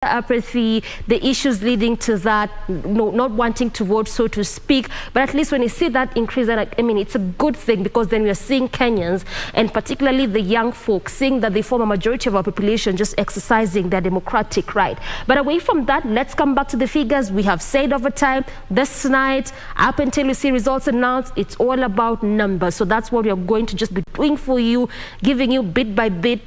apathy, the issues leading to that, not wanting to vote, so to speak. But at least when you see that increase, I mean, it's a good thing, because then we are seeing Kenyans, and particularly the young folks, seeing that they form a majority of our population, just exercising their democratic right. But away from that, let's come back to the figures. We have said over time, this night, up until we see results announced, it's all about numbers. So that's what we are going to just be doing for you, giving you bit by bit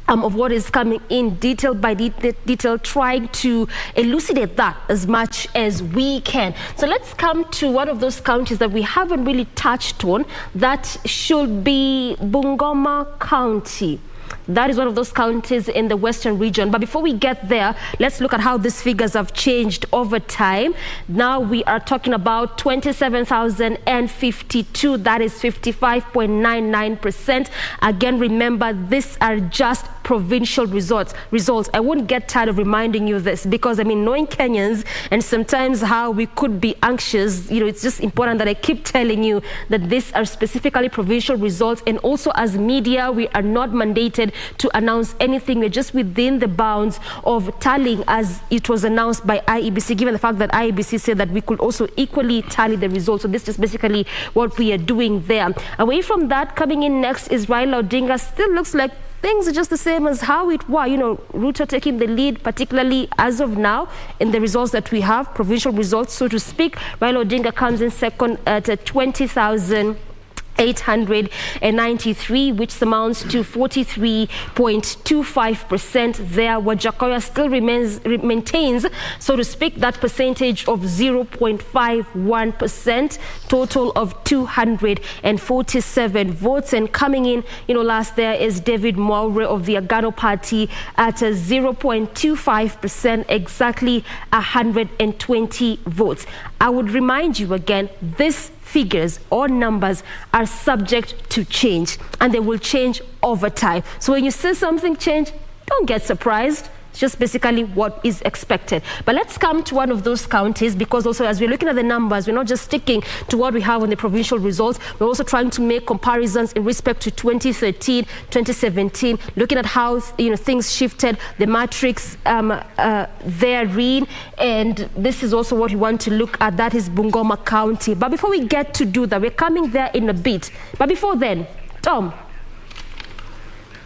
of what is coming in, detail by detail, trying to elucidate that as much as we can. So let's come to one of those counties that we haven't really touched on. That should be Bungoma County. That is one of those counties in the western region. But before we get there, let's look at how these figures have changed over time. Now we are talking about 27,052. That is 55.99%. Again, remember, these are just provincial results. I won't get tired of reminding you this, because I mean, knowing Kenyans and sometimes how we could be anxious, you know, it's just important that I keep telling you that these are specifically provincial results. And also, as media, we are not mandated to announce anything. We're just within the bounds of tallying as it was announced by IEBC, given the fact that IEBC said that we could also equally tally the results. So this is basically what we are doing there. Away from that, coming in next is Raila Odinga. Still looks like things are just the same as how it was. You know, Ruto taking the lead, particularly as of now, in the results that we have, provincial results, so to speak. Raila Odinga comes in second at 20,893, which amounts to 43.25% there. Wajakoya still maintains, so to speak, that percentage of 0.51%, total of 247 votes. And coming in, you know, last there is David Mwaure of the Agano Party at 0.25%, exactly 120 votes. I would remind you again, this figures or numbers are subject to change, and they will change over time. So when you see something change, don't get surprised. It's just basically what is expected. But let's come to one of those counties, because also as we're looking at the numbers, we're not just sticking to what we have on the provincial results. We're also trying to make comparisons in respect to 2013, 2017, looking at how, you know, things shifted, the matrix therein. And this is also what we want to look at. That is Bungoma County. But before we get to do that, we're coming there in a bit. But before then, Tom.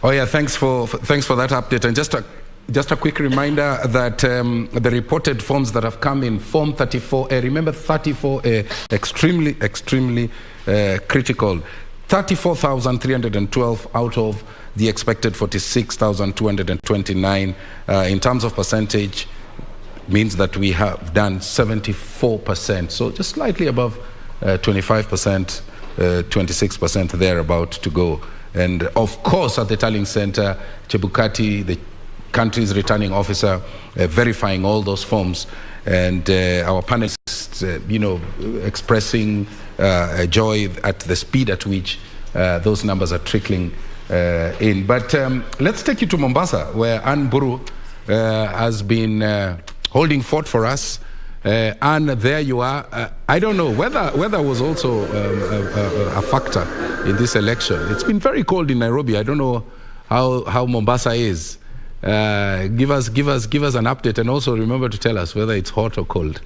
Oh yeah, thanks for that update. And just a quick reminder that the reported forms that have come in, Form 34A, remember 34A, extremely critical. 34,312 out of the expected 46,229. In terms of percentage, means that we have done 74%. So just slightly above 25%, 26% there about to go. And of course, at the tallying center, Chebukati, the country's returning officer, verifying all those forms, and our panelists, you know, expressing joy at the speed at which those numbers are trickling in. But let's take you to Mombasa, where Ann Buru has been holding fort for us. And there you are. I don't know, weather was also a factor in this election. It's been very cold in Nairobi. I don't know how Mombasa is. Give us an update, and also remember to tell us whether it's hot or cold.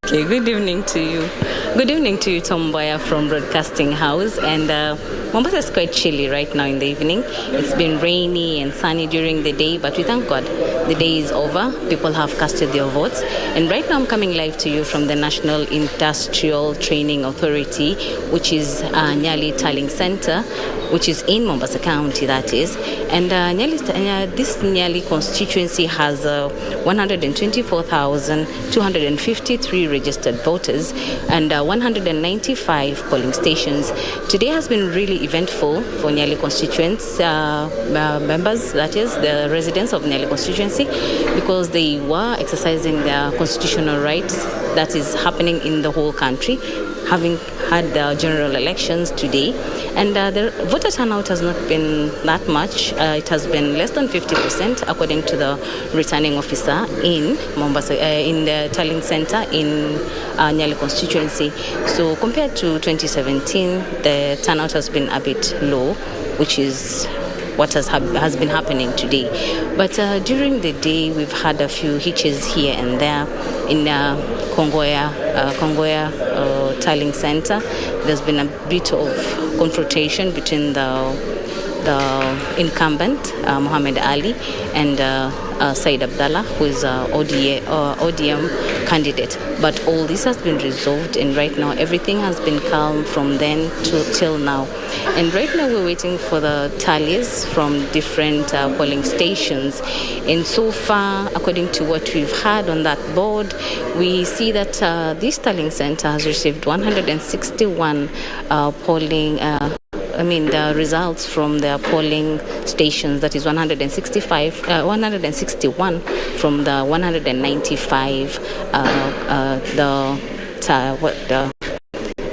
Okay, good evening to you. Good evening to you, Tom Boya from Broadcasting House. And Mombasa is quite chilly right now in the evening. It's been rainy and sunny during the day, but we thank God the day is over. People have casted their votes. And right now I'm coming live to you from the National Industrial Training Authority, which is Nyali Tallying Center, which is in Mombasa County, that is. And this Nyali constituency has 124,253 registered voters and 195 polling stations. Today has been really eventful for Nyali constituents members, that is, the residents of Nyali constituency, because they were exercising their constitutional rights that is happening in the whole country, having had general elections today. And the voter turnout has not been that much. It has been less than 50%, according to the returning officer in Mombasa, in the tallying center in Nyali constituency. So compared to 2017, the turnout has been a bit low, which is what has been happening today. But during the day, we've had a few hitches here and there in Kongoya Tallying Center. There's been a bit of confrontation between the incumbent, Muhammad Ali, and Said Abdallah, who is ODM candidate. But all this has been resolved, and right now everything has been calm from then till now. And right now we're waiting for the tallies from different polling stations. And so far, according to what we've had on that board, we see that this tallying center has received 161 the results from the polling stations, that is 161 from the 195 the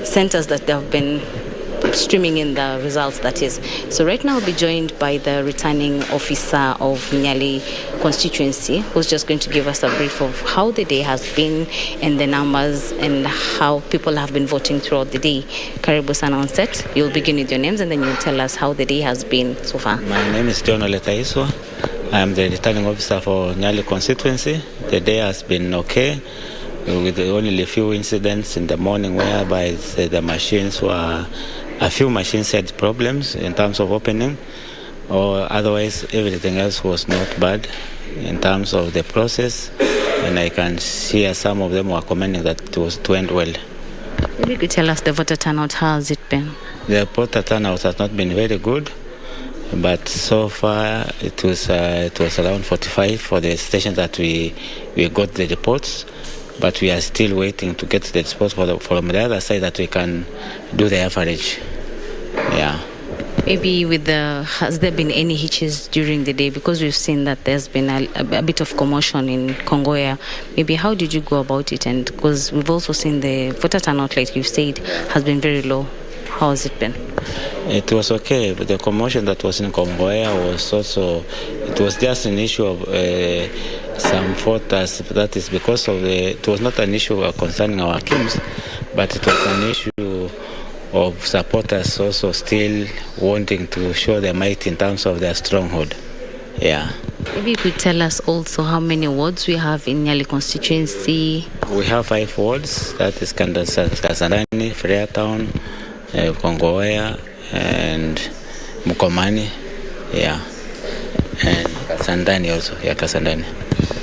centers that they have been streaming in the results, that is. So right now I'll be joined by the returning officer of Nyali constituency, who's just going to give us a brief of how the day has been and the numbers and how people have been voting throughout the day. Karibu sana on set. You'll begin with your names and then you'll tell us how the day has been so far. My name is John Oletaiswa. I'm the returning officer for Nyali constituency. The day has been okay, with only a few incidents in the morning whereby the machines were... A few machines had problems in terms of opening, or otherwise everything else was not bad in terms of the process, and I can hear some of them were commenting that it went well. Maybe you could tell us the voter turnout, how has it been? The voter turnout has not been very good, but so far it was around 45 for the stations that we got the reports. But we are still waiting to get the reports from the other side that we can do the average. Yeah. Maybe has there been any hitches during the day? Because we've seen that there's been a bit of commotion in Kongoya. Maybe how did you go about it? And because we've also seen the voter turnout, like you said, has been very low. How has it been? It was okay, but the commotion that was in Kongoya it was just an issue of some voters. That is because it was not an issue concerning our Kims, but it was an issue of supporters also still wanting to show their might in terms of their stronghold. Yeah. Maybe you could tell us also how many wards we have in Nyali constituency. We have 5 wards, that is Kasarani, Freetown, Kongoya, and Mukomani, yeah, and Kasandani also, yeah, Kasandani.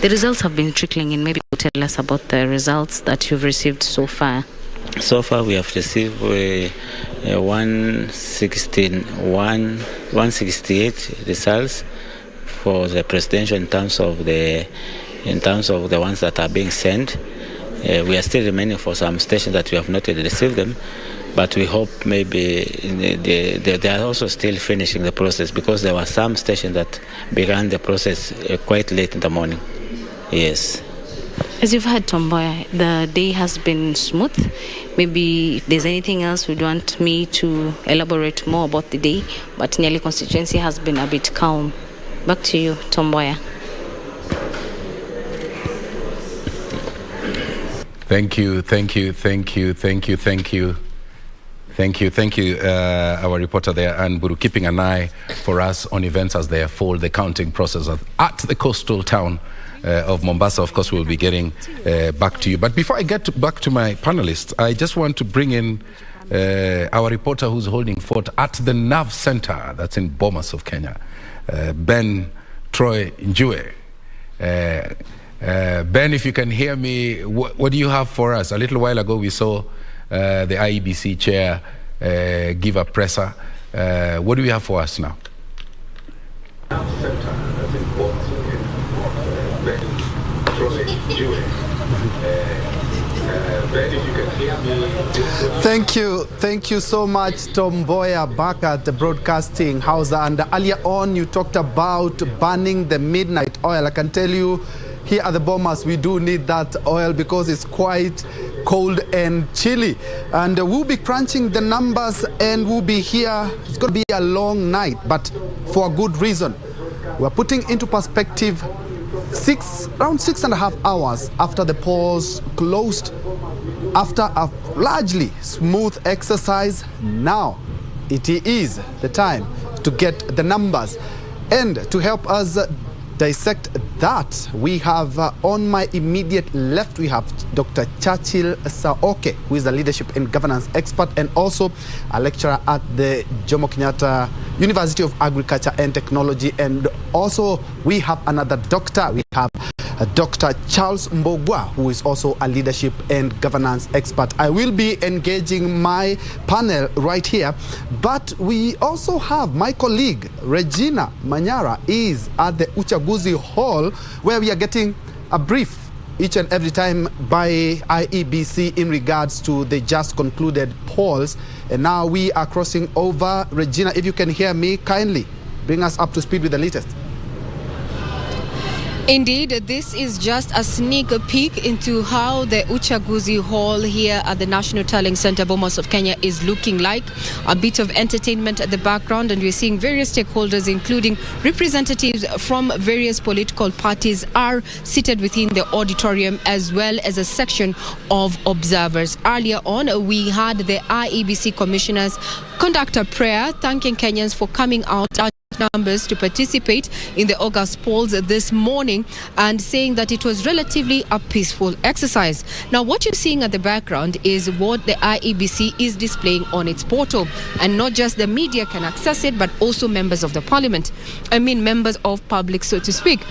The results have been trickling in. Maybe you could tell us about the results that you've received so far. So far, we have received 168 results for the presidential in terms of the ones that are being sent. We are still remaining for some stations that we have not yet received them, but we hope maybe they are also still finishing the process, because there were some stations that began the process quite late in the morning. Yes. As you've heard, Tomboya, the day has been smooth. Maybe if there's anything else you'd want me to elaborate more about the day, but Nyali constituency has been a bit calm. Back to you, Tomboya. Thank you, our reporter there, Ann Buru, keeping an eye for us on events as they unfold, the counting process at the coastal town of Mombasa. Of course, we'll be getting back to you. But before I get back to my panelists, I just want to bring in our reporter who's holding fort at the Nav Center, that's in Bomas of Kenya, Ben Troy Njue. Ben, if you can hear me, what do you have for us? A little while ago, we saw the IEBC chair give a presser. What do we have for us now? Thank you so much, Tomboya, back at the broadcasting house. And earlier on, you talked about burning the midnight oil. I can tell you, here at the Bomas, we do need that oil because it's quite cold and chilly. And we'll be crunching the numbers and we'll be here. It's going to be a long night, but for a good reason. We're putting into perspective around 6.5 hours after the polls closed, after a largely smooth exercise. Now it is the time to get the numbers. And to help us dissect that, we have on my immediate left, we have Dr. Churchill Saoke, who is a leadership and governance expert and also a lecturer at the Jomo Kenyatta University of Agriculture and Technology. And also we have another doctor. We have Dr. Charles Mbogwa, who is also a leadership and governance expert. I will be engaging my panel right here, but we also have my colleague Regina Manyara is at the Uchaguzi Hall, where we are getting a brief each and every time by IEBC in regards to the just concluded polls. And now we are crossing over. Regina, if you can hear me, kindly bring us up to speed with the latest. Indeed, this is just a sneak peek into how the Uchaguzi Hall here at the National Tallying Center, Bomas of Kenya, is looking like. A bit of entertainment at the background, and we're seeing various stakeholders, including representatives from various political parties, are seated within the auditorium, as well as a section of observers. Earlier on, we had the IEBC commissioners conduct a prayer, thanking Kenyans for coming out numbers to participate in the August polls this morning, and saying that it was relatively a peaceful exercise. Now, what you're seeing at the background is what the IEBC is displaying on its portal, and not just the media can access it, but also members of the parliament. I mean, members of public, so to speak.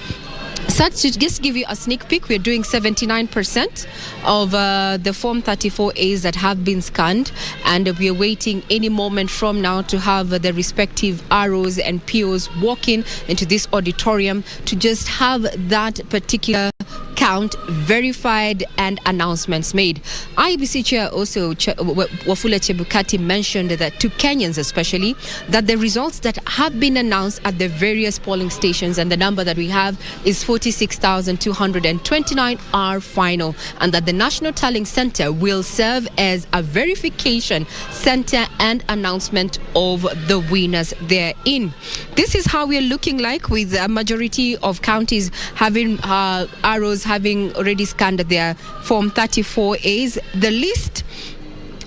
So to just give you a sneak peek, we're doing 79% of the Form 34As that have been scanned, and we're waiting any moment from now to have the respective ROs and POs walk in into this auditorium to just have that particular count verified and announcements made. IEBC Chair also Wafula Chebukati mentioned that to Kenyans especially, that the results that have been announced at the various polling stations, and the number that we have is 46,229, are final, and that the National Tallying Center will serve as a verification center and announcement of the winners therein. This is how we're looking like, with a majority of counties having ROs having already scanned their Form 34As. The list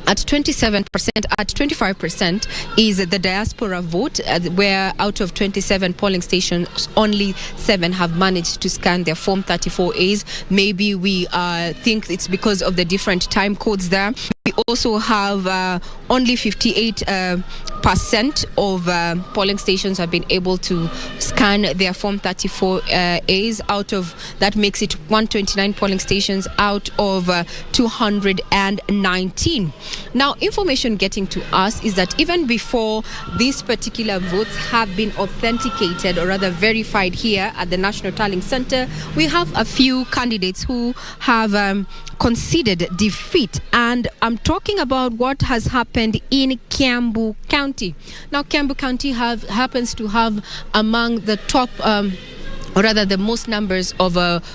at 27%, at 25% is the diaspora vote, where out of 27 polling stations, only 7 have managed to scan their Form 34As. Maybe we think it's because of the different time codes there. We also have only 58% of polling stations have been able to scan their Form 34As. Out of that makes it 129 polling stations out of 219. Now, information getting to us is that even before these particular votes have been authenticated, or rather verified here at the National Tallying Center, we have a few candidates who have conceded defeat, and I'm talking about what has happened in Kiambu County. Now, Kiambu County happens to have among the top or rather the most numbers of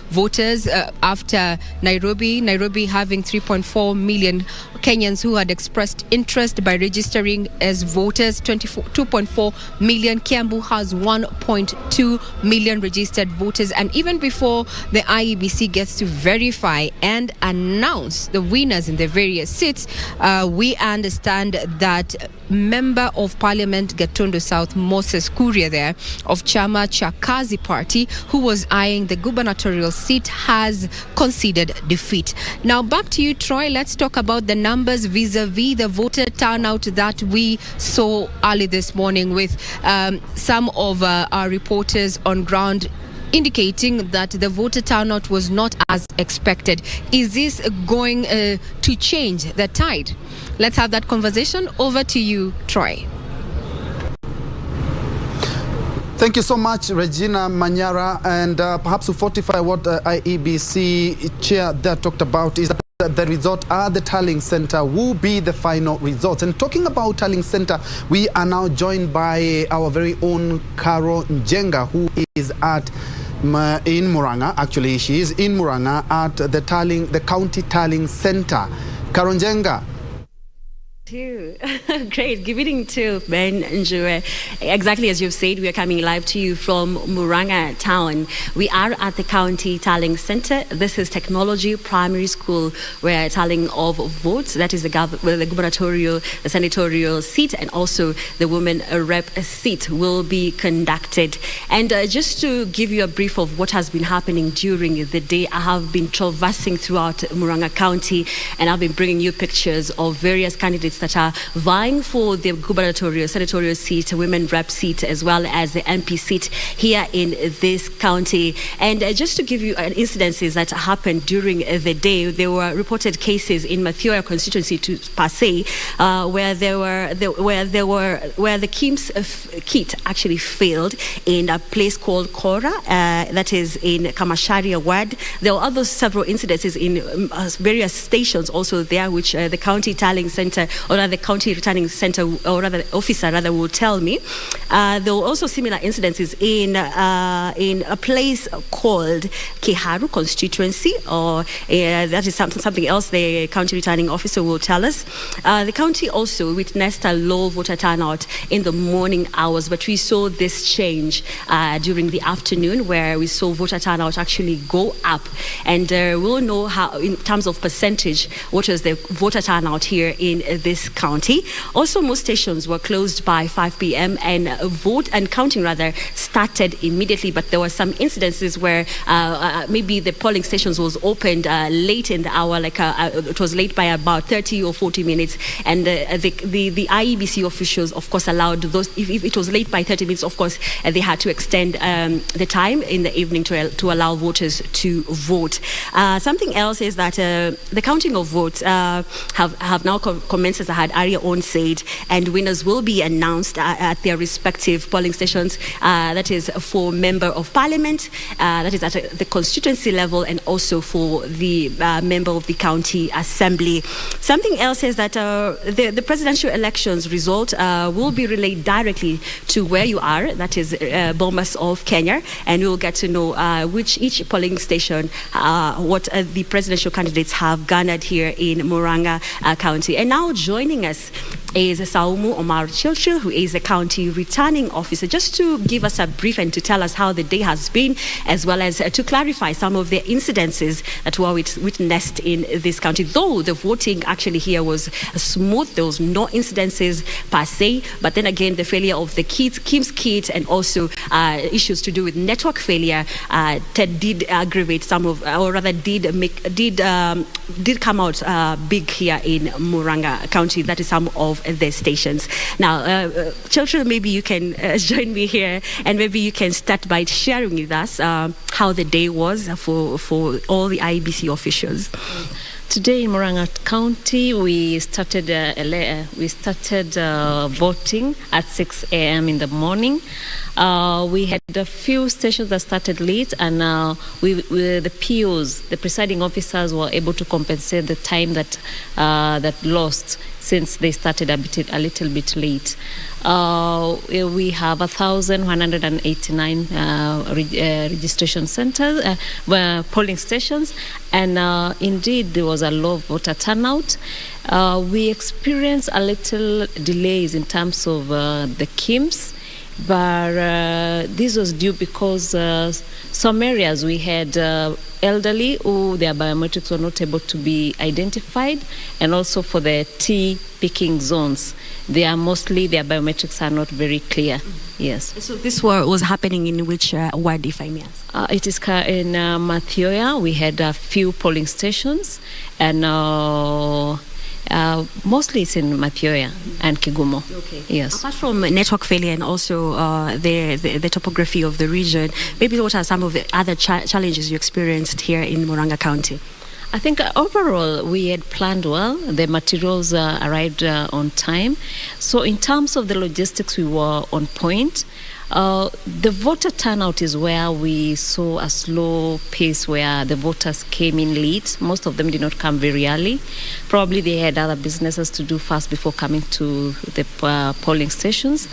voters after Nairobi. Nairobi having 3.4 million Kenyans who had expressed interest by registering as voters, 2.4 million. Kiambu has 1.2 million registered voters. And even before the IEBC gets to verify and announce the winners in the various seats, we understand that Member of Parliament Gatondo South Moses Kuria there of Chama cha Kazi Party, who was eyeing the gubernatorial seat, has conceded defeat. Now back to you, Troy. Let's talk about the numbers vis-a-vis the voter turnout that we saw early this morning, with some of our reporters on ground indicating that the voter turnout was not as expected. Is this going to change the tide? Let's have that conversation. Over to you, Troy. Thank you so much, Regina Manyara. And perhaps to fortify what IEBC chair there talked about is that the result at the Tallying Center will be the final results. And talking about Tallying Center, we are now joined by our very own Caro Njenga, who is in Muranga. Actually, she is in Muranga at the County Tallying Center. Caro Njenga. Great. Good evening to Ben and Joe. Exactly as you've said, we are coming live to you from Muranga town. We are at the County Tallying Center. This is Technology Primary School, where tallying of votes, that is the gubernatorial, the senatorial seat, and also the women rep seat will be conducted. And just to give you a brief of what has been happening during the day, I have been traversing throughout Muranga County, and I've been bringing you pictures of various candidates that are vying for the gubernatorial, senatorial seat, women rep seat, as well as the MP seat here in this county. And just to give you incidences that happened during the day, there were reported cases in Mathioya constituency per se, where the KIMS kit actually failed in a place called Kora, that is in Kamasharia ward. There were other several incidences in various stations also there, which the county tallying center, or rather the county returning center, or rather officer rather, will tell me. There were also similar incidences in a place called Kiharu constituency, or that is something else the county returning officer will tell us. The county also witnessed a low voter turnout in the morning hours, but we saw this change during the afternoon, where we saw voter turnout actually go up. And we'll know how, in terms of percentage, what was the voter turnout here in this county. Also, most stations were closed by 5 p.m. and counting rather started immediately, but there were some incidences where maybe the polling stations was opened late in the hour, it was late by about 30 or 40 minutes, and the IEBC officials, of course, allowed those, if it was late by 30 minutes, of course, they had to extend the time in the evening to allow voters to vote. Something else is that the counting of votes have now commenced, as I had earlier on said, and winners will be announced at their respective polling stations. That is for Member of Parliament, that is at the constituency level, and also for the Member of the County Assembly. Something else is that the presidential elections result will be relayed directly to where you are, that is Bomas of Kenya, and we will get to know each polling station, what the presidential candidates have garnered here in Muranga County. And now joining us is Saumu Omar Chilchil, who is a county returning officer, just to give us a brief and to tell us how the day has been, as well as to clarify some of the incidences that were witnessed in this county. Though the voting actually here was smooth, there was no incidences per se, but then again, the failure of the KIMS kit and also issues to do with network failure did aggravate some of, or rather did come out big here in Muranga County. That is some of the stations. Now, Children, maybe you can join me here, and maybe you can start by sharing with us how the day was for all the IEBC officials. Today in Muranga County, we started voting at 6 a.m. in the morning. We had a few stations that started late, and the POs, the presiding officers, were able to compensate the time that lost, since they started a little bit late. We have 1,189 registration centers, polling stations, and indeed there was a low voter turnout. We experienced a little delays in terms of the KIMS, but this was due because some areas we had elderly who their biometrics were not able to be identified, and also for the T-picking zones, their biometrics are not very clear. Yes. So this was happening in which ward, if I may ask? It is in Mathioya. We had a few polling stations, and mostly it's in Mathioya and Kigumo. Okay. Yes. Apart from network failure and also the topography of the region, maybe what are some of the other challenges you experienced here in Muranga County? I think overall we had planned well. The materials arrived on time. So in terms of the logistics, we were on point. The voter turnout is where we saw a slow pace, where the voters came in late. Most of them did not come very early. Probably they had other businesses to do first before coming to the polling stations.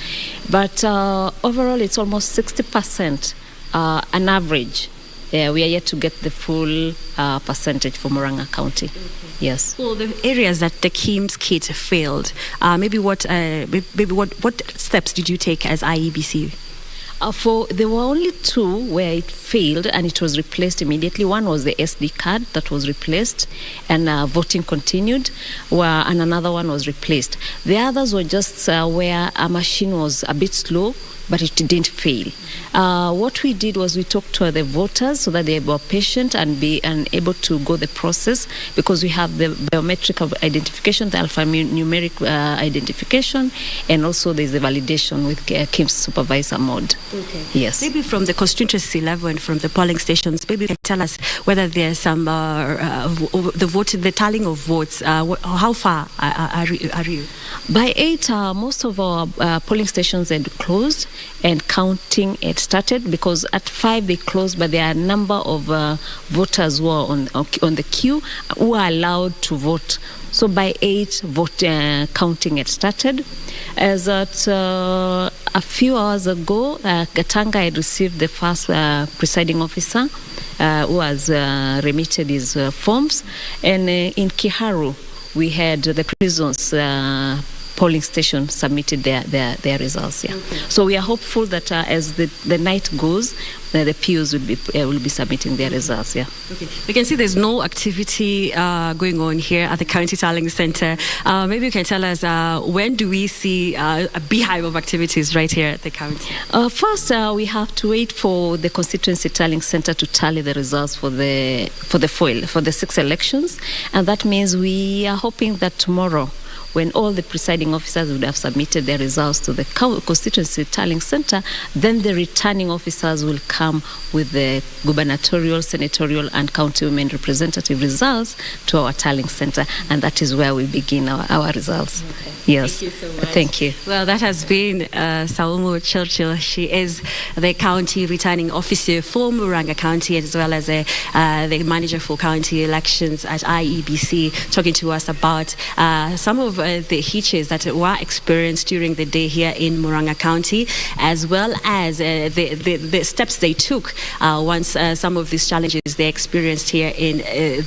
But overall, it's almost 60% an average we are yet to get the full percentage for Muranga County. Yes. Well, the areas that the KIMS kit failed, maybe what steps did you take as IEBC? There were only 2 where it failed and it was replaced immediately. One was the SD card that was replaced and voting continued, and another one was replaced. The others were just where a machine was a bit slow, but it didn't fail. What we did was we talked to the voters so that they were patient and able to go the process, because we have the biometric identification, the alphanumeric identification, and also there's the validation with KIMS supervisor mode. Okay. Yes. Maybe from the constituency level and from the polling stations, maybe you can tell us whether there's some the tallying of votes. How far are you? By 8, most of our polling stations had closed and counting had started, because at 5 they closed, but there are a number of voters who are on the queue who are allowed to vote. So by 8, counting had started. As at a few hours ago, Gatanga had received the first presiding officer who has remitted his forms, and in Kiharu we had the prisons polling station submitted their results. Yeah. Okay. So we are hopeful that as the night goes, the POs will be submitting their results. Yeah. Okay. We can see there's no activity going on here at the County Tallying Center. Maybe you can tell us when do we see a beehive of activities right here at the county? First, we have to wait for the Constituency Tallying Center to tally the results for the 6 elections, and that means we are hoping that tomorrow, when all the presiding officers would have submitted their results to the Constituency Tallying Center, then the returning officers will come with the gubernatorial, senatorial, and county women representative results to our tallying center, and that is where we begin our results. Okay. Yes. Thank you so much. Thank you. Well, that has been Saumu Churchill. She is the county returning officer for Muranga County, as well as the manager for county elections at IEBC, talking to us about some of the hitches that were experienced during the day here in Muranga County, as well as the steps they took once some of these challenges they experienced here in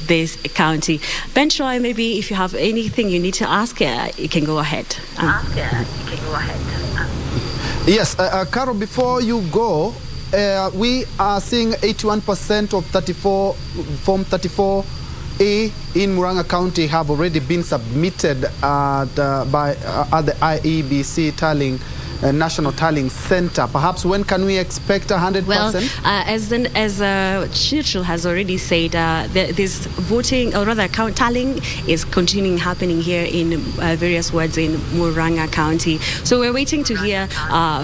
this county. Ben Troy, maybe if you have anything you need to ask, you can go ahead. Yes, Carol, before you go, we are seeing 81% of Form 34A in Muranga County have already been submitted at the IEBC tallying. National Tallying Center. Perhaps when can we expect 100%? Well, as Churchill has already said, this voting, or rather tallying, is continuing happening here in various wards in Muranga County. So we're waiting to hear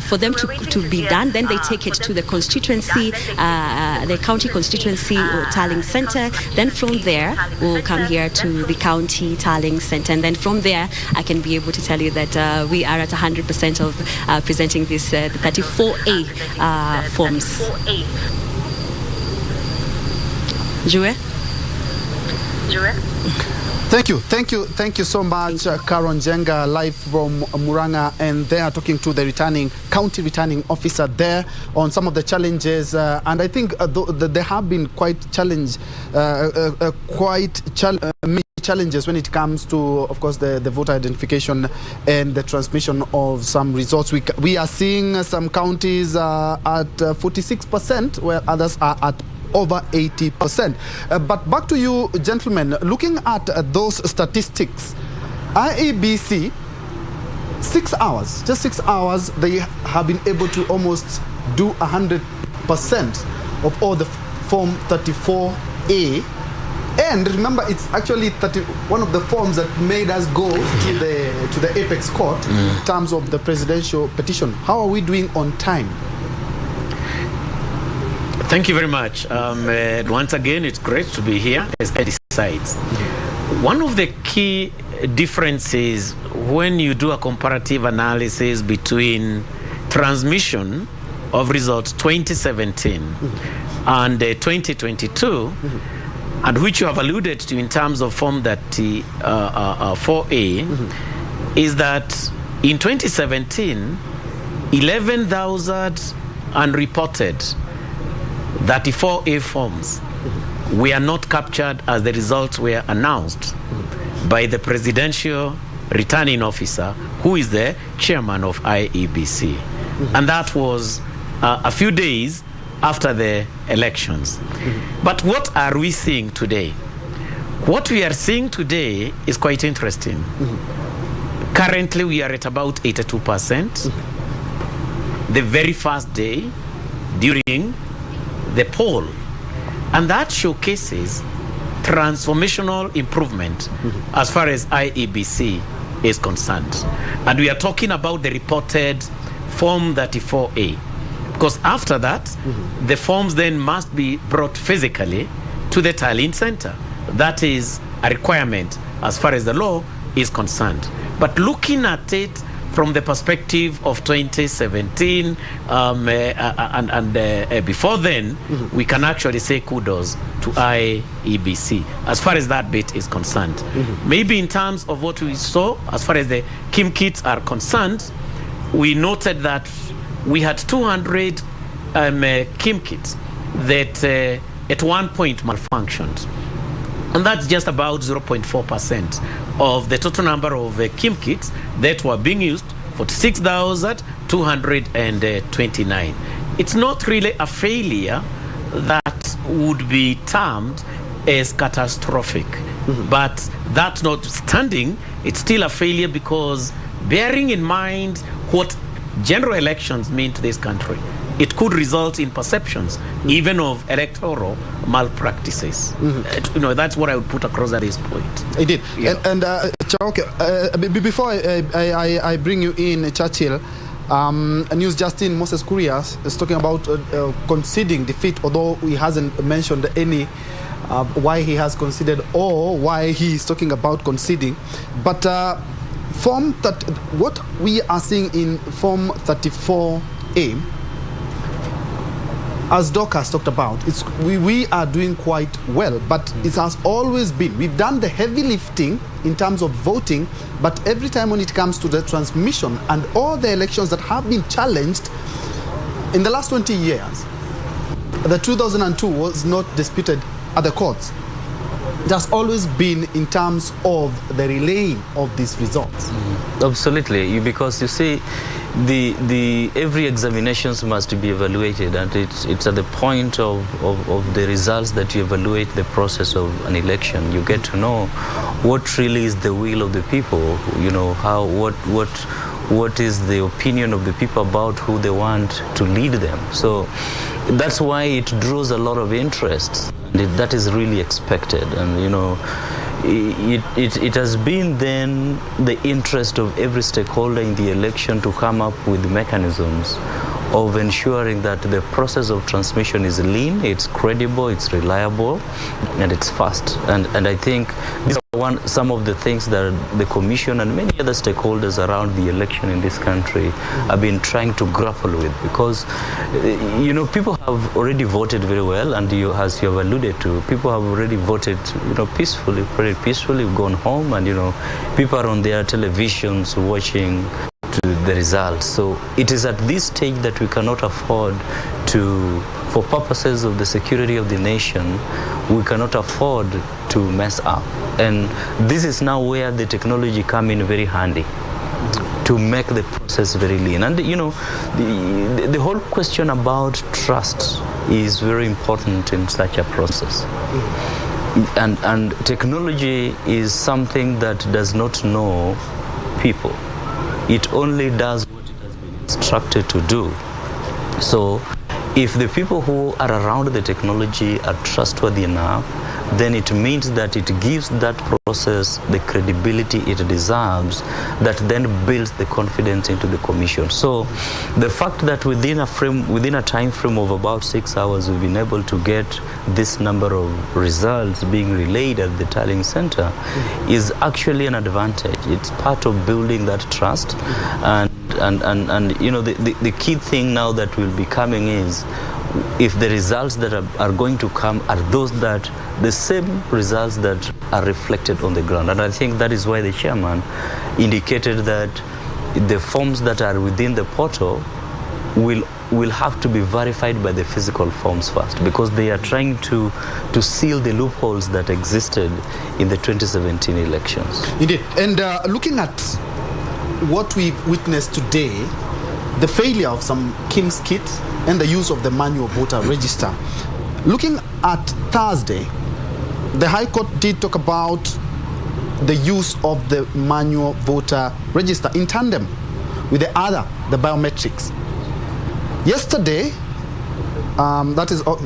for them to be done. Then they take it to the constituency, the county constituency tallying center. Then from there, we'll come here to the county tallying center. And then from there, I can be able to tell you that we are at 100% of presenting this 34A forms. Jue? Thank you so much, Karen Jenga, live from Muranga, and they are talking to the county returning officer there on some of the challenges, and I think there have been quite many challenges when it comes to, of course, the voter identification and the transmission of some results. We are seeing some counties at 46%, where others are at over 80%. But back to you, gentlemen, looking at those statistics, IEBC, 6 hours, just 6 hours, they have been able to almost do 100% of all the Form 34A. And remember, it's actually one of the forms that made us go to the apex court in terms of the presidential petition. How are we doing on time? Thank you very much. Once again, it's great to be here as I sides. One of the key differences when you do a comparative analysis between transmission of results 2017 and 2022, and which you have alluded to in terms of Form 4A, is that in 2017, 11,000 unreported 34A forms were not captured as the results were announced by the presidential returning officer, who is the chairman of IEBC. And that was a few days after the elections. But what are we seeing today? What we are seeing today is quite interesting. Currently, we are at about 82%. The very first day during the poll. And that showcases transformational improvement as far as IEBC is concerned. And we are talking about the reported Form 34A. Because after that, the forms then must be brought physically to the tallying center. That is a requirement as far as the law is concerned. But looking at it from the perspective of 2017 and before then, we can actually say kudos to IEBC as far as that bit is concerned. Maybe in terms of what we saw as far as the KIM kits are concerned, we noted that we had 200 KIM kits that at one point malfunctioned. And that's just about 0.4% of the total number of KIM kits that were being used, 46,229. It's not really a failure that would be termed as catastrophic. But that notwithstanding, it's still a failure because bearing in mind what general elections mean to this country, it could result in perceptions even of electoral malpractices. That's what I would put across at this point. Indeed. Yeah. And before I bring you in, Churchill, News Justin Moses Kurias is talking about conceding defeat, although he hasn't mentioned any why he has conceded or why he is talking about conceding. But what we are seeing in Form 34A, as Doc has talked about, we are doing quite well, but it has always been, we've done the heavy lifting in terms of voting, but every time when it comes to the transmission and all the elections that have been challenged in the last 20 years, the 2002 was not disputed at the courts. It has always been in terms of the relaying of these results. Absolutely, because you see, every examinations must be evaluated, and it's at the point of the results that you evaluate the process of an election. You get to know what really is the will of the people. What is the opinion of the people about who they want to lead them. So that's why it draws a lot of interest. That is really expected, and it has been then the interest of every stakeholder in the election to come up with mechanisms of ensuring that the process of transmission is lean, it's credible, it's reliable, and it's fast. And I think these are some of the things that the Commission and many other stakeholders around the election in this country have been trying to grapple with, because people have already voted very well, and as you have alluded to, people have already voted peacefully, very peacefully, gone home, and people are on their televisions watching to the results. So it is at this stage that we cannot afford to, for purposes of the security of the nation, we cannot afford to mess up. And this is now where the technology come in very handy to make the process very lean. And the whole question about trust is very important in such a process. And technology is something that does not know people. It only does what it has been instructed to do. So if the people who are around the technology are trustworthy enough, then it means that it gives that process the credibility it deserves, that then builds the confidence into the Commission. So the fact that within a time frame of about 6 hours, we've been able to get this number of results being relayed at the tallying center is actually an advantage. It's part of building that trust. And the key thing now that will be coming is, if the results that are going to come are those that the same results that are reflected on the ground. And I think that is why the chairman indicated that the forms that are within the portal will will have to be verified by the physical forms first, because they are trying to seal the loopholes that existed in the 2017 elections. Indeed. And looking at what we witnessed today, the failure of some KIMS kits and the use of the manual voter register. Looking at Thursday, the High Court did talk about the use of the manual voter register in tandem with the biometrics. Yesterday,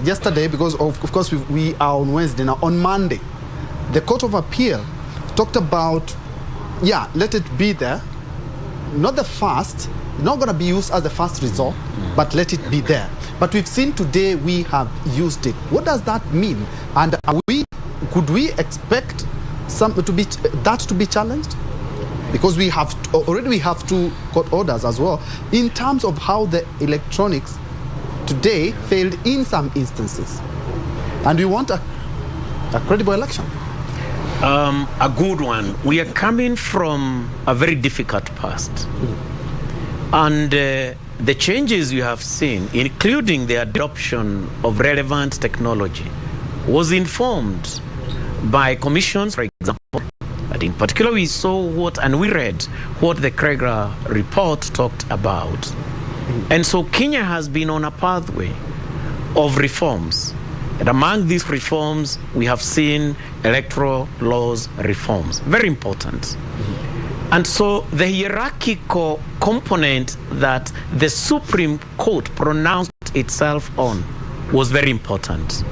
yesterday, because of course we are on Wednesday now. On Monday, the Court of Appeal talked about, let it be there, not the first, not going to be used as the first resort, but let it be there. But we've seen today we have used it. What does that mean? And could we expect that to be challenged? Because we have two court orders as well in terms of how the electronics today failed in some instances, and we want a credible election. A good one. We are coming from a very difficult past, and the changes you have seen, including the adoption of relevant technology, was informed by commissions, for example. But in particular, we saw we read what the Kreger report talked about. And so Kenya has been on a pathway of reforms. And among these reforms, we have seen electoral laws reforms. Very important. And so the hierarchical component that the Supreme Court pronounced itself on was very important.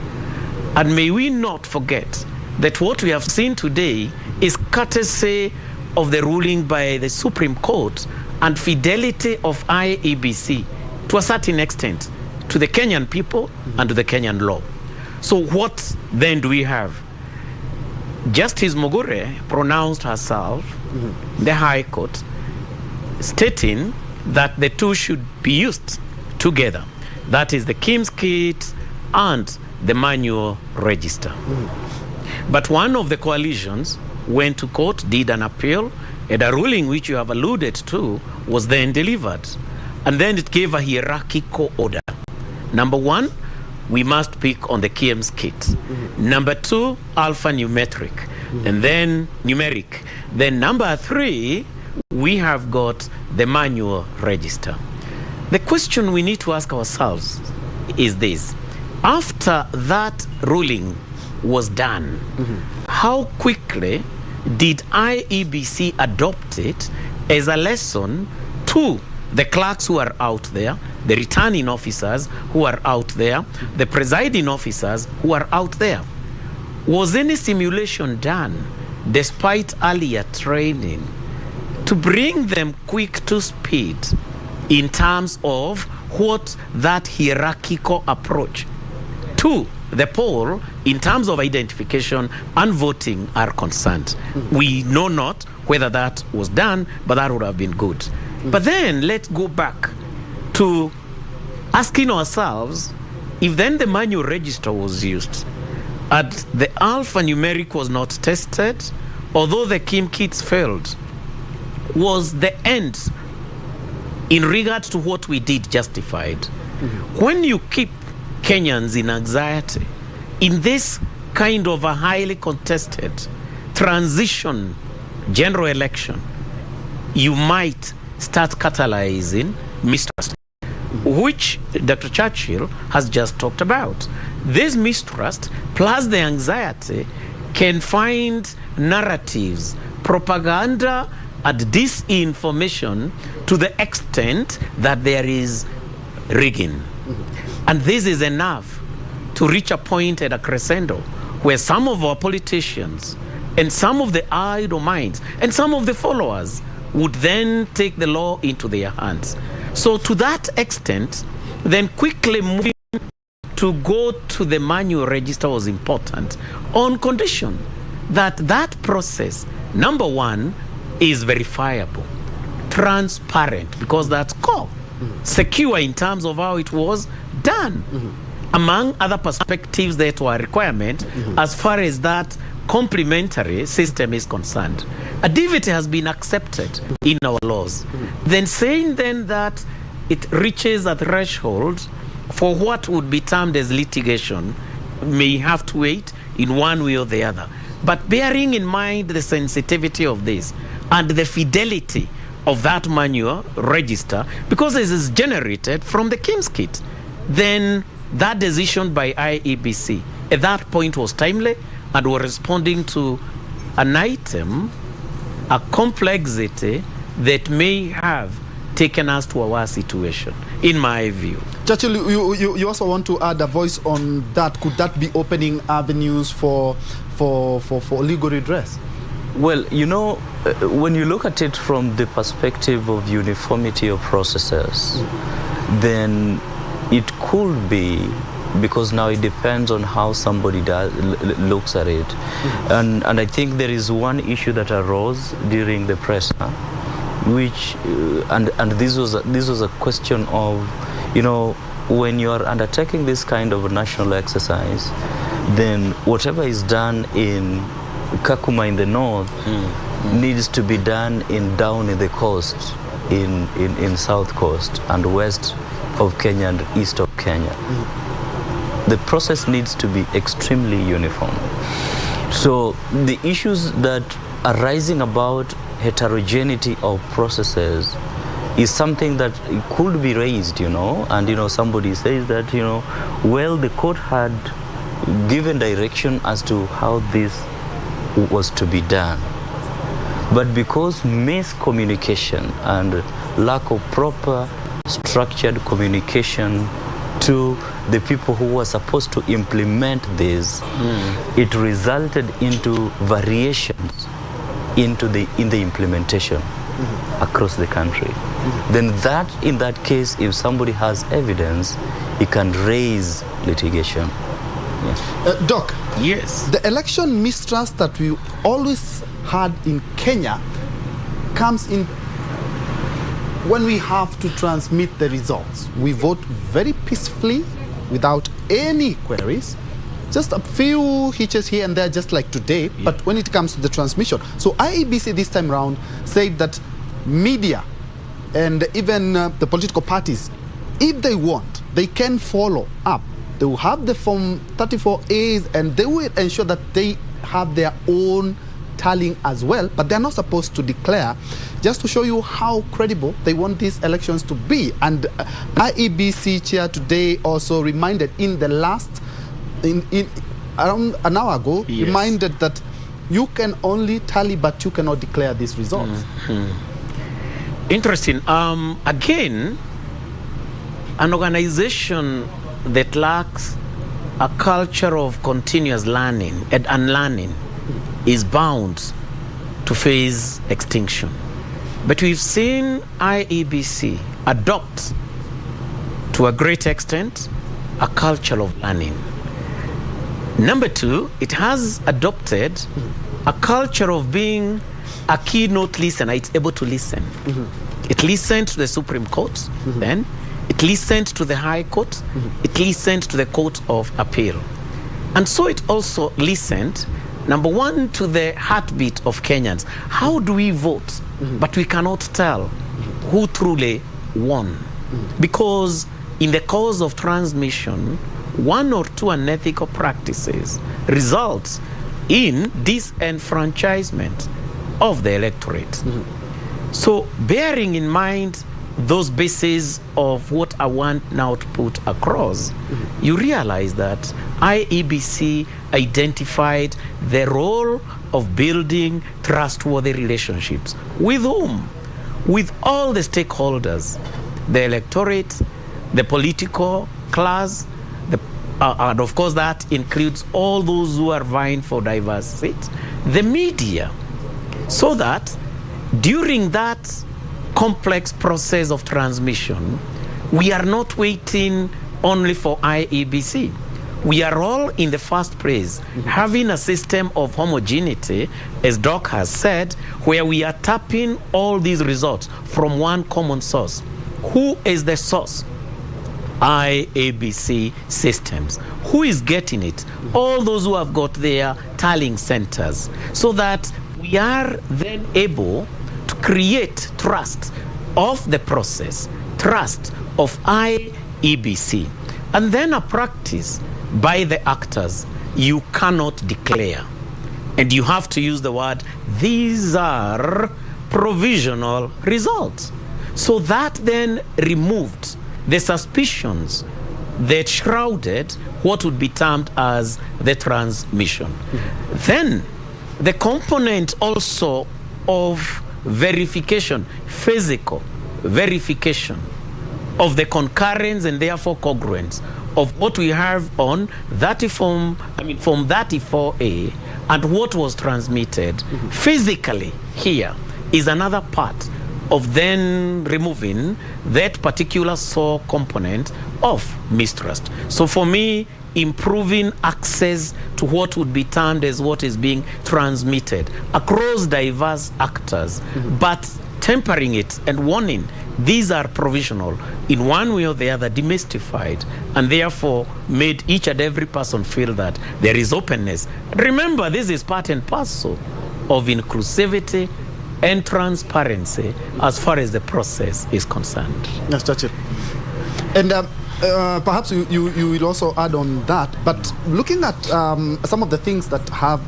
And may we not forget that what we have seen today is courtesy of the ruling by the Supreme Court and fidelity of IEBC to a certain extent to the Kenyan people and to the Kenyan law. So what then do we have? Justice Mugure pronounced herself, the High Court, stating that the two should be used together. That is the KIMS kit and the manual register. But one of the coalitions went to court, did an appeal, and a ruling which you have alluded to was then delivered. And then it gave a hierarchical order. Number one, we must pick on the KIMS kit. Number two, alphanumeric, and then numeric. Then number three, we have got the manual register. The question we need to ask ourselves is this. After that ruling was done, how quickly did IEBC adopt it as a lesson to the clerks who are out there, the returning officers who are out there, the presiding officers who are out there? Was any simulation done, despite earlier training, to bring them quick to speed in terms of what that hierarchical approach to the poll in terms of identification and voting are concerned? We know not whether that was done, but that would have been good. But then let's go back to asking ourselves, if then the manual register was used and the alphanumeric was not tested, although the KIM kits failed, was the end in regards to what we did justified? When you keep Kenyans in anxiety in this kind of a highly contested transition general election, you might start catalyzing mistrust, which Dr. Churchill has just talked about. This mistrust plus the anxiety can find narratives, propaganda, and disinformation to the extent that there is rigging. And this is enough to reach a point at a crescendo where some of our politicians and some of the idle minds and some of the followers would then take the law into their hands. So to that extent, then quickly moving to go to the manual register was important on condition that that process, number one, is verifiable, transparent, because that's core, secure in terms of how it was done, among other perspectives that were a requirement as far as that complementary system is concerned. A divity has been accepted in our laws. Then saying then that it reaches a threshold for what would be termed as litigation, may have to wait in one way or the other. But bearing in mind the sensitivity of this and the fidelity of that manual register, because this is generated from the KIMS kit, then that decision by IEBC at that point was timely and were responding to an item, a complexity that may have taken us to our situation, in my view. Churchill, you also want to add a voice on that. Could that be opening avenues for legal redress? Well, you know, when you look at it from the perspective of uniformity of processes, then it could be, because now it depends on how somebody looks at it. And I think there is one issue that arose during the press, which and this was a question of, you know, when you are undertaking this kind of a national exercise, then whatever is done in Kakuma in the north needs to be done down in the coast, in south coast and west of Kenya and east of Kenya. The process needs to be extremely uniform. So the issues that are rising about heterogeneity of processes is something that could be raised, you know, and, you know, somebody says that, you know, well, the court had given direction as to how this was to be done. But because miscommunication and lack of proper structured communication to the people who were supposed to implement this, it resulted into variations in the implementation across the country. Then in that case, if somebody has evidence, he can raise litigation. Doc, yes, the election mistrust that we always had in Kenya comes in when we have to transmit the results. We vote very peacefully without any queries, just a few hitches here and there, just like today. But when it comes to the transmission, so IEBC this time around said that media and even the political parties, if they want, they can follow up. They will have the Form 34As and they will ensure that they have their own tallying as well, but they're not supposed to declare, just to show you how credible they want these elections to be. And IEBC chair today also reminded in the last, in around an hour ago, reminded that you can only tally, but you cannot declare these results. Interesting. Again, an organization that lacks a culture of continuous learning and unlearning is bound to face extinction. But we've seen IEBC adopt, to a great extent, a culture of learning. Number two, it has adopted a culture of being a keynote listener. It's able to listen. It listened to the Supreme Court, then it listened to the High Court, it listened to the Court of Appeal. And so it also listened, number one, to the heartbeat of Kenyans. How do we vote? But we cannot tell who truly won. Because in the course of transmission, one or two unethical practices results in disenfranchisement of the electorate. So bearing in mind those bases of what I want now to put across, you realize that IEBC identified the role of building trustworthy relationships. With whom? With all the stakeholders, the electorate, the political class, and of course that includes all those who are vying for diverse seats, the media, so that during that complex process of transmission, we are not waiting only for IEBC. We are all in the first place having a system of homogeneity, as Doc has said, where we are tapping all these results from one common source. Who is the source? IEBC systems. Who is getting it? All those who have got their tallying centers, so that we are then able to create trust of the process, trust of IEBC, and then a practice by the actors you cannot declare. And you have to use the word, these are provisional results. So that then removed the suspicions that shrouded what would be termed as the transmission. Then the component also of verification, physical verification of the concurrence and therefore congruence of what we have on form 34A and what was transmitted physically here is another part of then removing that particular sore component of mistrust. So for me, improving access to what would be termed as what is being transmitted across diverse actors, but tempering it and warning these are provisional in one way or the other, demystified, and therefore made each and every person feel that there is openness. Remember, this is part and parcel of inclusivity and transparency as far as the process is concerned. Yes, that's it. And perhaps you will also add on that, but looking at some of the things that have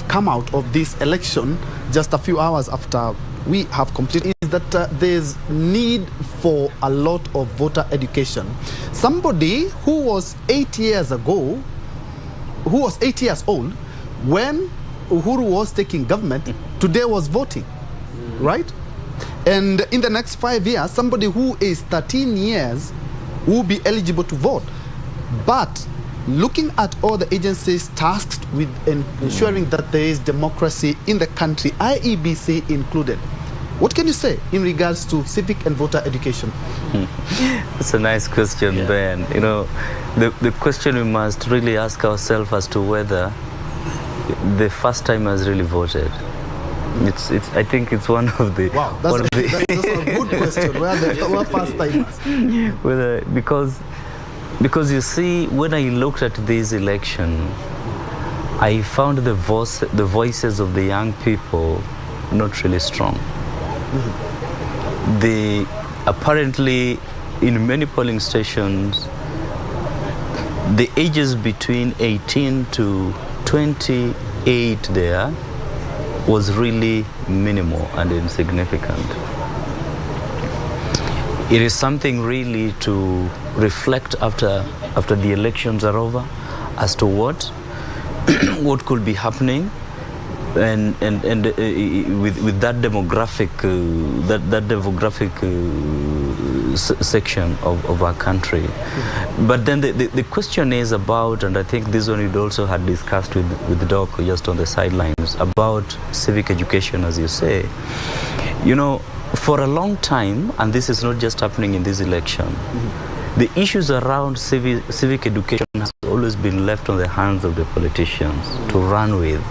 come out of this election just a few hours after we have completed is that there's need for a lot of voter education. Somebody who was 8 years old when Uhuru was taking government, today was voting, right? And in the next 5 years, somebody who is 13 years will be eligible to vote. But looking at all the agencies tasked with ensuring that there is democracy in the country, IEBC included, what can you say in regards to civic and voter education? That's a nice question, Ben. You know, the question we must really ask ourselves as to whether the first timers really voted. I think it's one of the... Wow, that's a good question. Where the first timers? Because you see, when I looked at this election, I found the voices of the young people not really strong. They apparently, in many polling stations, the ages between 18 to 28 there was really minimal and insignificant. It is something really to reflect after the elections are over as to what could be happening, and with that demographic section of our country. But then the question is about, and I think this one we also had discussed with Doc just on the sidelines, about civic education, as you say. You know, for a long time, and this is not just happening in this election, the issues around civic education has always been left on the hands of the politicians to run with.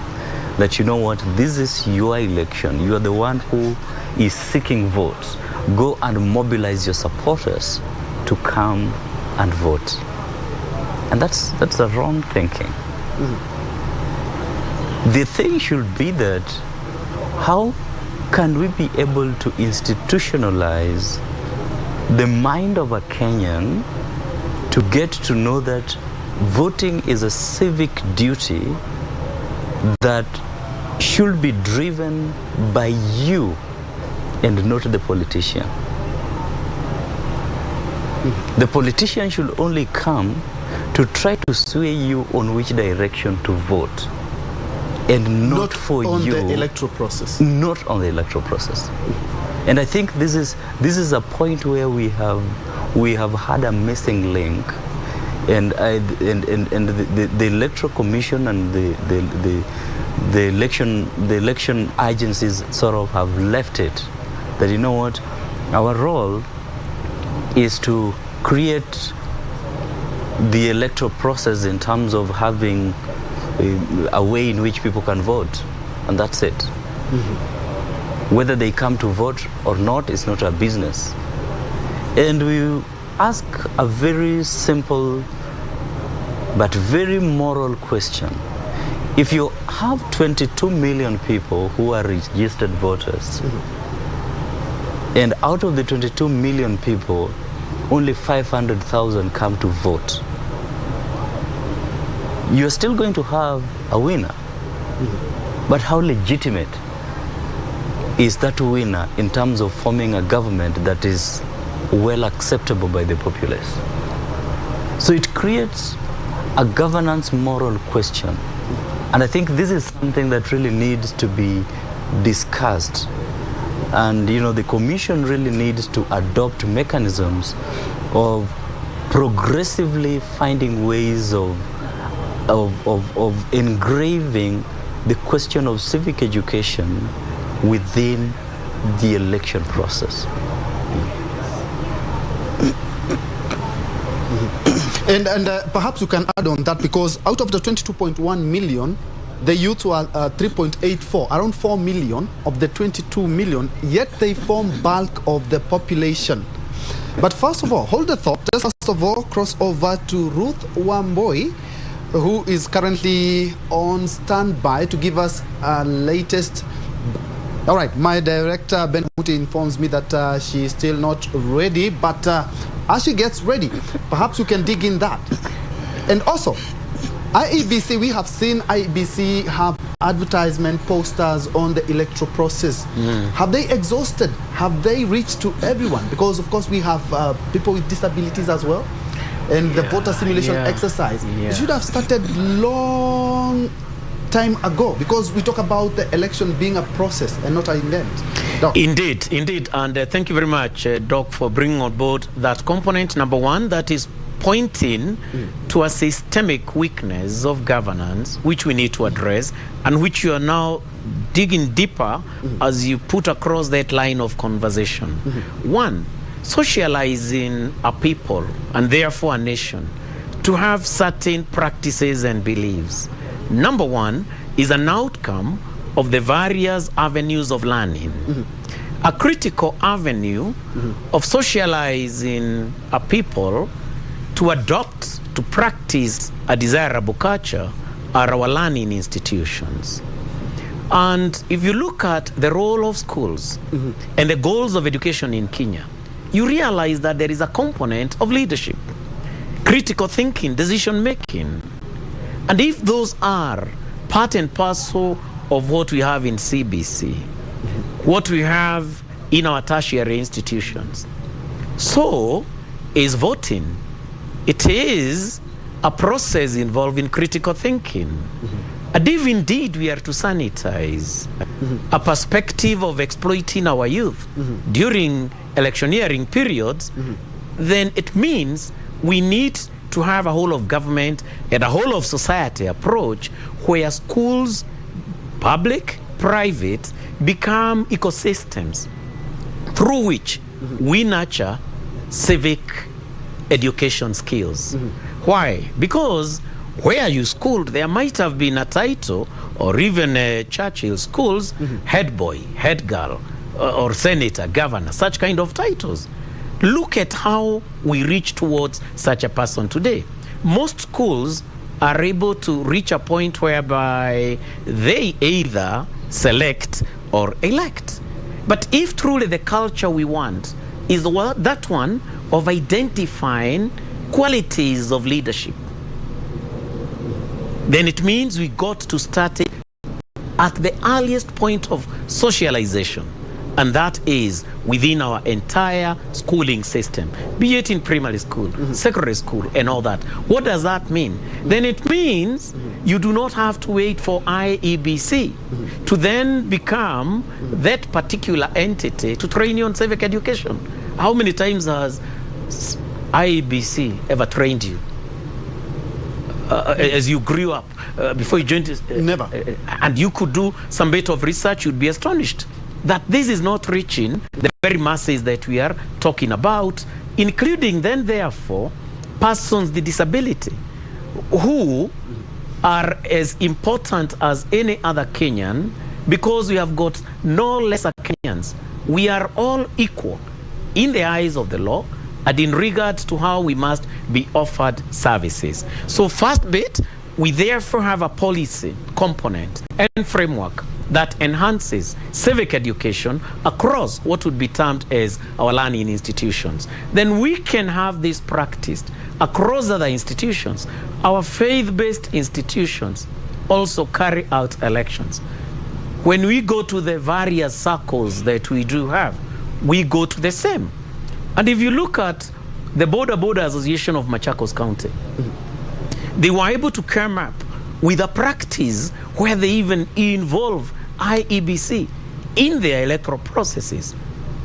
That, you know what, this is your election. You are the one who is seeking votes. Go and mobilize your supporters to come and vote. And that's the wrong thinking. The thing should be that how can we be able to institutionalize the mind of a Kenyan to get to know that voting is a civic duty that should be driven by you and not the politician. The politician should only come to try to sway you on which direction to vote, and not for on you. the electoral process. Not on the electoral process. And I think this is a point where we have had a missing link, and the electoral commission and the election agencies sort of have left it that, you know what, our role is to create the electoral process in terms of having a way in which people can vote, and that's it. Whether they come to vote or not is not our business. And we ask a very simple but very moral question. If you have 22 million people who are registered voters, And out of the 22 million people, only 500,000 come to vote. You're still going to have a winner. But how legitimate is that winner in terms of forming a government that is well acceptable by the populace? So it creates a governance moral question. And I think this is something that really needs to be discussed. And the commission really needs to adopt mechanisms of progressively finding ways of engraving the question of civic education within the election process. And perhaps you can add on that, because out of the 22.1 million, the youth were 3.84, around 4 million of the 22 million, yet they form bulk of the population. But first of all, hold the thought. Let's first of all cross over to Ruth Wamboi, who is currently on standby to give us a latest. All right, my director, Ben Muti, informs me that she is still not ready, but as she gets ready, perhaps you can dig in that. And also, IEBC, we have seen IEBC have advertisement posters on the electoral process. Have they exhausted? Have they reached to everyone? Because, of course, we have people with disabilities as well. And the voter simulation exercise. It should have started long time ago, because we talk about the election being a process and not an event. Doc. Indeed. And thank you very much, Doc, for bringing on board that component, number one, that is pointing to a systemic weakness of governance, which we need to address, and which you are now digging deeper as you put across that line of conversation. One, socializing a people, and therefore a nation, to have certain practices and beliefs. Number one is an outcome of the various avenues of learning. A critical avenue of socializing a people to adopt, to practice a desirable culture are our learning institutions. And if you look at the role of schools and the goals of education in Kenya, you realize that there is a component of leadership, critical thinking, decision making. And if those are part and parcel of what we have in CBC, what we have in our tertiary institutions, so is voting. It is a process involving critical thinking. And if indeed we are to sanitize a perspective of exploiting our youth during electioneering periods, then it means we need to have a whole of government and a whole of society approach where schools, public, private, become ecosystems through which we nurture civic education skills. Why? Because where you schooled, there might have been a title, or even Churchill schools, head boy, head girl, or senator, governor, such kind of titles. Look at how we reach towards such a person today. Most schools are able to reach a point whereby they either select or elect. But if truly the culture we want is that one of identifying qualities of leadership, then it means we got to start it at the earliest point of socialization, and that is within our entire schooling system, be it in primary school, secondary school, and all that. What does that mean? Then it means you do not have to wait for IEBC to then become that particular entity to train you on civic education. How many times has IEBC ever trained you as you grew up before you joined? Never. And you could do some bit of research, you'd be astonished that this is not reaching the very masses that we are talking about, including then therefore persons with disability who are as important as any other Kenyan, because we have got no lesser Kenyans. We are all equal in the eyes of the law and in regards to how we must be offered services. So first bit, we therefore have a policy component and framework that enhances civic education across what would be termed as our learning institutions, then we can have this practiced across other institutions. Our faith-based institutions also carry out elections. When we go to the various circles that we do have, we go to the same. And if you look at the Border Association of Machakos County, they were able to come up with a practice where they even involve IEBC in their electoral processes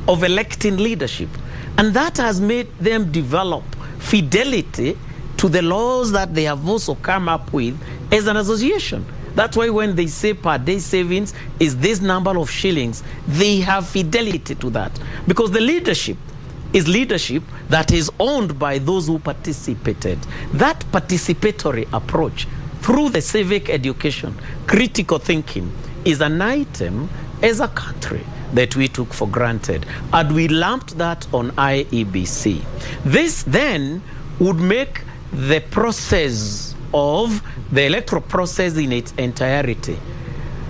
of electing leadership. And that has made them develop fidelity to the laws that they have also come up with as an association. That's why when they say per day savings is this number of shillings, they have fidelity to that. Because the leadership is leadership that is owned by those who participated. That participatory approach through the civic education, critical thinking, is an item as a country that we took for granted. And we lumped that on IEBC. This then would make the process of the electoral process in its entirety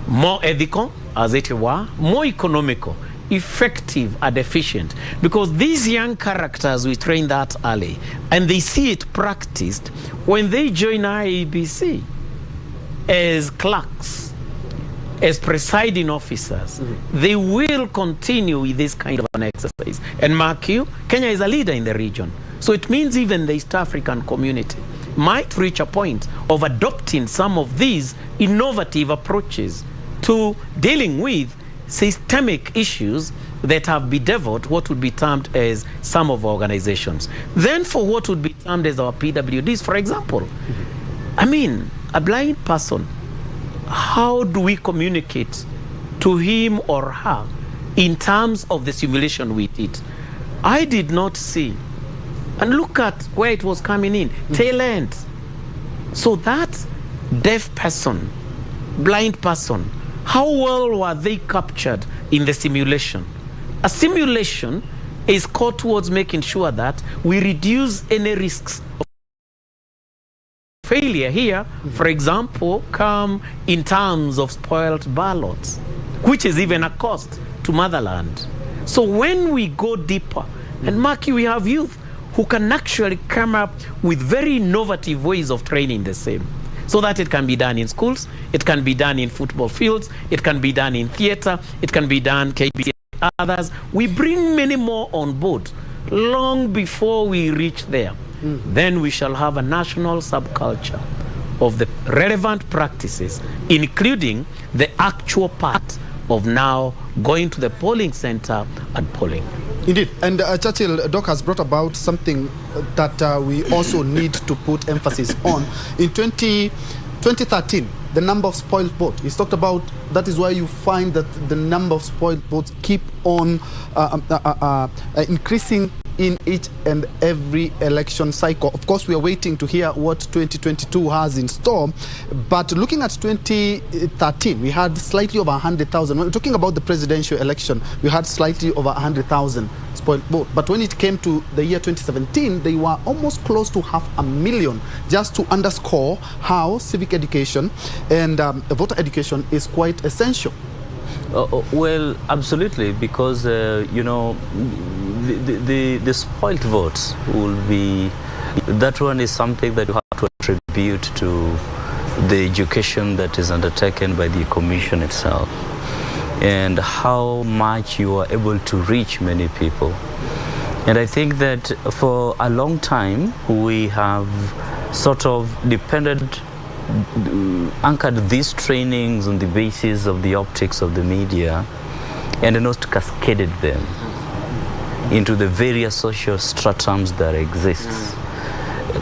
more ethical, as it were, more economical, effective and efficient, because these young characters, we train that early and they see it practiced when they join IEBC as clerks, as presiding officers. They will continue with this kind of an exercise. And mark you, Kenya is a leader in the region, so it means even the East African community might reach a point of adopting some of these innovative approaches to dealing with systemic issues that have bedeviled what would be termed as some of our organizations. Then for what would be termed as our PWDs, for example, I mean, a blind person, how do we communicate to him or her in terms of the simulation we did? I did not see. And look at where it was coming in, tail end. So that deaf person, blind person, how well were they captured in the simulation? A simulation is called towards making sure that we reduce any risks of failure here, for example, come in terms of spoiled ballots, which is even a cost to motherland. So when we go deeper, and mark you, we have youth who can actually come up with very innovative ways of training the same, so that it can be done in schools, it can be done in football fields, it can be done in theater, it can be done KBC others. We bring many more on board long before we reach there. Then we shall have a national subculture of the relevant practices, including the actual part of now going to the polling center and polling. Indeed. And Churchill, Doc has brought about something that we also need to put emphasis on. In 2013, the number of spoiled votes, he's talked about, that is why you find that the number of spoiled votes keep on increasing in each and every election cycle. Of course, we are waiting to hear what 2022 has in store. But looking at 2013, we had slightly over 100,000. When we're talking about the presidential election, we had slightly over 100,000 spoiled votes. But when it came to the year 2017, they were almost close to 500,000, just to underscore how civic education and voter education is quite essential. Well, absolutely, because you know, the spoiled votes will be, that one is something that you have to attribute to the education that is undertaken by the commission itself, and how much you are able to reach many people. And I think that for a long time we have sort of anchored these trainings on the basis of the optics of the media, and not cascaded them into the various social stratums that exists.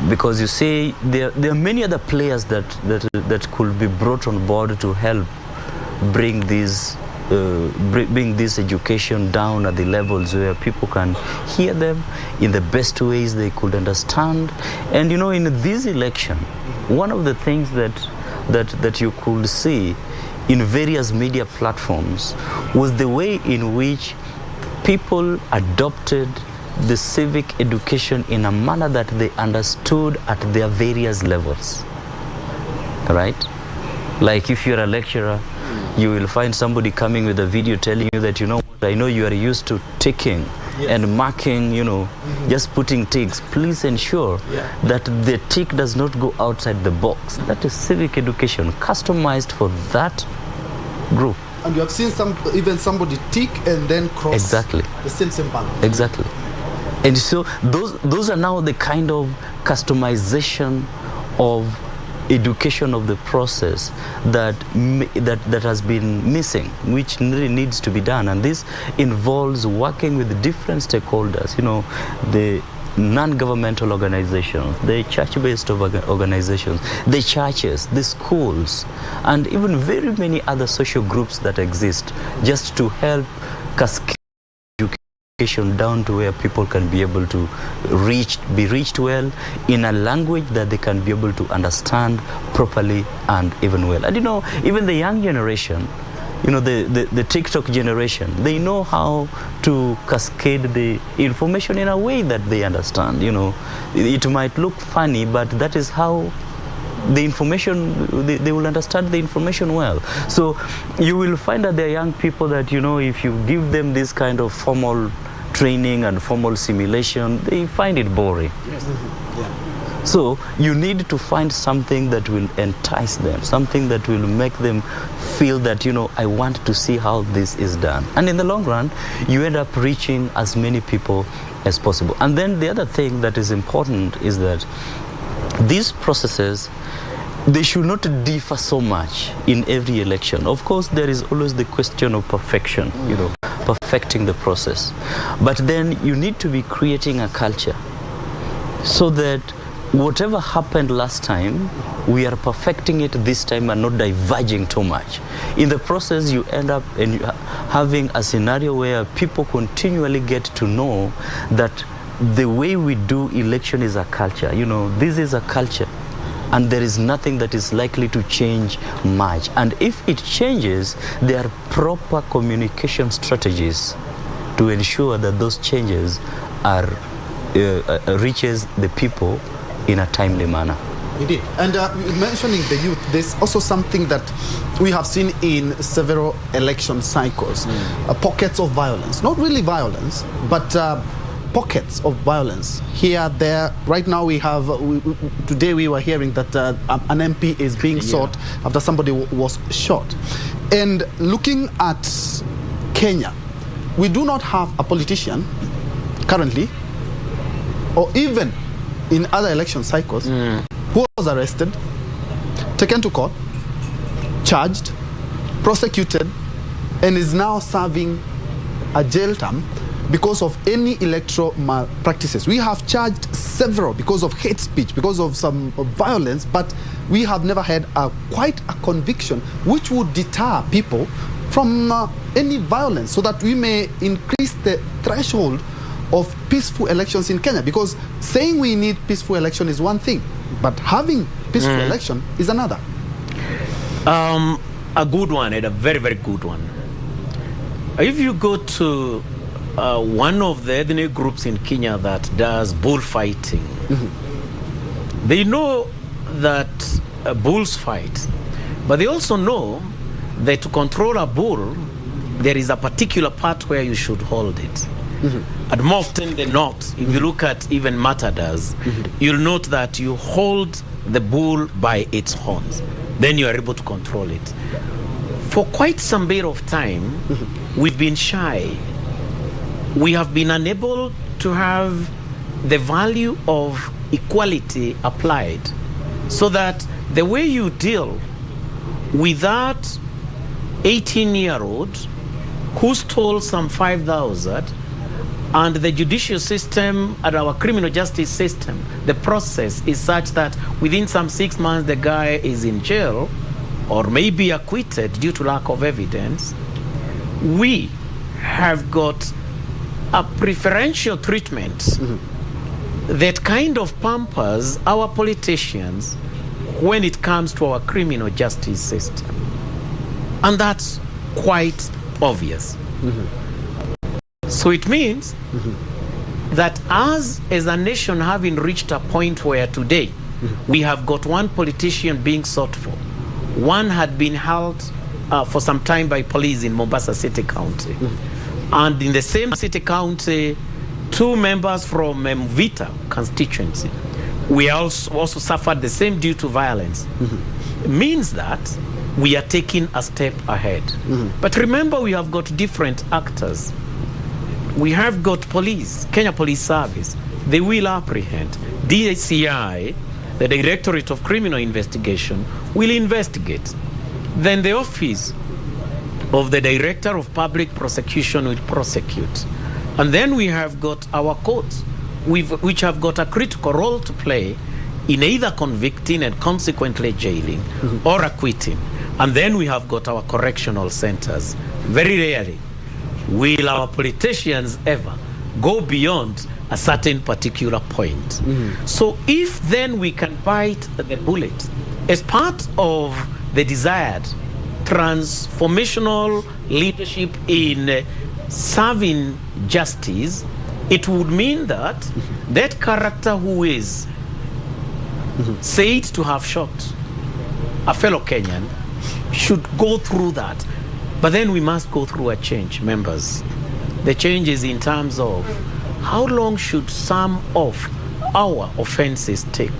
Because you see, there are many other players that could be brought on board to help bring this education down at the levels where people can hear them in the best ways they could understand. And you know, in this election, one of the things that you could see in various media platforms was the way in which people adopted the civic education in a manner that they understood at their various levels, right? Like if you're a lecturer, You will find somebody coming with a video telling you that, you know, I know you are used to ticking and marking, you know, just putting ticks. Please ensure that the tick does not go outside the box. That is civic education, customized for that group. And you have seen even somebody tick and then cross. Exactly. The same symbol. Exactly. And so those are now the kind of customization of education of the process that has been missing, which really needs to be done. And this involves working with different stakeholders, you know, the non-governmental organizations, the church-based organizations, the churches, the schools, and even very many other social groups that exist, just to help cascade education down to where people can be able to be reached well in a language that they can be able to understand properly and even well. And you know, even the young generation, you know, the TikTok generation, they know how to cascade the information in a way that they understand. You know, it might look funny, but that is how the information, they will understand the information well. So you will find that there are young people that, you know, if you give them this kind of formal training and formal simulation, they find it boring. Yes. So you need to find something that will entice them, something that will make them feel that, you know, I want to see how this is done. And in the long run, you end up reaching as many people as possible. And then the other thing that is important is that these processes, they should not differ so much in every election. Of course, there is always the question of perfection, you know, perfecting the process. But then you need to be creating a culture so that whatever happened last time, we are perfecting it this time and not diverging too much. In the process, you end up having a scenario where people continually get to know that the way we do election is a culture. You know, this is a culture, and there is nothing that is likely to change much. And if it changes, there are proper communication strategies to ensure that those changes are reaches the people in a timely manner. Indeed. And mentioning the youth, there's also something that we have seen in several election cycles, pockets of violence. Not really violence, but pockets of violence here, there. Right now we have, today we were hearing that an MP is being sought after somebody was shot. And looking at Kenya, we do not have a politician currently, or even in other election cycles, who was arrested, taken to court, charged, prosecuted, and is now serving a jail term because of any electoral malpractices. We have charged several because of hate speech, because of some violence, but we have never had quite a conviction which would deter people from any violence, so that we may increase the threshold of peaceful elections in Kenya. Because saying we need peaceful election is one thing, but having peaceful election is another. A good one, and a very, very good one. If you go to one of the ethnic groups in Kenya that does bullfighting, they know that bulls fight, but they also know that to control a bull, there is a particular part where you should hold it. And more often than not, if you look at even matadors, you'll note that you hold the bull by its horns. Then you are able to control it. For quite some bit of time, we've been shy. We have been unable to have the value of equality applied, so that the way you deal with that 18-year-old who stole some 5,000, and the judicial system and our criminal justice system, the process is such that within some 6 months the guy is in jail or maybe acquitted due to lack of evidence. We have got a preferential treatment that kind of pampers our politicians when it comes to our criminal justice system. And that's quite obvious. So it means that as a nation, having reached a point where today we have got one politician being sought for, one had been held for some time by police in Mombasa City County. And in the same city county, 2 members from Vita constituency, we also suffered the same due to violence. It means that we are taking a step ahead. But remember, we have got different actors. We have got police, Kenya Police Service. They will apprehend. DCI, the Directorate of Criminal Investigation, will investigate. Then the office of the Director of Public Prosecution will prosecute. And then we have got our courts, which have got a critical role to play in either convicting and consequently jailing or acquitting. And then we have got our correctional centers. Very rarely will our politicians ever go beyond a certain particular point. So if then we can bite the bullet as part of the desired transformational leadership in serving justice, it would mean that that character who is said to have shot a fellow Kenyan should go through that. But then we must go through a change, members. The change is in terms of how long should some of our offenses take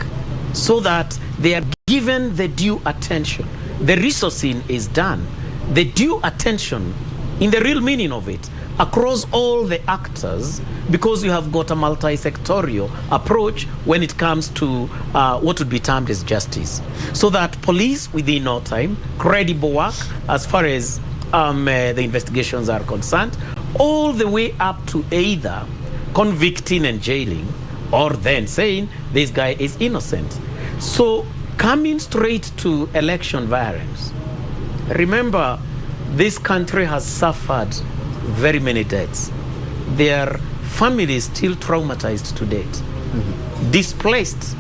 so that they are given the due attention. The resourcing is done. The due attention, in the real meaning of it, across all the actors, because you have got a multi-sectorial approach when it comes to what would be termed as justice. So that police, within no time, credible work as far as the investigations are concerned, all the way up to either convicting and jailing or then saying this guy is innocent. So coming straight to election violence, remember this country has suffered very many deaths. Their families still traumatized to date, displaced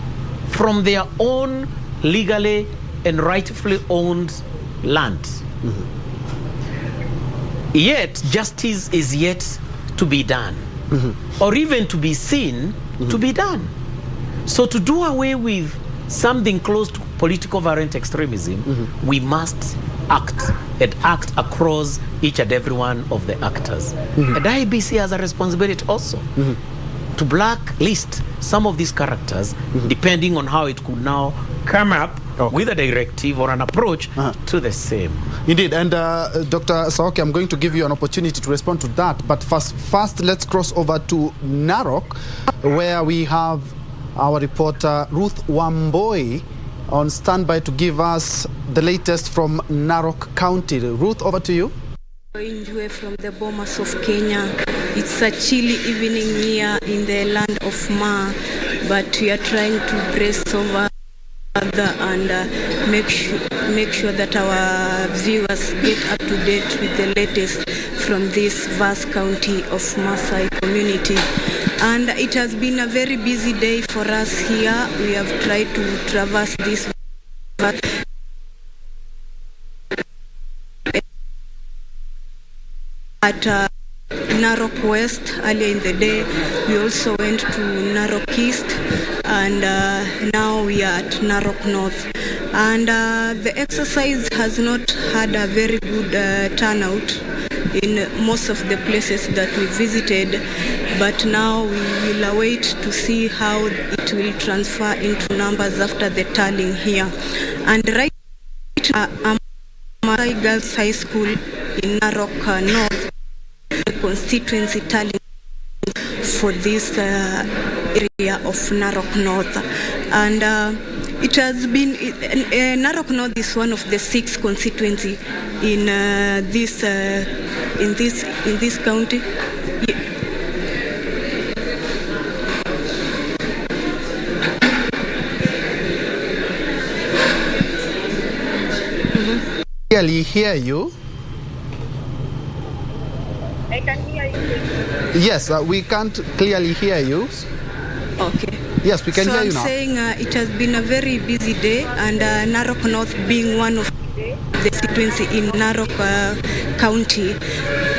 from their own legally and rightfully owned land. Yet justice is yet to be done, or even to be seen to be done. So to do away with something close to political violent extremism, we must act and act across each and every one of the actors. And IBC has a responsibility also to blacklist some of these characters, depending on how it could now come up with a directive or an approach to the same. Indeed, and Dr. Saoki, I'm going to give you an opportunity to respond to that, but first let's cross over to Narok, where we have our reporter Ruth Wamboi on standby to give us the latest from Narok County. Ruth, over to you. Enjoy from the Bomas of Kenya. It's a chilly evening here in the land of Ma, but we are trying to brace over and make sure that our viewers get up to date with the latest from this vast county of Maasai community. And it has been a very busy day for us here. We have tried to traverse this at Narok West earlier in the day. We also went to Narok East, and now we are at Narok North. And the exercise has not had a very good turnout in most of the places that we visited, but now we will await to see how it will transfer into numbers after the tallying here. And right now, Maasai Girls High School in Narok North, the constituency tallying for this area of Narok North. And it has been, Narok North is one of the 6 constituencies in this county. Clearly hear you. I can hear you. Yes, we can't clearly hear you. Okay. Yes, we can hear you now. So I'm saying it has been a very busy day, and Narok North being one of the constituency in Narok County.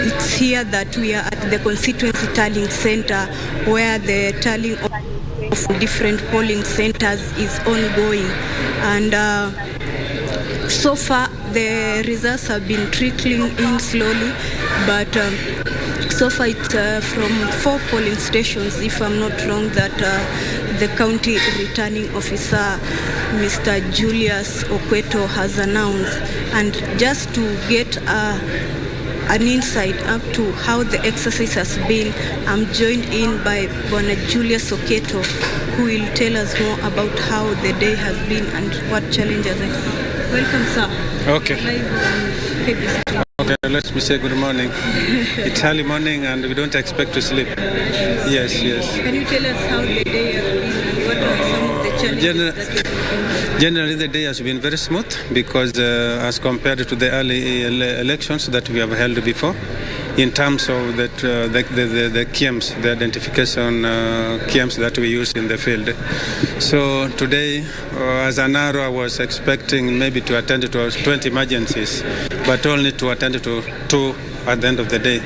It's here that we are at the constituency tallying center, where the tallying of different polling centers is ongoing. And So far, the results have been trickling in slowly, but so far it's from 4 polling stations, if I'm not wrong, that the county returning officer, Mr. Julius Okweto, has announced. And just to get an insight up to how the exercise has been, I'm joined in by Bwana Julius Okweto, who will tell us more about how the day has been and what challenges it has. Welcome, sir. Okay. Live on KBC. Okay, let me say good morning. It's early morning and we don't expect to sleep. Yes. Can you tell us how the day has been and what are some of the challenges Generally, the day has been very smooth because as compared to the early elections that we have held before, in terms of the KIEMs, the identification KIEMs that we use in the field. So today, as an hour, I was expecting maybe to attend to 20 emergencies, but only to attend to 2 at the end of the day,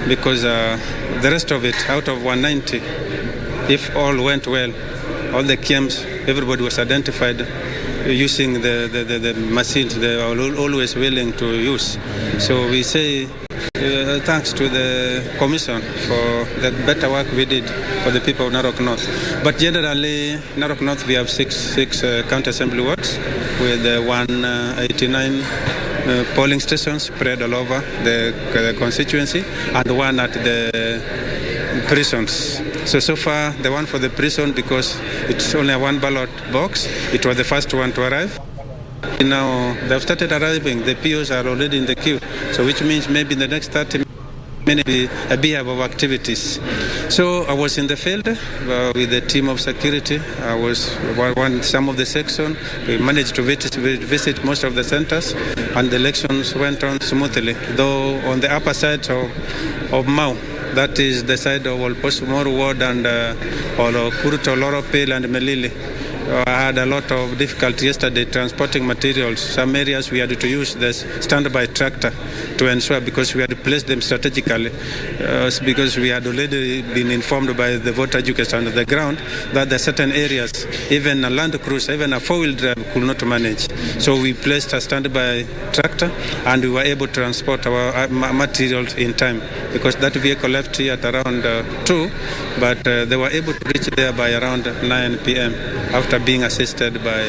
because the rest of it, out of 190, if all went well, all the KIEMs, everybody was identified using the machines they are always willing to use. So we say thanks to the Commission for the better work we did for the people of Narok North. But generally, Narok North, we have six county assembly wards with 189 polling stations spread all over the constituency and 1 at the prisons. So far, the one for the prison, because it's only a 1 ballot box, it was the first one to arrive. Now they've started arriving. The POs are already in the queue, so which means maybe in the next 30 minutes a beehive of activities. So I was in the field with the team of security. I was some of the section. We managed to visit most of the centers, and the elections went on smoothly. Though on the upper side of Mau, that is the side of Postponed Ward and Kuruto, Loropil and Melili. I had a lot of difficulty yesterday transporting materials. Some areas we had to use the standby tractor to ensure, because we had placed them strategically, because we had already been informed by the voter educators on the ground that there are certain areas, even a land cruiser, even a 4-wheel drive could not manage. So we placed a standby tractor and we were able to transport our materials in time, because that vehicle left here at around 2, but they were able to reach there by around 9 p.m. after being assisted by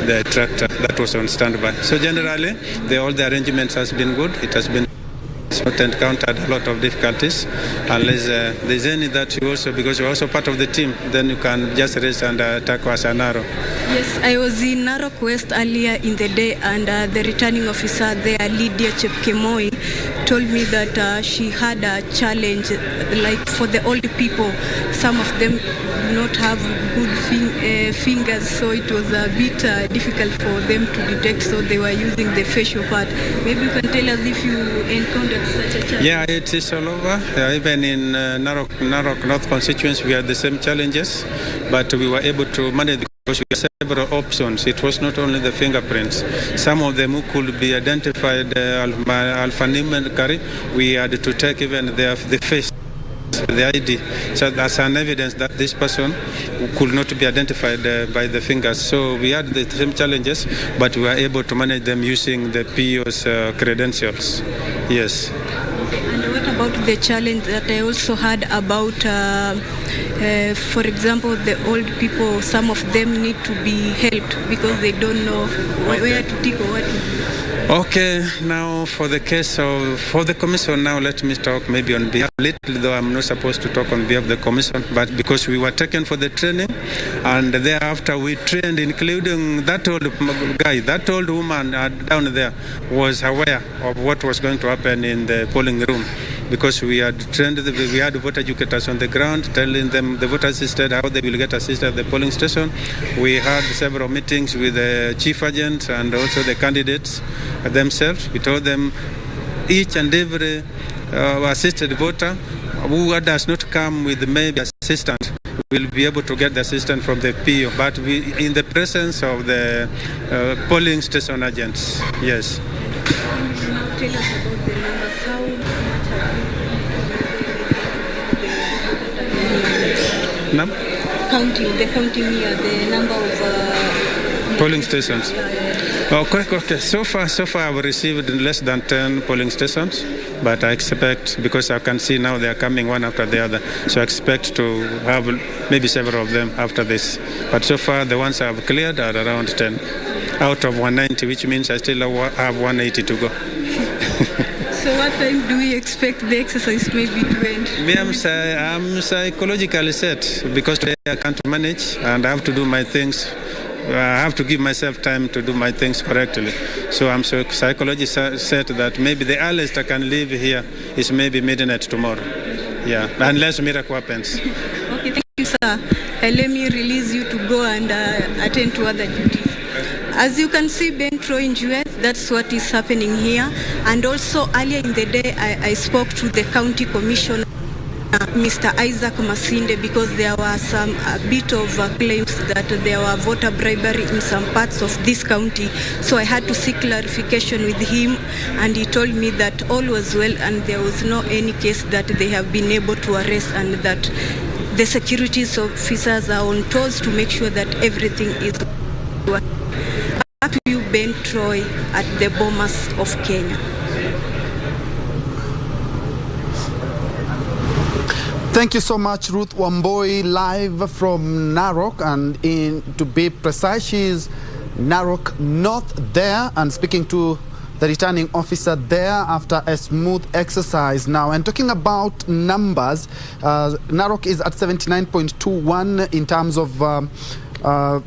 the tractor that was on standby. So generally, all the arrangements has been good. It has been not encountered a lot of difficulties, unless there's any that you also, because you're also part of the team, then you can just raise and attack us an arrow. Yes, I was in Narok West earlier in the day, and the returning officer there, Lydia Chepkemoi, told me that she had a challenge, like for the old people, some of them do not have good fingers, so it was a bit difficult for them to detect, so they were using the facial part. Maybe you can tell us if you encountered such a challenge. Yeah, it is all over. Even in Narok North constituency, we had the same challenges, but we were able to manage because we had several options. It was not only the fingerprints. Some of them who could be identified alphanumerically, we had to take even the face, the ID, so that's an evidence that this person could not be identified by the fingers. So we had the same challenges, but we were able to manage them using the PO's credentials. Yes. And what about the challenge that I also heard about, for example, the old people, some of them need to be helped because they don't know where to take or what to do? Okay, now for the case of, for the commission, now let me talk maybe on behalf, little though I'm not supposed to talk on behalf of the commission, but because we were taken for the training, and thereafter we trained, including that old guy, that old woman down there was aware of what was going to happen in the polling room, because we had trained, we had voter educators on the ground telling them, the voters assisted, how they will get assisted at the polling station. We had several meetings with the chief agent and also the candidates themselves. We told them each and every assisted voter who does not come with maybe assistant will be able to get the assistance from the PO, but we, in the presence of the polling station agents. Yes. Now tell us about the numbers. How much have you The counting here, the number of polling stations. Okay. So far I've received less than 10 polling stations, but I expect, because I can see now they are coming one after the other, so I expect to have maybe several of them after this. But so far the ones I've cleared are around 10 out of 190, which means I still have 180 to go. So what time do we expect the exercise maybe to end? Me, I'm psychologically set, because today I can't manage and I have to do my things. I have to give myself time to do my things correctly. So I'm so psychologically set that maybe the earliest I can leave here is maybe midnight tomorrow. Yeah, unless miracle happens. Okay, thank you, sir. Let me release you to go and attend to other duties. As you can see, Ben Troy Njue, that's what is happening here. And also earlier in the day, I spoke to the county commissioner, Mr. Isaac Masinde, because there were a bit of claims that there were voter bribery in some parts of this county. So I had to seek clarification with him, and he told me that all was well and there was no any case that they have been able to arrest, and that the security officers are on toes to make sure that everything is well. Back to you, Ben Troy, at the Bomas of Kenya. Thank you so much, Ruth Wamboi, live from Narok, and to be precise, she's Narok North there, and speaking to the returning officer there after a smooth exercise now. And talking about numbers, Narok is at 79.21 in terms of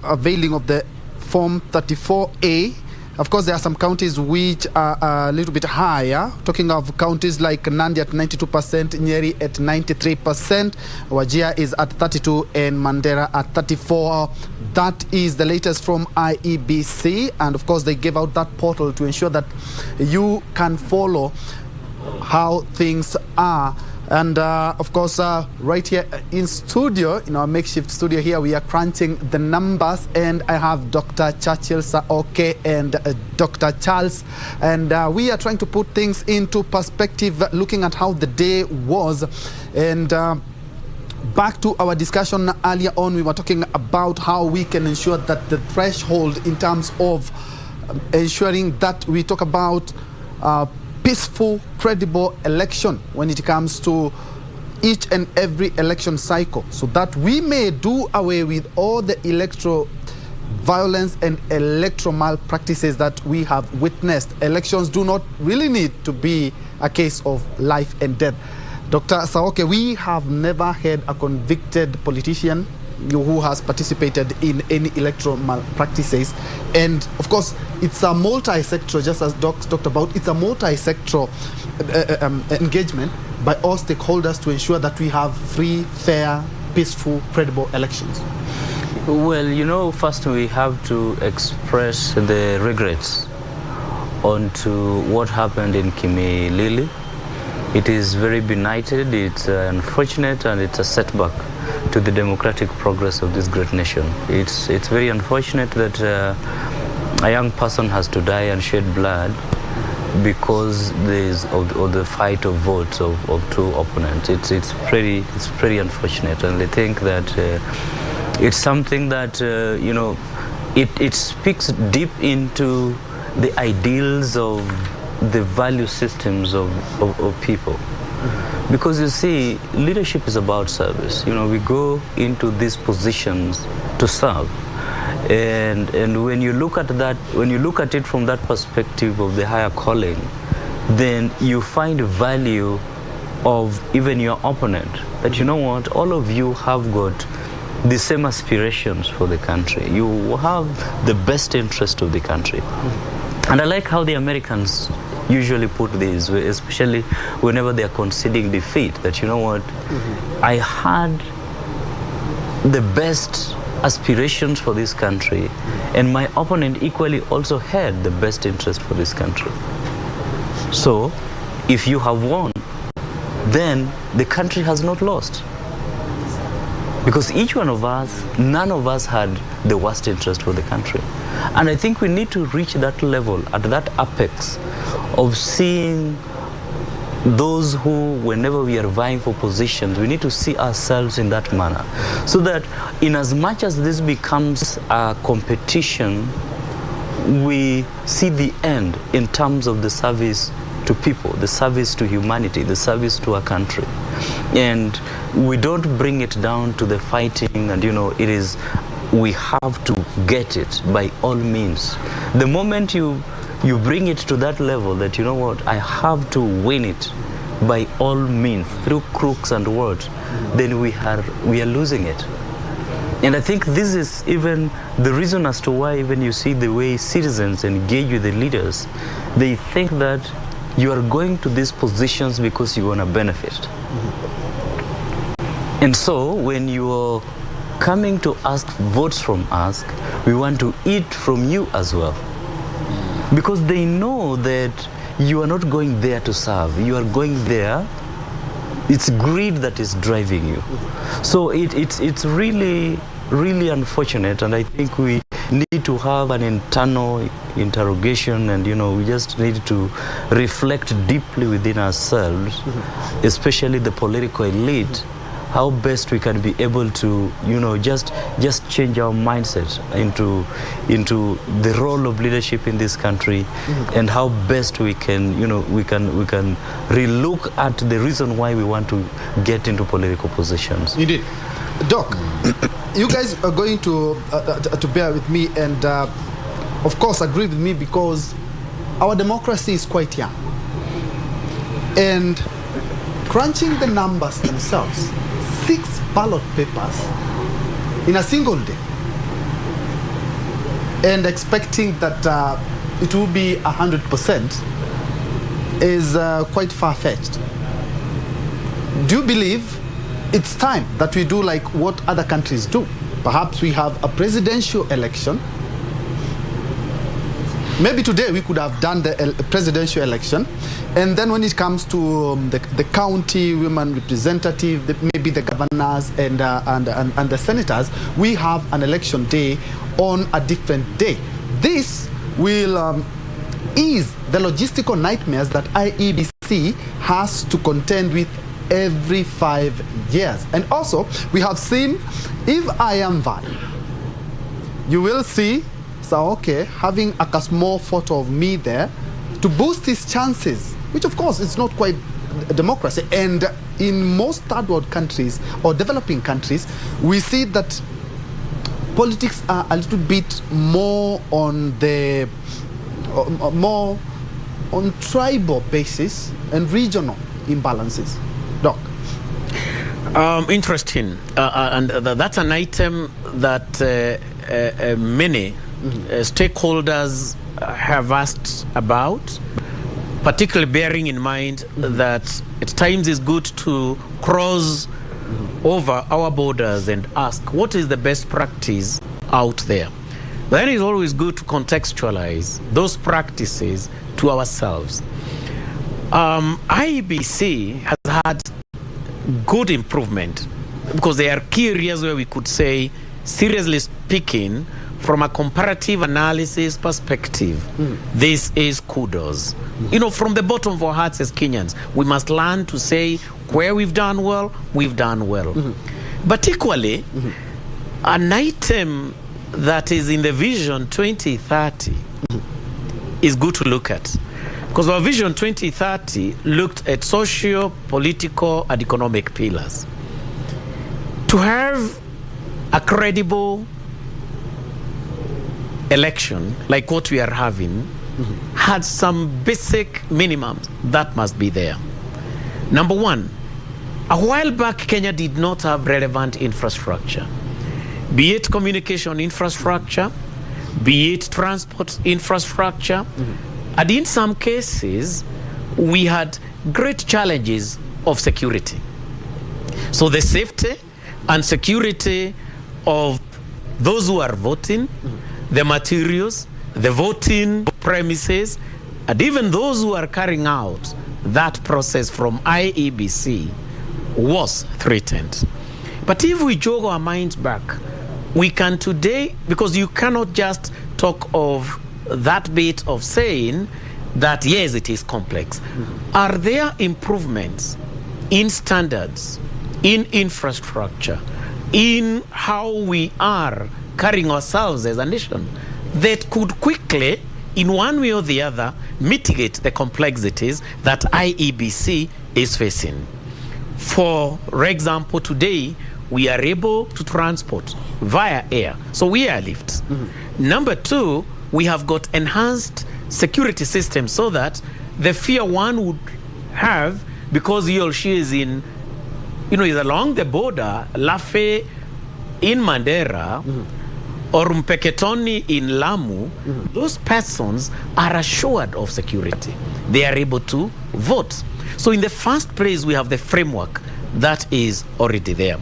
availing of the Form 34A. Of course, there are some counties which are a little bit higher. Talking of counties like Nandi at 92%, Nyeri at 93%, Wajir is at 32%, and Mandera at 34%. That is the latest from IEBC. And of course, they gave out that portal to ensure that you can follow how things are. And of course, right here in studio, in our makeshift studio here, we are crunching the numbers, and I have Dr. Churchill Saoke and Dr. Charles, and we are trying to put things into perspective, looking at how the day was. And back to our discussion earlier on, we were talking about how we can ensure that the threshold in terms of ensuring that we talk about peaceful, credible election when it comes to each and every election cycle, so that we may do away with all the electoral violence and electoral malpractices that we have witnessed. Elections do not really need to be a case of life and death. Dr. Saoke, we have never had a convicted politician who has participated in any electoral malpractices, and of course it's a multi-sectoral, just as Doc talked about, it's a multi-sectoral engagement by all stakeholders to ensure that we have free, fair, peaceful, credible elections. Well, you know, first we have to express the regrets onto what happened in Kimilili. It is very benighted, it's unfortunate, and it's a setback to the democratic progress of this great nation. It's very unfortunate that a young person has to die and shed blood because of the fight of votes of two opponents. It's pretty unfortunate, and I think that it's something that you know, it speaks deep into the ideals of the value systems of people. Because you see, leadership is about service. You know, we go into these positions to serve. And when you look at that, when you look at it from that perspective of the higher calling, then you find value of even your opponent. That, you know what, all of you have got the same aspirations for the country. You have the best interest of the country. And I like how the Americans usually put this, especially whenever they are conceding defeat, that, you know what, I had the best aspirations for this country, and my opponent equally also had the best interest for this country. So if you have won, then the country has not lost. Because each one of us, none of us had the worst interest for the country. And I think we need to reach that level, at that apex of seeing those who, whenever we are vying for positions, we need to see ourselves in that manner. So that in as much as this becomes a competition we see the end in terms of the service to people, the service to humanity, the service to our country. And we don't bring it down to the fighting and, it is, we have to get it by all means. The moment you bring it to that level that, I have to win it by all means, through crooks and words, then we are losing it. And I think this is even the reason as to why even you see the way citizens engage with the leaders. They think that you are going to these positions because you want to benefit. And so when you are coming to ask votes from us, we want to eat from you as well. Because they know that you are not going there to serve. You are going there. It's greed that is driving you. So it's really, really unfortunate, and I think we need to have an internal interrogation, and we just need to reflect deeply within ourselves, especially the political elite, how best we can be able to just change our mindset into the role of leadership in this country, and how best we can we can relook at the reason why we want to get into political positions. Indeed. Doc, you guys are going to bear with me and of course agree with me, because our democracy is quite young, and crunching the numbers themselves, 6 ballot papers in a single day, and expecting that it will be 100% is quite far-fetched. Do you believe it's time that we do like what other countries do? Perhaps we have a presidential election. Maybe today we could have done the presidential election, and then when it comes to the county women representative, maybe the governors and the senators, we have an election day on a different day. This will ease the logistical nightmares that IEBC has to contend with every 5 years. And also, we have seen, if I am valid, you will see Saoke having a small photo of me there to boost his chances, which of course is not quite democracy. And in most third world countries or developing countries, we see that politics are a little bit more on the more on tribal basis and regional imbalances. Doc. Interesting, and that's an item that many stakeholders have asked about, particularly bearing in mind that at times it's good to cross over our borders and ask what is the best practice out there. Then it's always good to contextualize those practices to ourselves. IEBC has had good improvement, because there are key areas where we could say, seriously speaking, from a comparative analysis perspective, this is kudos. From the bottom of our hearts as Kenyans, we must learn to say where we've done well, we've done well. But equally, an item that is in the Vision 2030 is good to look at. Because our Vision 2030 looked at socio, political, and economic pillars. To have a credible election like what we are having had some basic minimums that must be there. Number one, a while back, Kenya did not have relevant infrastructure, be it communication infrastructure, be it transport infrastructure. And in some cases, we had great challenges of security. So the safety and security of those who are voting, the materials, the voting premises, and even those who are carrying out that process from IEBC was threatened. But if we jog our minds back, we can today, because you cannot just talk of that bit of saying that, yes, it is complex. Are there improvements in standards, in infrastructure, in how we are carrying ourselves as a nation that could quickly, in one way or the other, mitigate the complexities that IEBC is facing. For example, today, we are able to transport via air. So we are lift. Number two, we have got enhanced security systems so that the fear one would have, because he or she is in, is along the border, Lafe in Mandera, or Mpeketoni in Lamu, those persons are assured of security. They are able to vote. So in the first place, we have the framework that is already there.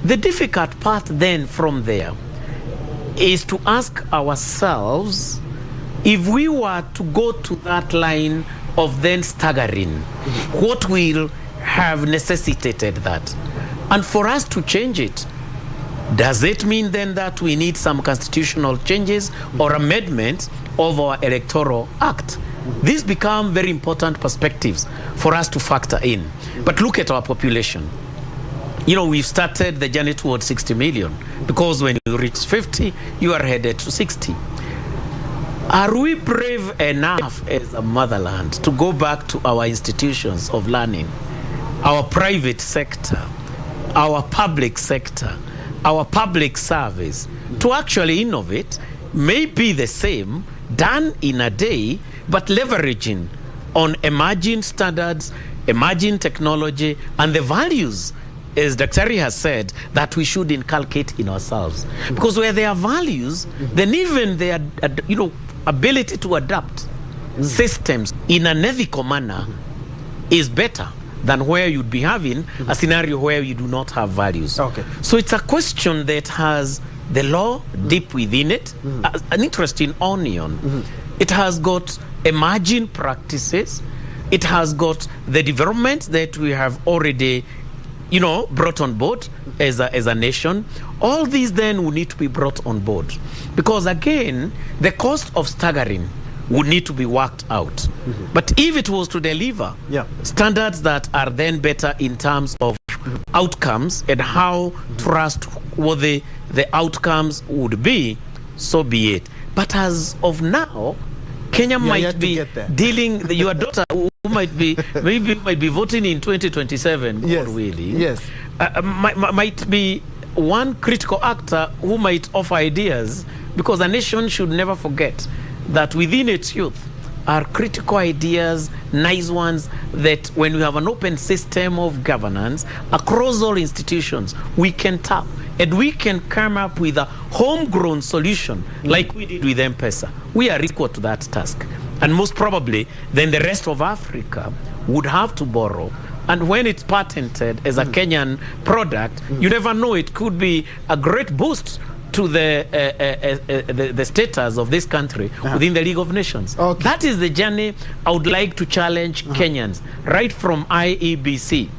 The difficult part then from there is to ask ourselves, if we were to go to that line of then staggering, what will have necessitated that? And for us to change it, does it mean then that we need some constitutional changes or amendments of our Electoral Act? These become very important perspectives for us to factor in. But look at our population. We've started the journey towards 60 million, because when you reach 50, you are headed to 60. Are we brave enough as a motherland to go back to our institutions of learning, our private sector, our public sector, our public service, to actually innovate, may be the same, done in a day, but leveraging on emerging standards, emerging technology, and the values, as Dr. has said, that we should inculcate in ourselves. Because where there are values, then even their ability to adapt systems in an ethical manner is better than where you'd be having a scenario where you do not have values. Okay. So it's a question that has the law deep within it, an interesting onion. It has got emerging practices. It has got the development that we have already brought on board as a nation. All these then will need to be brought on board, because again, the cost of staggering would need to be worked out. But if it was to deliver standards that are then better in terms of outcomes and how trustworthy the outcomes would be, so be it. But as of now, Kenya might be dealing, your daughter who might be voting in 2027, yes. really, yes. Might be one critical actor who might offer ideas, because a nation should never forget that within its youth are critical ideas, nice ones, that when we have an open system of governance across all institutions, we can tap and we can come up with a homegrown solution like we did with M-Pesa. We are equal to that task. And most probably, then the rest of Africa would have to borrow. And when it's patented as a Kenyan product, you never know, it could be a great boost to the status of this country within the League of Nations. Okay. That is the journey I would like to challenge Kenyans, right from IEBC,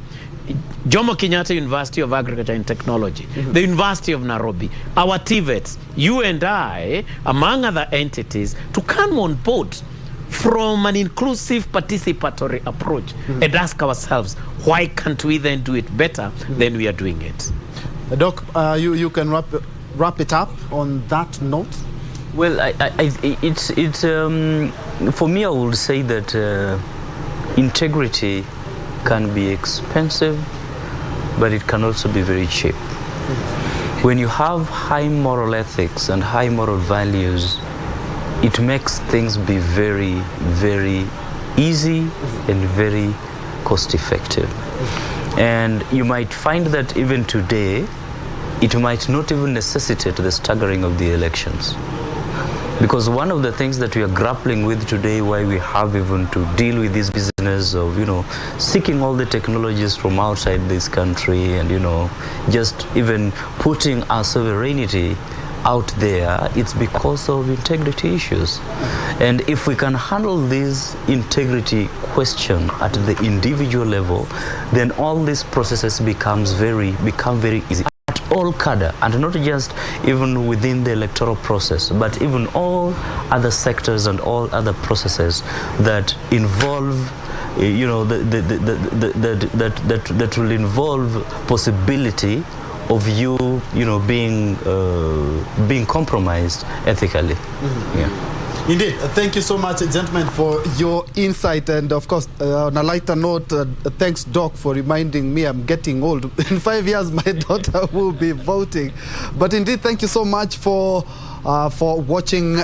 Jomo Kenyatta University of Agriculture and Technology, the University of Nairobi, our TVETs, you and I, among other entities, to come on board from an inclusive participatory approach and ask ourselves, why can't we then do it better than we are doing it? Doc, you can wrap it up on that note. Well, it's for me, I would say that integrity can be expensive, but it can also be very cheap. When you have high moral ethics and high moral values, it makes things be very, very easy and very cost-effective. And you might find that even today, it might not even necessitate the staggering of the elections. Because one of the things that we are grappling with today, why we have even to deal with this business of, seeking all the technologies from outside this country and, just even putting our sovereignty out there, it's because of integrity issues. And if we can handle this integrity question at the individual level, then all these processes become very easy. All cadre, and not just even within the electoral process, but even all other sectors and all other processes that involve, that will involve possibility of you being compromised ethically. Yeah. Indeed. Thank you so much, gentlemen, for your insight. And of course, on a lighter note, thanks, Doc, for reminding me I'm getting old. In 5 years, my daughter will be voting. But indeed, thank you so much for watching.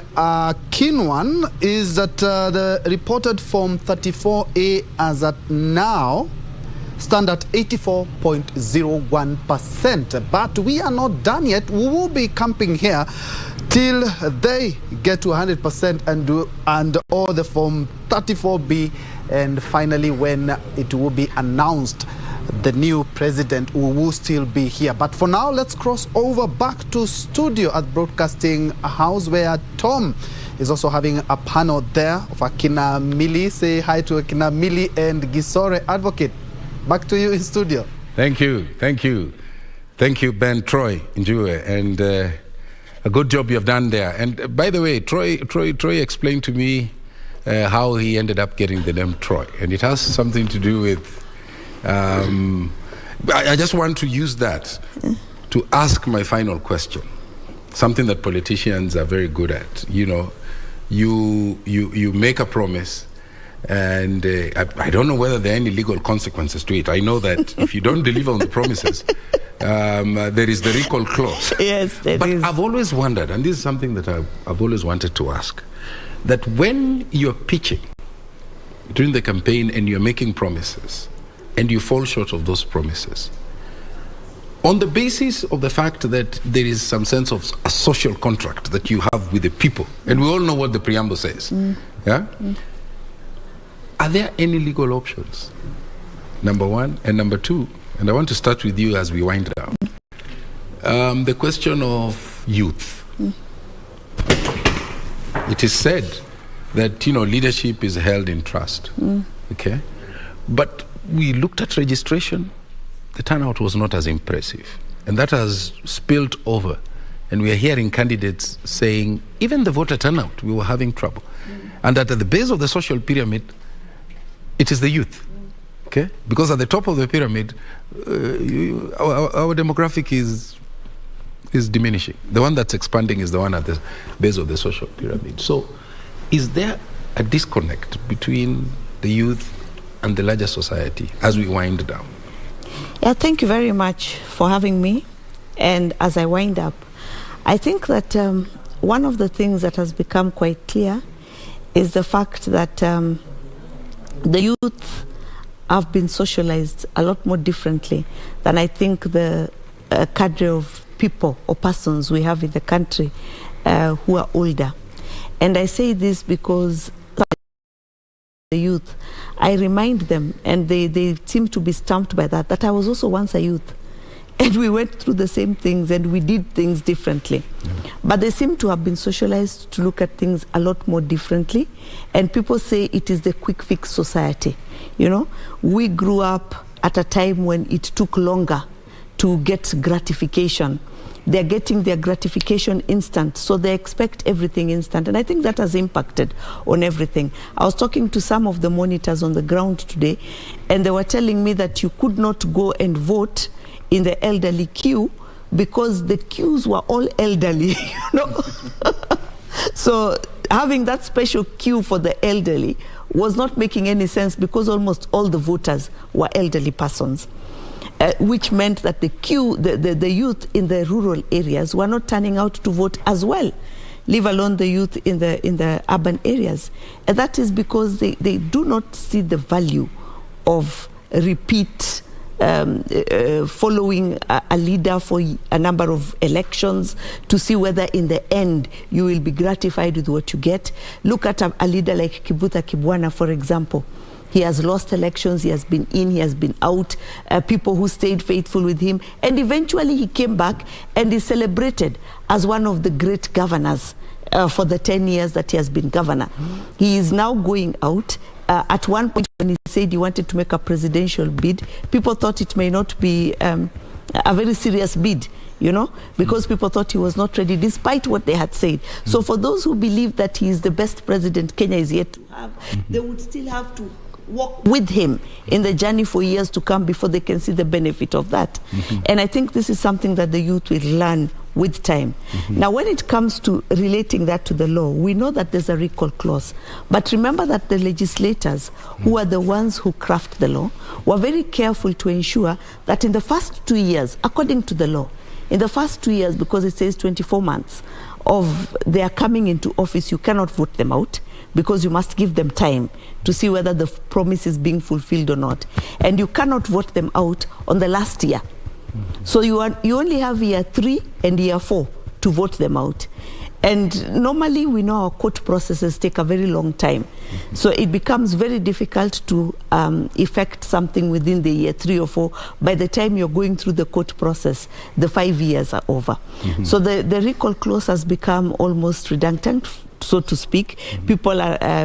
Keen one is that the reported Form 34A as at now stand at 84.01%. But we are not done yet. We will be camping here till they get to 100% and all the Form 34B, and finally when it will be announced the new president, we will still be here. But for now, let's cross over back to studio at Broadcasting House, where Tom is also having a panel there of Akina Mili. Say hi to Akina Mili and Gisore Advocate. Back to you in studio. Thank you, Ben, Troy, Njue, and a good job you have done there. And by the way, Troy explained to me how he ended up getting the name Troy, and it has something to do with. I just want to use that to ask my final question. Something that politicians are very good at. You make a promise. And I don't know whether there are any legal consequences to it. I know that if you don't deliver on the promises, there is the recall clause. Yes, there is. But I've always wondered, and this is something that I've always wanted to ask, that when you're pitching during the campaign and you're making promises and you fall short of those promises, on the basis of the fact that there is some sense of a social contract that you have with the people, and we all know what the preamble says, yeah? Are there any legal options? Number one. And number two, and I want to start with you as we wind down, the question of youth. It is said that, leadership is held in trust. Okay? But we looked at registration, the turnout was not as impressive. And that has spilled over. And we are hearing candidates saying, even the voter turnout, we were having trouble. And that at the base of the social pyramid, it is the youth, okay? Because at the top of the pyramid, our demographic is diminishing. The one that's expanding is the one at the base of the social pyramid. So is there a disconnect between the youth and the larger society as we wind down? Yeah, thank you very much for having me. And as I wind up, I think that one of the things that has become quite clear is the fact that the youth have been socialized a lot more differently than I think the cadre of people or persons we have in the country who are older. And I say this because the youth, I remind them, and they seem to be stumped by that I was also once a youth. And we went through the same things and we did things differently. But they seem to have been socialized to look at things a lot more differently. And people say it is the quick fix society. We grew up at a time when it took longer to get gratification. They're getting their gratification instant, so they expect everything instant. And I think that has impacted on everything. I was talking to some of the monitors on the ground today, and they were telling me that you could not go and vote in the elderly queue because the queues were all elderly, So having that special queue for the elderly was not making any sense because almost all the voters were elderly persons, which meant that the youth in the rural areas were not turning out to vote as well, leave alone the youth in the urban areas. And that is because they do not see the value of repeat following a leader for a number of elections to see whether in the end you will be gratified with what you get. Look at a leader like Kibutha Kibwana, for example. He has lost elections, he has been in, he has been out, people who stayed faithful with him, and eventually he came back and is celebrated as one of the great governors for the 10 years that he has been governor. He is now going out. At one point when he said he wanted to make a presidential bid, people thought it may not be a very serious bid, because people thought he was not ready, despite what they had said. So for those who believe that he is the best president Kenya is yet to have, they would still have to walk with him in the journey for years to come before they can see the benefit of that. And I think this is something that the youth will learn with time. Now, when it comes to relating that to the law, we know that there's a recall clause. But remember that the legislators, who are the ones who craft the law, were very careful to ensure that in the first 2 years, according to the law, in the first 2 years, because it says 24 months of their coming into office, you cannot vote them out, because you must give them time to see whether the promise is being fulfilled or not. And you cannot vote them out on the last year. So you only have year 3 and year 4 to vote them out. And normally we know our court processes take a very long time. So it becomes very difficult to effect something within the year 3 or 4. By the time you're going through the court process, the 5 years are over. So the recall clause has become almost redundant, so to speak. People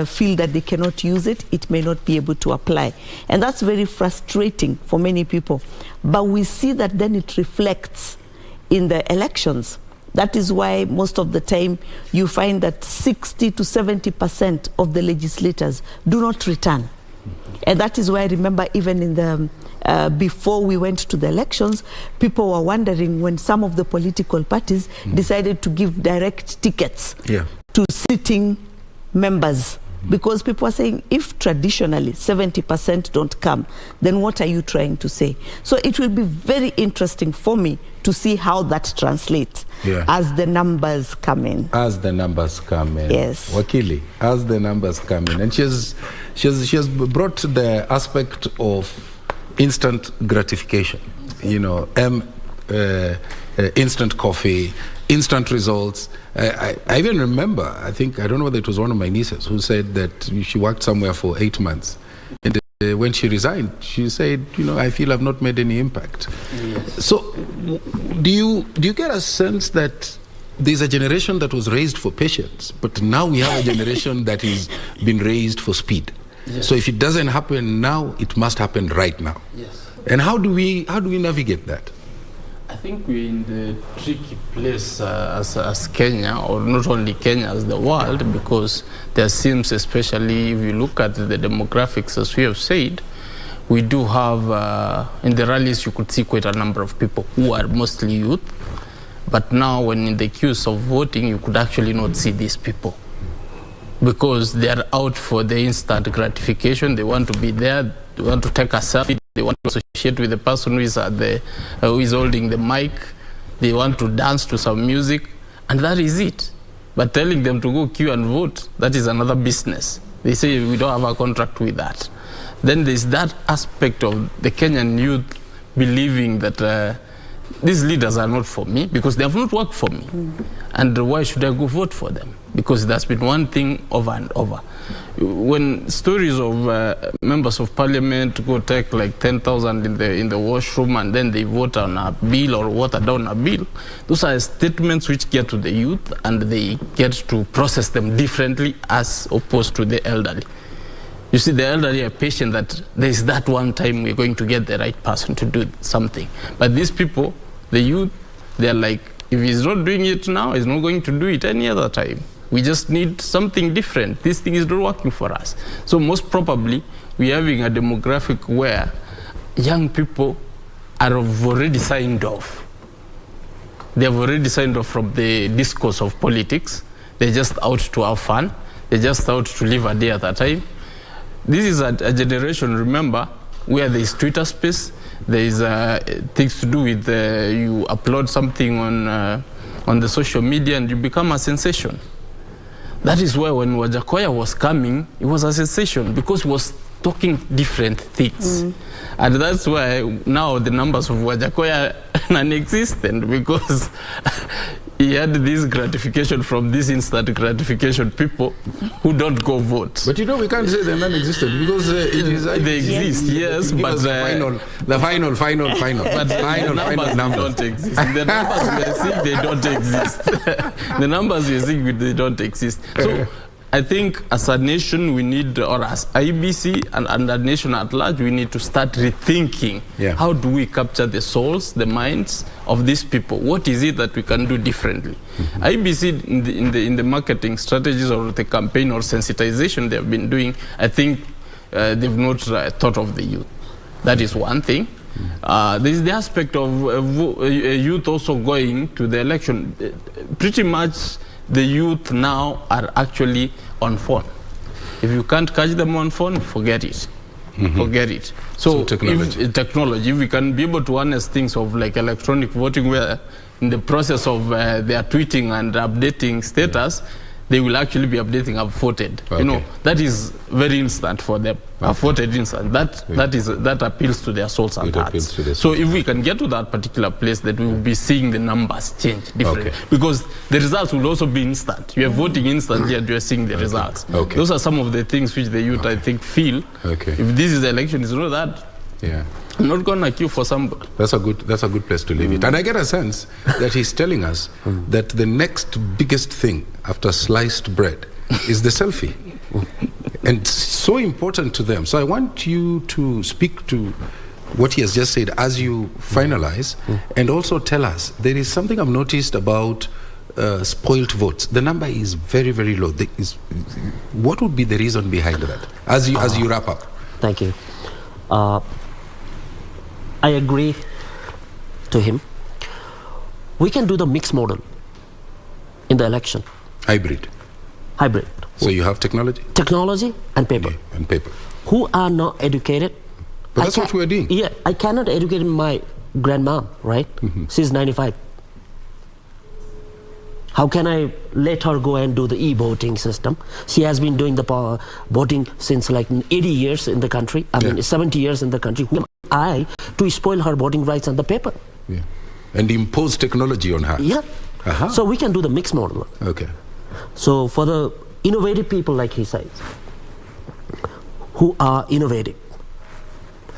feel that they cannot use it. It may not be able to apply. And that's very frustrating for many people. But we see that then it reflects in the elections. That is why most of the time you find that 60 to 70% of the legislators do not return. And that is why I remember even in the before we went to the elections, people were wondering when some of the political parties decided to give direct tickets to sitting members. Because people are saying, if traditionally 70% don't come, then what are you trying to say? So it will be very interesting for me to see how that translates as the numbers come in. As the numbers come in. Yes. Wakili, as the numbers come in. And she has brought the aspect of instant gratification. You know, instant coffee, instant results. I even remember, I don't know whether it was one of my nieces who said that she worked somewhere for 8 months. And when she resigned, she said, I feel I've not made any impact. Yes. So do you get a sense that there's a generation that was raised for patience, but now we have a generation that is been raised for speed? Yes. So if it doesn't happen now, it must happen right now. Yes. And how do we navigate that? I think we're in the tricky place as Kenya, or not only Kenya, as the world, because there seems, especially if you look at the demographics, as we have said, we do have, in the rallies you could see quite a number of people who are mostly youth, but now when in the queues of voting, you could actually not see these people, because they are out for the instant gratification. They want to be there, they want to take a selfie, they want to associate with the person who is who is holding the mic. They want to dance to some music, and that is it. But telling them to go queue and vote, that is another business. They say we don't have a contract with that. Then there's that aspect of the Kenyan youth believing that these leaders are not for me because they have not worked for me. And why should I go vote for them? Because that's been one thing over and over. When stories of members of parliament go take like 10,000 in the washroom and then they vote on a bill or water down a bill, those are statements which get to the youth and they get to process them differently as opposed to the elderly. You see, the elderly are patient that there is that one time we're going to get the right person to do something. But these people, the youth, they're like, if he's not doing it now, he's not going to do it any other time. We just need something different. This thing is not working for us. So most probably, we're having a demographic where young people have already signed off. They have already signed off from the discourse of politics. They're just out to have fun. They're just out to live a day at a time. This is a generation, remember, where there is Twitter space. There is things to do with you upload something on the social media and you become a sensation. That is why when Wajakoya was coming, it was a sensation because he was talking different things. And that's why now the numbers of Wajakoya are non-existent because he had this gratification from this instant gratification people who don't go vote. But we can't say they're non-existent because they exist, yes, but the final. But the numbers don't exist. The numbers we are seeing, they don't exist. The numbers we are seeing, they don't exist. So I think as a nation, we need, or as IBC and a nation at large, we need to start rethinking how do we capture the souls, the minds of these people? What is it that we can do differently? IBC in the marketing strategies or the campaign or sensitization they have been doing, I think they've not thought of the youth. That is one thing. There is the aspect of youth also going to the election. Pretty much the youth now are actually on phone. If you can't catch them on phone, forget it. Forget it. So technology, if we can be able to harness things of like electronic voting, where in the process of their tweeting and updating status, they will actually be updating I've voted. You know, that is very instant for them. I've voted instant. That appeals to their souls and hearts. So if we can get to that particular place, that we will be seeing the numbers change differently. Because the results will also be instant. You are voting instantly and you are seeing the results. Those are some of the things which the youth, I think, feel. If this is the election, it's not that. I'm not going to queue for somebody. That's a good place to leave it. And I get a sense that he's telling us that the next biggest thing after sliced bread is the selfie. And so important to them. So I want you to speak to what he has just said as you finalize, and also tell us, there is something I've noticed about spoiled votes. The number is very, very low. What would be the reason behind that as you wrap up? Thank you. I agree to him. We can do the mixed model in the election. Hybrid. So you have technology? Technology and paper. And paper. Who are not educated. But that's what we're doing. Yeah, I cannot educate my grandmom, right? She's 95. How can I let her go and do the e-voting system? She has been doing the voting since like 80 years in the country. I mean, 70 years in the country. Who am I to spoil her voting rights on the paper? And impose technology on her? So we can do the mixed model. So for the innovative people, like he says, who are innovative,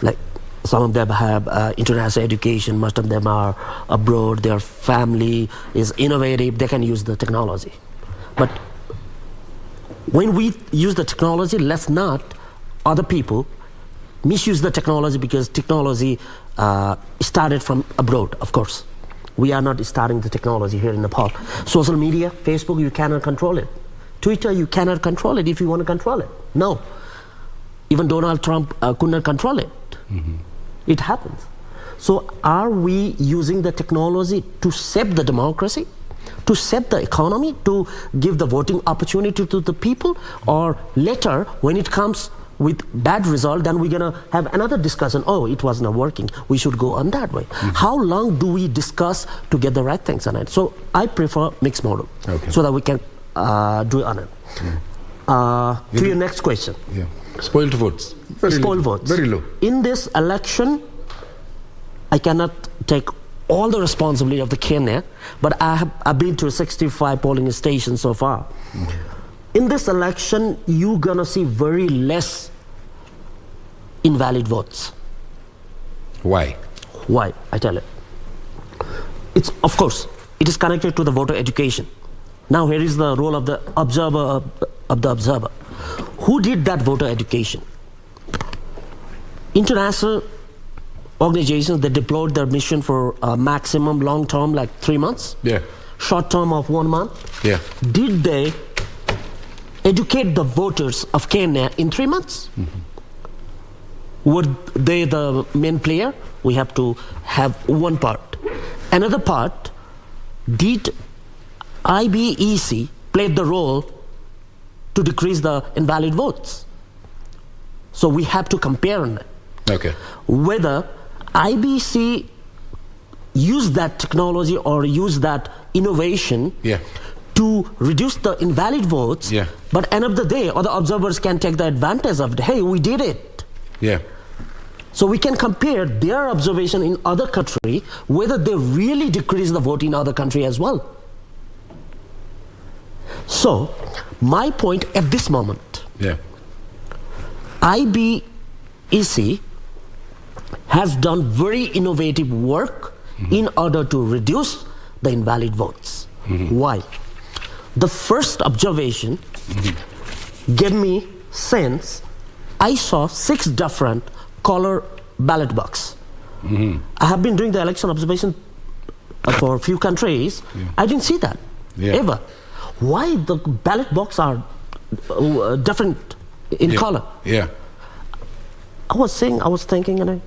like some of them have international education, most of them are abroad, their family is innovative, they can use the technology. But when we use the technology, let's not other people misuse the technology, because technology started from abroad, of course. We are not starting the technology here in Nepal. Social media, Facebook, you cannot control it. Twitter, you cannot control it if you want to control it. No. Even Donald Trump could not control it. It happens. So are we using the technology to save the democracy, to save the economy, to give the voting opportunity to the people? Or later, when it comes with bad result, then we're going to have another discussion. Oh, it was not working. We should go on that way. How long do we discuss to get the right things on it? So I prefer mixed model, so that we can do it on it. To your next question. Spoiled votes. Spoiled votes. Very low. In this election, I cannot take all the responsibility of the Kenya, but I've been to 65 polling stations so far. In this election, you're gonna see very less invalid votes. Why? Why? I tell you. It's, of course, it is connected to the voter education. Now here is the role of the observer Who did that voter education? International organizations, they deployed their mission for maximum long term, like 3 months. Short term of 1 month. Did they educate the voters of Kenya in 3 months? Were they the main player? We have to have one part. Another part, did IBEC play the role to decrease the invalid votes? So we have to compare on that. Whether IBC use that technology or use that innovation to reduce the invalid votes, but end of the day, other observers can take the advantage of it. Hey, we did it. So we can compare their observation in other country, whether they really decrease the vote in other country as well. So my point at this moment, IBEC has done very innovative work in order to reduce the invalid votes. Why? The first observation gave me sense. I saw 6 different color ballot box. I have been doing the election observation for a few countries. I didn't see that ever. Why the ballot box are different in color? I was thinking, and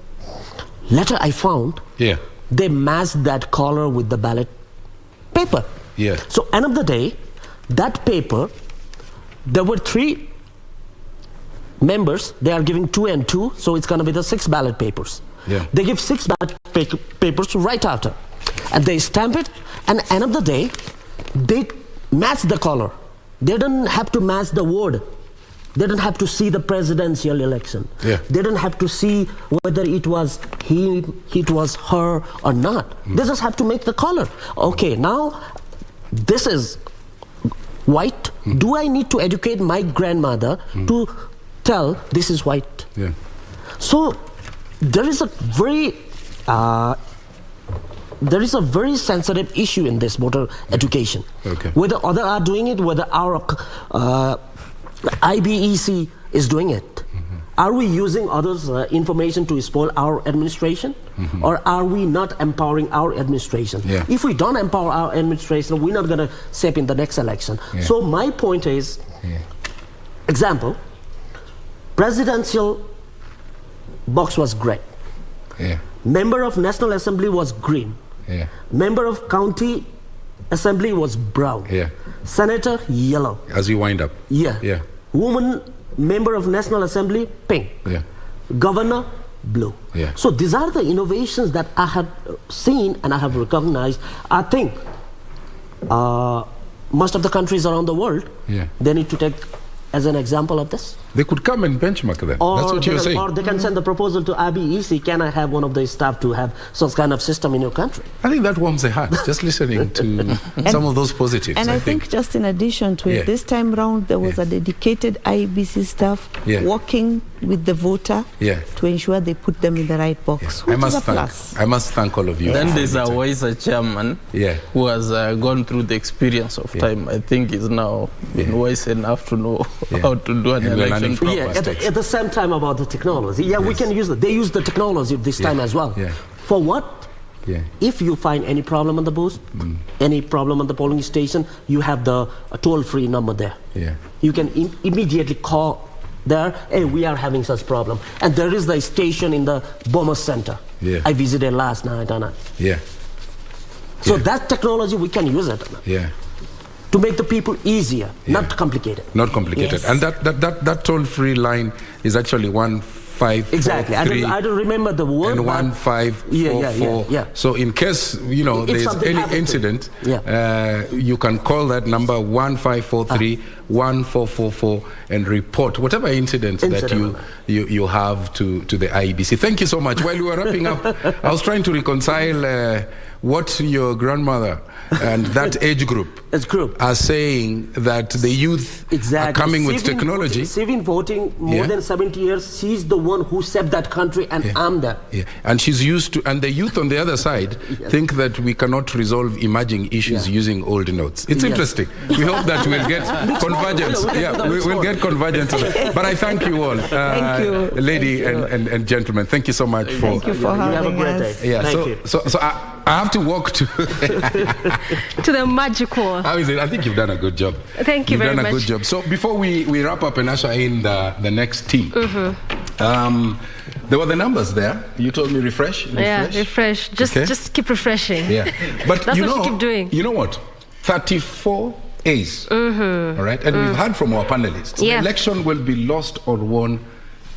later I found they masked that color with the ballot paper. Yeah. So end of the day, that paper, there were 3 members. They are giving 2 and 2, so it's going to be the 6 ballot papers. Yeah. They give 6 ballot papers right after, and they stamp it. And end of the day, they match the color. They don't have to match the word. They don't have to see the presidential election. Yeah. They don't have to see whether it was him, it was her or not. They just have to make the color. Okay, now this is white. Do I need to educate my grandmother to tell this is white? Yeah. So there is a very sensitive issue in this voter education. Okay. Whether others are doing it, whether our IBEC is doing it. Are we using others' information to spoil our administration? Or are we not empowering our administration? Yeah. If we don't empower our administration, we're not going to step in the next election. Yeah. So my point is, example, presidential box was great. Yeah. Member of National Assembly was green. Yeah. Member of County Assembly was brown. Yeah. Senator, yellow. As you wind up. Yeah. Yeah. Woman, member of National Assembly, pink. Yeah. Governor, blue. Yeah. So these are the innovations that I have seen and I have recognized. I think most of the countries around the world, they need to take as an example of this. They could come and benchmark them. That's what you're saying. Or they can send the proposal to IBEC. Can I have one of the staff to have some kind of system in your country? I think that warms the heart, just listening to some of those positives. And I think just in addition to it, this time round, there was a dedicated IBC staff working with the voter to ensure they put them in the right box, which is a plus. I must thank all of you. Then there's a wiser chairman who has gone through the experience of time. I think is now been wise enough to know how to do an election. At the same time about the technology. Yeah, we can use it. They use the technology this time as well. For what? If you find any problem on the booth, any problem on the polling station, you have the toll-free number there. You can immediately call there, hey, we are having such problem. And there is the station in the Bomas Center. I visited last night. So that technology, we can use it. To make the people easier, not complicated. Not complicated. Yes. And that toll-free line is actually 1543. Exactly. I don't remember the word. And 1544. So in case there's any incident, you can call that number 1543 1444 and report whatever incident that you have to the IEBC. Thank you so much. While we were wrapping up, I was trying to reconcile what your grandmother and that age group are saying, that the youth are coming with technology. Civic voting, more than 70 years, she's the one who saved that country, and I'm there. And she's used to, and the youth on the other side think that we cannot resolve emerging issues using old notes. It's interesting. We hope that we'll get convergence. We'll get convergence. But I thank you all, thank you. Lady and gentlemen. Thank you so much for. Thank you for having us. Have a great day. So I have to walk to to the magical. How is it? I think you've done a good job. Thank you very much. You've done a good job. So before we wrap up and usher in the next team, there were the numbers there. You told me refresh. Yeah, refresh. Just keep refreshing. Yeah, but that's what you keep doing. You know what? 34 A's. All right, and we've heard from our panelists. The election will be lost or won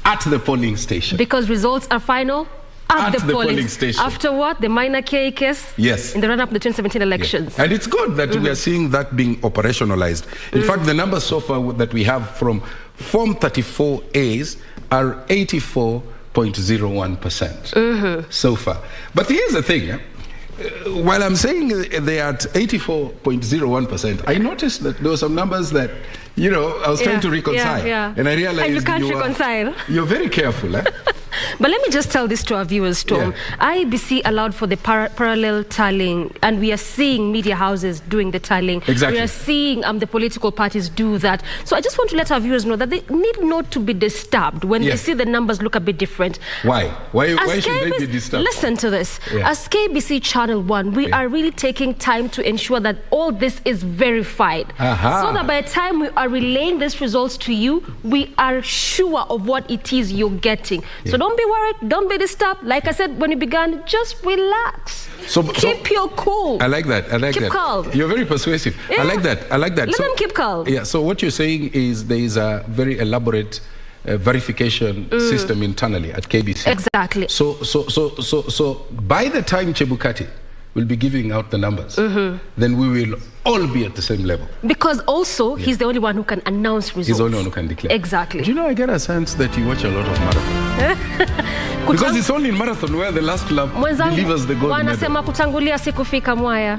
at the polling station because results are final. At the polling station. After what? The minor KA case? Yes. In the run-up to the 2017 elections. And it's good that we are seeing that being operationalized. In fact, the numbers so far that we have from Form 34As are 84.01% so far. But here's the thing. While I'm saying they're at 84.01%, I noticed that there were some numbers that, I was trying to reconcile. And I realized and you can't reconcile. You're very careful. But let me just tell this to our viewers, Tom. IEBC allowed for the parallel tallying, and we are seeing media houses doing the tallying. Exactly. We are seeing the political parties do that. So I just want to let our viewers know that they need not to be disturbed when they see the numbers look a bit different. Why? Why should they be disturbed? Listen to this. As KBC Channel 1, we are really taking time to ensure that all this is verified. So that by the time we are relaying these results to you, we are sure of what it is you're getting. So don't be worried, don't be disturbed. Like I said when you began, just relax. Keep your cool. I like that. I like keep that. Calm. You're very persuasive. I like that. I like that. Let them keep calm. Yeah. So what you're saying is there is a very elaborate verification system internally at KBC. Exactly. So by the time Chebukati will be giving out the numbers, then we will all be at the same level. Because also, he's the only one who can announce results. He's the only one who can declare. Exactly. Do you know, I get a sense that you watch a lot of marathon. Because it's only in marathon where the last lap delivers the gold medal. Wanasema kutangulia si kufika mwaya.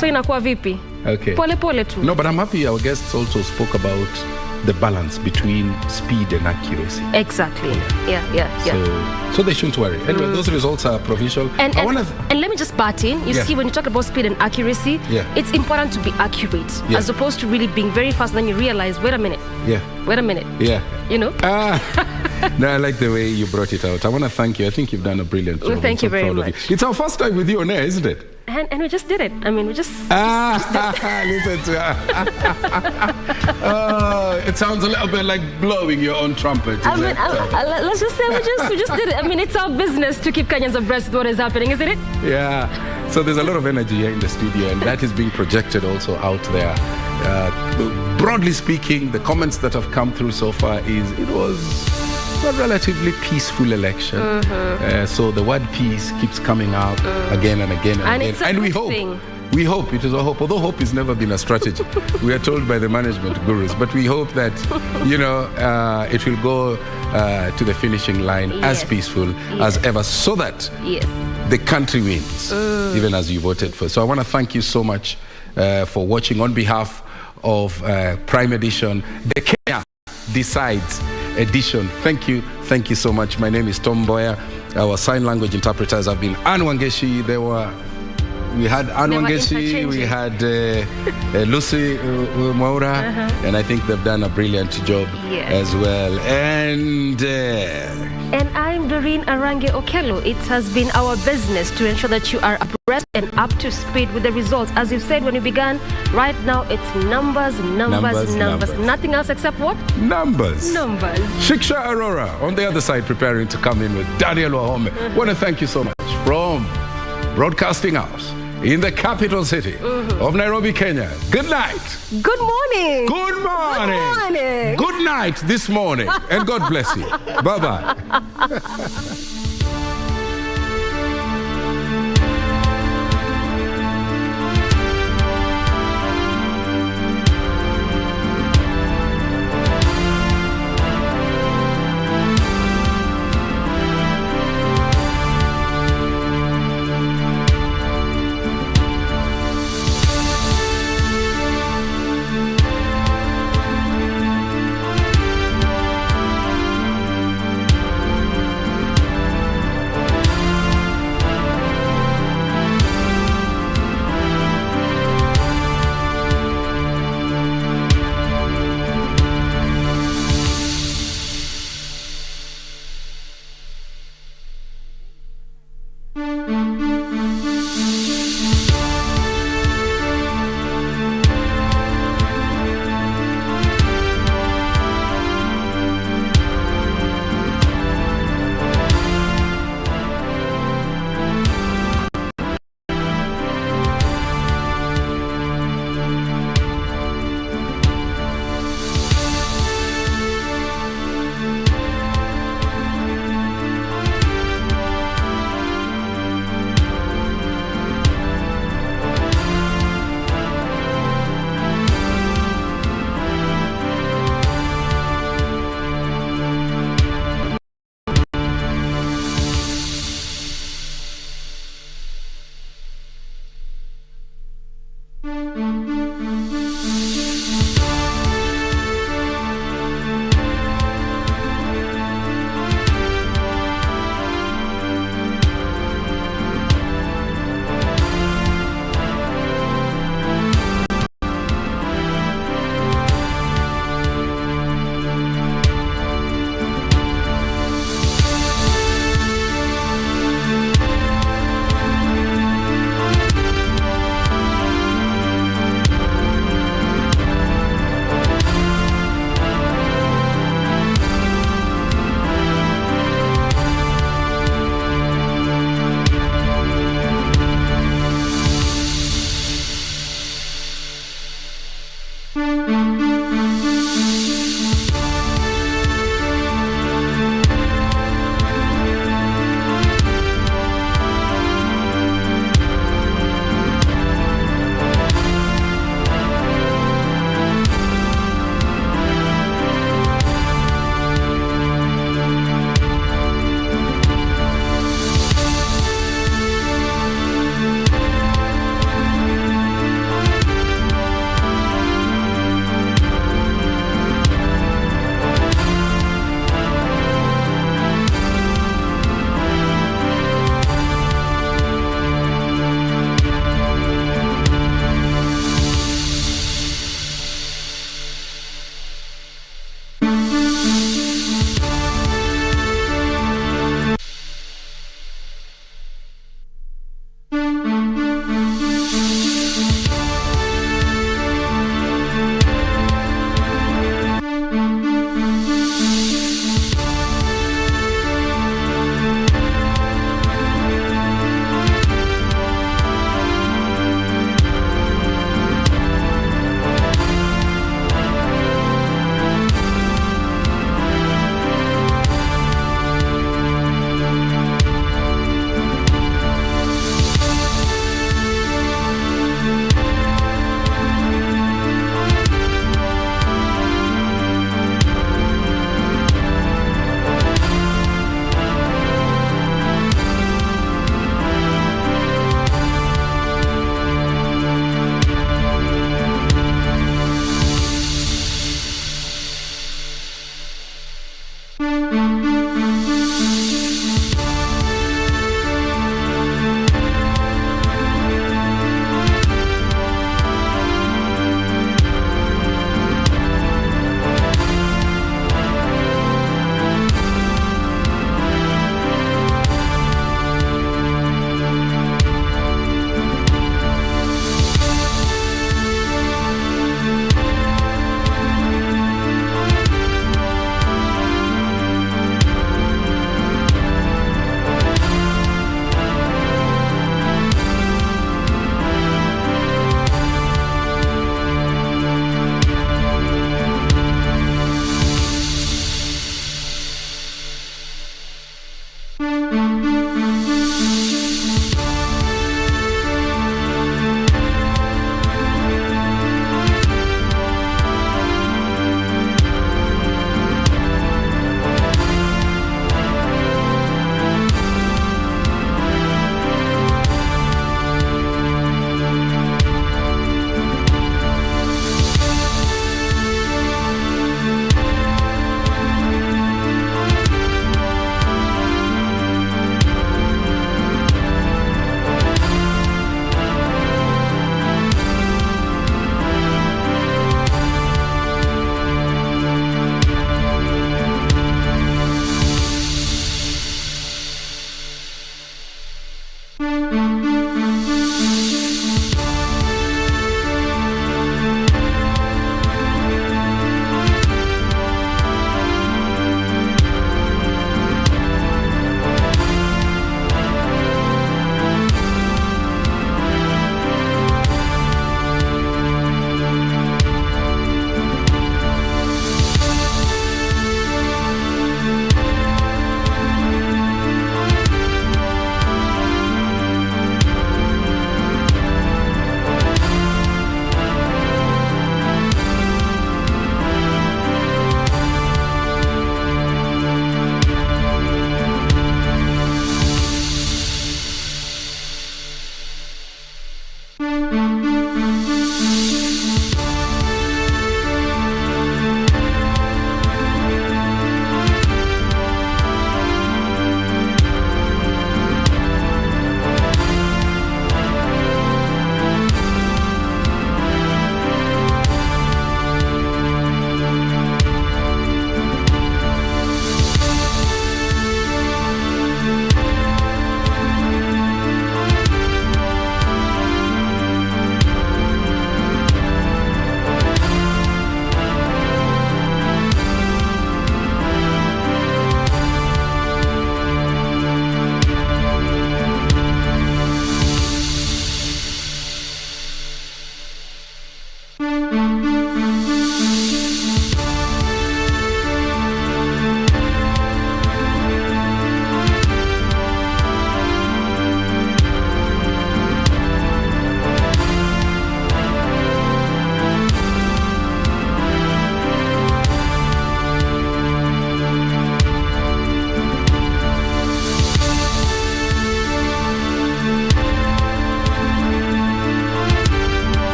So inakuwa vipi? Okay. Pole pole tu. No, but I'm happy our guests also spoke about the balance between speed and accuracy. Exactly. Yeah. So they shouldn't worry. Anyway, those results are provisional. And let me just butt in. You see, when you talk about speed and accuracy, it's important to be accurate as opposed to really being very fast. Then you realize, wait a minute. Wait a minute. You know? No, I like the way you brought it out. I want to thank you. I think you've done a brilliant job. Thank you very much. It's our first time with you on air, isn't it? And we just did it. I mean, we just listen to her. It sounds a little bit like blowing your own trumpet. Let's just say we just did it. I mean, it's our business to keep Kenyans abreast of what is happening, isn't it? Yeah. So there's a lot of energy here in the studio, and that is being projected also out there. Broadly speaking, the comments that have come through so far is it was a relatively peaceful election. So the word peace keeps coming up again and again and again. It's a good thing. We hope, it is a hope, although hope has never been a strategy. We are told by the management gurus, but we hope that, it will go to the finishing line as peaceful as ever, so that the country wins, even as you voted for. So I want to thank you so much for watching on behalf of Prime Edition, the Kenya Decides edition. Thank you so much. My name is Tom Boya. Our sign language interpreters have been Anne Wangeshi. We had Anne Wangeshi, we had Lucy Mwaura, and I think they've done a brilliant job as well. And I'm Doreen Arange Okello. It has been our business to ensure that you are abreast and up to speed with the results. As you said when you began, right now it's numbers. Nothing else except what? Numbers. Shiksha Aurora on the other side preparing to come in with Daniel Wahome. Want to thank you so much from Broadcasting House in the capital city of Nairobi, Kenya. Good night. Good morning. Good morning. Good morning. Good night this morning. And God bless you. Bye-bye.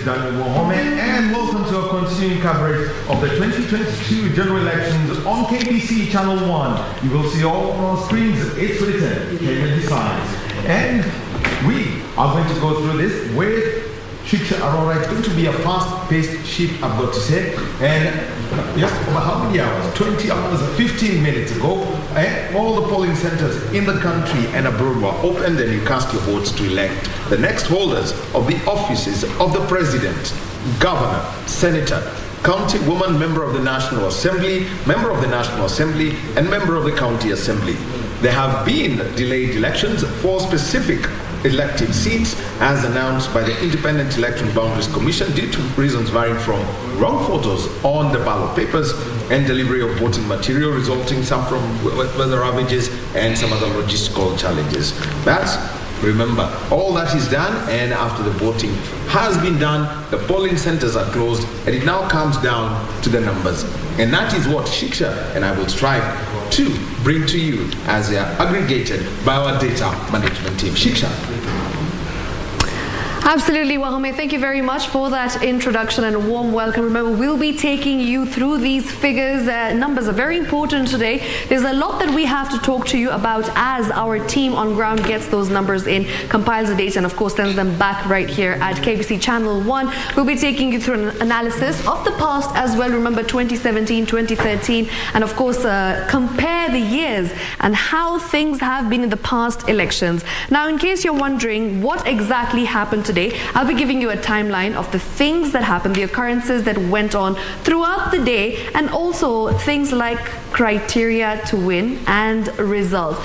Daniel Wahome, and welcome to our continuing coverage of the 2022 general elections on KBC Channel 1. You will see all on our screens, it's written, Kenya decides. And we are going to go through this with Shiksha Arora. It's going to be a fast-paced shift, I've got to say. And just over how many hours? 20 hours, 15 minutes ago, all the polling centers in the country and abroad were opened, and you cast your votes to elect the next holders of the offices of the President, Governor, Senator, County Woman, Member of the National Assembly, Member of the National Assembly, and Member of the County Assembly. There have been delayed elections for specific elective seats as announced by the Independent Election Boundaries Commission due to reasons varying from wrong photos on the ballot papers and delivery of voting material, resulting some from weather ravages and some other logistical challenges. But remember, all that is done, and after the voting has been done, the polling centers are closed, and it now comes down to the numbers. And that is what Shiksha and I will strive to bring to you as they are aggregated by our data management team. Shiksha. Absolutely, Wahome. Thank you very much for that introduction and a warm welcome. Remember, we'll be taking you through these figures. Numbers are very important today. There's a lot that we have to talk to you about as our team on ground gets those numbers in, compiles the data, and of course sends them back right here at KBC Channel 1. We'll be taking you through an analysis of the past as well. Remember 2017, 2013, and of course compare the years and how things have been in the past elections. Now, in case you're wondering what exactly happened today, I'll be giving you a timeline of the things that happened, the occurrences that went on throughout the day, and also things like criteria to win and results.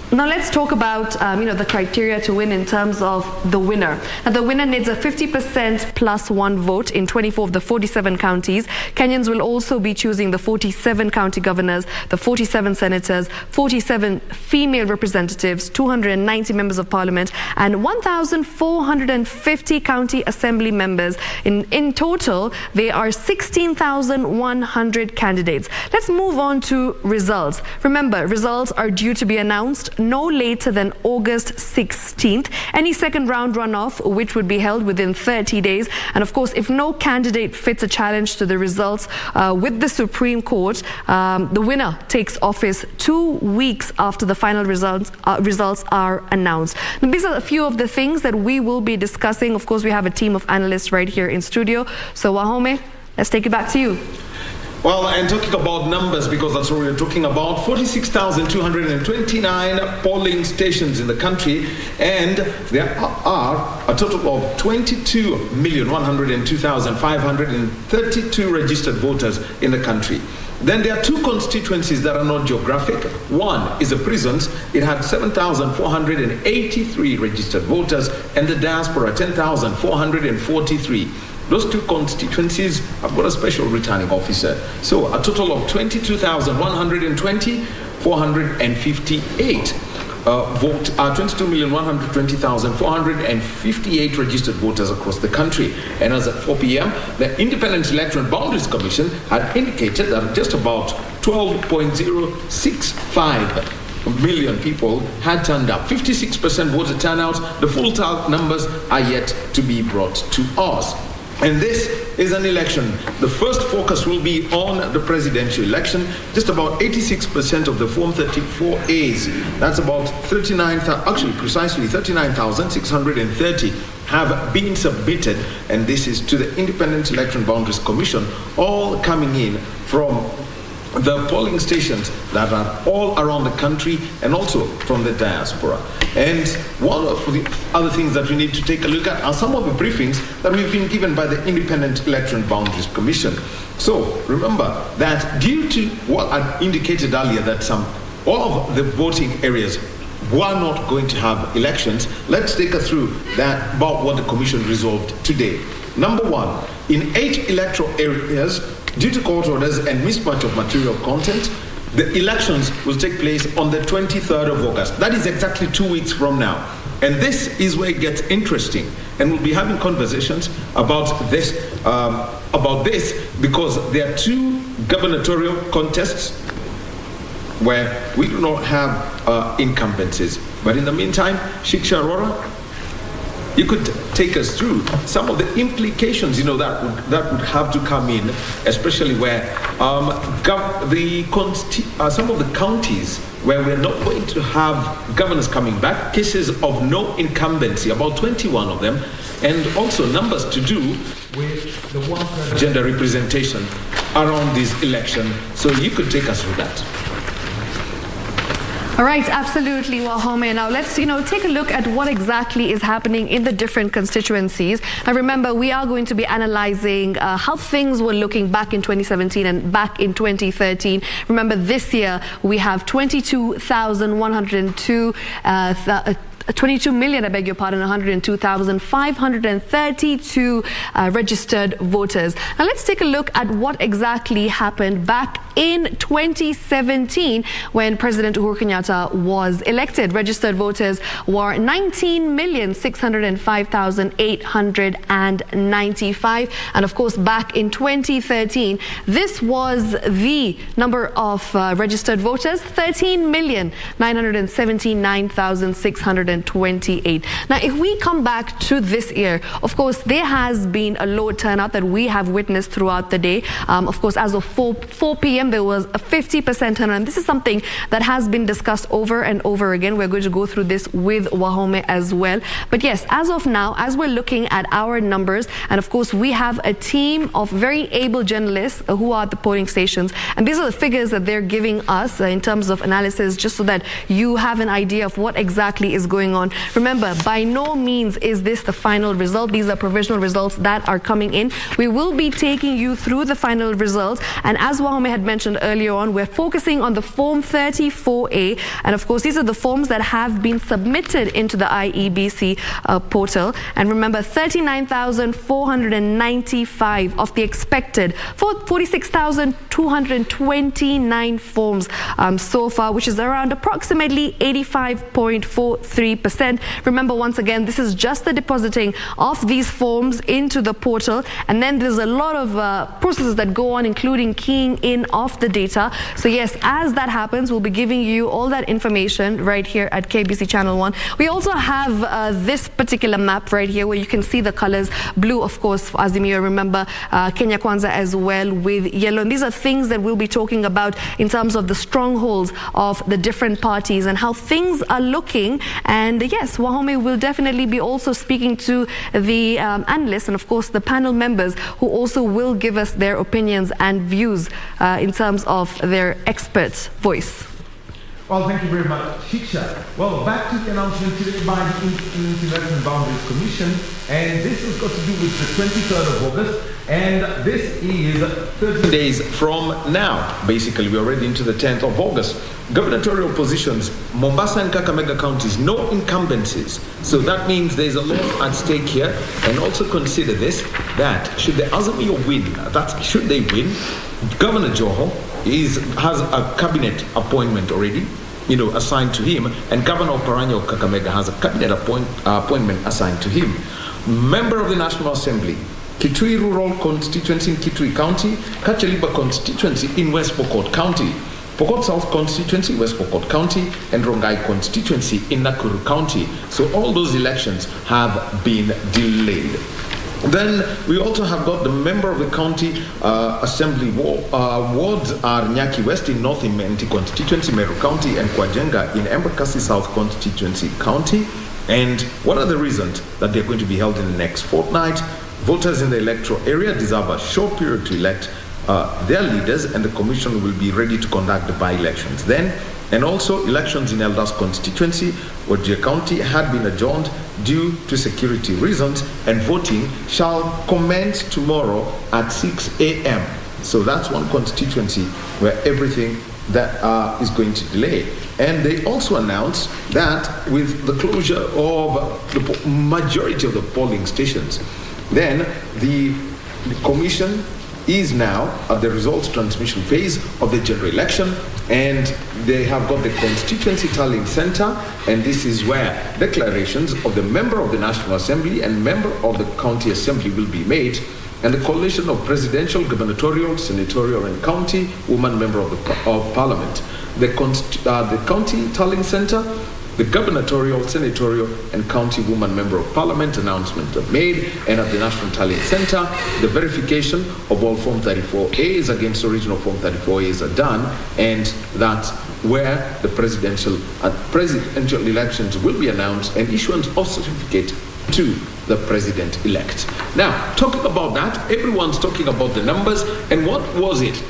Now let's talk about the criteria to win in terms of the winner. Now the winner needs a 50% plus one vote in 24 of the 47 counties. Kenyans will also be choosing the 47 county governors, the 47 senators, 47 female representatives, 290 members of parliament, and 1,450 county assembly members. In total, there are 16,100 candidates. Let's move on to results. Remember, results are due to be announced no later than August 16th. Any second round runoff, which would be held within 30 days. And of course, if no candidate fits a challenge to the results with the Supreme Court, the winner takes office 2 weeks after the final results are announced. Now, these are a few of the things that we will be discussing. Of course, we have a team of analysts right here in studio. So Wahome, let's take it back to you. Well, and talking about numbers, because that's what we're talking about, 46,229 polling stations in the country, and there are a total of 22,102,532 registered voters in the country. Then there are two constituencies that are not geographic. One is the prisons. It had 7,483 registered voters, and the diaspora, 10,443. Those two constituencies have got a special returning officer. So a total of 22,120, 458 vote, 22,120,458 registered voters across the country. And as at 4 p.m., the Independent Electoral Boundaries Commission had indicated that just about 12.065 million people had turned up. 56% voter turnout. The full numbers are yet to be brought to us. And this is an election. The first focus will be on the presidential election. Just about 86% of the Form 34As, that's about 39,630 have been submitted, and this is to the Independent Election Boundaries Commission, all coming in from the polling stations that are all around the country and also from the diaspora. And one of the other things that we need to take a look at are some of the briefings that we've been given by the Independent Election Boundaries Commission. So remember that due to what I indicated earlier, that all of the voting areas were not going to have elections, let's take us through that about what the Commission resolved today. Number one, in 8 electoral areas, due to court orders and mismatch of material content, the elections will take place on the 23rd of August. That is exactly 2 weeks from now. And this is where it gets interesting. And we'll be having conversations about this because there are 2 gubernatorial contests where we do not have incumbencies. But in the meantime, Shiksha Arora. you could take us through some of the implications, that would have to come in, especially where some of the counties where we're not going to have governors coming back, cases of no incumbency, about 21 of them, and also numbers to do with the gender representation around this election. So you could take us through that. All right, absolutely, Wahome. Now let's, take a look at what exactly is happening in the different constituencies. Now remember, we are going to be analyzing how things were looking back in 2017 and back in 2013. Remember, this year we have 22,102 22 million, 102,532 registered voters. Now let's take a look at what exactly happened back in 2017 when President Uhuru Kenyatta was elected. Registered voters were 19,605,895. And of course, back in 2013, this was the number of registered voters, 13,979,628. Now, if we come back to this year, of course, there has been a low turnout that we have witnessed throughout the day. Of course, as of 4 p.m., there was a 50% turnout. And this is something that has been discussed over and over again. We're going to go through this with Wahome as well. But yes, as of now, as we're looking at our numbers, and of course, we have a team of very able journalists who are at the polling stations. And these are the figures that they're giving us in terms of analysis, just so that you have an idea of what exactly is going on. Remember, by no means is this the final result. These are provisional results that are coming in. We will be taking you through the final results. And as Wahome had mentioned earlier on, we're focusing on the Form 34A. And of course, these are the forms that have been submitted into the IEBC portal. And remember, 39,495 of the expected 46,229 forms so far, which is around approximately 85.43%. Remember, once again, this is just the depositing of these forms into the portal, and then there's a lot of processes that go on, including keying in of the data. So yes, as that happens, we'll be giving you all that information right here at KBC Channel 1. We also have this particular map right here where you can see the colors blue, of course, for Azimio. Remember, Kenya Kwanza as well with yellow. And these are things that we'll be talking about in terms of the strongholds of the different parties and how things are looking. And yes, Wahome will definitely be also speaking to the analysts and of course the panel members who also will give us their opinions and views in terms of their expert voice. Well, thank you very much, Shiksha. Well, back to the announcement today by the Institutionalizing and Boundaries Commission, and this has got to do with the 23rd of August, and this is 30 days from now. Basically, we're already into the 10th of August. Gubernatorial positions, Mombasa and Kakamega counties, no incumbencies. So that means there's a lot at stake here. And also consider this, that should the Azimio win, should they win, Governor Joho has a cabinet appointment already, assigned to him, and Governor Oparanya of Kakamega has a cabinet appointment assigned to him. Member of the National Assembly, Kitui Rural Constituency in Kitui County, Kacheliba Constituency in West Pokot County, Pokot South Constituency, West Pokot County, and Rongai Constituency in Nakuru County. So all those elections have been delayed. Then we also have got the member of the county assembly wards are Nyaki West in North Imenti Constituency, Meru County, and Kwajenga in Embakasi South Constituency County. And what are the reasons that they're going to be held in the next fortnight? Voters in the electoral area deserve a short period to elect their leaders, and the commission will be ready to conduct the by-elections then. And also elections in Eldas constituency, Wajir County, had been adjourned due to security reasons, and voting shall commence tomorrow at 6 a.m. So that's one constituency where everything that is going to delay. And they also announced that with the closure of the majority of the polling stations, then the commission is now at the results transmission phase of the general election, and they have got the constituency tallying center, and this is where declarations of the member of the National Assembly and member of the county assembly will be made, and the coalition of presidential, gubernatorial, senatorial, and county woman member of parliament. The county tallying center The gubernatorial, senatorial, and county woman member of parliament announcements are made, and at the National Tallying Center, the verification of all Form 34As against original Form 34As are done, and that's where the presidential elections will be announced and issuance of certificate to the president-elect. Now, talking about that, everyone's talking about the numbers, and what was it?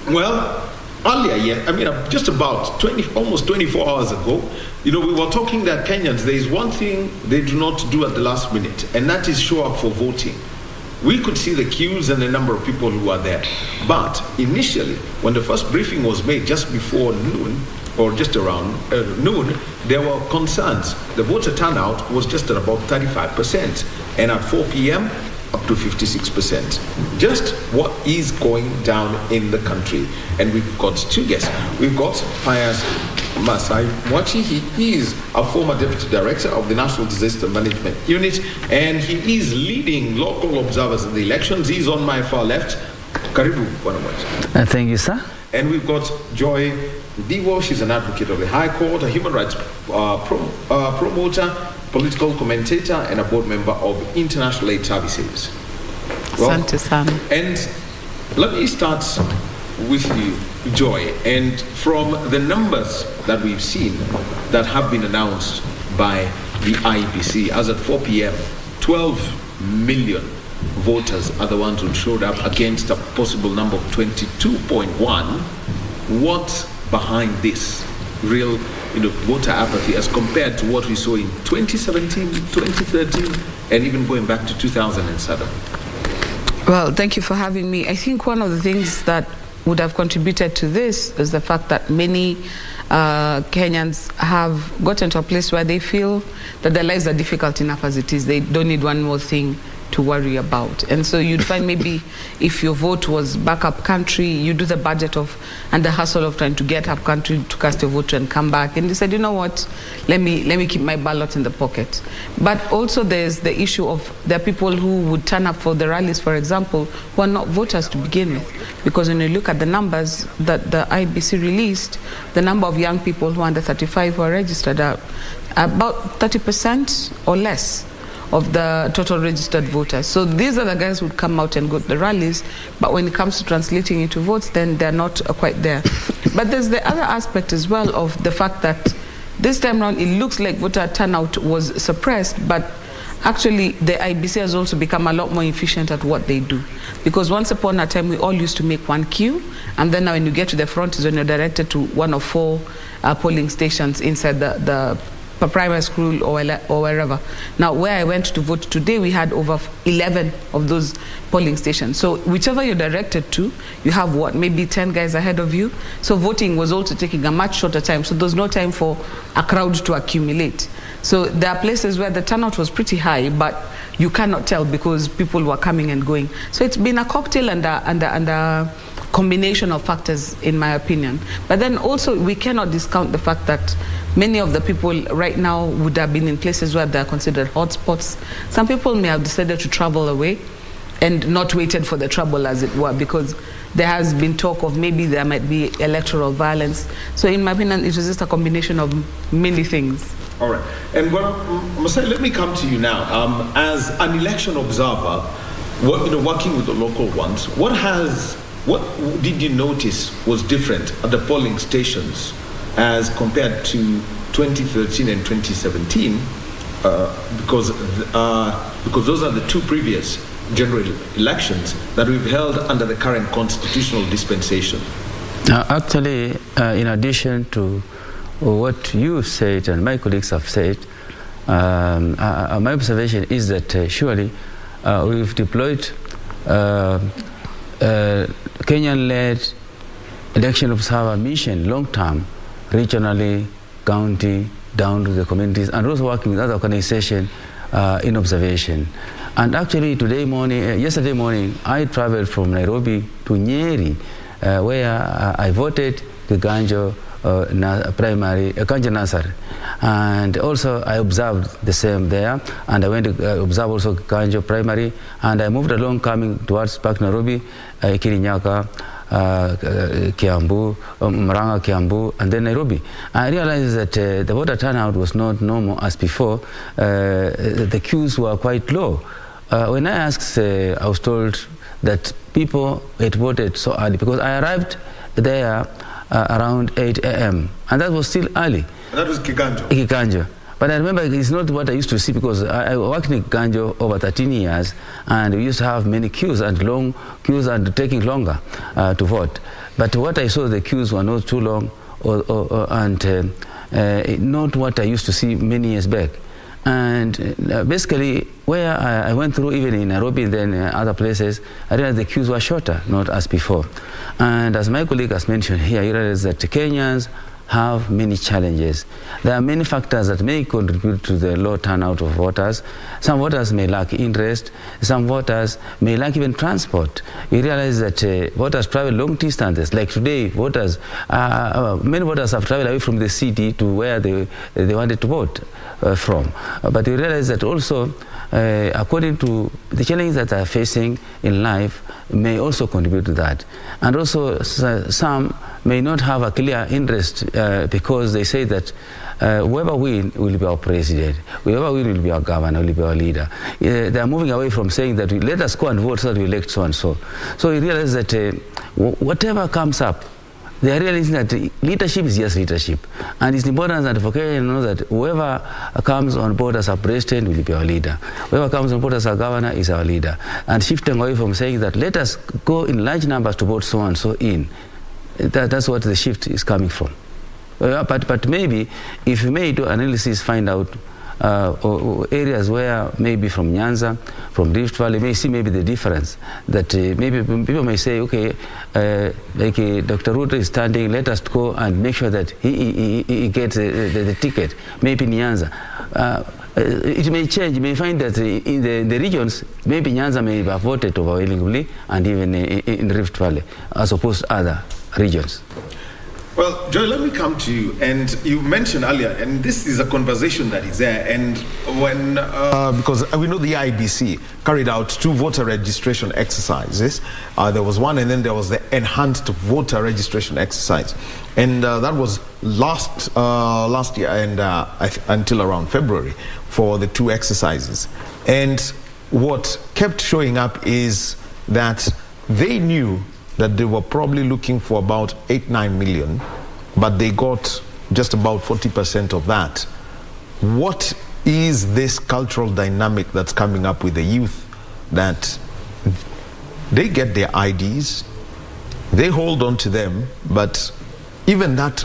Well, earlier, just about almost 24 hours ago, we were talking that Kenyans, there is one thing they do not do at the last minute, and that is show up for voting. We could see the queues and the number of people who are there. But initially, when the first briefing was made just before noon, or just around noon, there were concerns. The voter turnout was just at about 35%, and at 4 p.m., up to 56%. Just what is going down in the country. And we've got two guests. We've got Pius Masai Mwachi. He is a former deputy director of the National Disaster Management Unit, and he is leading local observers in the elections. He's on my far left. Karibu, Bwana Mwachi. Thank you, sir. And we've got Joy Diwo. She's an advocate of the High Court, a human rights promoter, political commentator, and a board member of International Aid Services. Well, and let me start with you, Joy. And from the numbers that we've seen that have been announced by the IEBC, as at 4 p.m., 12 million voters are the ones who showed up against a possible number of 22.1. What's behind this real voter apathy as compared to what we saw in 2017, 2013, and even going back to 2007? Well, thank you for having me. I think one of the things that would have contributed to this is the fact that many Kenyans have gotten to a place where they feel that their lives are difficult enough as it is. They don't need one more thing to worry about. And so you'd find maybe if your vote was backup country, you do the budget of and the hustle of trying to get up country to cast your vote and come back. And you said, you know what, let me keep my ballot in the pocket. But also there's the issue of there are people who would turn up for the rallies, for example, who are not voters to begin with. Because when you look at the numbers that the IBC released, the number of young people who are under 35 who are registered are about 30% or less of the total registered voters. So these are the guys who would come out and go to the rallies, but when it comes to translating into votes, then they're not quite there. But there's the other aspect as well of the fact that this time around it looks like voter turnout was suppressed, but actually the IBC has also become a lot more efficient at what they do. Because once upon a time we all used to make one queue, and then now when you get to the front is when you're directed to one of 4 polling stations inside the primary school or wherever. Now, where I went to vote today, we had over 11 of those polling stations. So whichever you're directed to, you have what, maybe 10 guys ahead of you. So voting was also taking a much shorter time. So there's no time for a crowd to accumulate. So there are places where the turnout was pretty high, but you cannot tell because people were coming and going. So it's been a cocktail and a combination of factors, in my opinion. But then also we cannot discount the fact that many of the people right now would have been in places where they are considered hotspots. Some people may have decided to travel away and not waited for the trouble, as it were, because there has been talk of maybe there might be electoral violence. So in my opinion, it was just a combination of many things. All right. And Masai, let me come to you now. As an election observer, working with the local ones, what did you notice was different at the polling stations as compared to 2013 and 2017? Because those are the 2 previous general elections that we've held under the current constitutional dispensation. Actually, in addition to what you said and my colleagues have said, my observation is that surely we've deployed Kenyan-led election observer mission long-term, regionally, county, down to the communities, and also working with other organizations in observation. And actually yesterday morning, I traveled from Nairobi to Nyeri, where I voted the Ganjo primary, Ganjo Nasar. And also I observed the same there, and I went to observe also Ganjo primary, and I moved along coming towards Park Nairobi, Kirinyaka, Kiambu, Muranga, Kiambu, and then Nairobi. I realized that the voter turnout was not normal as before. The queues were quite low. When I asked, I was told that people had voted so early because I arrived there around 8 a.m. and that was still early. And that was Kiganjo? Kiganjo. But I remember it's not what I used to see because I worked in Kiganjo over 13 years and we used to have many queues and long queues and taking longer to vote. But what I saw, the queues were not too long and not what I used to see many years back. And basically, where I went through, even in Nairobi and then other places, I realized the queues were shorter, not as before. And as my colleague has mentioned here, I realized that Kenyans have many challenges. There are many factors that may contribute to the low turnout of voters. Some voters may lack interest. Some voters may lack even transport. You realize that voters travel long distances. Like today, many voters have traveled away from the city to where they wanted to vote from. But you realize that also, according to the challenges that they are facing in life, may also contribute to that. And also, some may not have a clear interest because they say that whoever wins will be our president, whoever wins will be our governor, will be our leader. They are moving away from saying that let us go and vote so that we elect so and so. So you realize that whatever comes up, they are realizing that leadership is just leadership. And it's important that for Kenya to know that whoever comes on board as a president will be our leader. Whoever comes on board as a governor is our leader. And shifting away from saying that let us go in large numbers to vote so and so in. That's what the shift is coming from. But maybe if you may do analysis, find out areas where maybe from Nyanza, from Rift Valley, may see maybe the difference. That maybe people may say, okay, like Dr. Ruto is standing, let us go and make sure that he gets the ticket. Maybe Nyanza. It may change. You may find that in the regions, maybe Nyanza may have voted overwhelmingly, and even in Rift Valley, as opposed to other regions. Well, Joy, let me come to you. And you mentioned earlier, and this is a conversation that is there, and when, because we know the IBC carried out 2 voter registration exercises. There was one, and then there was the enhanced voter registration exercise. And that was last year and until around February for the 2 exercises. And what kept showing up is that they knew that they were probably looking for about 8-9 million, but they got just about 40% of that. What is this cultural dynamic that's coming up with the youth, that they get their IDs, they hold on to them, but even that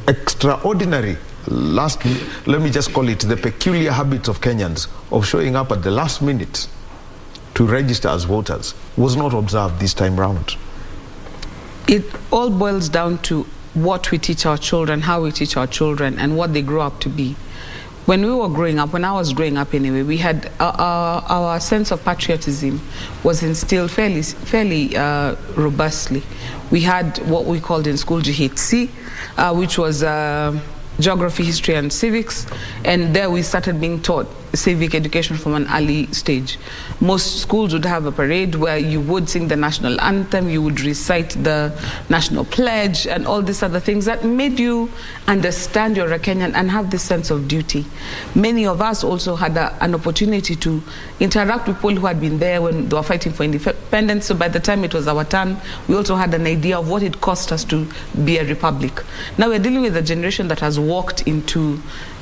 extraordinary let me just call it the peculiar habit of Kenyans of showing up at the last minute to register as voters was not observed this time round? It all boils down to what we teach our children, how we teach our children, and what they grow up to be. When we were growing up, when I was growing up anyway, we had our sense of patriotism was instilled fairly robustly. We had what we called in school GHC, which was geography, history, and civics, and there we started being taught civic education from an early stage. Most schools would have a parade where you would sing the national anthem, you would recite the national pledge, and all these other things that made you understand you're a Kenyan and have this sense of duty. Many of us also had an opportunity to interact with people who had been there when they were fighting for independence, so by the time it was our turn, we also had an idea of what it cost us to be a republic. Now we're dealing with a generation that has walked into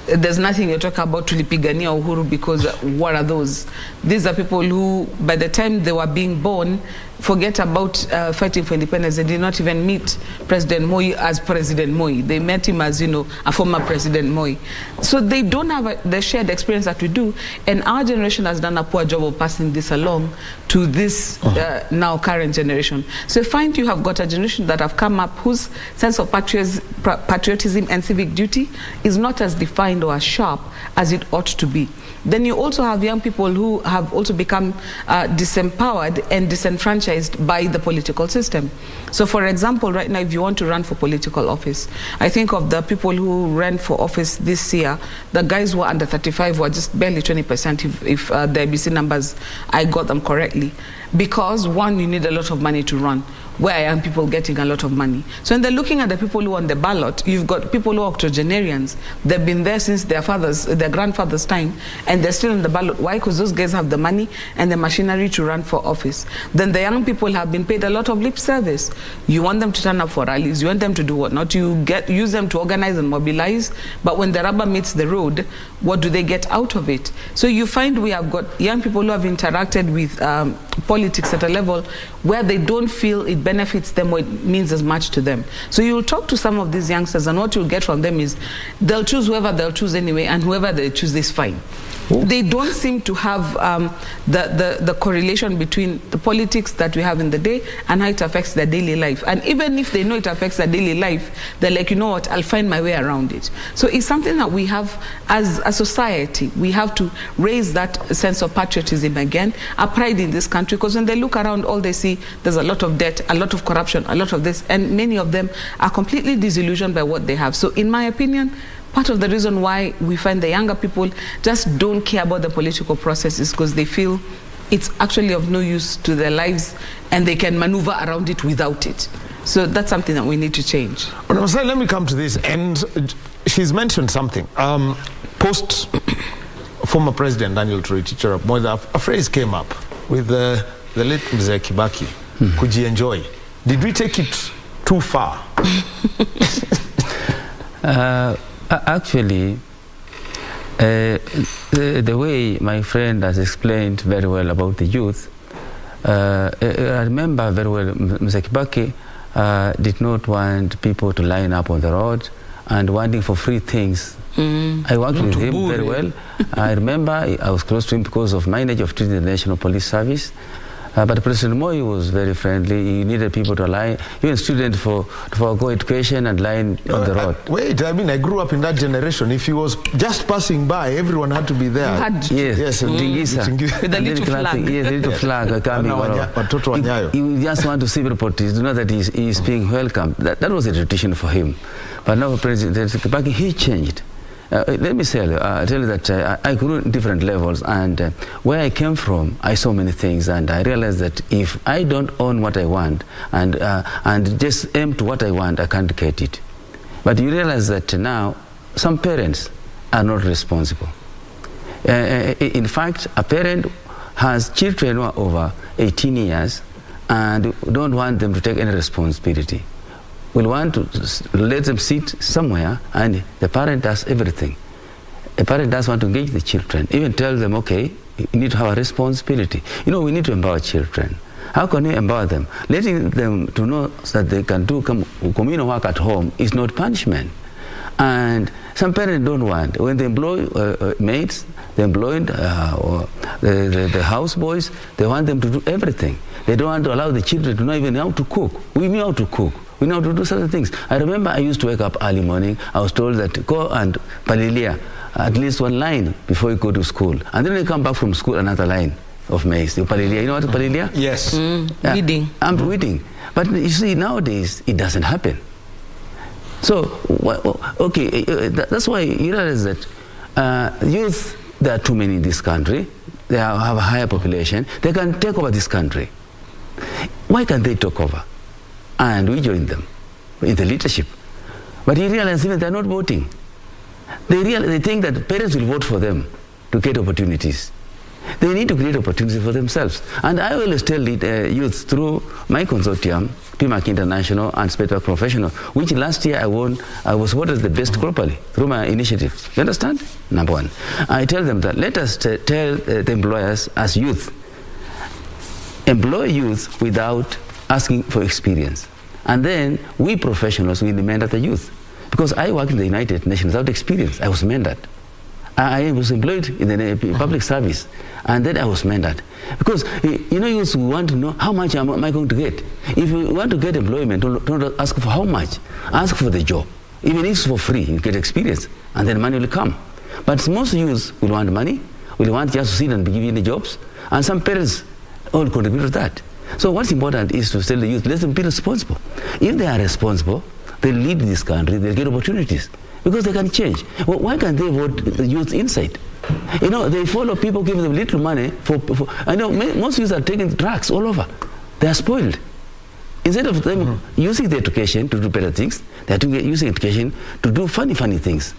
there's nothing you talk about tulipigania uhuru, because what are those? These are people who, by the time they were being born, forget about fighting for independence. They did not even meet President Moi as President Moi. They met him as, a former President Moi. So they don't have the shared experience that we do. And our generation has done a poor job of passing this along to this now current generation. So you have got a generation that have come up whose sense of patriotism and civic duty is not as defined or as sharp as it ought to be. Then you also have young people who have also become disempowered and disenfranchised by the political system. So for example, right now, if you want to run for political office, I think of the people who ran for office this year, the guys who were under 35 were just barely 20% if the ABC numbers, I got them correctly. because one, you need a lot of money to run. Where are young people getting a lot of money? So when they're looking at the people who are on the ballot, you've got people who are octogenarians. They've been there since their grandfather's time, and they're still on the ballot. Why? Because those guys have the money and the machinery to run for office. Then the young people have been paid a lot of lip service. You want them to turn up for rallies, you want them to do whatnot, use them to organize and mobilize, but when the rubber meets the road, what do they get out of it? So you find we have got young people who have interacted with politics at a level where they don't feel it benefits them or it means as much to them. So you'll talk to some of these youngsters, and what you'll get from them is they'll choose whoever they'll choose anyway, and whoever they choose is fine. They don't seem to have the correlation between the politics that we have in the day and how it affects their daily life. And even if they know it affects their daily life, they're like, you know what, I'll find my way around it. So it's something that we have as a society. We have to raise that sense of patriotism again, a pride in this country, because when they look around, all they see, there's a lot of debt, a lot of corruption, a lot of this, and many of them are completely disillusioned by what they have. So in my opinion, part of the reason why we find the younger people just don't care about the political process is because they feel it's actually of no use to their lives and they can maneuver around it without it. So that's something that we need to change. Well, let me come to this. And she's mentioned something. Post former President Daniel Toroitich arap Moi, a phrase came up with the late Mzee Kibaki, kujienjoy. Did we take it too far? Actually, the way my friend has explained very well about the youth, I remember very well Mr. Kibaki did not want people to line up on the road and wanting for free things. I worked with him very well. I remember I was close to him because of my knowledge of treating the National Police Service. But President Moi was very friendly. He needed people to line, even students to forgo education and line on the road. Wait, I mean, I grew up in that generation. If he was just passing by, everyone had to be there. Yes, Dingisa. With the little flag. Yes, the little flag coming. You just want to see report. You know that he's being welcomed. That was a tradition for him. But now President Kibaki, he changed. Let me tell you that I grew in different levels, and where I came from, I saw many things, and I realized that if I don't own what I want and just aim to what I want, I can't get it. But you realize that now some parents are not responsible. In fact, a parent has children who are over 18 years and don't want them to take any responsibility. Will want to let them sit somewhere, and the parent does everything. The parent does want to engage the children, even tell them, okay, you need to have a responsibility. You know, we need to empower children. How can we empower them? Letting them to know that they can do communal work at home is not punishment. And some parents don't want. When they employ maids, they employ the house boys, they want them to do everything. They don't want to allow the children to know even how to cook. We know how to cook. We know how to do certain things. I remember I used to wake up early morning. I was told that go and palilia at least one line before you go to school. And then you come back from school, another line of maize. You palilia. You know what palilia? Yes. Weeding. I'm weeding. But you see, nowadays, it doesn't happen. So, okay, that's why you realize that youth, there are too many in this country. They have a higher population. They can take over this country. Why can't they take over? And we join them in the leadership. But you realize even they're not voting. They think that parents will vote for them to get opportunities. They need to create opportunities for themselves. And I always tell youth through my consortium, PMAC International and Spectre Professional, which last year I was voted the best globally through my initiative. You understand? Number one. I tell them that let us tell the employers as youth, employ youth without asking for experience. And then we professionals, we mentor the youth. Because I worked in the United Nations without experience. I was mentored. I was employed in the public service, and then I was mentored. Because, you know, you want to know how much am I going to get. If you want to get employment, don't ask for how much. Ask for the job. Even if it's for free, you get experience, and then money will come. But most youths will want money, will want just to sit and be given the jobs, and some parents all contribute to that. So what's important is to tell the youth, let them be responsible. If they are responsible, they lead this country, they'll get opportunities. Because they can change. Well, why can't they vote the youth inside? You know, they follow people giving them little money for I know most youths are taking drugs all over. They are spoiled. Instead of them using the education to do better things, they are using education to do funny things.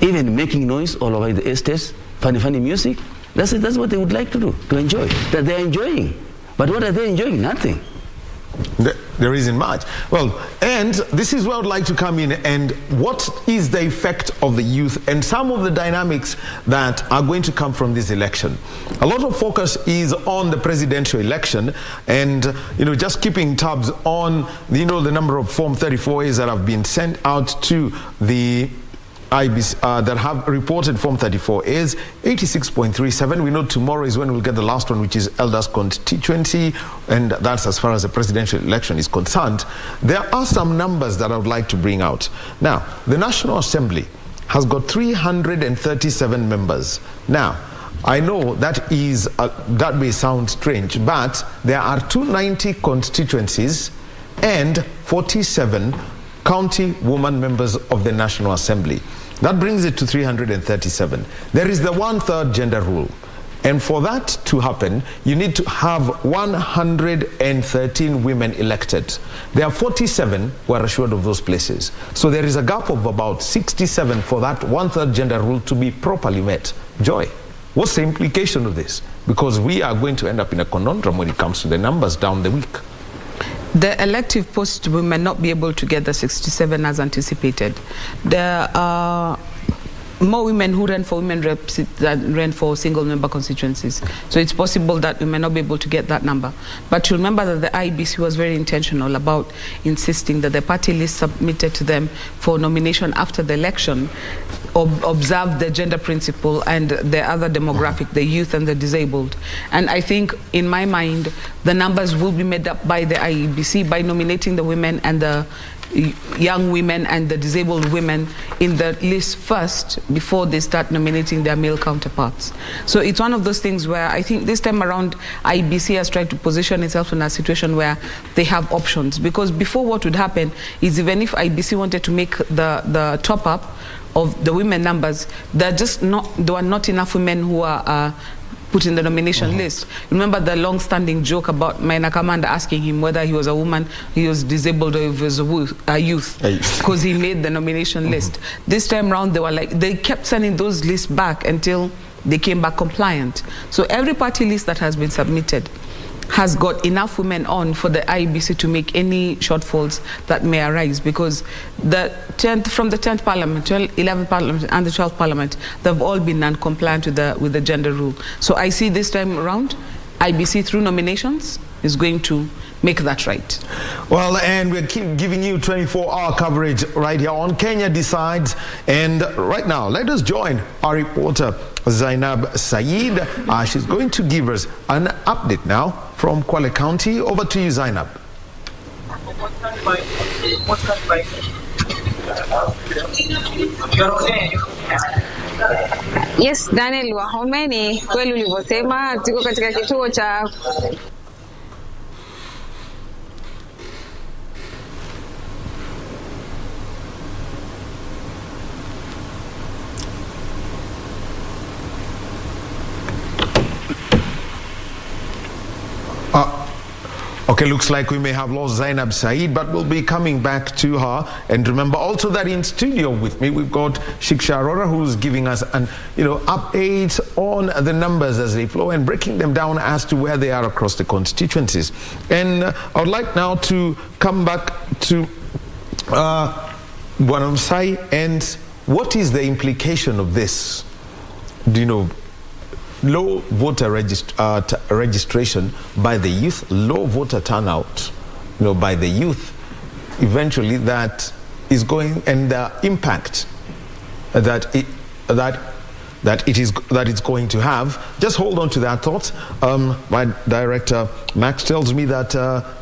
Even making noise all over the estates, funny music. That's what they would like to do, to enjoy. That they are enjoying. But what are they enjoying? Nothing. There isn't much. Well, and this is where I would like to come in, and what is the effect of the youth and some of the dynamics that are going to come from this election. A lot of focus is on the presidential election, and just keeping tabs on the number of Form 34As that have been sent out to the IBC that have reported Form 34As, 86.37. We know tomorrow is when we'll get the last one, which is Elders constituency, and that's as far as the presidential election is concerned. There are some numbers that I would like to bring out. Now, the National Assembly has got 337 members. Now, I know that may sound strange, but there are 290 constituencies and 47 county woman members of the National Assembly. That brings it to 337. There is the 1/3 gender rule. And for that to happen, you need to have 113 women elected. There are 47 who are assured of those places. So there is a gap of about 67 for that 1/3 gender rule to be properly met. Joy, what's the implication of this? Because we are going to end up in a conundrum when it comes to the numbers down the week. The elective post, we may not be able to get the 67 as anticipated. There are more women who ran for women reps than ran for single member constituencies. So it's possible that we may not be able to get that number. But you remember that the IEBC was very intentional about insisting that the party list submitted to them for nomination after the election observe the gender principle and the other demographic, the youth and the disabled. And I think, in my mind, the numbers will be made up by the IEBC by nominating the women and the young women and the disabled women in the list first before they start nominating their male counterparts. So it's one of those things where I think this time around IBC has tried to position itself in a situation where they have options, because before what would happen is even if IBC wanted to make the top up of the women numbers, there were not enough women who are put in the nomination list. Remember the long-standing joke about Maina Kamanda asking him whether he was a woman, he was disabled, or he was a youth, because he made the nomination list. This time around, they kept sending those lists back until they came back compliant. So every party list that has been submitted has got enough women on for the IEBC to make any shortfalls that may arise, because from the 10th Parliament, 11th Parliament and the 12th Parliament, they've all been non-compliant with the gender rule. So I see this time around, IBC through nominations is going to make that right. Well, and we're giving you 24-hour coverage right here on Kenya Decides. And right now, let us join our reporter, Zainab Saeed. She's going to give us an update now from Kwale County. Over to you, Zainab. Yes, Daniel Wahome, ni kweli ulivyosema, tuko katika kituo cha Okay, looks like we may have lost Zainab Saeed, but we'll be coming back to her. And remember also that in studio with me, we've got Shiksha Arora, who's giving us updates on the numbers as they flow and breaking them down as to where they are across the constituencies. And I would like now to come back to Bwanamsai, and what is the implication of this? Low voter registration by the youth, low voter turnout, by the youth, eventually that is going, and the impact that it's going to have. Just hold on to that thought. My director Max tells me that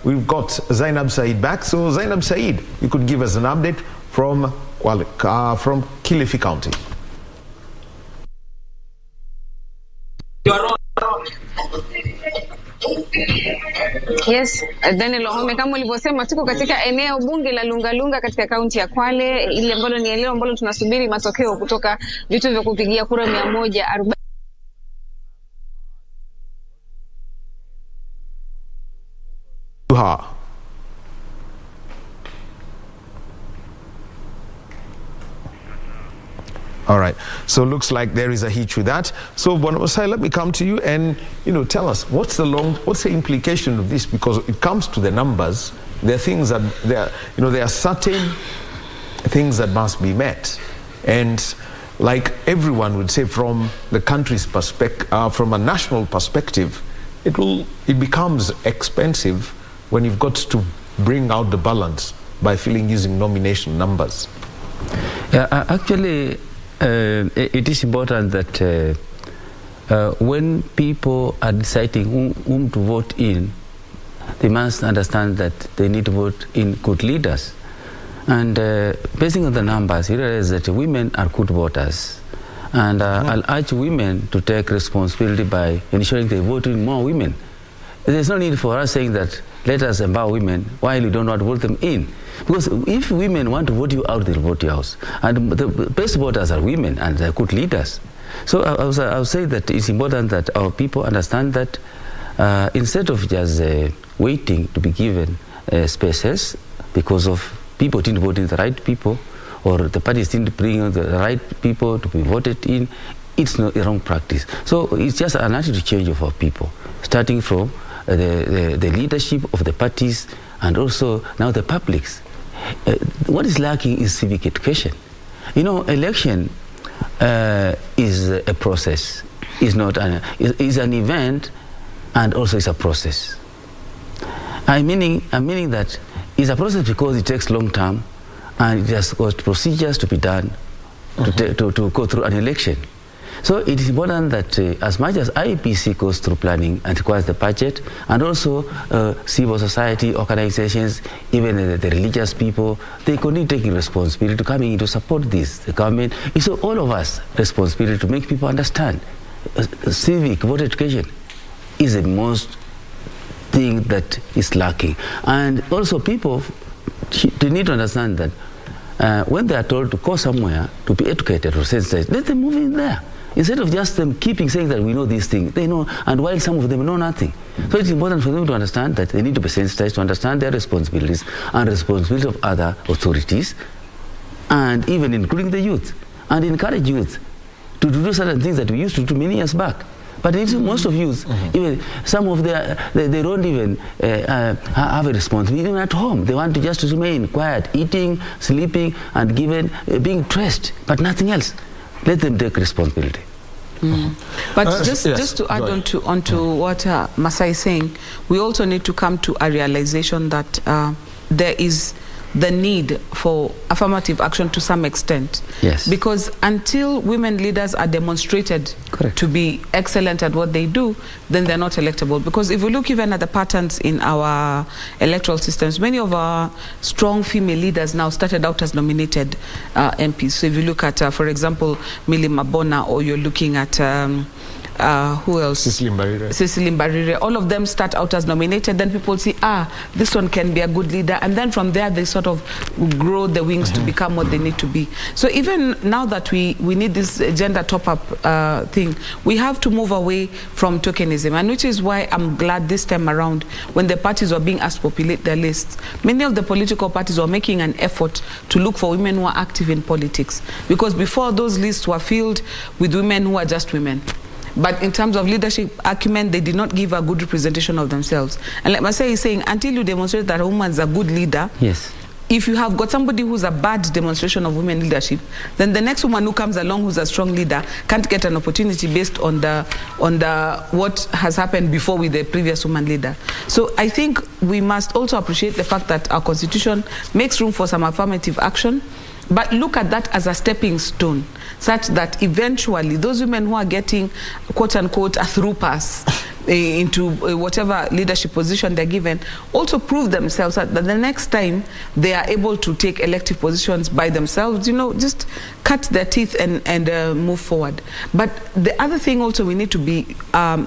we've got Zainab Saeed back. So Zainab Saeed, you could give us an update from Kilifi County. Yes, Daniel Wahome, kama ulivyosema tuko katika eneo bunge la Lungalunga katika kaunti ya Kwale, ile ambalo ni eneo ambalo tunasubiri matokeo kutoka vituo vya kupigia kura 140. All right. So looks like there is a hitch with that. So Bonamasai, let me come to you and tell us what's the implication of this, because it comes to the numbers. There are things that there are certain things that must be met, and like everyone would say, from the country's perspective, from a national perspective, it becomes expensive when you've got to bring out the balance by using nomination numbers. Yeah, actually. It is important that when people are deciding whom to vote in, they must understand that they need to vote in good leaders. And basing on the numbers, you realize that women are good voters. And I'll urge women to take responsibility by ensuring they vote in more women. There's no need for us saying that let us empower women while you don't want to vote them in. Because if women want to vote you out, they'll vote you out. And the best voters are women, and they're good leaders. So I would say that it's important that our people understand that instead of just waiting to be given spaces because of people didn't vote in the right people, or the parties didn't bring the right people to be voted in, it's not a wrong practice. So it's just an attitude change of our people, starting from the leadership of the parties and also now the publics. What is lacking is civic education. Election is a process. Is an event, and also is a process. I'm meaning that it's a process because it takes long time, and it has got procedures to be done to go through an election. So it is important that as much as IEBC goes through planning and requires the budget, and also civil society organizations, even the religious people, they continue taking responsibility to coming in to support this. The government, it's all of us responsibility to make people understand. Civic voter education is the most thing that is lacking. And also people, they need to understand that when they are told to go somewhere to be educated or sensitized, let them move in there. Instead of just them keeping saying that we know these things, they know, and while some of them know nothing. So it's important for them to understand that they need to be sensitized to understand their responsibilities and responsibilities of other authorities, and even including the youth, and encourage youth to do certain things that we used to do many years back. But most of youth, even some of they don't even have a responsibility even at home. They want to just remain quiet, eating, sleeping, and being dressed, but nothing else. Let them take responsibility. But just to add onto what Masai is saying, we also need to come to a realization that there is the need for affirmative action to some extent. Yes. Because until women leaders are demonstrated to be excellent at what they do, then they're not electable. Because if we look even at the patterns in our electoral systems, many of our strong female leaders now started out as nominated MPs. So if you look at, for example, Millie Mabona, or you're looking at who else? Cecily Mbarire. All of them start out as nominated. Then people see, this one can be a good leader. And then from there, they sort of grow the wings to become what they need to be. So even now that we need this gender top-up thing, we have to move away from tokenism. And which is why I'm glad this time around, when the parties were being asked to populate their lists, many of the political parties were making an effort to look for women who are active in politics. Because before, those lists were filled with women who are just women. But in terms of leadership acumen, they did not give a good representation of themselves. And like Masai is saying, until you demonstrate that a woman is a good leader, yes. If you have got somebody who's a bad demonstration of women leadership, then the next woman who comes along who's a strong leader can't get an opportunity based on what has happened before with the previous woman leader. So I think we must also appreciate the fact that our constitution makes room for some affirmative action, but look at that as a stepping stone, such that eventually those women who are getting quote-unquote a through pass into whatever leadership position they're given, also prove themselves that the next time they are able to take elective positions by themselves, just cut their teeth and move forward. But the other thing also we need to be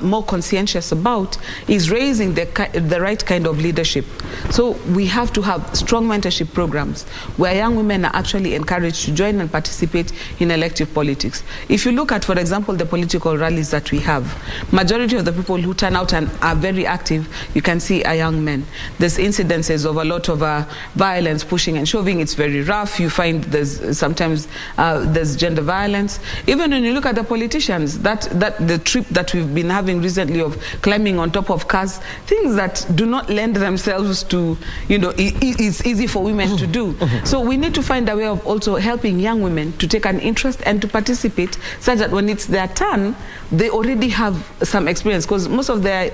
more conscientious about is raising the right kind of leadership. So we have to have strong mentorship programs where young women are actually encouraged to join and participate in elective politics. If you look at, for example, the political rallies that we have, majority of the people who turn out and are very active, you can see, are young men. There's incidences of a lot of violence, pushing and shoving. It's very rough. You find there's sometimes there's gender violence. Even when you look at the politicians, that the trip that we've been having recently of climbing on top of cars, things that do not lend themselves to, it's easy for women to do. So we need to find a way of also helping young women to take an interest and to participate, such that when it's their turn, they already have some experience, because most of their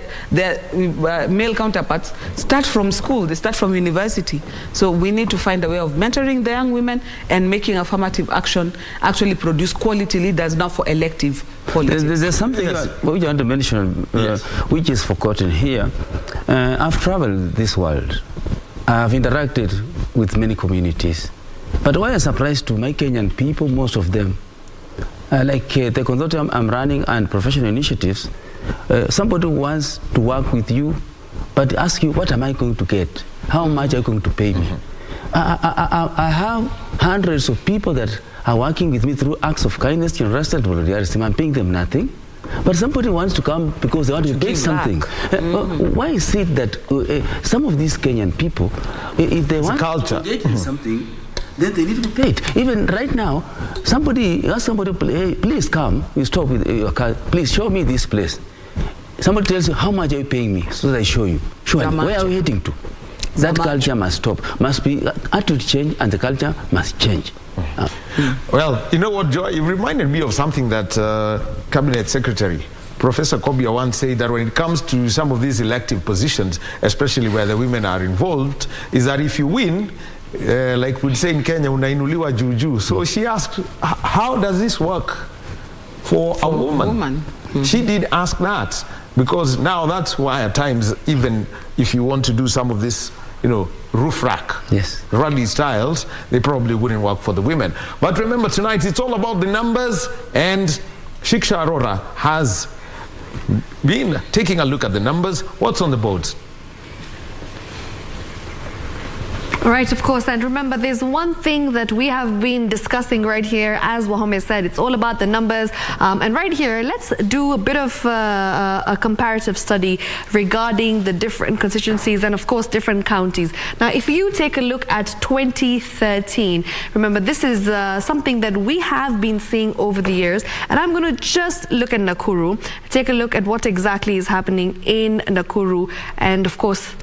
male counterparts start from school, they start from university. So we need to find a way of mentoring the young women and making affirmative action actually produce quality leaders now for elective politics. There's something we want to mention, which is forgotten here. I've traveled this world. I've interacted with many communities. But why I'm surprised to my Kenyan people, most of them, like the consortium I'm running and professional initiatives, somebody wants to work with you, but ask you, what am I going to get? How much are you going to pay me? I have hundreds of people that are working with me through acts of kindness, generosity, and volunteerism. I'm paying them nothing. But somebody wants to come because they want to get something. Why is it that some of these Kenyan people, if they want to get something, then they need to be paid? Even right now, somebody ask somebody, hey, please come, you stop with your car, please show me this place. Somebody tells you, how much are you paying me? So that I show you. Where are we heading to? That culture must stop. Must be attitude change, and the culture must change. Well, you know what, Joy? You reminded me of something that Cabinet Secretary Professor Kobia once said, that when it comes to some of these elective positions, especially where the women are involved, is that if you win, like we'd say in Kenya, unainuliwa juju. So she asked, how does this work for a woman? She did ask that, because now that's why at times, even if you want to do some of this, roof rack, rally styles, they probably wouldn't work for the women. But remember, tonight it's all about the numbers, and Shiksha Arora has been taking a look at the numbers. What's on the board? Right, of course. And remember, there's one thing that we have been discussing right here, as Wahome said, it's all about the numbers. And right here, let's do a bit of a comparative study regarding the different constituencies and, of course, different counties. Now, if you take a look at 2013, remember, this is something that we have been seeing over the years. And I'm going to just look at Nakuru, take a look at what exactly is happening in Nakuru. And, of course,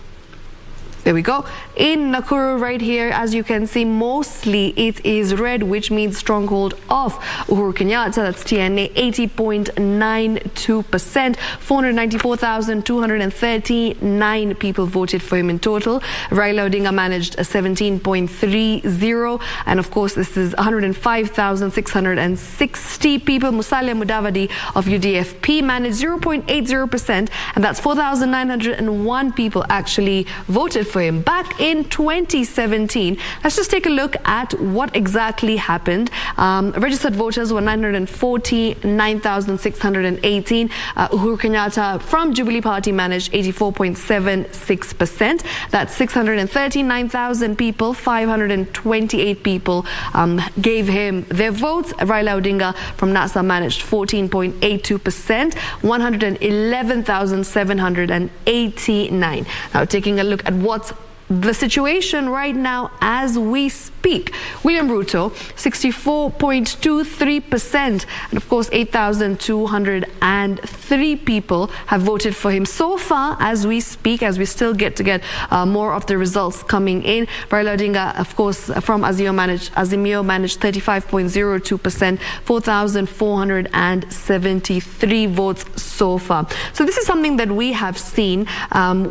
there we go. In Nakuru right here, as you can see, mostly it is red, which means stronghold of Uhuru Kenyatta. That's TNA, 80.92%. 494,239 people voted for him in total. Raila Odinga managed a 17.30. And of course, this is 105,660 people. Musalia Mudavadi of UDFP managed 0.80%. And that's 4,901 people actually voted for him. Back in 2017, let's just take a look at what exactly happened. Registered voters were 949,618. Uhuru Kenyatta from Jubilee Party managed 84.76%. That's 639,000 people. 528 people gave him their votes. Raila Odinga from NASA managed 14.82%. 111,789. Now, taking a look at what's the situation right now as we speak. William Ruto, 64.23%. And of course, 8,203 people have voted for him so far as we speak, as we still get more of the results coming in. Raila Odinga, of course, from Azimio managed 35.02%, 4,473 votes so far. So this is something that we have seen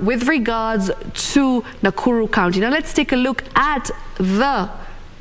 with regards to Nakuru County. Now let's take a look at the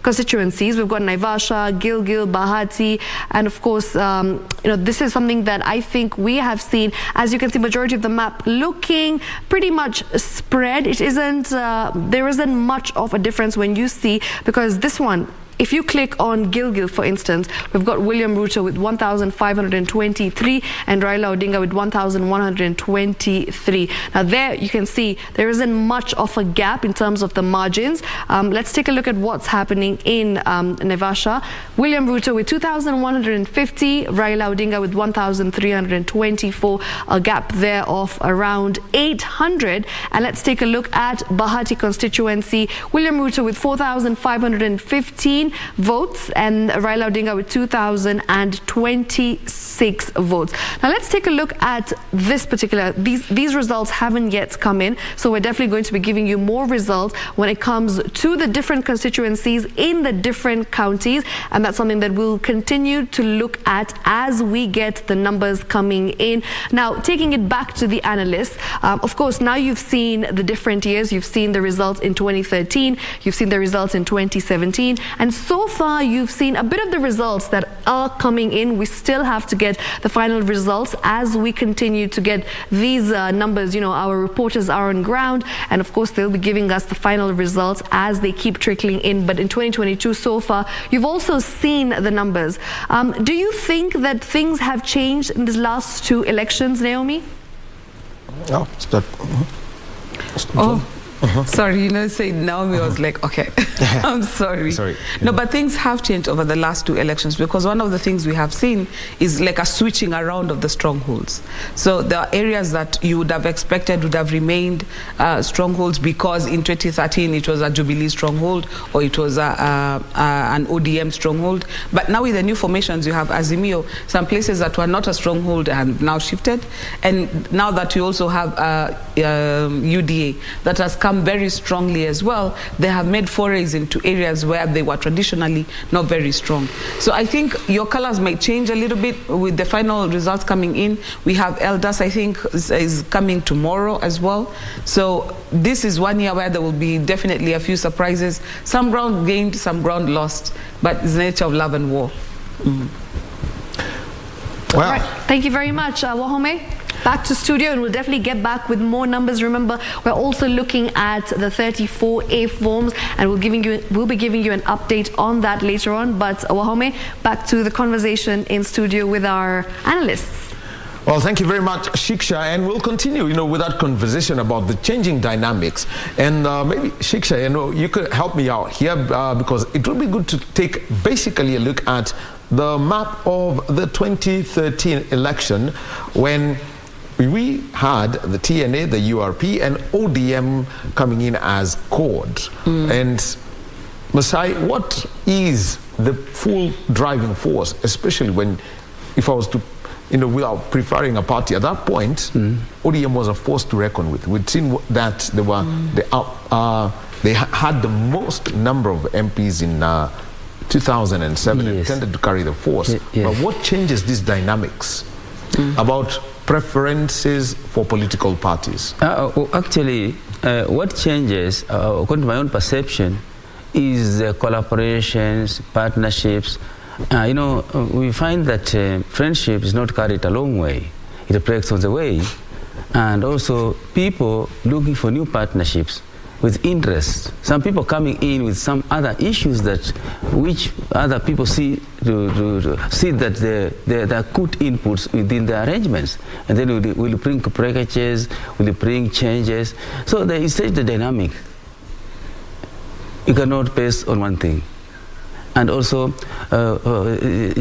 constituencies. We've got Naivasha, Gilgil, Bahati, and of course, this is something that I think we have seen. As you can see, majority of the map looking pretty much spread. It isn't, there isn't much of a difference when you see, because this one, if you click on Gilgil, for instance, we've got William Ruto with 1,523 and Raila Odinga with 1,123. Now there you can see there isn't much of a gap in terms of the margins. Let's take a look at what's happening in Naivasha. William Ruto with 2,150, Raila Odinga with 1,324, a gap there of around 800. And let's take a look at Bahati constituency. William Ruto with 4,515 votes and Raila Odinga with 2,026 votes. Now let's take a look at this particular, these results haven't yet come in, so we're definitely going to be giving you more results when it comes to the different constituencies in the different counties, and that's something that we'll continue to look at as we get the numbers coming in. Now, taking it back to the analysts, of course, now you've seen the different years. You've seen the results in 2013, you've seen the results in 2017, and so far you've seen a bit of the results that are coming in. We still have to get the final results as we continue to get these numbers. Our reporters are on ground, and of course they'll be giving us the final results as they keep trickling in. But in 2022 so far, you've also seen the numbers. Do you think that things have changed in these last two elections, Naomi? Oh, Sorry, saying Naomi was like, okay, I'm sorry. No, but things have changed over the last two elections, because one of the things we have seen is like a switching around of the strongholds. So there are areas that you would have expected would have remained strongholds, because in 2013 it was a Jubilee stronghold or it was an ODM stronghold. But now with the new formations, you have Azimio, some places that were not a stronghold and now shifted. And now that you also have UDA that has come very strongly as well, they have made forays into areas where they were traditionally not very strong. So I think your colors might change a little bit with the final results coming in. We have Elders, I think, is coming tomorrow as well. So this is 1 year where there will be definitely a few surprises. Some ground gained, some ground lost, but it's the nature of love and war. All right. Thank you very much, Wahome. Back to studio, and we'll definitely get back with more numbers. Remember, we're also looking at the 34A forms, and we'll be giving you an update on that later on. But Wahome, back to the conversation in studio with our analysts. Well, thank you very much, Shiksha, and we'll continue, with that conversation about the changing dynamics. And maybe, Shiksha, you could help me out here, because it would be good to take basically a look at the map of the 2013 election, when we had the TNA, the URP, and ODM coming in as CORD. And Masai, what is the full driving force, especially when, if I was to, without preferring a party at that point, ODM was a force to reckon with. We'd seen that they were they had the most number of MPs in 2007 and tended to carry the force. But what changes these dynamics about preferences for political parties? Actually, what changes, according to my own perception, is collaborations, partnerships. We find that friendship is not carried a long way. It breaks on the way. And also people looking for new partnerships with interest. Some people coming in with some other issues which other people see that there are good inputs within the arrangements, and then we'll bring packages, we'll bring changes. So there is such the dynamic. You cannot base on one thing, and also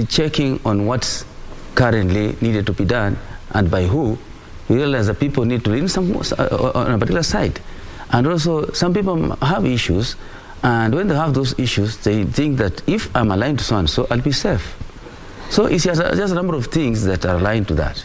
checking on what's currently needed to be done and by who. We realize that people need to lean on a particular side. And also, some people have issues, and when they have those issues, they think that if I'm aligned to so-and-so, I'll be safe. So it's just a number of things that are aligned to that.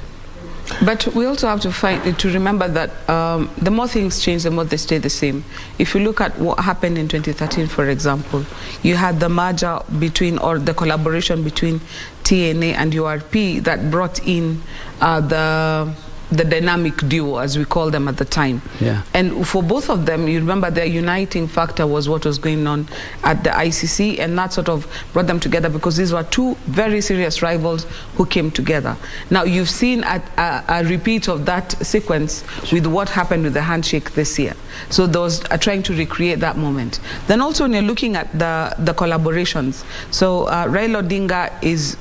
But we also have to remember that the more things change, the more they stay the same. If you look at what happened in 2013, for example, you had the merger between, or the collaboration between TNA and URP that brought in the the dynamic duo, as we called them at the time. Yeah. And for both of them, you remember their uniting factor was what was going on at the ICC, and that sort of brought them together because these were two very serious rivals who came together. Now, you've seen a repeat of that sequence with what happened with the handshake this year. So those are trying to recreate that moment. Then also when you're looking at the collaborations, so Raila Odinga is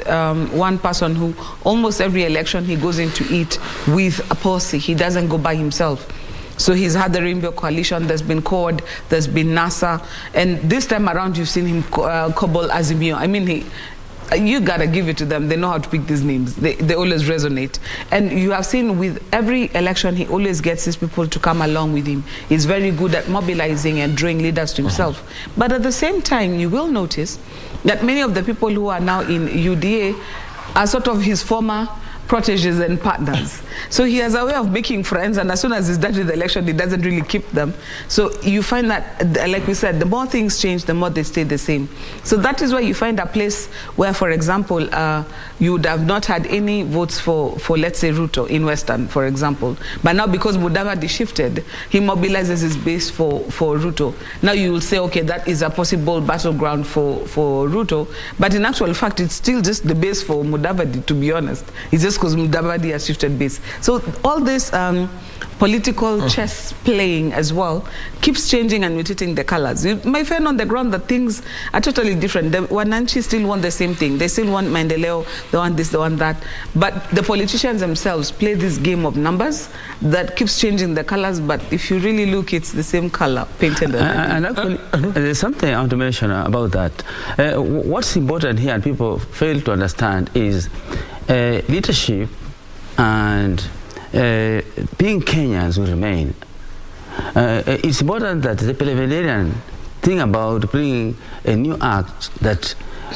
one person who almost every election he goes into it with a policy. He doesn't go by himself. So he's had the Rainbow Coalition, there's been CORD, there's been NASA, and this time around you've seen him cobble Azimio. I mean, you gotta give it to them. They know how to pick these names. They always resonate. And you have seen with every election, he always gets his people to come along with him. He's very good at mobilizing and drawing leaders to himself. But at the same time, you will notice that many of the people who are now in UDA are sort of his former proteges and partners. So he has a way of making friends, and as soon as he's done with the election, he doesn't really keep them. So you find that, like we said, the more things change, the more they stay the same. So that is why you find a place where, for example, you would have not had any votes for let's say, Ruto in Western, for example. But now because Mudavadi shifted, he mobilizes his base for Ruto. Now you will say, okay, that is a possible battleground for Ruto. But in actual fact, it's still just the base for Mudavadi, to be honest. It's just because Mudavadi has shifted base. So all this political chess playing as well keeps changing and mutating the colors. You might find on the ground that things are totally different. The Wananchi still want the same thing. They still want Maendeleo, they want this, they want that. But the politicians themselves play this game of numbers that keeps changing the colors, but if you really look, it's the same color painted. And actually, there's something I want to mention about that. What's important here and people fail to understand is leadership and being Kenyans will remain. It's important that the parliamentarian think about bringing a new act that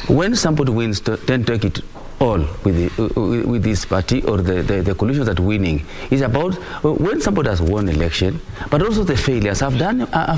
when somebody wins, then take it all with this party or the coalitions that winning. It's about when somebody has won election, but also the failures have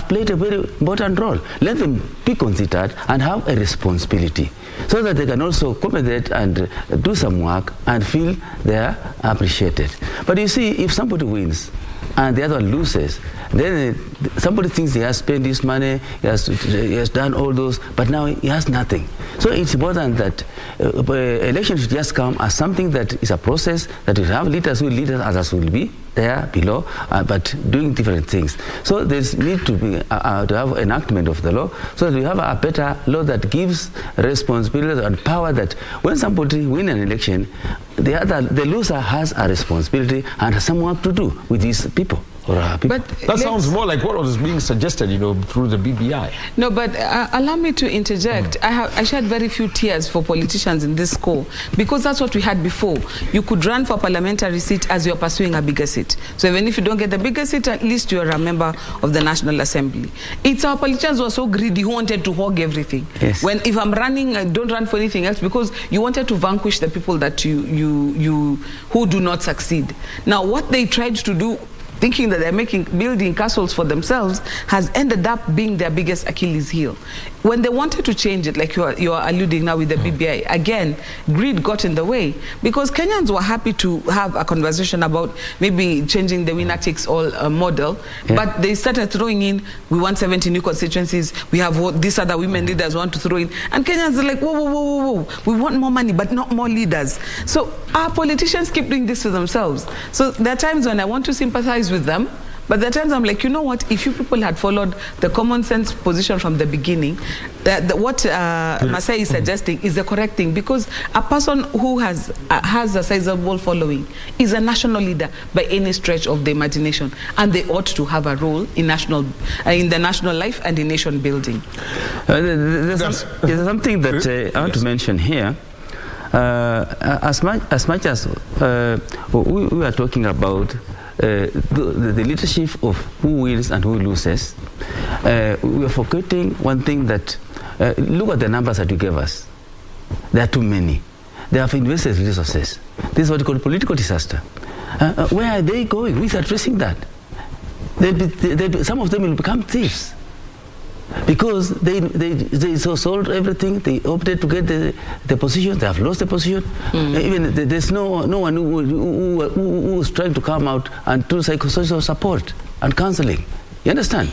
played a very important role. Let them be considered and have a responsibility, so that they can also compensate and do some work and feel they are appreciated. But you see, if somebody wins and the other one loses, then somebody thinks he has spent his money, he has done all those, but now he has nothing. So it's important that elections should just come as something that is a process, that you have leaders who lead us, others will be there below, but doing different things. So there's need to be to have enactment of the law, so that we have a better law that gives responsibility and power, that when somebody wins an election, the loser has a responsibility and has some work to do with these people. But that sounds more like what was being suggested, through the BBI. No, but allow me to interject. I shed very few tears for politicians in this score, because that's what we had before. You could run for a parliamentary seat as you're pursuing a bigger seat. So even if you don't get the bigger seat, at least you're a member of the National Assembly. It's our politicians who are so greedy, who wanted to hog everything. Yes. When if I'm running, I don't run for anything else, because you wanted to vanquish the people that who do not succeed. Now, what they tried to do, thinking that they're building castles for themselves, has ended up being their biggest Achilles heel. When they wanted to change it, like you are alluding now with the BBI, again, greed got in the way, because Kenyans were happy to have a conversation about maybe changing the winner takes all model, but they started throwing in, we want 70 new constituencies, we have what these other women leaders want to throw in, and Kenyans are like, whoa, whoa, whoa, whoa, we want more money, but not more leaders. So our politicians keep doing this to themselves. So there are times when I want to sympathize with them, but there are times I'm like, you know what, if you people had followed the common sense position from the beginning, what Masai is suggesting is the correct thing, because a person who has a sizable following is a national leader by any stretch of the imagination, and they ought to have a role in the national life and in nation building. There's something that I want to mention here. As much as we are talking about the leadership of who wins and who loses, we are forgetting one thing, that look at the numbers that you gave us. There are too many. They have invested resources. This is what you call political disaster. Where are they going? Who is addressing that? Some of them will become thieves. because they sold everything. They opted to get the position. They have lost the position. Even there's no one who is trying to come out and do psychosocial support and counseling. You understand?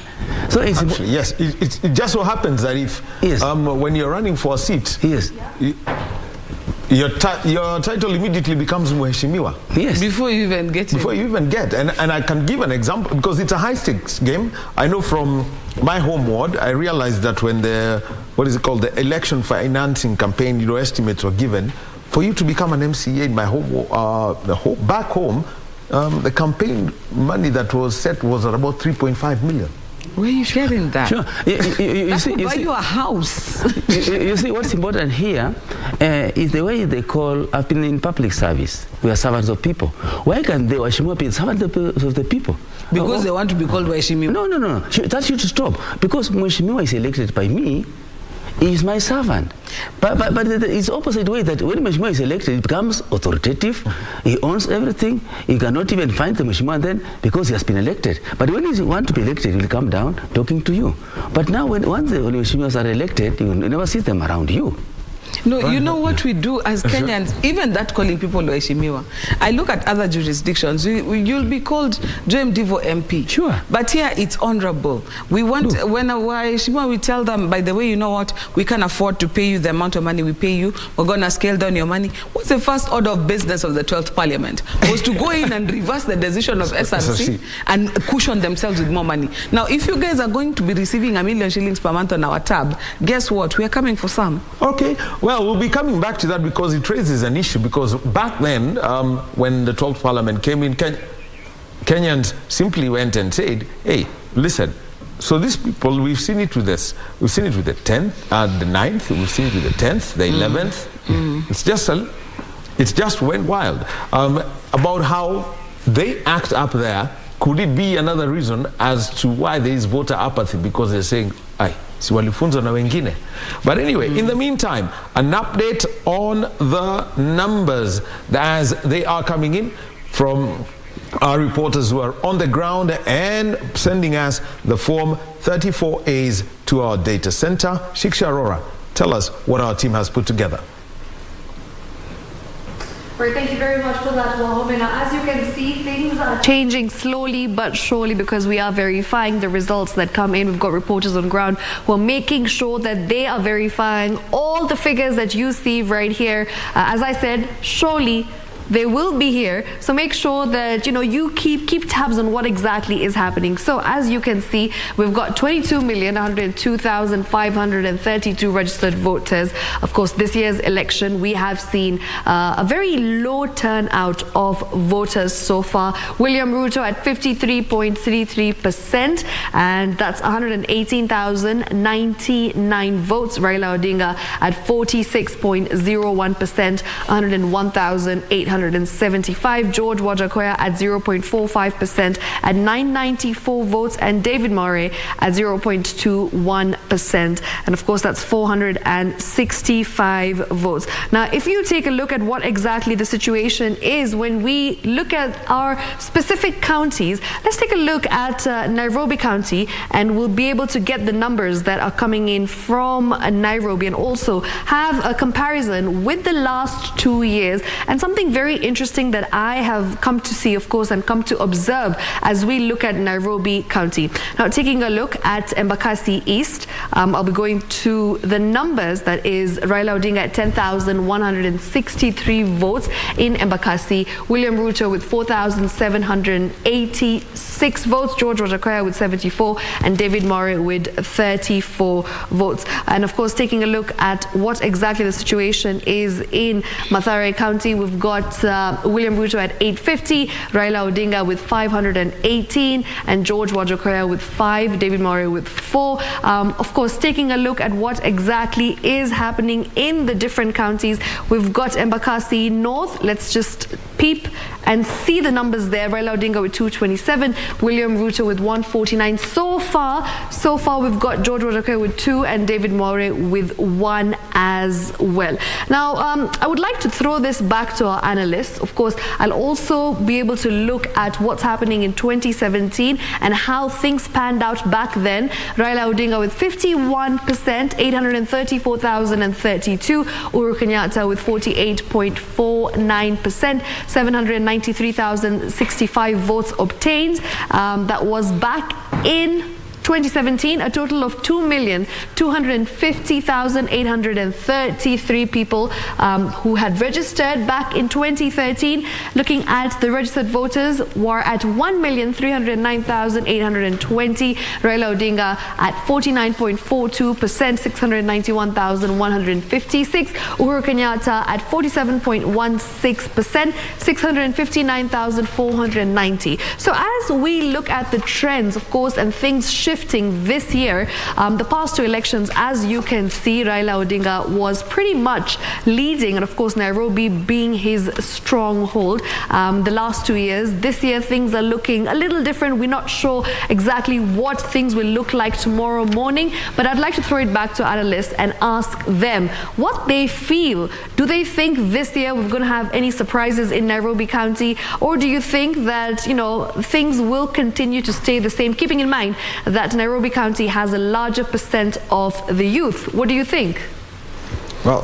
So it's actually, yes, it just so happens that if when you're running for a seat, your title immediately becomes Mheshimiwa. Yes. Before you even get it. Before you even get. And I can give an example because it's a high stakes game. I know from my home ward, I realized that when the the election financing campaign, estimates were given, for you to become an MCA in my home, back home, the campaign money that was set was at about 3.5 million. Where are you sharing that? Sure. You see, buy you a house. you see, what's important here is the way they call, I've been in public service. We are servants of people. Why can the Waheshimiwa be servants of the people? Because they want to be called Waheshimiwa. No. That should stop. Because Waheshimiwa is elected by me, he is my servant. But it's opposite way that when Mheshimiwa is elected, it becomes authoritative. He owns everything. You cannot even find the Mheshimiwa then because he has been elected. But when he wants to be elected, he will come down talking to you. But now once the Mheshimiwas are elected, you never see them around you. No, you know what we do as Kenyans, even that calling people Waheshimiwa. I look at other jurisdictions, you'll be called Joem Divo MP. Sure. But here it's honorable. We want, when a Waheshimiwa, we tell them, by the way, you know what, we can afford to pay you the amount of money we pay you. We're going to scale down your money. What's the first order of business of the 12th Parliament? Was to go in and reverse the decision of SRC and cushion themselves with more money. Now, if you guys are going to be receiving $1 million shillings per month on our tab, guess what? We are coming for some. Okay. Well, we'll be coming back to that because it raises an issue. Because back then, when the 12th Parliament came in, Kenyans simply went and said, hey, listen, so these people, we've seen it with this. We've seen it with the 10th, the 9th, we've seen it with the 10th, the 11th. It's just went wild. About how they act up there, could it be another reason as to why there is voter apathy? Because they're saying, aye, si walifunzwa na wengine. But anyway, in the meantime, an update on the numbers as they are coming in from our reporters who are on the ground and sending us the form 34As to our data center. Shiksha Arora, tell us what our team has put together. Right, thank you very much for that, Wahome. Now, as you can see, things are changing slowly but surely because we are verifying the results that come in. We've got reporters on ground who are making sure that they are verifying all the figures that you see right here. As I said, surely they will be here, so make sure that you keep tabs on what exactly is happening. So as you can see, we've got 22,102,532 registered voters. Of course, this year's election, we have seen a very low turnout of voters so far. William Ruto at 53.33%, and that's 118,099 votes. Raila Odinga at 46.01%, 101,875. George Wajakoya at 0.45% at 994 votes, and David Murray at 0.21%. And of course, that's 465 votes. Now, if you take a look at what exactly the situation is when we look at our specific counties, let's take a look at Nairobi County, and we'll be able to get the numbers that are coming in from Nairobi and also have a comparison with the last 2 years. And something very interesting that I have come to see, of course, and come to observe as we look at Nairobi County. Now, taking a look at Embakasi East, I'll be going to the numbers. That is Raila Odinga at 10,163 votes in Embakasi, William Ruto with 4,786 votes, George Wajakoya with 74, and David Murray with 34 votes. And of course, taking a look at what exactly the situation is in Mathare County, we've got William Ruto at 850, Raila Odinga with 518, and George Wajakoya with 5, David Murray with 4. Of course, taking a look at what exactly is happening in the different counties, we've got Embakasi North. Let's just peep and see the numbers there. Raila Odinga with 227, William Ruto with 149. So far we've got George Wajackoya with 2 and David Moore with 1 as well. Now, I would like to throw this back to our analysts. Of course, I'll also be able to look at what's happening in 2017 and how things panned out back then. Raila Odinga with 51%, 834,032. Uhuru Kenyatta with 48.49%, 793,065 votes obtained. That was back in 2017, a total of 2,250,833 people who had registered back in 2013. Looking at the registered voters were at 1,309,820. Raila Odinga at 49.42%, 691,156. Uhuru Kenyatta at 47.16%, 659,490. So as we look at the trends, of course, and things shifting this year, the past 2 elections, as you can see, Raila Odinga was pretty much leading, and of course Nairobi being his stronghold the last 2 years. This year things are looking a little different. We're not sure exactly what things will look like tomorrow morning, but I'd like to throw it back to analysts and ask them what they feel. Do they think this year we're going to have any surprises in Nairobi County, or do you think that, you know, things will continue to stay the same, keeping in mind that Nairobi County has a larger percent of the youth? What do you think? Well,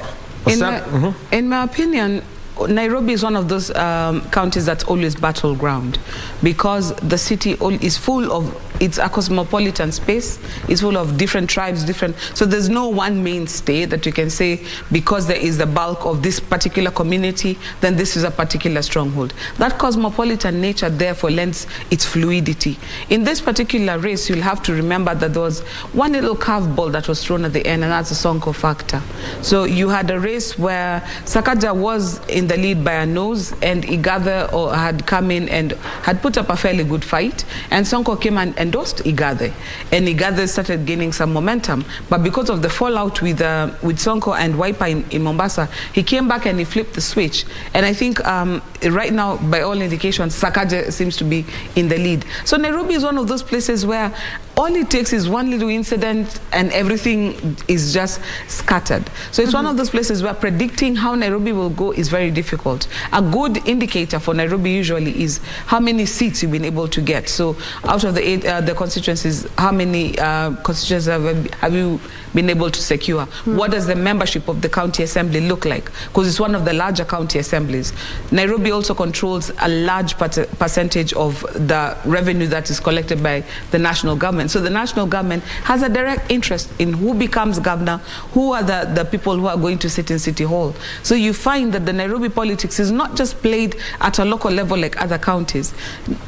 in my opinion, Nairobi is one of those counties that's always battleground, because the city is full of, it's a cosmopolitan space, it's full of different tribes, so there's no one mainstay that you can say because there is the bulk of this particular community, then this is a particular stronghold. That cosmopolitan nature therefore lends its fluidity. In this particular race, you'll have to remember that there was one little curveball that was thrown at the end, and that's the Sonko factor. So you had a race where Sakaja was in the lead by a nose, and Igathe had come in and had put up a fairly good fight, and Sonko came and endorsed Igathe, and Igathe started gaining some momentum. But because of the fallout with Sonko and Wiper in Mombasa, he came back and he flipped the switch. And I think right now, by all indications, Sakaja seems to be in the lead. So Nairobi is one of those places where all it takes is one little incident and everything is just scattered. So it's one of those places where predicting how Nairobi will go is very difficult. A good indicator for Nairobi usually is how many seats you've been able to get. So out of the constituencies, how many constituencies have you been able to secure? What does the membership of the county assembly look like? Because it's one of the larger county assemblies. Nairobi also controls a large percentage of the revenue that is collected by the national government. So the national government has a direct interest in who becomes governor, who are the people who are going to sit in City Hall. So you find that the Nairobi politics is not just played at a local level like other counties.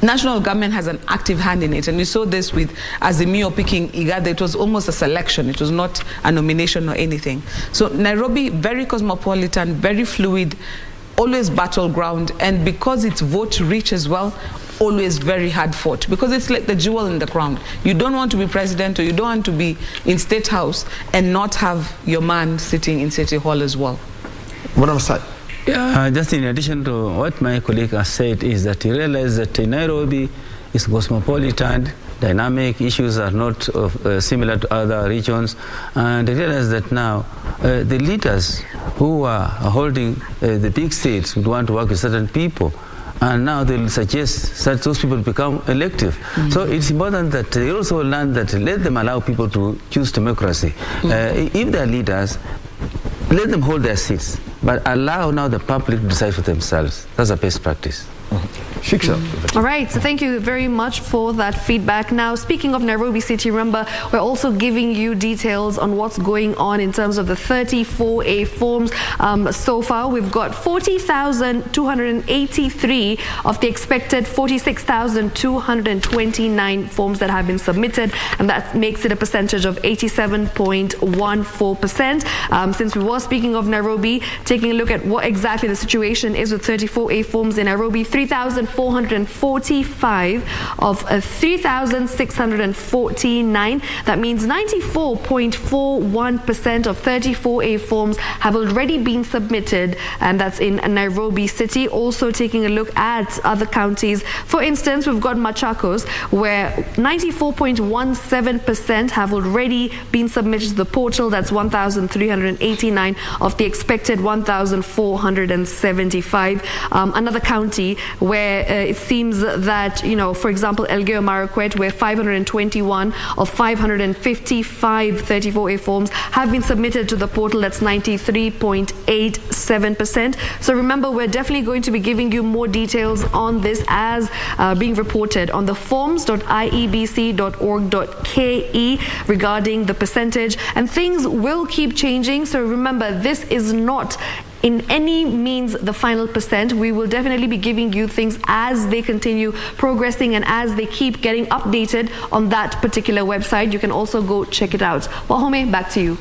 National government has an active hand in it, and we saw this with Azimio picking Igathe. It was almost a selection. It was not a nomination or anything. So Nairobi, very cosmopolitan, very fluid, always battleground, and because it's vote rich as well, always very hard fought, because it's like the jewel in the crown. You don't want to be president, or you don't want to be in State House and not have your man sitting in City Hall as well. What am I? Yeah, just in addition to what my colleague has said, is that he realized that Nairobi is cosmopolitan, dynamic, issues are not similar to other regions, and I realize that now the leaders who are holding the big seats would want to work with certain people, and now they'll suggest that those people become elective. So it's important that they also learn that let them allow people to choose democracy. If they're leaders, let them hold their seats, but allow now the public to decide for themselves. That's the best practice. Shiksha. All right, so thank you very much for that feedback. Now, speaking of Nairobi City, remember, we're also giving you details on what's going on in terms of the 34A forms. So far, we've got 40,283 of the expected 46,229 forms that have been submitted, and that makes it a percentage of 87.14%. Since we were speaking of Nairobi, taking a look at what exactly the situation is with 34A forms in Nairobi, 3,000 1,445 of 3,649. That means 94.41% of 34A forms have already been submitted, and that's in Nairobi City. Also taking a look at other counties. For instance, we've got Machakos, where 94.17% have already been submitted to the portal. That's 1,389 of the expected 1,475. Another county where it seems that, you know, for example, Elgeyo Marakwet, where 521 of 555 34A forms have been submitted to the portal. That's 93.87%. So remember, we're definitely going to be giving you more details on this as being reported on the forms.iebc.org.ke regarding the percentage, and things will keep changing. So remember, this is not in any means the final percent. We will definitely be giving you things as they continue progressing and as they keep getting updated on that particular website. You can also go check it out. Well, Home, back to you.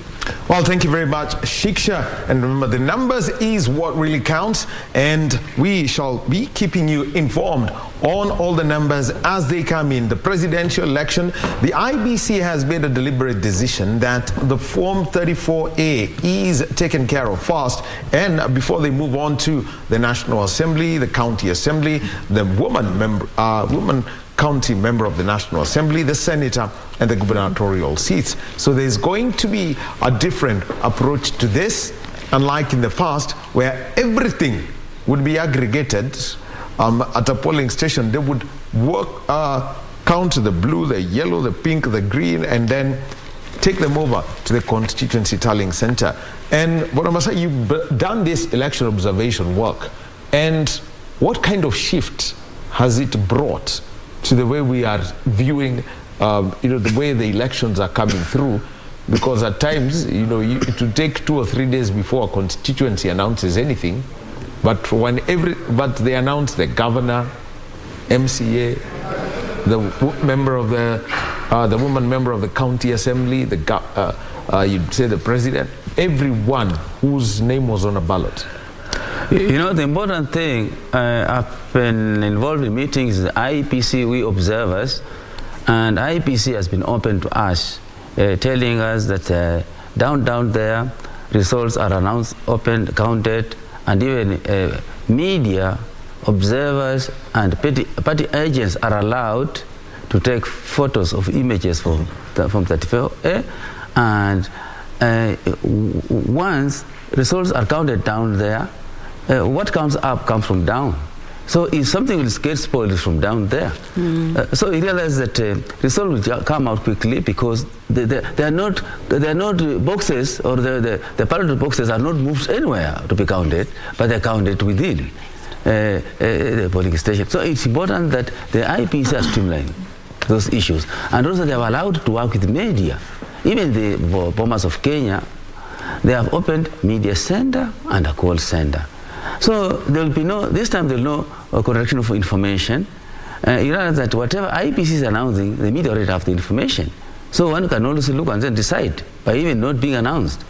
Well, thank you very much, Shiksha. And remember, the numbers is what really counts, and we shall be keeping you informed on all the numbers as they come in. The presidential election, the IBC has made a deliberate decision that the Form 34A is taken care of first, and before they move on to the National Assembly, the County Assembly, the woman county member of the National Assembly, the senator, and the gubernatorial seats. So there's going to be a different approach to this, unlike in the past, where everything would be aggregated at a polling station. They would work, count the blue, the yellow, the pink, the green, and then take them over to the constituency tallying center. And what I must say, you've done this election observation work, and what kind of shift has it brought to the way we are viewing, the way the elections are coming through? Because at times, it will take 2 or 3 days before a constituency announces anything, but they announce the governor, MCA, the member of the woman member of the county assembly, you'd say the president, everyone whose name was on a ballot. The important thing, I've been involved in meetings, the IEPC, we observers, and IEPC has been open to us, telling us that down there, results are announced, opened, counted, and even media, observers, and party agents are allowed to take photos of images from 34A, and once results are counted down there, what comes up comes from down. So if something will get spoiled from down there. So you realize that results will come out quickly because they are not boxes, or the ballot boxes are not moved anywhere to be counted, but they're counted within the polling station. So it's important that the IPC are streamlined those issues, and also they are allowed to work with media. Even the Bomas of Kenya, they have opened media center and a call center. So there will be this time there will be no correction of information. You realize that whatever IPC is announcing, the media already have the information. So one can also look and then decide by even not being announced.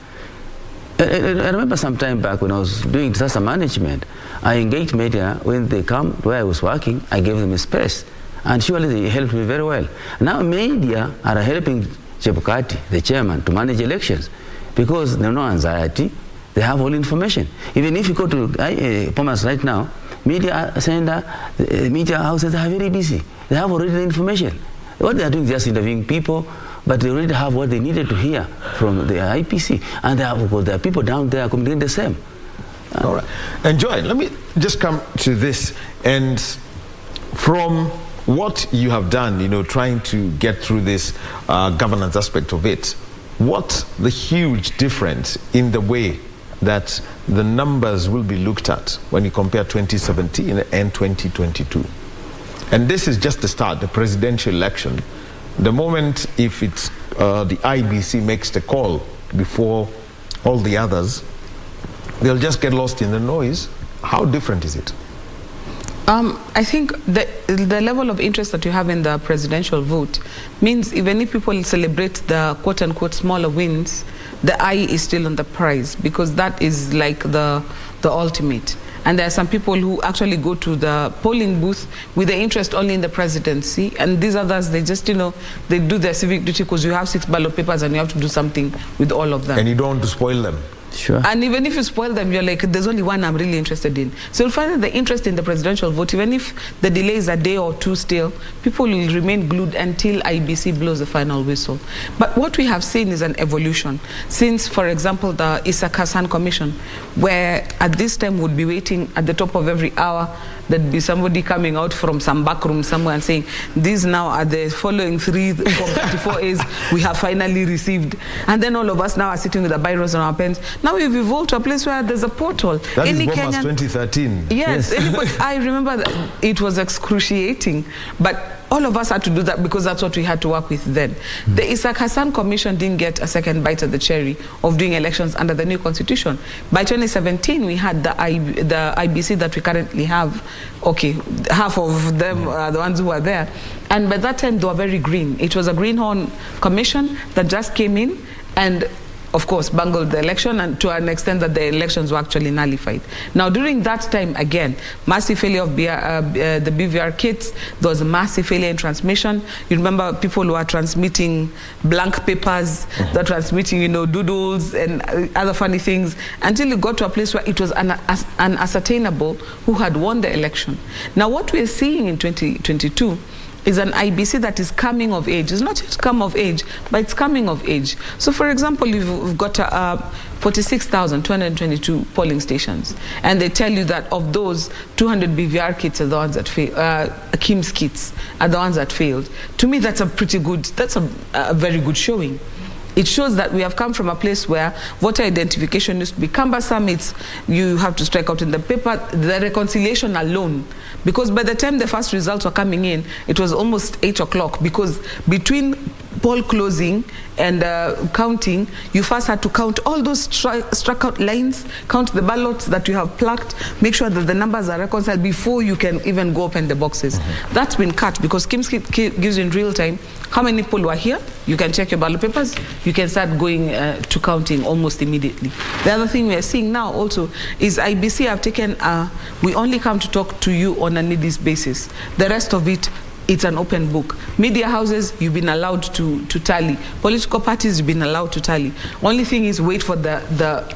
I remember some time back when I was doing disaster management, I engaged media. When they come to where I was working, I gave them a space. And surely they helped me very well. Now media are helping Chebukati, the chairman, to manage elections because there's no anxiety. They have all information. Even if you go to Bomas right now, media center, media houses are very busy. They have already the information. What they are doing is just interviewing people, but they already have what they needed to hear from the IPC. And there are people down there communicating the same. All right. And Joy, let me just come to this. And from what you have done, trying to get through this governance aspect of it, what's the huge difference in the way that the numbers will be looked at when you compare 2017 and 2022? And this is just the start, the presidential election. The moment if it's the IBC makes the call before all the others, they'll just get lost in the noise. How different is it? I think the level of interest that you have in the presidential vote means even if people celebrate the quote-unquote smaller wins, the eye is still on the prize, because that is like the ultimate. And there are some people who actually go to the polling booth with the interest only in the presidency. And these others, they just, they do their civic duty because you have 6 ballot papers and you have to do something with all of them. And you don't want to spoil them. Sure. And even if you spoil them, you're like, there's only one I'm really interested in. So you'll find that the interest in the presidential vote, even if the delay is a day or two still, people will remain glued until IBC blows the final whistle. But what we have seen is an evolution. Since, for example, the Issa Hassan Commission, where at this time would be waiting at the top of every hour, there'd be somebody coming out from some back room somewhere and saying, these now are the following 3 from 34 A's we have finally received. And then all of us now are sitting with the biros on our pens. Now we've evolved to a place where there's a portal. That is Bomas 2013. Yes, I remember that it was excruciating, but all of us had to do that because that's what we had to work with then. The Issa Hassan Commission didn't get a second bite at the cherry of doing elections under the new constitution. By 2017, we had the IBC that we currently have. Okay, half of them are the ones who are there. And by that time, they were very green. It was a greenhorn commission that just came in and of course, bungled the election, and to an extent that the elections were actually nullified. Now, during that time, again, massive failure of the BVR kits. There was a massive failure in transmission. You remember people who are transmitting blank papers, they're transmitting, doodles and other funny things, until it got to a place where it was unascertainable who had won the election. Now, what we're seeing in 2022 is an IBC that is coming of age. It's not yet come of age, but it's coming of age. So, for example, you've got 46,222 polling stations, and they tell you that of those, 200 BVR kits are the ones that failed. KIMS kits are the ones that failed. To me, that's a very good showing. It shows that we have come from a place where voter identification used to be cumbersome. You have to strike out in the paper, the reconciliation alone. Because by the time the first results were coming in, it was almost 8 o'clock, because between poll closing and counting, you first had to count all those struck out lines, count the ballots that you have plucked, make sure that the numbers are reconciled before you can even go open the boxes. That's been cut because KIMS gives you in real time how many people were here. You can check your ballot papers. You can start going to counting almost immediately. The other thing we are seeing now also is IBC have taken, we only come to talk to you on a needs basis. The rest of it, it's an open book. Media houses, you've been allowed to tally. Political parties, you've been allowed to tally. Only thing is wait for the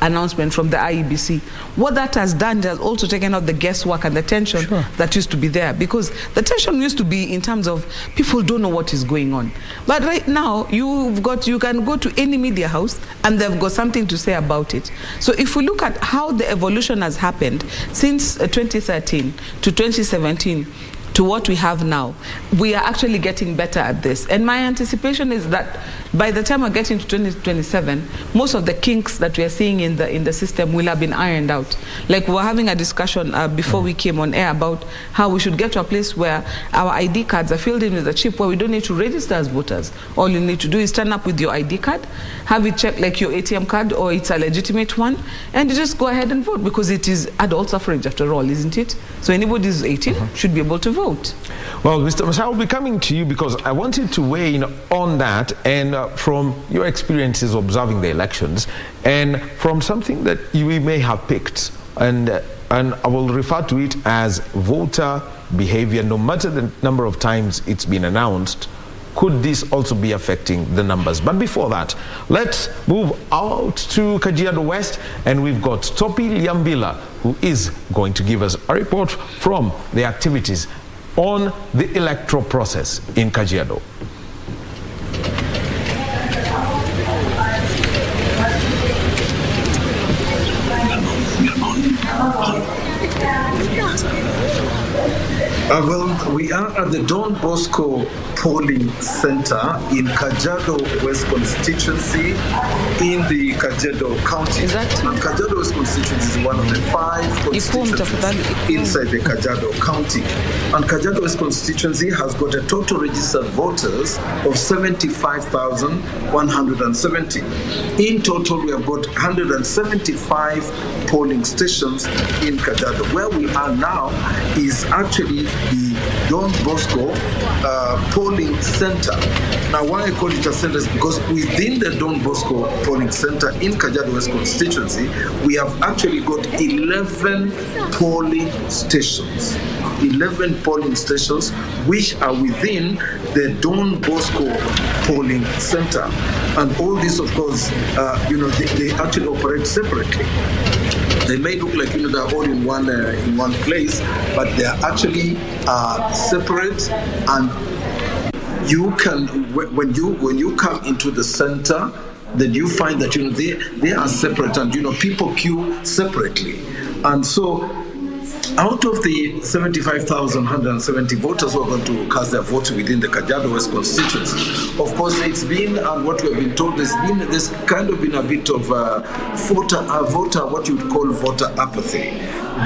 announcement from the IEBC. What that has done, it has also taken out the guesswork and the tension that used to be there. Because the tension used to be in terms of people don't know what is going on. But right now, you can go to any media house and they've got something to say about it. So if we look at how the evolution has happened since 2013 to 2017, to what we have now, we are actually getting better at this. And my anticipation is that by the time we get into 2027, most of the kinks that we are seeing in the system will have been ironed out. Like we were having a discussion before we came on air about how we should get to a place where our ID cards are filled in with a chip where we don't need to register as voters. All you need to do is turn up with your ID card, have it checked like your ATM card or it's a legitimate one, and you just go ahead and vote because it is adult suffrage after all, isn't it? So anybody who's 18 should be able to vote. Well, Mr. Masha, I'll be coming to you because I wanted to weigh in on that, and from your experiences observing the elections and from something that you may have picked, and I will refer to it as voter behavior, no matter the number of times it's been announced. Could this also be affecting the numbers? But before that, let's move out to Kajiado West, and we've got Topi Liambila, who is going to give us a report from the activities on the electoral process in Kajiado. Well, we are at the Don Bosco polling center in Kajiado West constituency in the Kajiado County. And Kajiado West constituency is one of the 5 constituencies inside the Kajiado County. And Kajiado West constituency has got a total registered voters of 75,170. In total, we have got 175 polling stations in Kajiado. Where we are now is actually the Don Bosco polling center. Now, why I call it a center is because within the Don Bosco polling center in Kajiado West constituency, we have actually got 11 polling stations. 11 polling stations which are within the Don Bosco polling center. And all this, of course, they actually operate separately. They may look like they're all in one place, but they are actually separate. And you can, when you come into the center, then you find that they are separate, and people queue separately. And so, out of the 75,170 voters who are going to cast their votes within the Kajiado West constituency, of course, it's been, and what we have been told, there's kind of been a bit of what you would call voter apathy.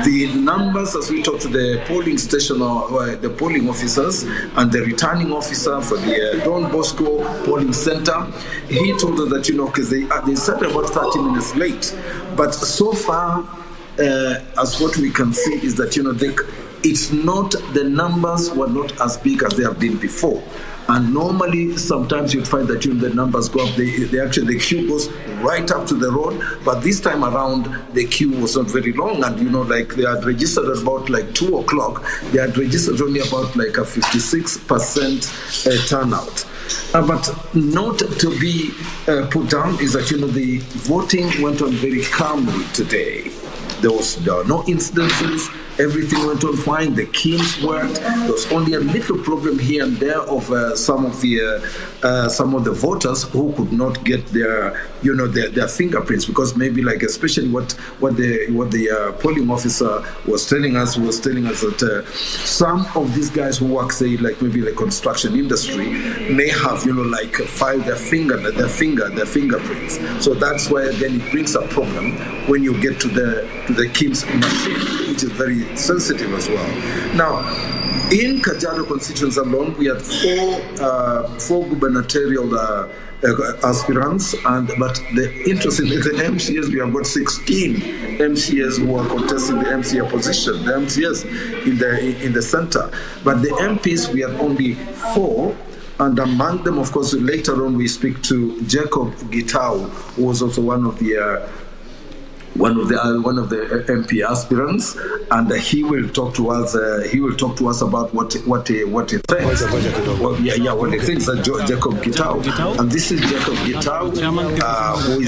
The numbers, as we talk to the polling station or the polling officers and the returning officer for the Don Bosco polling center, he told us that because they started about 30 minutes late, but so far, as what we can see is that it's not, the numbers were not as big as they have been before. And normally, sometimes you'd find that the numbers go up. The queue goes right up to the road. But this time around, the queue was not very long. And they had registered at about 2 o'clock. They had registered only about a 56% turnout. But not to be put down is that the voting went on very calmly today. There were no incidences. Everything went on fine. The queues worked. There was only a little problem here and there of some of the voters who could not get their fingerprints, because maybe especially what the polling officer was telling us that some of these guys who work maybe the construction industry may have filed their fingerprints. So that's why again it brings a problem when you get to the KIMS machine, which is very sensitive as well. Now, in Kajiado constituency alone, we had four gubernatorial aspirants, but the interesting is the MCAs. We have got 16 MCAs who are contesting the MCA position, the MCAs in the center. But the MPs, we have only 4. And among them, of course, later on we speak to Jacob Gitau, who was also one of the MP aspirants, and he will talk to us. About what he thinks. What he thinks. Jacob Gitau, and this is Jacob Gitau, who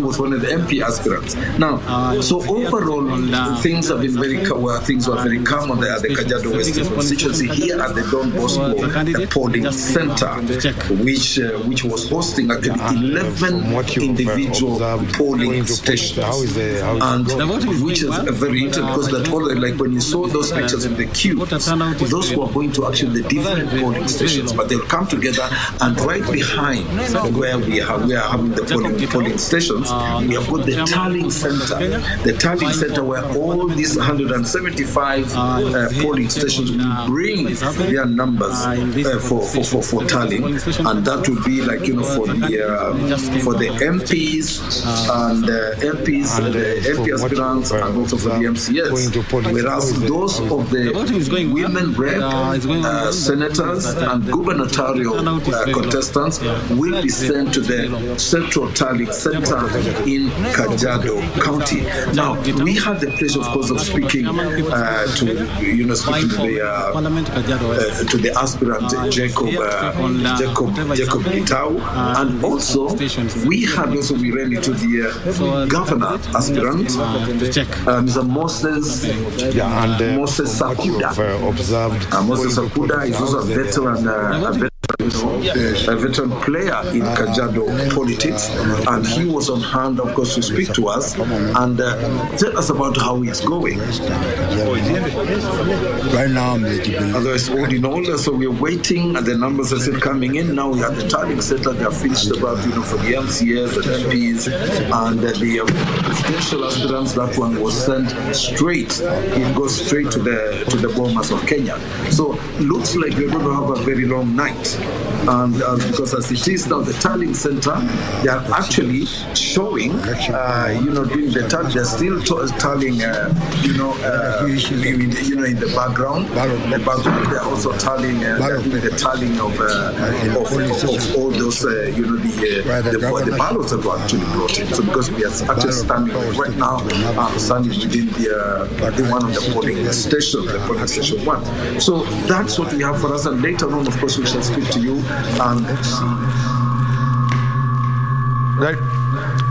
was one of the MP aspirants. Now, so overall, things have been things were very calm on the Kajiado West constituency here at the Don Bosco polling center, which was hosting actually 11 individual polling stations, and which is very interesting because that all when you saw those pictures in the queue, those who are going to actually the different polling stations, but they'll come together, and right behind where we are having the polling stations, we have got the Tallying Center, where all these 175 polling stations will bring their numbers for tallying, and that will be for the MPs and the MP aspirants, and also for the MCS. Whereas those of the women rep, senators, and gubernatorial contestants will be sent to the Central Tallying Center in Kajiado County. Now, we had the pleasure, of course, of speaking to the aspirant Jacob Gitau, and also we ran into the governor aspirant, Mr. Moses Sakuda. Moses Sakuda is also a veteran player in Kajiado politics, and he was on hand, of course, to speak to us and tell us about how it's going. Right now, otherwise, all in all, so we're waiting, and the numbers are still coming in. Now we have the Tallying Center. They are finished about for the MCAs, the MPs, and the presidential aspirants. That one was sent straight. It goes straight to the Bomas of Kenya. So looks like we're going to have a very long night. And because as it is now, the Tallying Center, they are actually showing, doing the tally. They're still tallying, in the background. They're also tallying, the tallying of all those, the ballots that were actually brought in. So because we are actually standing right now, standing within the one of the polling station, the polling station 1. So that's what we have for us, and later on, of course, we shall speak to you and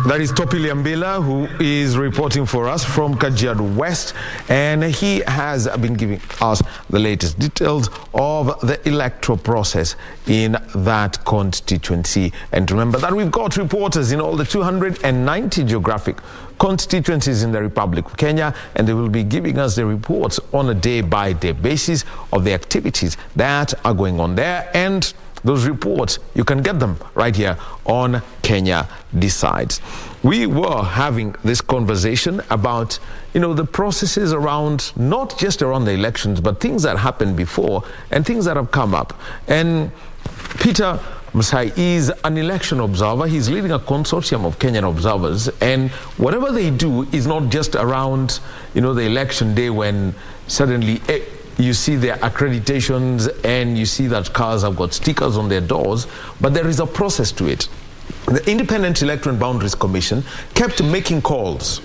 That is Topi Liambila, who is reporting for us from Kajiado West, and he has been giving us the latest details of the electoral process in that constituency. And remember that we've got reporters in all the 290 geographic constituencies in the Republic of Kenya, and they will be giving us the reports on a day-by-day basis of the activities that are going on there. And those reports, you can get them right here on Kenya Decides. We were having this conversation about, the processes around, not just around the elections, but things that happened before and things that have come up. And Peter Musai is an election observer. He's leading a consortium of Kenyan observers, and whatever they do is not just around, the election day when suddenly you see their accreditations and you see that cars have got stickers on their doors, but there is a process to it. The Independent Electoral and Boundaries Commission kept making calls,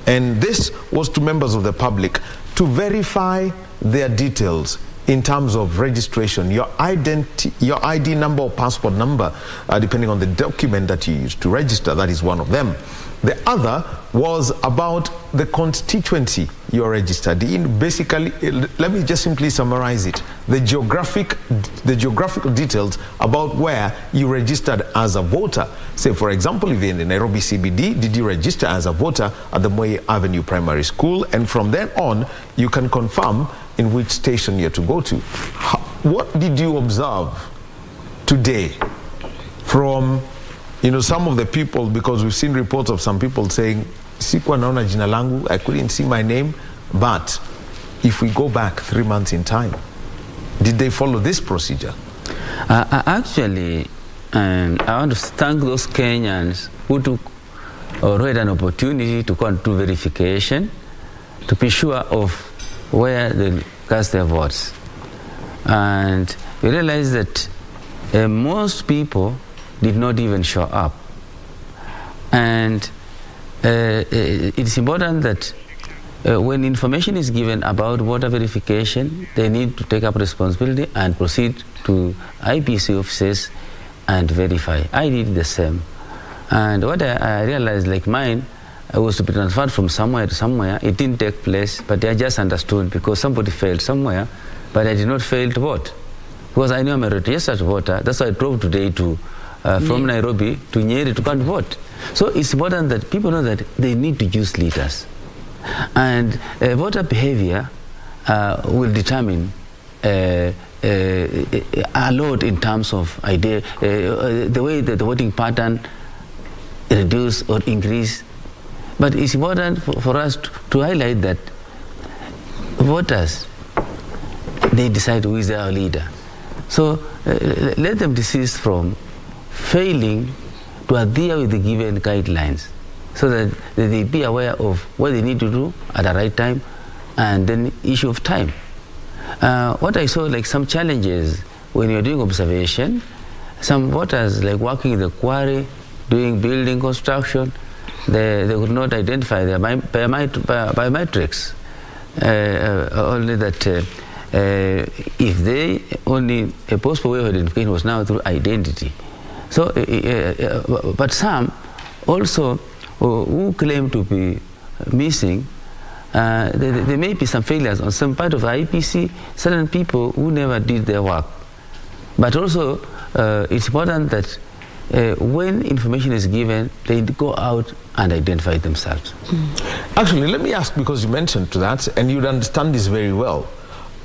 and this was to members of the public to verify their details in terms of registration, your ID number or passport number, depending on the document that you use to register. That is one of them. The other was about the constituency you're registered in. Basically, let me just simply summarize it. The geographical details about where you registered as a voter. Say, for example, if you're in the Nairobi CBD, did you register as a voter at the Moi Avenue Primary School? And from then on, you can confirm in which station you're to go to. What did you observe today from some of the people, because we've seen reports of some people saying, sikuwa naona jina langu, I couldn't see my name, but if we go back 3 months in time, did they follow this procedure? Actually, I want to thank those Kenyans who took or had an opportunity to go and do verification to be sure of where they cast their votes. And we realized that most people did not even show up. And it's important that when information is given about voter verification, they need to take up responsibility and proceed to IPC offices and verify. I did the same. And what I realized, like mine, I was to be transferred from somewhere to somewhere. It didn't take place, but I just understood because somebody failed somewhere, but I did not fail to vote. Because I knew I'm a registered voter. That's why I drove today from Nairobi to Nyeri to come vote. So it's important that people know that they need to use leaders. And voter behavior will determine a lot in terms of the way that the voting pattern reduce or increase. But it's important for us to highlight that voters, they decide who is their leader. So let them desist from failing to adhere with the given guidelines so that they be aware of what they need to do at the right time and then issue of time. What I saw, like some challenges when you're doing observation, some voters like working in the quarry, doing building construction, they could not identify their biometrics. Only that if they only a possible way of identification was now through identity. So, but some also who claim to be missing, there may be some failures on some part of the IPC, certain people who never did their work. But also, it's important that when information is given, they go out and identify themselves. Actually, let me ask, because you mentioned to that, and you'd understand this very well.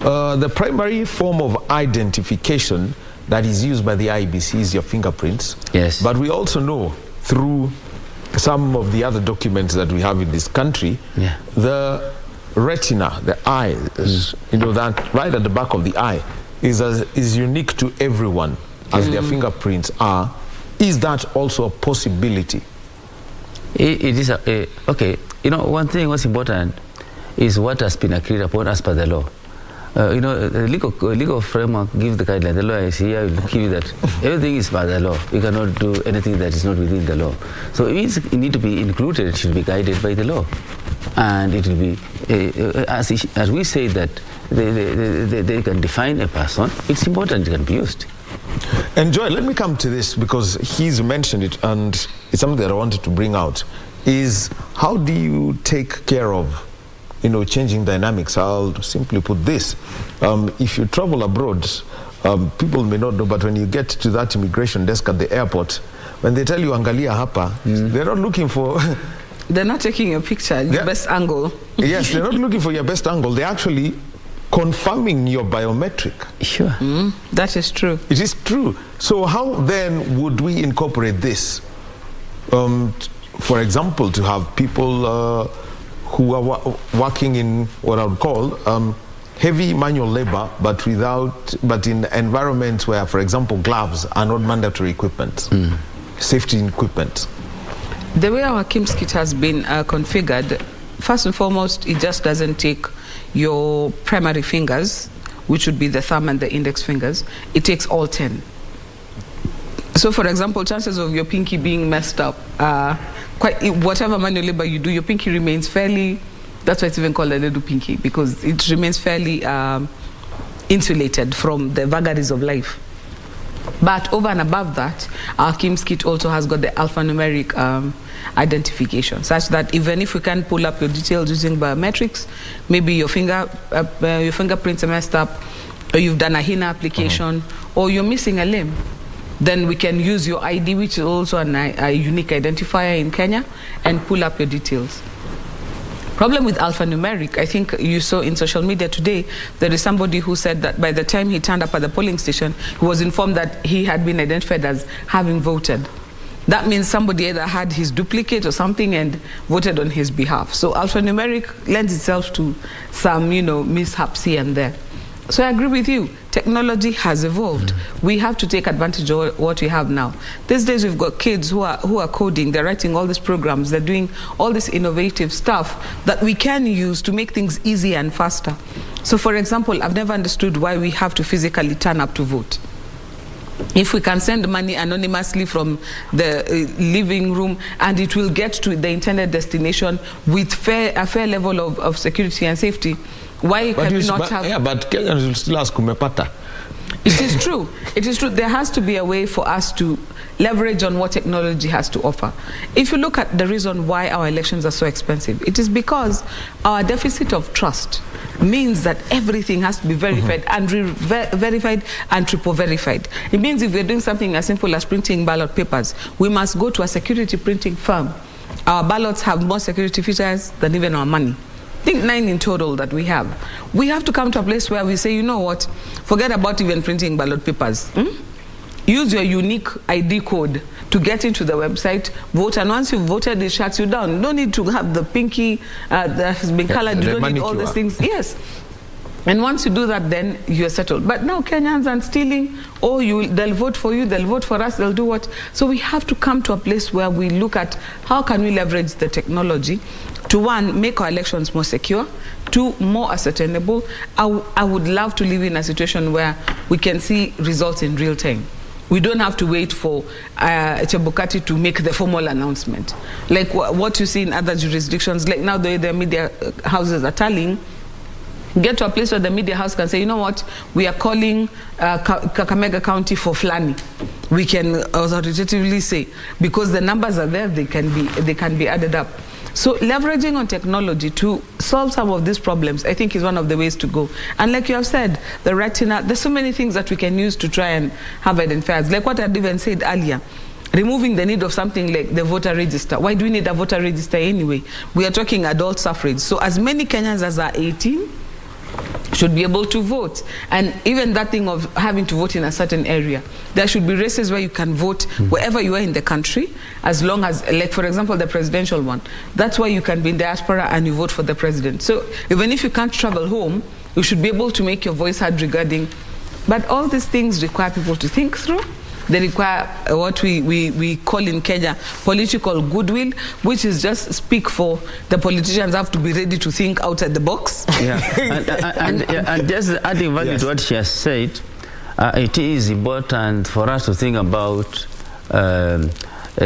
The primary form of identification that is used by the IBC is your fingerprints. Yes. But we also know through some of the other documents that we have in this country, the retina, the eye, that right at the back of the eye, is unique to everyone. as their fingerprints are, is that also a possibility? It is okay. You know, one thing what's important is what has been agreed upon as per the law. You know, the legal framework gives the guideline. The law is here, will give you that everything is by the law. You cannot do anything that is not within the law. So it means it need to be included. It should be guided by the law, and it will be as we say that they can define a person. It's important it can be used. And Joy, let me come to this because he's mentioned it, and it's something that I wanted to bring out. Is how do you take care of, you know, changing dynamics? I'll simply put this. If you travel abroad, people may not know, but when you get to that immigration desk at the airport, when they tell you Angalia Hapa, they're not looking for... They're not taking your picture, your best angle. Yes, they're not looking for your best angle. They're actually confirming your biometric. Sure. That is true. It is true. So how then would we incorporate this? For example, to have people who are working in what I would call heavy manual labor, but in environments where, for example, gloves are not mandatory equipment, safety equipment. The way our KIMS kit has been configured, first and foremost, it just doesn't take your primary fingers, which would be the thumb and the index fingers. It takes all 10. So, for example, chances of your pinky being messed up, whatever manual labor you do, your pinky remains fairly, that's why it's even called a little pinky, because it remains fairly insulated from the vagaries of life. But over and above that, our KIMS kit also has got the alphanumeric identification, such that even if we can pull up your details using biometrics, maybe your fingerprints are messed up, or you've done a HINA application, or you're missing a limb, then we can use your ID, which is also a unique identifier in Kenya, and pull up your details. Problem with alphanumeric, I think you saw in social media today, there is somebody who said that by the time he turned up at the polling station, he was informed that he had been identified as having voted. That means somebody either had his duplicate or something and voted on his behalf. So alphanumeric lends itself to some, mishaps here and there. So I agree with you. Technology has evolved. We have to take advantage of what we have now. These days we've got kids who are coding, they're writing all these programs, they're doing all this innovative stuff that we can use to make things easier and faster. So for example, I've never understood why we have to physically turn up to vote. If we can send money anonymously from the living room and it will get to the intended destination with a fair level of security and safety, why can we not have... Yeah, but Kenyans will still ask kumepata. It is true. It is true. There has to be a way for us to leverage on what technology has to offer. If you look at the reason why our elections are so expensive, it is because our deficit of trust means that everything has to be verified and verified and triple verified. It means if we're doing something as simple as printing ballot papers, we must go to a security printing firm. Our ballots have more security features than even our money. I think 9 in total that we have. We have to come to a place where we say, you know what, forget about even printing ballot papers. Use your unique ID code to get into the website, vote, and once you've voted, it shuts you down. You don't need to have the pinky that has been colored. You don't need all these things. Yes. And once you do that, then you're settled. But now Kenyans are stealing. They'll vote for you, they'll vote for us, they'll do what? So we have to come to a place where we look at how can we leverage the technology to, one, make our elections more secure, 2, more ascertainable. I would love to live in a situation where we can see results in real time. We don't have to wait for Chebukati to make the formal announcement. Like what you see in other jurisdictions, like now the way the media houses are tallying, get to a place where the media house can say, you know what, we are calling Kakamega County for Flani. We can authoritatively say, because the numbers are there, they can be added up. So leveraging on technology to solve some of these problems, I think, is one of the ways to go. And like you have said, the retina, there's so many things that we can use to try and have identifiers. Like what I'd even said earlier, removing the need of something like the voter register. Why do we need a voter register anyway? We are talking adult suffrage. So as many Kenyans as are 18 should be able to vote. And even that thing of having to vote in a certain area, there should be races where you can vote wherever you are in the country, as long as, like for example, the presidential one. That's why you can be in diaspora and you vote for the president. So even if you can't travel home, you should be able to make your voice heard regarding. But all these things require people to think through they require what we call in Kenya political goodwill, which is just speak for the politicians have to be ready to think outside the box. Yeah, and just adding value to what she has said, it is important for us to think about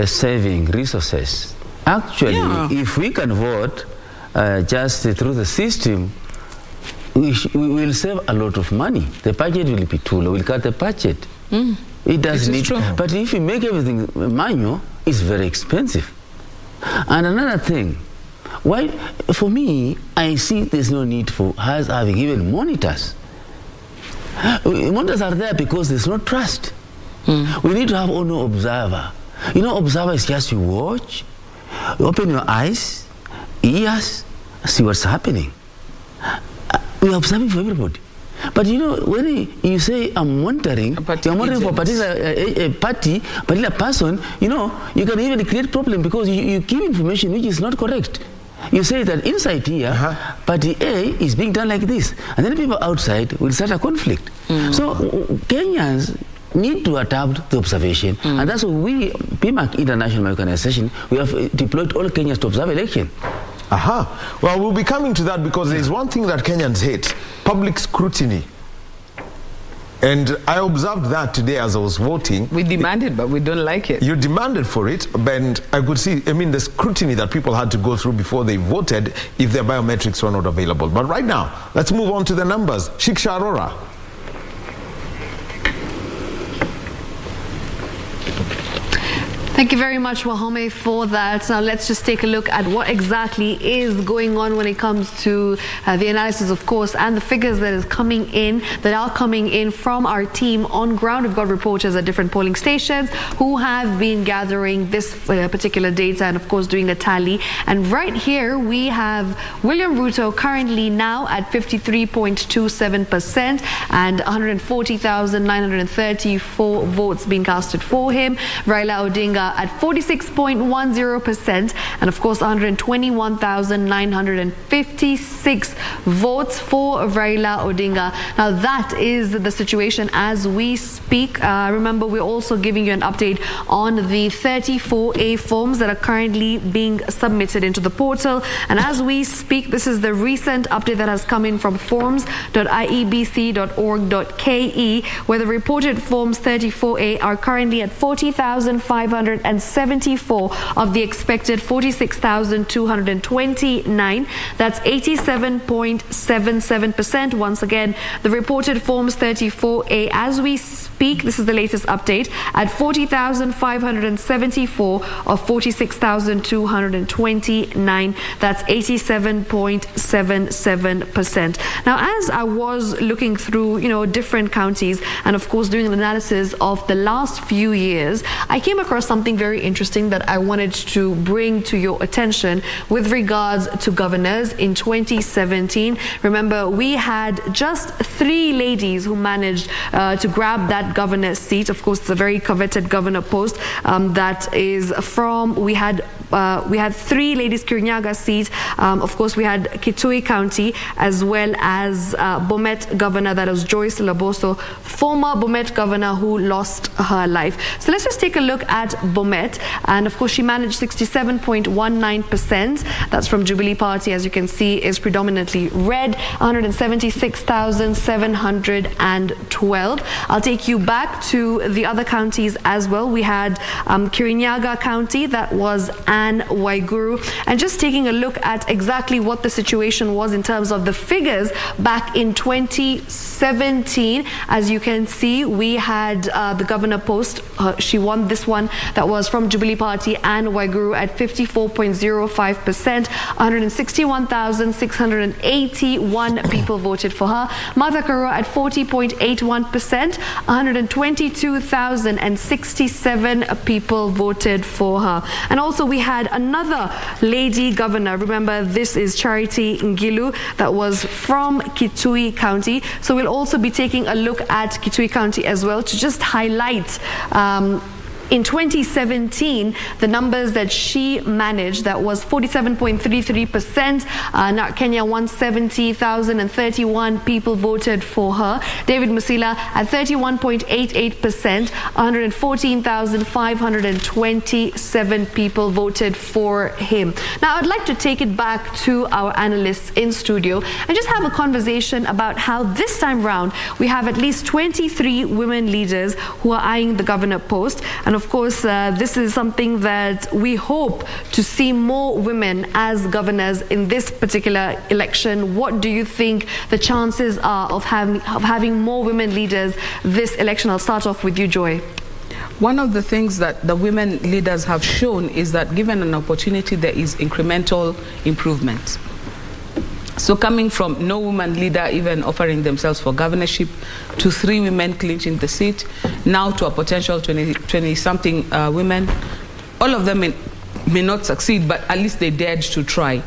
saving resources. Actually, if we can vote just through the system, we will save a lot of money. The budget will be too low. We'll cut the budget. It does need. But if we make everything manual, it's very expensive. And another thing, why? For me, I see there's no need for us having even monitors. Monitors are there because there's no trust. We need to have no observer. You know, observer is just you watch, you open your eyes, ears, see what's happening. We are observing for everybody. But you know, when you say I'm monitoring, you're monitoring for a particular party, particular person, you know, you can even create problem because you give information which is not correct. You say that inside here, party A is being done like this, and then people outside will start a conflict. So Kenyans need to adapt the observation, and that's why we, PMAC International Organization, we have deployed all Kenyans to observe election. Well, we'll be coming to that because there's one thing that Kenyans hate: public scrutiny. And I observed that today as I was voting. We demanded, but we don't like it. You demanded for it, and I could see, I mean, the scrutiny that people had to go through before they voted if their biometrics were not available. But right now, let's move on to the numbers. Shiksha Arora. Thank you very much, Wahome, for that. Now let's just take a look at what exactly is going on when it comes to the analysis, of course, and the figures that are coming in from our team on ground. We've got reporters at different polling stations who have been gathering this particular data and, of course, doing a tally. And right here we have William Ruto currently now at 53.27% and 140,934 votes being casted for him. Raila Odinga at 46.10%, and of course 121,956 votes for Raila Odinga. Now that is the situation as we speak. Remember, we're also giving you an update on the 34A forms that are currently being submitted into the portal, and as we speak, this is the recent update that has come in from forms.iebc.org.ke, where the reported forms 34A are currently at 40,574 of the expected 46,229. That's 87.77%. Once again, the reported forms 34A as we speak, this is the latest update, at 40,574 of 46,229. That's 87.77%. Now, as I was looking through, different counties and, of course, doing an analysis of the last few years, I came across something very interesting that I wanted to bring to your attention with regards to governors in 2017. Remember, we had just 3 ladies who managed to grab that governor seat. Of course, it's a very coveted governor post that is from, we had 3 ladies, Kirinyaga seat. Of course, we had Kitui County, as well as Bomet governor, that was Joyce Laboso, former Bomet governor who lost her life. So let's just take a look at Bomet. And of course, she managed 67.19%. That's from Jubilee Party, as you can see, is predominantly red, 176,712. I'll take you back to the other counties as well. We had Kirinyaga County, that was Anne Waiguru. And just taking a look at exactly what the situation was in terms of the figures back in 2017. As you can see, we had the governor post. She won this one, that was from Jubilee Party, Anne Waiguru, at 54.05%. 161,681 people voted for her. Martha Karua at 40.81%. 122,067 people voted for her. And also we had another lady governor. Remember, this is Charity Ngilu, that was from Kitui County. So we'll also be taking a look at Kitui County as well to just highlight In 2017, the numbers that she managed, that was 47.33%. Now Kenya, 170,031 people voted for her. David Musila at 31.88%, 114,527 people voted for him. Now I'd like to take it back to our analysts in studio and just have a conversation about how this time round we have at least 23 women leaders who are eyeing the governor post. And of course, this is something that we hope to see more women as governors in this particular election. What do you think the chances are of having more women leaders this election? I'll start off with you, Joy. One of the things that the women leaders have shown is that given an opportunity, there is incremental improvement. So coming from no woman leader even offering themselves for governorship, to 3 women clinching the seat, now to a potential 20-something women, all of them may not succeed, but at least they dared to try.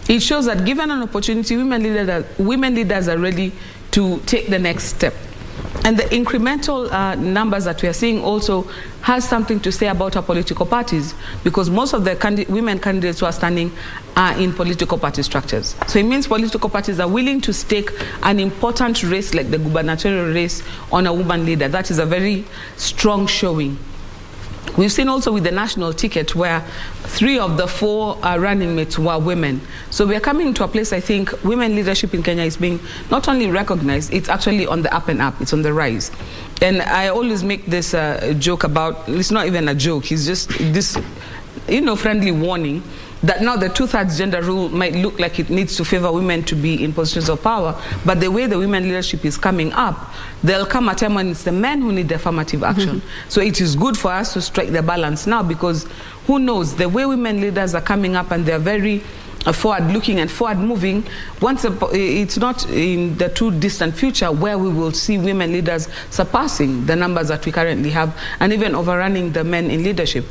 It shows that given an opportunity, women leaders are ready to take the next step. And the incremental numbers that we are seeing also has something to say about our political parties, because most of the women candidates who are standing are in political party structures. So it means political parties are willing to stake an important race like the gubernatorial race on a woman leader. That is a very strong showing. We've seen also with the national ticket where 3 of the 4 running mates were women. So we are coming to a place, I think, women leadership in Kenya is being not only recognized, it's actually on the up and up, it's on the rise. And I always make this joke about, it's not even a joke, it's just this, friendly warning that now the 2/3 gender rule might look like it needs to favor women to be in positions of power, but the way the women leadership is coming up, there'll come a time when it's the men who need the affirmative action. So it is good for us to strike the balance now, because who knows, the way women leaders are coming up and they're very forward-looking and forward-moving, it's not in the too distant future where we will see women leaders surpassing the numbers that we currently have and even overrunning the men in leadership.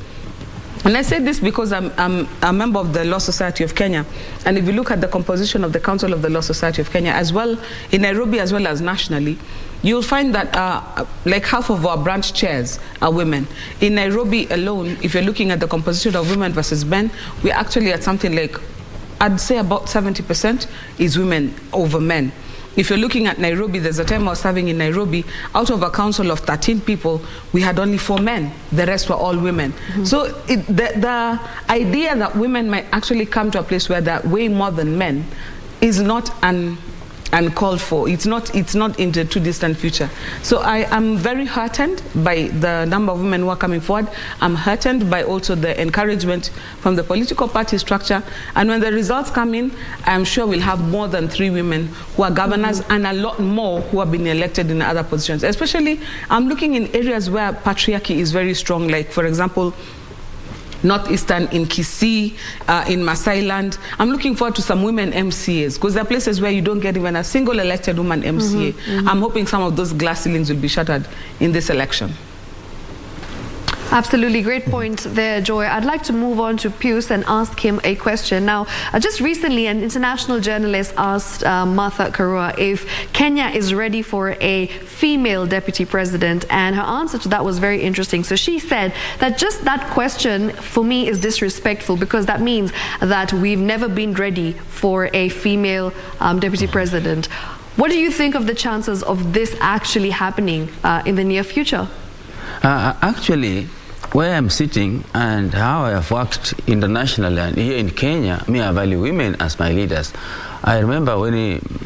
And I say this because I'm a member of the Law Society of Kenya, and if you look at the composition of the Council of the Law Society of Kenya, as well in Nairobi as well as nationally, you'll find that like half of our branch chairs are women. In Nairobi alone, if you're looking at the composition of women versus men, we're actually at something like, I'd say about 70% is women over men. If you're looking at Nairobi, there's a time I was serving in Nairobi, out of a council of 13 people, we had only 4 men. The rest were all women. So the idea that women might actually come to a place where they're way more than men is not uncalled for. It's not in the too distant future. So I am very heartened by the number of women who are coming forward. I'm heartened by also the encouragement from the political party structure. And when the results come in, I'm sure we'll have more than 3 women who are governors and a lot more who have been elected in other positions. Especially, I'm looking in areas where patriarchy is very strong, like, for example, Northeastern, in Kisii, in Masailand. I'm looking forward to some women MCAs, because there are places where you don't get even a single elected woman MCA. I'm hoping some of those glass ceilings will be shattered in this election. Absolutely, great point there, Joy. I'd like to move on to Pius and ask him a question. Now, just recently, an international journalist asked Martha Karua if Kenya is ready for a female deputy president, and her answer to that was very interesting. So she said that just that question, for me, is disrespectful, because that means that we've never been ready for a female deputy president. What do you think of the chances of this actually happening in the near future? Actually, where I'm sitting and how I have worked internationally and here in Kenya, I value women as my leaders. I remember when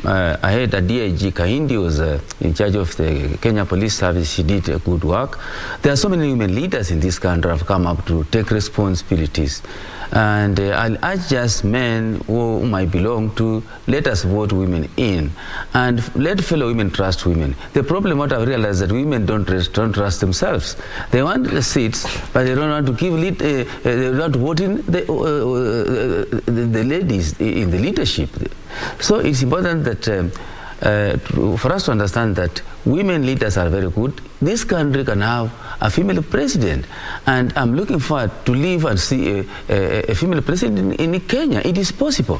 I had a DIG Kahindi was in charge of the Kenya Police Service. She did a good work. There are so many women leaders in this country who have come up to take responsibilities. And I'll urge just men who might belong to, let us vote women in and let fellow women trust women. The problem, what I've realized, is that women don't trust themselves. They want the seats, but they don't want to give they don't want to vote in the ladies in the leadership. So it's important that for us to understand that women leaders are very good. This country can have a female president, and I'm looking forward to live and see a female president in Kenya. It is possible.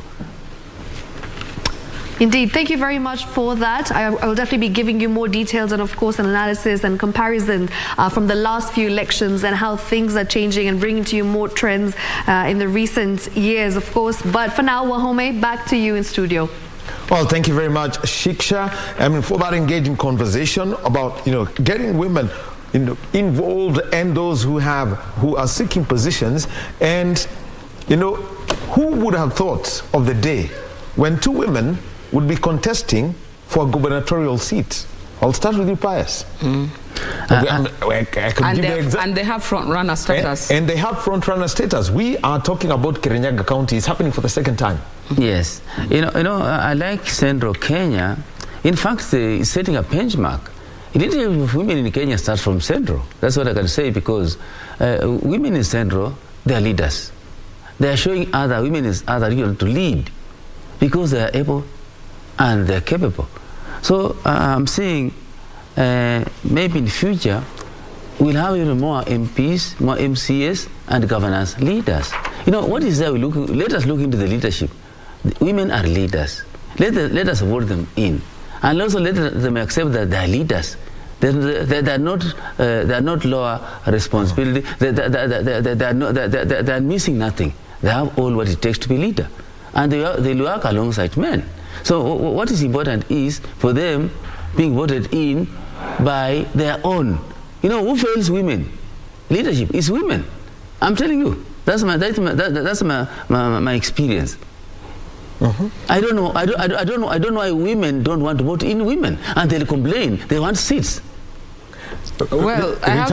Indeed. Thank you very much for that. I will definitely be giving you more details and, of course, an analysis and comparison from the last few elections and how things are changing and bringing to you more trends in the recent years, of course. But for now, Wahome, back to you in studio. Well, thank you very much, Shiksha, for that engaging conversation about, getting women involved and those who are seeking positions. And, who would have thought of the day when two women would be contesting for a gubernatorial seat? I'll start with you, Pius. And they have front-runner status. And they have front-runner status. We are talking about Kirinyaga County. It's happening for the second time. Yes. I like Central Kenya. In fact, it's setting a benchmark. Leadership of women in Kenya starts from Central. That's what I can say, because women in Central, they are leaders. They are showing other women in other regions to lead because they are able and they are capable. So I'm saying maybe in the future we'll have even more MPs, more MCS and governance leaders. What is there? Let us look into the leadership. Women are leaders. Let us vote them in. And also let them accept that they are leaders. They are not lower responsibility. They are missing nothing. They have all what it takes to be leader. And they work alongside men. So what is important is for them being voted in by their own. Who fails women? Leadership is women. I'm telling you. That's my experience. I don't know. I don't know why women don't want to vote in women, and they'll complain. They want seats. Well, I have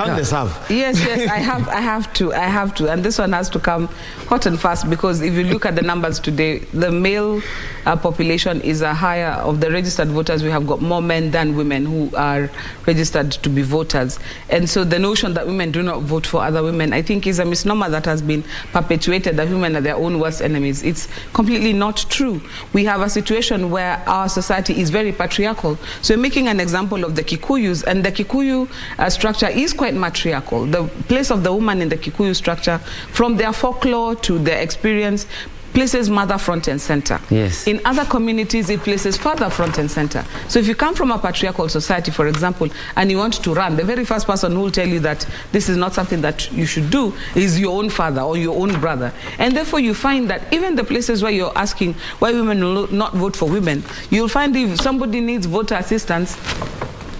to, and this one has to come hot and fast, because if you look at the numbers today, the male population is a higher of the registered voters. We have got more men than women who are registered to be voters, and so the notion that women do not vote for other women, I think, is a misnomer that has been perpetuated, that women are their own worst enemies. It's completely not true. We have a situation where our society is very patriarchal. So making an example of the Kikuyus, and the Kikuyu structure is quite matriarchal. The place of the woman in the Kikuyu structure, from their folklore to their experience, places mother front and center. Yes. In other communities, it places father front and center. So if you come from a patriarchal society, for example, and you want to run, the very first person who will tell you that this is not something that you should do is your own father or your own brother. And therefore you find that even the places where you're asking why women will not vote for women, you'll find if somebody needs voter assistance,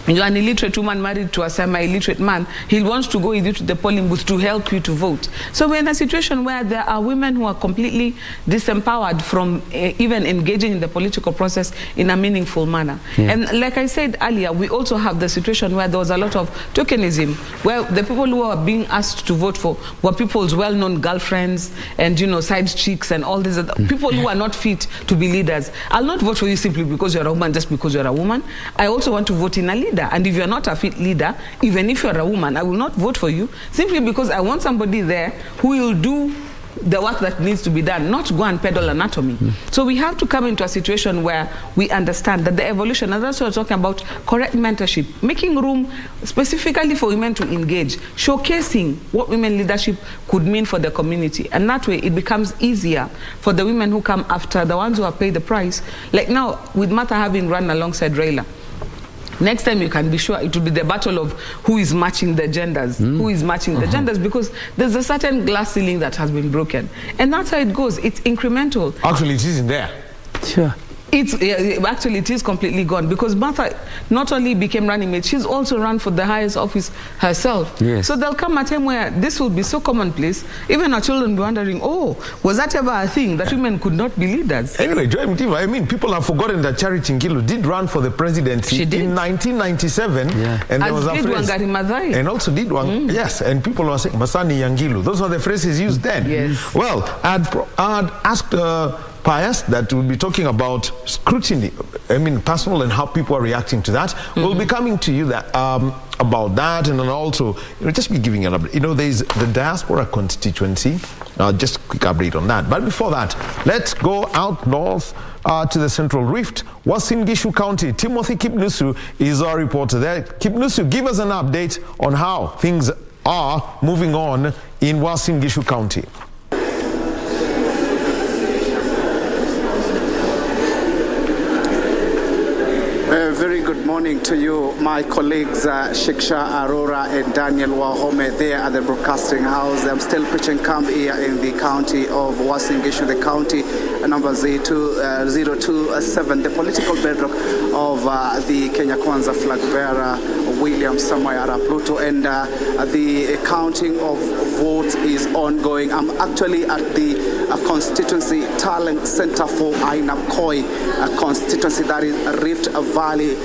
you're an illiterate woman married to a semi-illiterate man, he wants to go with you to the polling booth to help you to vote. So we're in a situation where there are women who are completely disempowered from even engaging in the political process in a meaningful manner. Yeah. And like I said earlier, we also have the situation where there was a lot of tokenism, where the people who are being asked to vote for were people's well-known girlfriends and, side chicks and all these other people who are not fit to be leaders. I'll not vote for you simply because you're a woman, just because you're a woman. I also want to vote in a leader. And if you're not a fit leader, even if you're a woman, I will not vote for you simply because I want somebody there who will do the work that needs to be done, not go and peddle anatomy. So we have to come into a situation where we understand that the evolution, and that's what we're talking about, correct mentorship, making room specifically for women to engage, showcasing what women leadership could mean for the community. And that way it becomes easier for the women who come after, the ones who have paid the price. Like now, with Martha having run alongside Raila, next time you can be sure it will be the battle of who is matching the genders, who is matching the genders, because there's a certain glass ceiling that has been broken. And that's how it goes. It's incremental. Actually, it isn't there. Sure. Actually, it is completely gone, because Martha not only became running mate, she's also run for the highest office herself. Yes. So there'll come a time where this will be so commonplace, even our children will be wondering, oh, was that ever a thing that women could not be leaders? Anyway, people have forgotten that Charity Ngilu did run for the presidency in 1997. Yeah. And there was a phrase, Wangari Maathai. And also did one, yes, and people were saying, Masani Yangilu. Those were the phrases used then. Yes. Well, I'd asked Pius that we'll be talking about scrutiny, personal, and how people are reacting to that. We'll be coming to you about that, and then also just be giving an update. There's the diaspora constituency. Just a quick update on that. But before that, let's go out north to the Central Rift, Uasin Gishu County. Timothy Kipnusu is our reporter there. Kipnusu, give us an update on how things are moving on in Uasin Gishu County. morning to you, my colleagues Shiksha Arora and Daniel Wahome there at the broadcasting house. I'm still pitching camp here in the county of Uasin Gishu, the county number 027, the political bedrock of the Kenya Kwanza flag bearer, William Samoei Arap Ruto, and the counting of votes is ongoing. I'm actually at the constituency Tallying Center for Ainapkoi constituency, that is Rift Valley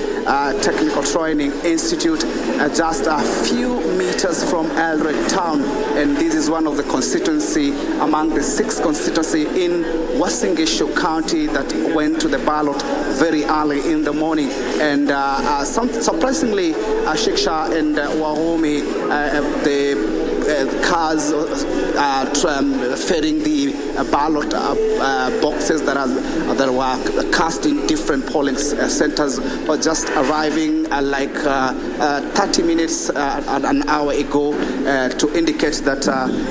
Technical Training Institute, just a few meters from Eldoret town, and this is one of the constituency among the 6 constituency in Uasin Gishu County that went to the ballot very early in the morning. And surprisingly, Shiksha and Wahome, the cars ferrying the ballot boxes that were cast in different polling centers were just arriving like 30 minutes an hour ago to indicate that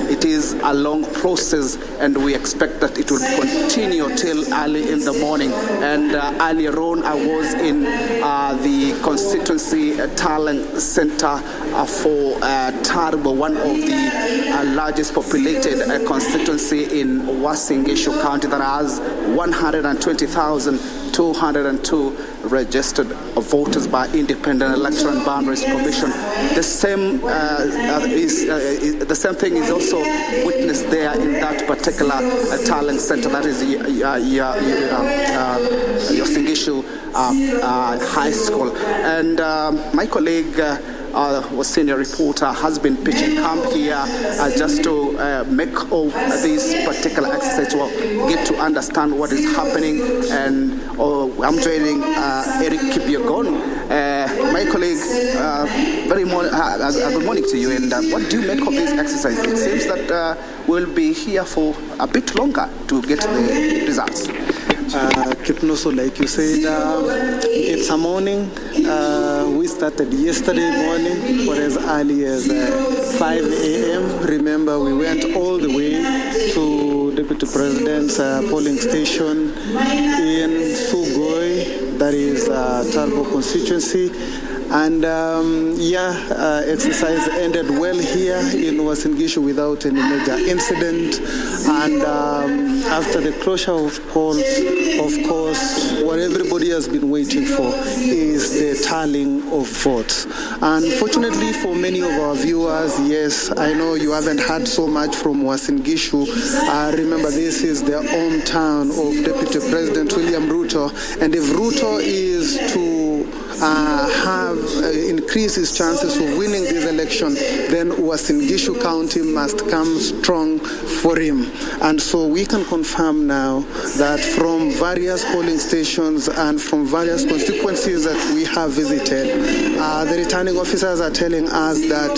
it is a long process, and we expect that it will continue till early in the morning. And earlier on, I was in the constituency Tallying Center for Tarbo, one of the largest populated constituency in Uasin Gishu County that has 120,202 registered voters by Independent Electoral and Boundaries Commission. The same thing is also witnessed there in that particular Tallying Center, that is Uasin Gishu High School. And my colleague, was senior reporter, has been pitching camp here just to make all this particular exercise to get to understand what is happening. And I'm joining Eric Kipyegon, my colleague. Good morning to you. And what do you make of this exercise? It seems that we'll be here for a bit longer to get the results. Kipnoso, like you said, it's a morning. We started yesterday morning for as early as 5 a.m. Remember, we went all the way to Deputy President's polling station in Sugoi, that is Tarbo constituency. And exercise ended well here in Uasin Gishu without any major incident. And after the closure of polls, of course, what everybody has been waiting for is the tallying of votes. Unfortunately for many of our viewers, yes, I know you haven't heard so much from Uasin Gishu. Remember, this is the hometown of Deputy President William Ruto. And if Ruto is to increase his chances of winning this election, then Uasin Gishu County must come strong for him. And so we can confirm now that from various polling stations and from various constituencies that we have visited, the returning officers are telling us that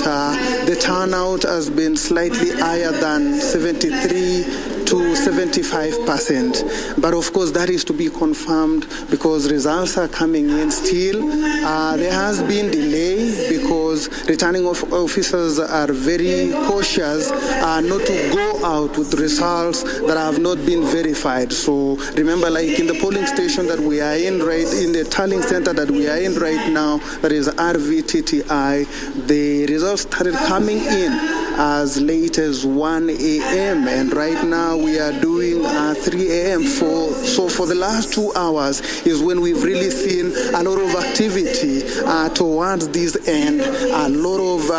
the turnout has been slightly higher than 73 to 75%. But of course, that is to be confirmed because results are coming in still. There has been delay because returning officers are very cautious not to go out with results that have not been verified. So remember, like in the polling station that we are in in the tallying center that we are in right now, that is RVTTI, the results started coming in as late as 1 a.m. and right now we are doing 3 a.m. So for the last 2 hours is when we've really seen a lot of activity towards this end, a lot of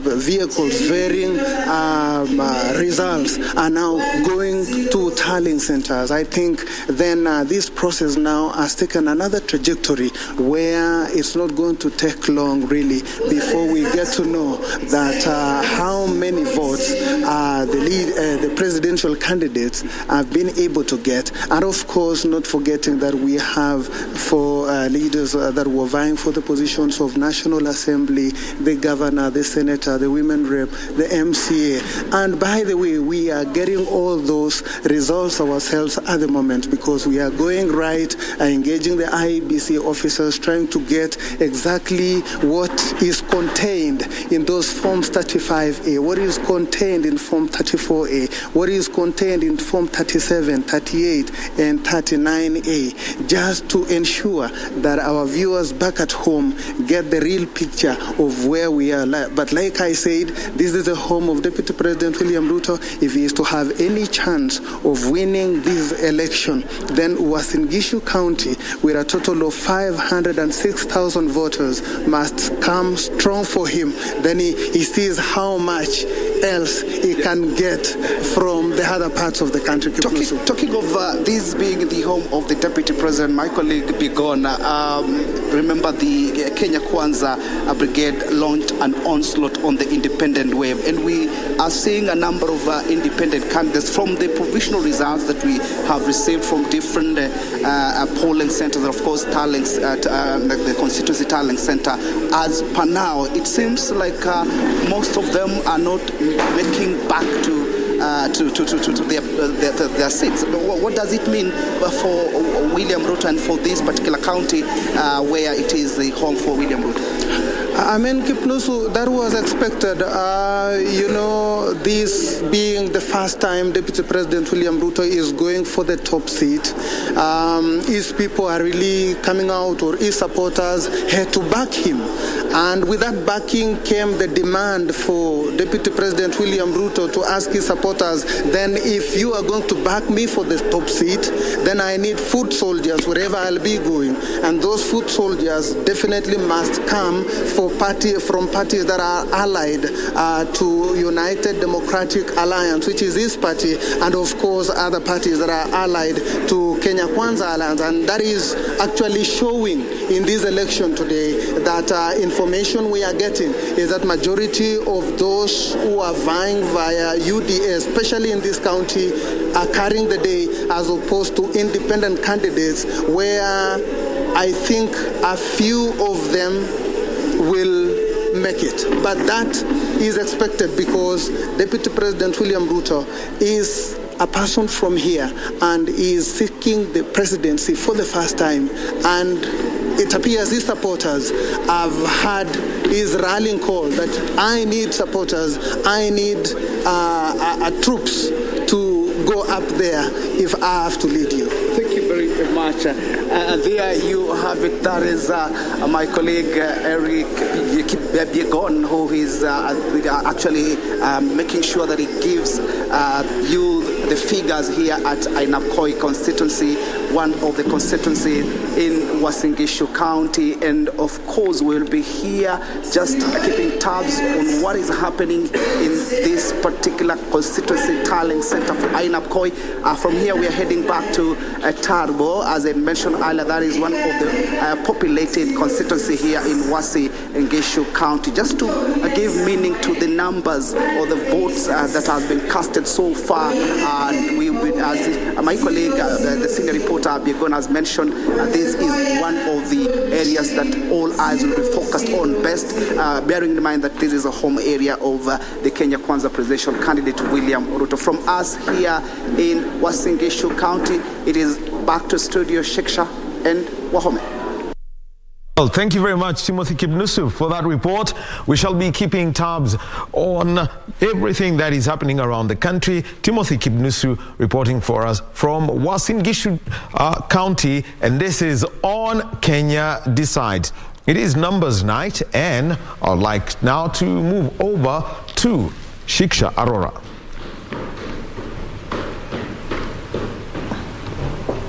vehicles varying results are now going to tallying centers. I think then this process now has taken another trajectory where it's not going to take long really before we get to know that how many votes the presidential candidates have been able to get. And of course, not forgetting that we have for leaders that were vying for the positions of National Assembly, the governor, the senator, the women rep, the MCA. And by the way, we are getting all those results ourselves at the moment because we are going right, engaging the IEBC officers, trying to get exactly what is contained in those Forms 35A 34A, what is contained in Form 34A, what is contained in Form 37, 38, and 39A, just to ensure that our viewers back at home get the real picture of where we are. But like I said, this is the home of Deputy President William Ruto. If he is to have any chance of winning this election, then Uasin Gishu County, with a total of 506,000 voters, must come strong for him. Then he sees how much else he can get from the other parts of the country. Talking of this being the home of the Deputy President, my colleague Bigon, remember the Kenya Kwanza Brigade launched an onslaught on the independent wave, and we are seeing a number of independent candidates from the provisional results that we have received from different polling centers, of course, Tallying, the constituency Tallying center. As per now, it seems like most of them are not making back to their seats. What does it mean for William Ruto and for this particular county where it is the home for William Ruto? I mean, Kipnusu, that was expected. This being the first time Deputy President William Ruto is going for the top seat, his people are really coming out, or his supporters had to back him. And with that backing came the demand for Deputy President William Ruto to ask his supporters, then if you are going to back me for the top seat, then I need foot soldiers wherever I'll be going. And those foot soldiers definitely must come from parties that are allied to United Democratic Alliance, which is his party, and of course other parties that are allied to Kenya Kwanza Alliance. And that is actually showing in this election today that information we are getting is that majority of those who are vying via UDA, especially in this county, are carrying the day as opposed to independent candidates, where I think a few of them will make it. But that is expected because Deputy President William Ruto is a person from here and is seeking the presidency for the first time. And it appears his supporters have had his rallying call that I need supporters, I need troops to go up there if I have to lead you. Thank you very much. There you have it. That is my colleague Eric Biegon, who is actually making sure that he gives you the figures here at Ainapkoi constituency, one of the constituencies in Uasin Gishu County. And of course, we'll be here just keeping tabs on what is happening in this particular constituency Tallying center for Ainapkoi. From here, we are heading back to Tarbo. As I mentioned earlier, that is one of the populated constituency here in Uasin Gishu County. Just to give meaning to the numbers or the votes that have been casted so far, and as my colleague, the senior reporter Biegon has mentioned, this is one of the areas that all eyes will be focused on best, bearing in mind that this is a home area of the Kenya Kwanza presidential candidate William Ruto. From us here in Uasin Gishu County, it is back to studio Shiksha and Wahome. Well, thank you very much, Timothy Kipnusu, for that report. We shall be keeping tabs on everything that is happening around the country. Timothy Kipnusu reporting for us from Uasin Gishu County, and this is On Kenya Decides. It is numbers night, and I'd like now to move over to Shiksha Arora.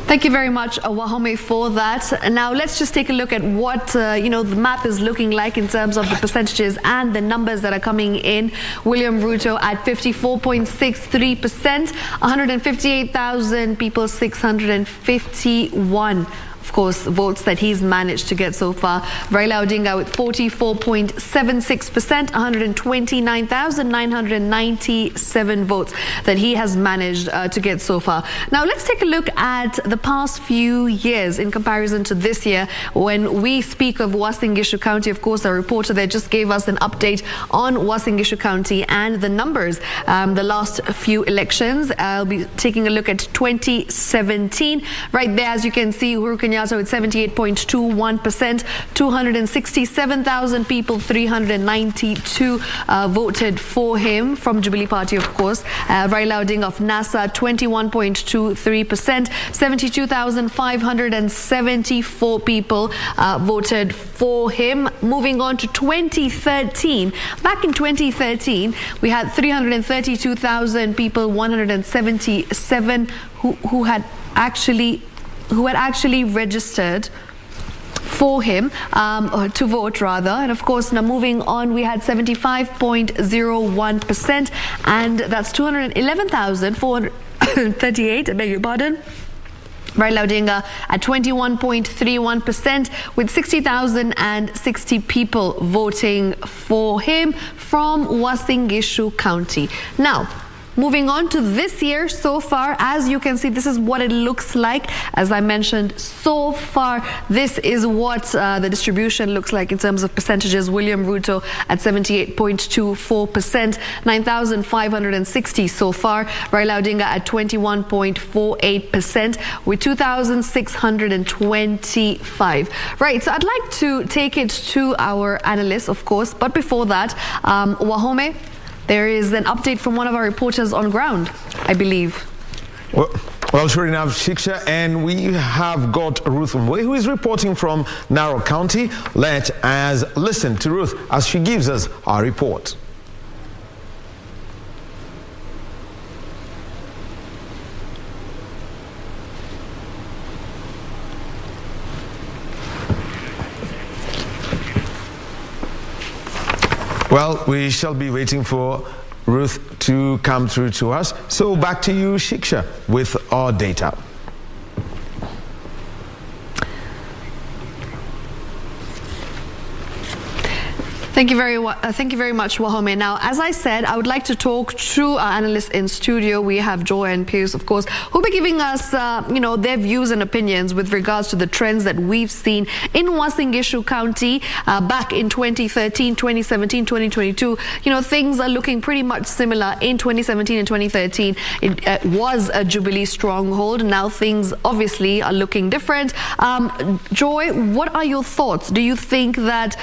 Thank you very much, Wahome, for that. Now let's just take a look at what the map is looking like in terms of the percentages and the numbers that are coming in. William Ruto at 54.63%, 158,000 people, 651. Of course, votes that he's managed to get so far. Raila Odinga with 44.76%, 129,997 votes that he has managed to get so far. Now, let's take a look at the past few years in comparison to this year. When we speak of Uasin Gishu County, of course, our reporter there just gave us an update on Uasin Gishu County and the numbers. The last few elections, I'll be taking a look at 2017. Right there, as you can see, Uhuru Kenyatta Kenyatta with 78.21%. 267,000 people, 392 voted for him from Jubilee Party, of course. Raila Odinga of NASA, 21.23%. 72,574 people voted for him. Moving on to 2013. Back in 2013, we had 332,000 people, 177 who had actually registered for him to vote rather. And of course, now moving on, we had 75.01%, and that's 211,438, I beg your pardon. Raila Odinga at 21.31% with 60,060 people voting for him from Uasin Gishu County. Now, moving on to this year, so far, as you can see, this is what it looks like. As I mentioned, so far, this is what the distribution looks like in terms of percentages. William Ruto at 78.24%, 9,560 so far. Raila Odinga at 21.48% with 2,625. Right, so I'd like to take it to our analysts, of course, but before that, Wahome, there is an update from one of our reporters on ground, I believe. Well, sure enough, Shiksha, and we have got Ruth Mwe, who is reporting from Narok County. Let us listen to Ruth as she gives us our report. Well, we shall be waiting for Ruth to come through to us. So back to you, Shiksha, with our data. Thank you very much, Wahome. Now, as I said, I would like to talk to our analysts in studio. We have Joy and Pius, of course, who will be giving us, their views and opinions with regards to the trends that we've seen in Uasin Gishu County back in 2013, 2017, 2022. Things are looking pretty much similar in 2017 and 2013. It was a Jubilee stronghold. Now things obviously are looking different. Joy, what are your thoughts? Do you think that,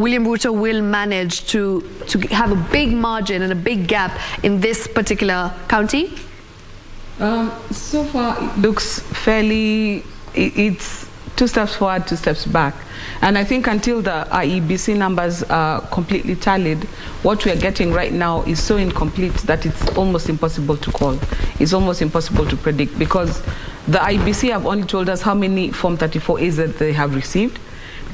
William Ruto will manage to have a big margin and a big gap in this particular county? So far, it looks fairly, it's 2 steps forward, 2 steps back. And I think until the IEBC numbers are completely tallied, what we are getting right now is so incomplete that it's almost impossible to call. It's almost impossible to predict, because the IEBC have only told us how many Form 34As that they have received.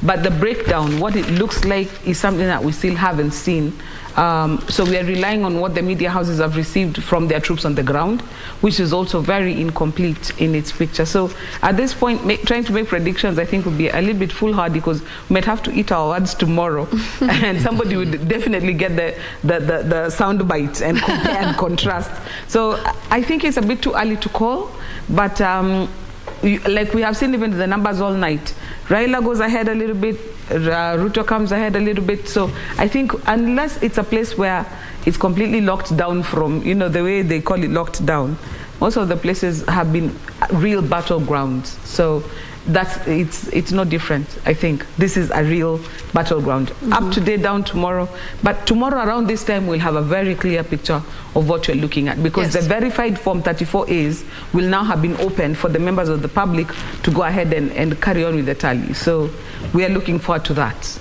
But the breakdown, what it looks like, is something that we still haven't seen. So we are relying on what the media houses have received from their troops on the ground, which is also very incomplete in its picture. So at this point, trying to make predictions, I think, would be a little bit foolhardy, because we might have to eat our words tomorrow, and somebody would definitely get the sound bites and compare and contrast. So I think it's a bit too early to call, but like we have seen even the numbers all night, Raila goes ahead a little bit, Ruto comes ahead a little bit. So I think unless it's a place where it's completely locked down from, the way they call it locked down, most of the places have been real battlegrounds. So it's no different. I think this is a real battleground. Up today, down tomorrow. But tomorrow around this time, we'll have a very clear picture of what we're looking at, because the verified Form 34As will now have been opened for the members of the public to go ahead and carry on with the tally. So we are looking forward to that.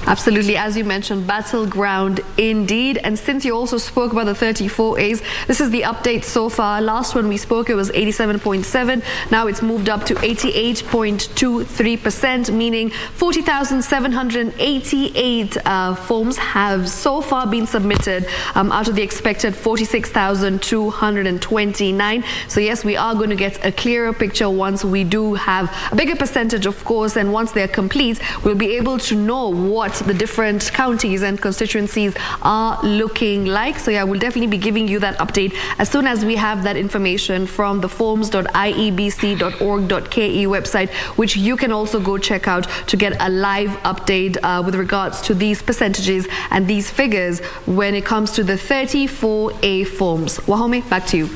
Absolutely, as you mentioned, battleground indeed. And since you also spoke about the 34As, this is the update so far. Last when we spoke, it was 87.7. Now it's moved up to 88.23%, meaning 40,788 forms have so far been submitted out of the expected 46,229. So yes, we are going to get a clearer picture once we do have a bigger percentage, of course, and once they're complete, we'll be able to know what what the different counties and constituencies are looking like. So yeah, we'll definitely be giving you that update as soon as we have that information from the forms.iebc.org.ke website, which you can also go check out to get a live update with regards to these percentages and these figures when it comes to the 34A forms. Wahome, back to you.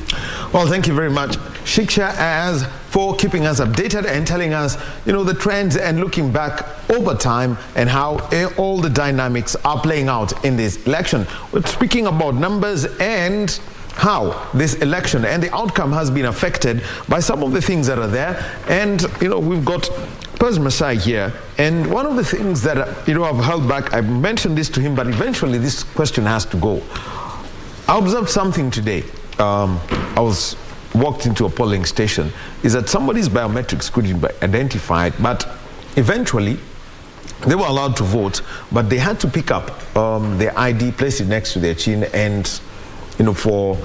Well, thank you very much, Shiksha, as for keeping us updated and telling us, the trends and looking back over time and how all the dynamics are playing out in this election. We're speaking about numbers and how this election and the outcome has been affected by some of the things that are there. And, we've got Pers Masai here. And one of the things that, I've held back, I mentioned this to him, but eventually this question has to go. I observed something today. I walked into a polling station, is that somebody's biometrics couldn't be identified, but eventually they were allowed to vote, but they had to pick up their ID, place it next to their chin, and for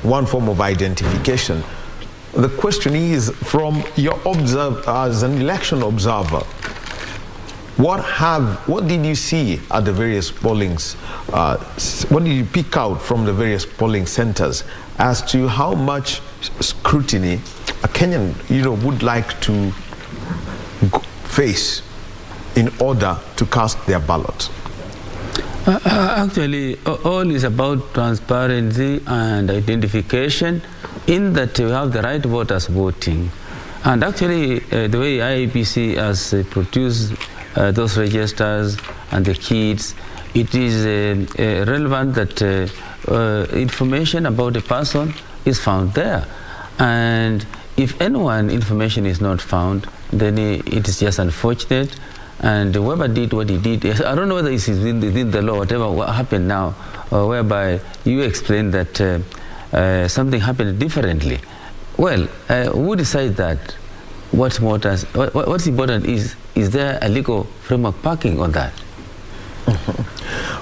one form of identification. The question is, from your as an election observer, what did you see at the various pollings? What did you pick out from the various polling centers as to how much scrutiny a Kenyan, would like to face in order to cast their ballot? Actually, all is about transparency and identification, in that you have the right voters voting. And actually, the way IEBC has produced those registers and the kits, it is relevant that information about a person is found there. And if anyone information is not found, then it is just unfortunate. And whoever did what he did, I don't know whether it's within the law, whatever what happened now, whereby you explained that something happened differently. Well, who decides that? What's important is there a legal framework backing on that?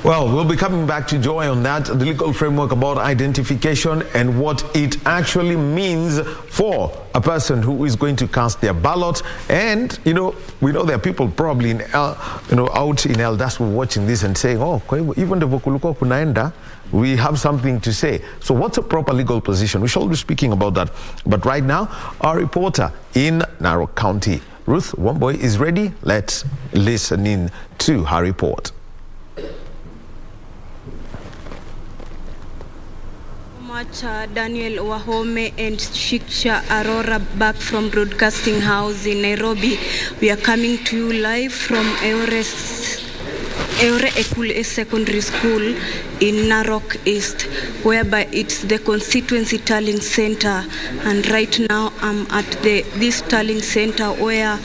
Well, we'll be coming back to Joy on that, the legal framework about identification and what it actually means for a person who is going to cast their ballot. And, we know there are people probably out in Eldas watching this and saying, oh, even the Vokuluko Kunaenda, we have something to say. So what's a proper legal position? We shall be speaking about that. But right now, our reporter in Narok County, Ruth Wamboy, is ready. Let's listen in to her report. Daniel Wahome and Shiksha Arora back from Broadcasting House in Nairobi. We are coming to you live from Eure Ekule Secondary School in Narok East, whereby it's the constituency tallying center. And right now I'm at this tallying center where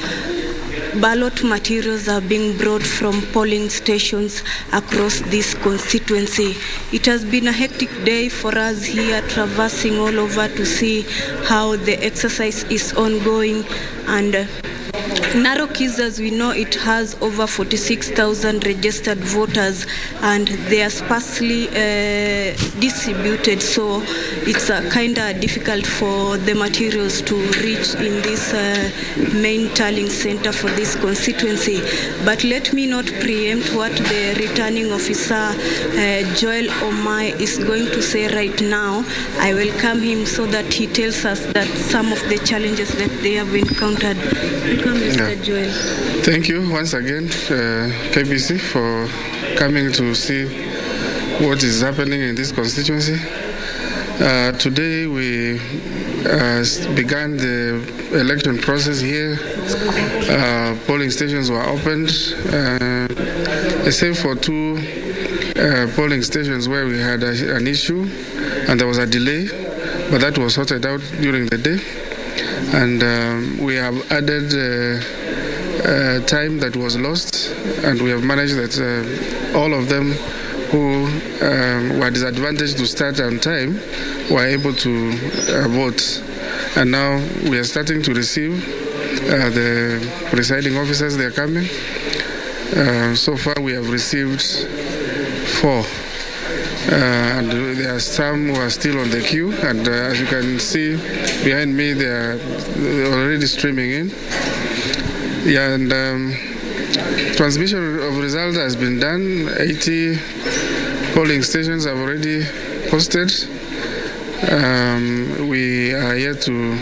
ballot materials are being brought from polling stations across this constituency. It has been a hectic day for us here, traversing all over to see how the exercise is ongoing. And Narok East, as we know, it has over 46,000 registered voters, and they are sparsely distributed, so it's kind of difficult for the materials to reach in this main tallying center for this constituency. But let me not preempt what the returning officer Joel Omai is going to say right now. I welcome him so that he tells us that some of the challenges that they have encountered. Mr. Joel. Thank you once again, KBC, for coming to see what is happening in this constituency. Today we began the election process here. Polling stations were opened, except for two polling stations where we had an issue and there was a delay, but that was sorted out during the day. And we have added time that was lost, and we have managed that all of them who were disadvantaged to start on time were able to vote. And now we are starting to receive the presiding officers. They are coming. So far we have received 4. And there are some who are still on the queue, and as you can see behind me, they are already streaming in. Yeah, and transmission of results has been done. 80 polling stations have already posted. We are yet to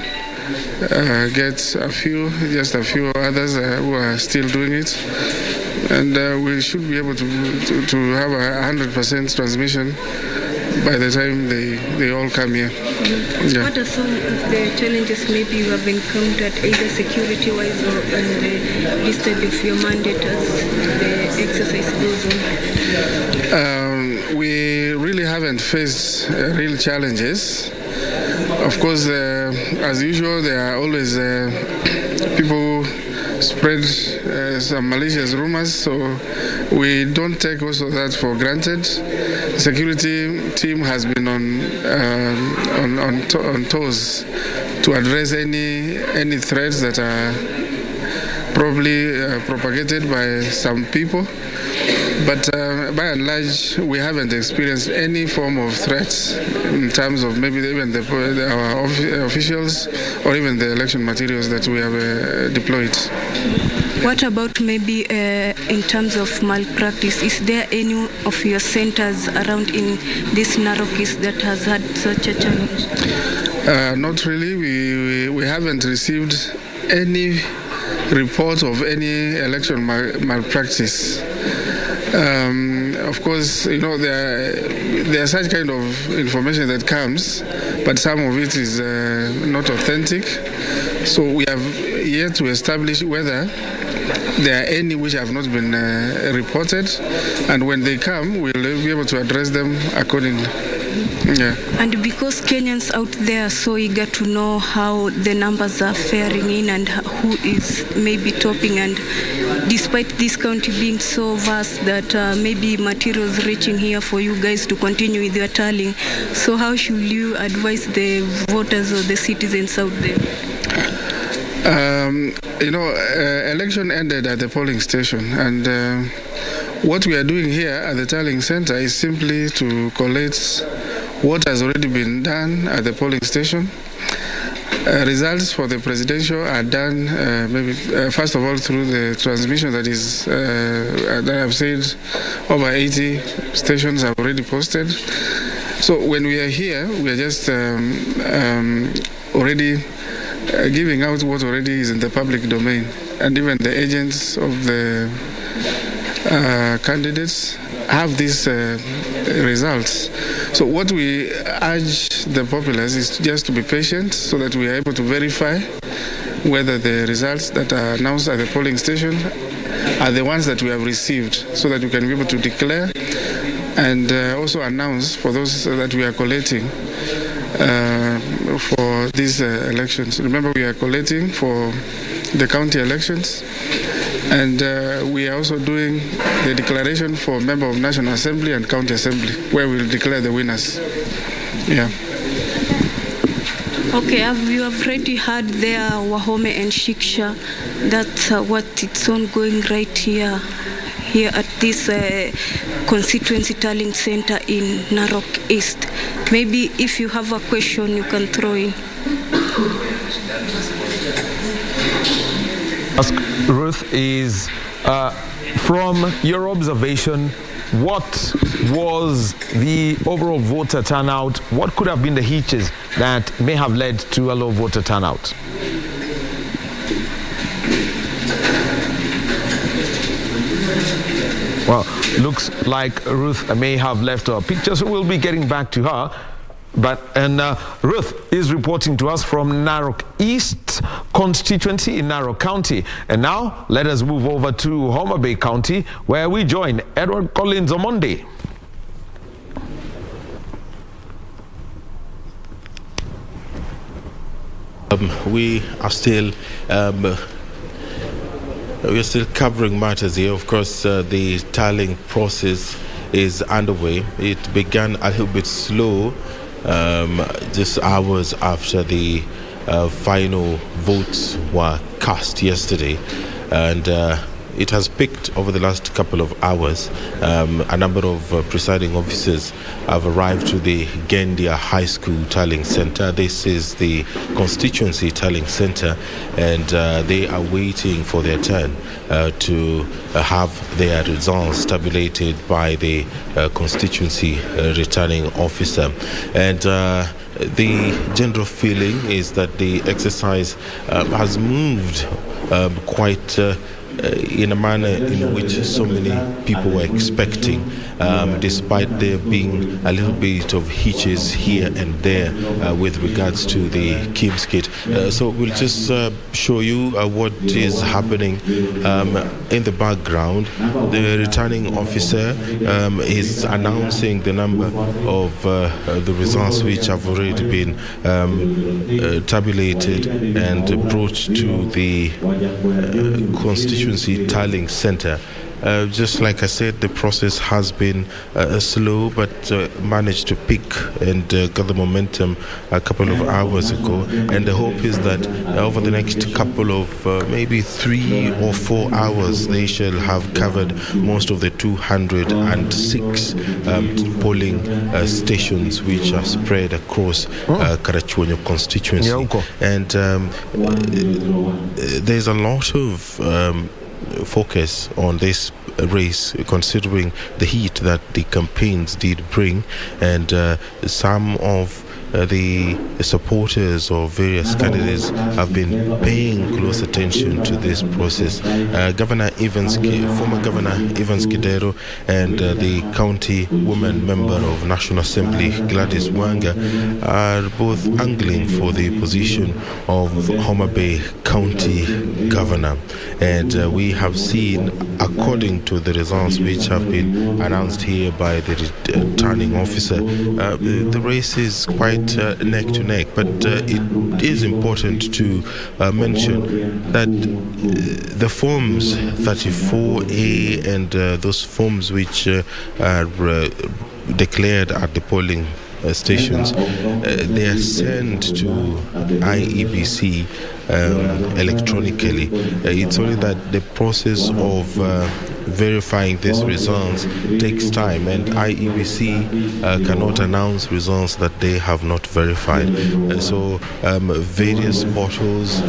get just a few others who are still doing it. And we should be able to have 100% transmission by the time they all come here. Yeah. What are some of the challenges maybe you have encountered, either security-wise or in the discharge of your mandate as the exercise goes on? We really haven't faced real challenges. Of course, as usual, there are always people who spread some malicious rumors, so we don't take also that for granted. The security team has been on toes to address any threats that are probably propagated by some people. But by and large, we haven't experienced any form of threats in terms of maybe even our officials or even the election materials that we have deployed. What about maybe in terms of malpractice? Is there any of your centers around in this Narok East that has had such a challenge? Not really. We haven't received any report of any election malpractice. Of course, there are such kind of information that comes, but some of it is not authentic. So we have yet to establish whether there are any which have not been reported, and when they come, we'll be able to address them accordingly. Yeah. And because Kenyans out there are so eager to know how the numbers are faring in and who is maybe topping, and despite this county being so vast that maybe materials reaching here for you guys to continue with your tallying, so how should you advise the voters or the citizens out there? Election ended at the polling station, and what we are doing here at the tallying center is simply to collate what has already been done at the polling station. Results for the presidential are done first of all through the transmission that is that I've said over 80 stations have already posted. So when we are here, we are just already giving out what already is in the public domain, and even the agents of the candidates have these results. So what we urge the populace is just to be patient so that we are able to verify whether the results that are announced at the polling station are the ones that we have received, so that we can be able to declare and also announce for those that we are collating for these elections. Remember, we are collating for the county elections, and we are also doing the declaration for member of National Assembly and County Assembly, where we'll declare the winners. Yeah. Okay, you have already heard there Wahome and Shiksha. That's what it's ongoing right here at this constituency tallying center in Narok East. Maybe if you have a question, you can throw in. Ask Ruth is, from your observation, what was the overall voter turnout? What could have been the hitches that may have led to a low voter turnout? Well, looks like Ruth may have left her picture, so we'll be getting back to her. Ruth is reporting to us from Narok East constituency in Narok County. And now let us move over to Homa Bay County, where we join Edward Collins on Monday. We are still covering matters here. Of course, the tallying process is underway. It began a little bit slow just hours after the final votes were cast yesterday, and it has picked over the last couple of hours. A number of presiding officers have arrived to the Gendia High School Tallying Center. This is the constituency tallying center, and they are waiting for their turn to have their results tabulated by the constituency returning officer. And the general feeling is that the exercise has moved quite in a manner in which so many people were expecting, despite there being a little bit of hitches here and there with regards to the Kim's kit. So we'll just show you what is happening in the background. The returning officer is announcing the number of the results which have already been tabulated and brought to the constituency tallying center. Just like I said, the process has been slow, but managed to pick and gather momentum a couple of hours ago. And the hope is that over the next couple of maybe 3 or 4 hours, they shall have covered most of the 206 polling stations which are spread across Karachuonyo constituency. And there's a lot of focus on this race, considering the heat that the campaigns did bring, and some of the supporters of various candidates have been paying close attention to this process. Former Governor Evans Kidero and the county woman member of National Assembly Gladys Wanga are both angling for the position of Homa Bay County Governor. And we have seen, according to the results which have been announced here by the returning officer, the race is quite neck to neck, but it is important to mention that the forms 34A and those forms which are declared at the polling stations, they are sent to IEBC electronically. It's only that the process of verifying these results takes time, and IEBC cannot announce results that they have not verified. So various portals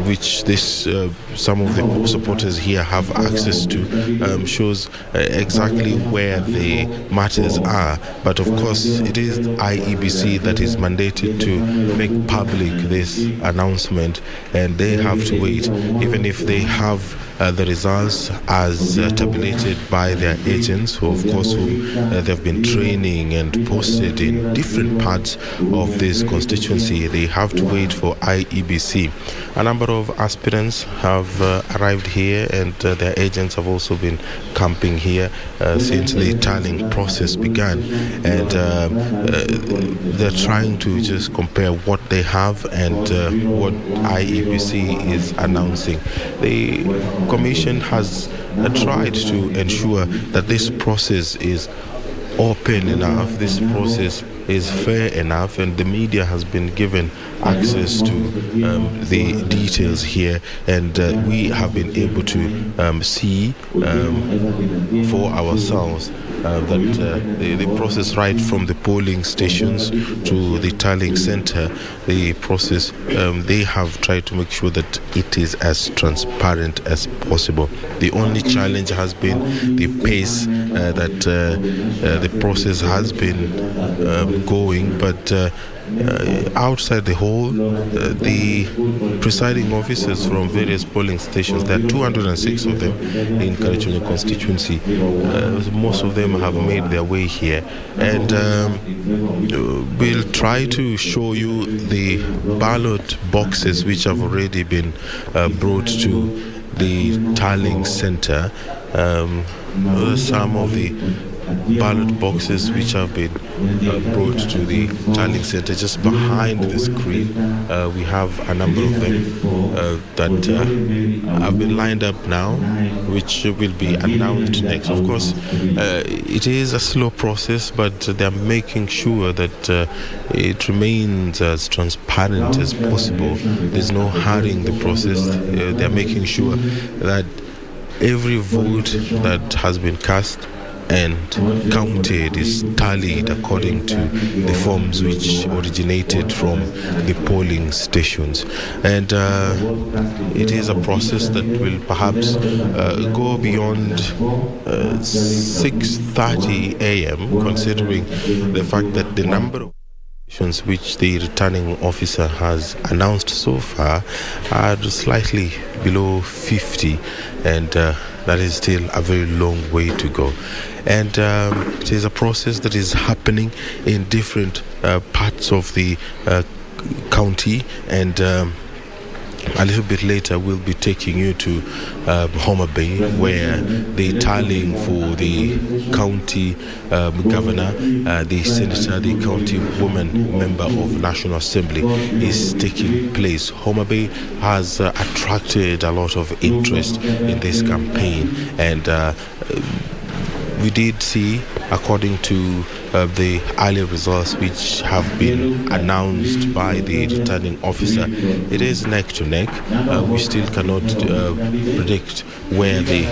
which this some of the supporters here have access to shows exactly where the matters are. But of course, it is IEBC that is mandated to make public this announcement, and they have to wait, even if they have the results as tabulated by their agents, who of course they've been training and posted in different parts of this constituency. They have to wait for IEBC. A number of aspirants have arrived here, and their agents have also been camping here since the tallying process began, and they're trying to just compare what they have and what IEBC is announcing. The Commission has tried to ensure that this process is open enough, this process is fair enough, and the media has been given access to the details here, and we have been able to see for ourselves that the process, right from the polling stations to the tallying center, the process, they have tried to make sure that it is as transparent as possible. The only challenge has been the pace that the process has been going, but outside the hall, the presiding officers from various polling stations, there are 206 of them in Karachuonyo constituency. Most of them have made their way here, and we'll try to show you the ballot boxes which have already been brought to the tallying center. Some of the ballot boxes which have been brought to the tallying center. Just behind the screen, we have a number of them that have been lined up now, which will be announced next. Of course, it is a slow process, but they're making sure that it remains as transparent as possible. There's no hurrying the process. They're making sure that every vote that has been cast and counted is tallied according to the forms which originated from the polling stations. And it is a process that will perhaps go beyond 6:30 a.m., considering the fact that the number of which the returning officer has announced so far are slightly below 50, and that is still a very long way to go. And it is a process that is happening in different parts of the county, and a little bit later we'll be taking you to Homa Bay, where the tallying for the county governor, the senator, the county woman member of National Assembly is taking place. Homa Bay has attracted a lot of interest in this campaign, and we did see, according to the earlier results which have been announced by the returning officer, it is neck to neck. We still cannot predict where the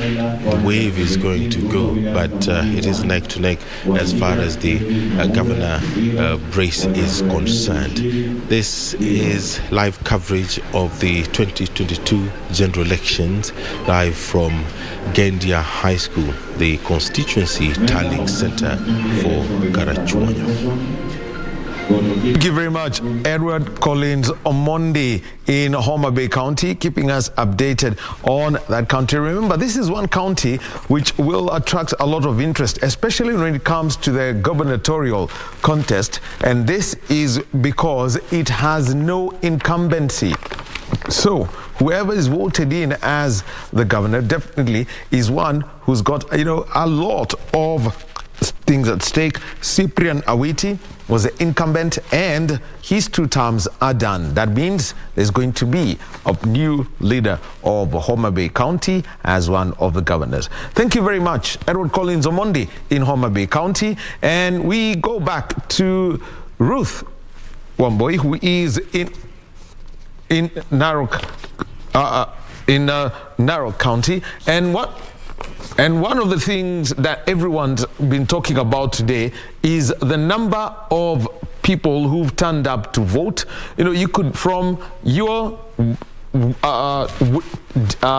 wave is going to go, but it is neck to neck as far as the governor race is concerned. This is live coverage of the 2022 general elections, live from Gendia High School, the constituency tallying center for Karachuonyo. Thank you very much, Edward Collins Omondi in Homa Bay County, keeping us updated on that county. Remember, this is one county which will attract a lot of interest, especially when it comes to the gubernatorial contest, and this is because it has no incumbency. So whoever is voted in as the governor definitely is one who's got, a lot of things at stake. Cyprian Awiti was the incumbent, and his 2 terms are done. That means there's going to be a new leader of Homa Bay County as one of the governors. Thank you very much, Edward Collins Omondi in Homa Bay County. And we go back to Ruth Wamboi, who is in Narok, Narok County, and one of the things that everyone's been talking about today is the number of people who've turned up to vote. You could, from your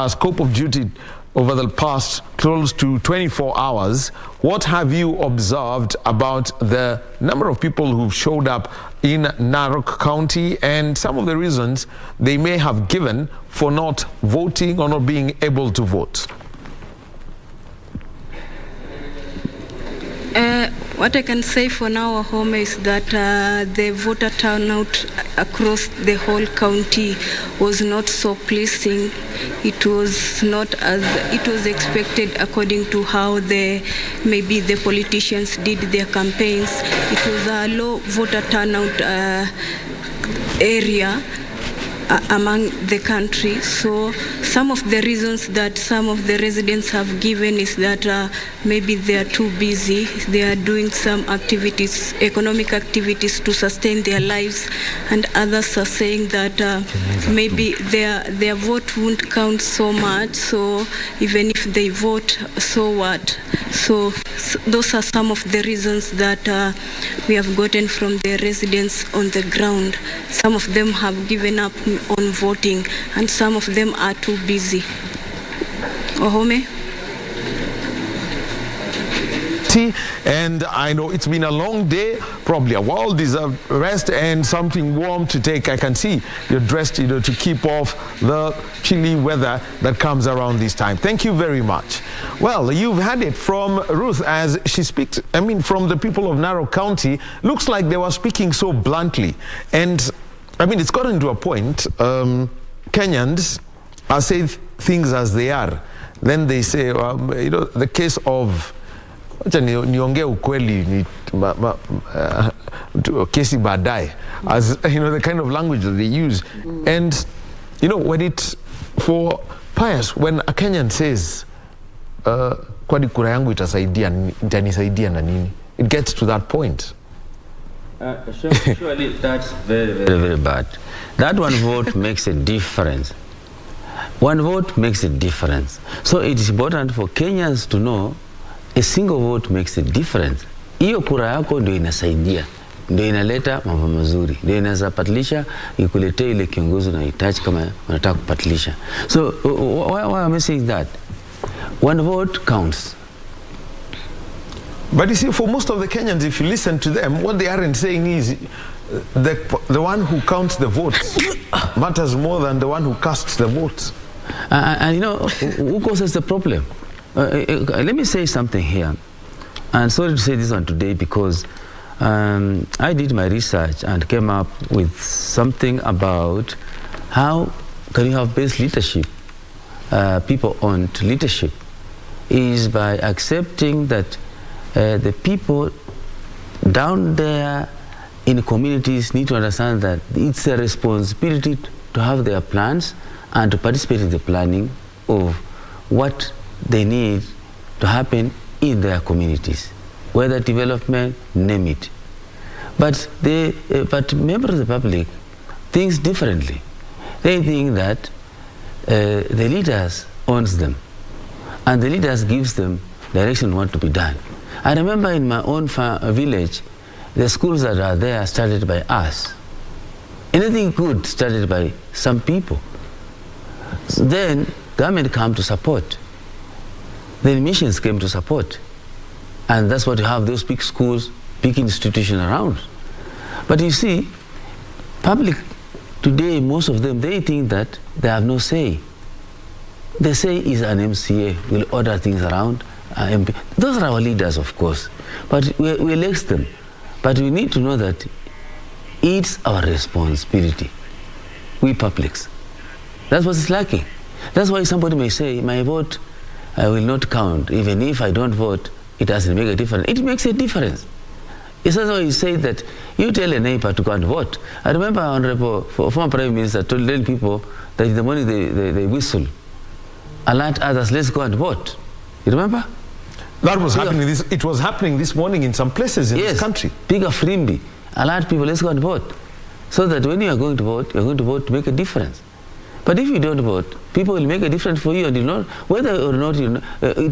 scope of duty over the past close to 24 hours, what have you observed about the number of people who've showed up in Narok County and some of the reasons they may have given for not voting or not being able to vote? What I can say for now, Homa, is that the voter turnout across the whole county was not so pleasing. It was not as it was expected according to how maybe the politicians did their campaigns. It was a low voter turnout area among the country. So some of the reasons that some of the residents have given is that maybe they are too busy. They are doing some activities, economic activities to sustain their lives, and others are saying that maybe their vote won't count so much. So even if they vote, so what? So those are some of the reasons that we have gotten from the residents on the ground. Some of them have given up on voting, and some of them are too busy. Ohome? And I know it's been a long day, probably a well-deserved rest and something warm to take. I can see you're dressed, to keep off the chilly weather that comes around this time. Thank you very much. Well, you've had it from Ruth as she speaks, from the people of Narok County. Looks like they were speaking so bluntly. And, it's gotten to a point, Kenyans are saying things as they are. Then they say, the case of acha niongee ukweli kesi baadaye, as you know, the kind of language that they use. And you know, when it's for Pius, when a Kenyan says kwani kura yangu itanisaidia na nini, it gets to that point. Surely that's very, very, very bad. That one vote makes a difference. One vote makes a difference. So it is important for Kenyans to know a single vote makes a difference. Hiyo kura yako ndio inasaidia, ndio inaleta mambo mazuri, ndio inaweza patilisha, ikuletee ile kiongozi unahitaji kama unataka kupatilisha. So why am I saying that? One vote counts. But you see, for most of the Kenyans, if you listen to them, what they aren't saying is the one who counts the votes matters more than the one who casts the votes. And you know, who causes the problem? Let me say something here. And sorry to say this one today because I did my research and came up with something about how can you have best leadership, people-owned leadership, is by accepting that the people down there in communities need to understand that it's a responsibility to have their plans and to participate in the planning of what they need to happen in their communities, whether development, name it. But members of the public think differently. They think that the leaders owns them, and the leaders gives them direction on what to be done. I remember in my own village, the schools that are there started by us. Anything good started by some people. So then government came to support. Then missions came to support. And that's what you have, those big schools, big institutions around. But you see, public today, most of them, they think that they have no say. They say is an MCA, will order things around. MP. Those are our leaders, of course. But we elect them. But we need to know that it's our responsibility, we publics. That's what's lacking. That's why somebody may say, my vote will not count. Even if I don't vote, it doesn't make a difference. It makes a difference. It's also why you say that you tell a neighbor to go and vote. I remember Honorable former Prime Minister told people that in the morning they whistle, alert others, let's go and vote. You remember? That was happening. It was happening this morning in some places in this country. Big Frimbi, alert people, let's go and vote. So that when you are going to vote, you're going to vote to make a difference. But if you don't vote, people will make a difference for you, and you know whether or not it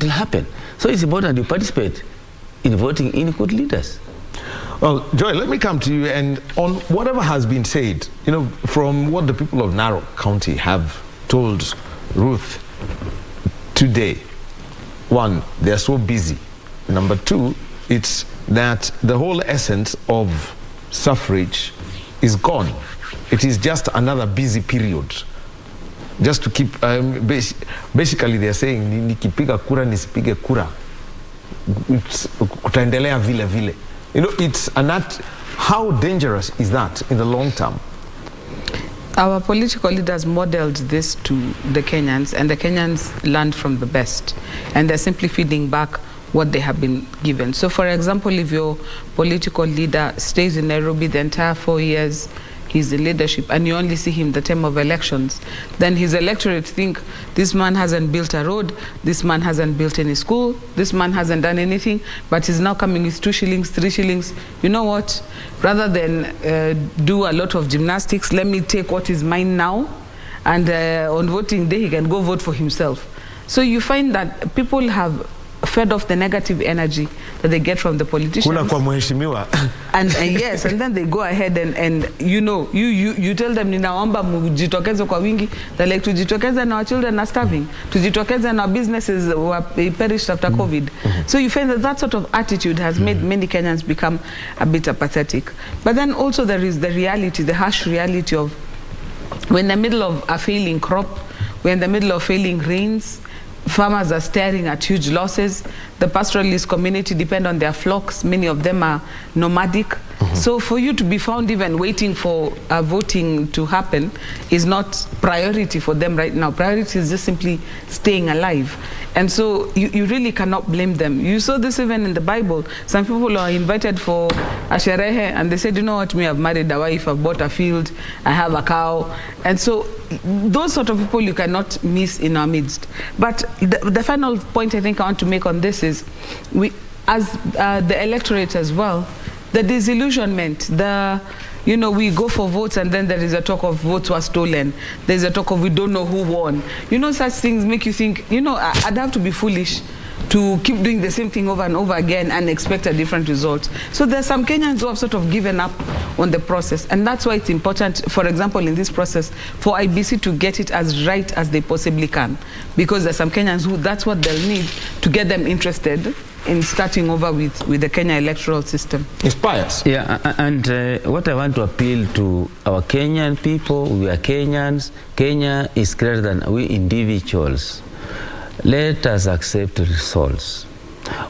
will happen. So it's important you participate in voting in good leaders. Well, Joy, let me come to you, and on whatever has been said, you know, from what the people of Narok County have told Ruth today. One, they're so busy. Number two, it's that the whole essence of suffrage is gone. It is just another busy period. Just to keep, basically they're saying, nikipiga kura nisipige kura, kutaendelea vile vile. You know, it's how dangerous is that in the long term? Our political leaders modeled this to the Kenyans, and the Kenyans learned from the best, and they're simply feeding back what they have been given. So for example, if your political leader stays in Nairobi the entire 4 years he's in leadership, and you only see him the time of elections, then his electorate think this man hasn't built a road, this man hasn't built any school, this man hasn't done anything, but he's now coming with 2 shillings, 3 shillings. You know what? Rather than do a lot of gymnastics, let me take what is mine now, and on voting day he can go vote for himself. So you find that people have fed off the negative energy that they get from the politicians. And yes, and then they go ahead and you know, you tell them, ninaomba mujitokeze kwa wingi. They're like, tujitokeze and our children are starving. Tujitokeze and our businesses were perished after COVID. So you find that sort of attitude has made many Kenyans become a bit apathetic. But then also there is the reality, the harsh reality of we're in the middle of a failing crop, we're in the middle of failing rains, Farmers are staring at huge losses. The pastoralist community depend on their flocks. Many of them are nomadic. So for you to be found even waiting for voting to happen is not priority for them right now. Priority is just simply staying alive. And so you really cannot blame them. You saw this even in the Bible. Some people are invited for a sherehe and they said, you know what, me, I've married a wife, I've bought a field, I have a cow. And so those sort of people you cannot miss in our midst. But the final point I think I want to make on this is, as the electorate as well, the disillusionment, we go for votes and then there is a talk of votes were stolen. There's a talk of we don't know who won. Such things make you think, I'd have to be foolish to keep doing the same thing over and over again and expect a different result. So there's some Kenyans who have sort of given up on the process. And that's why it's important, for example, in this process, for IBC to get it as right as they possibly can. Because there's some Kenyans who, that's what they'll need to get them interested in starting over with the Kenya electoral system. Inspires. Yeah, and what I want to appeal to our Kenyan people, we are Kenyans. Kenya is greater than we individuals. Let us accept the results.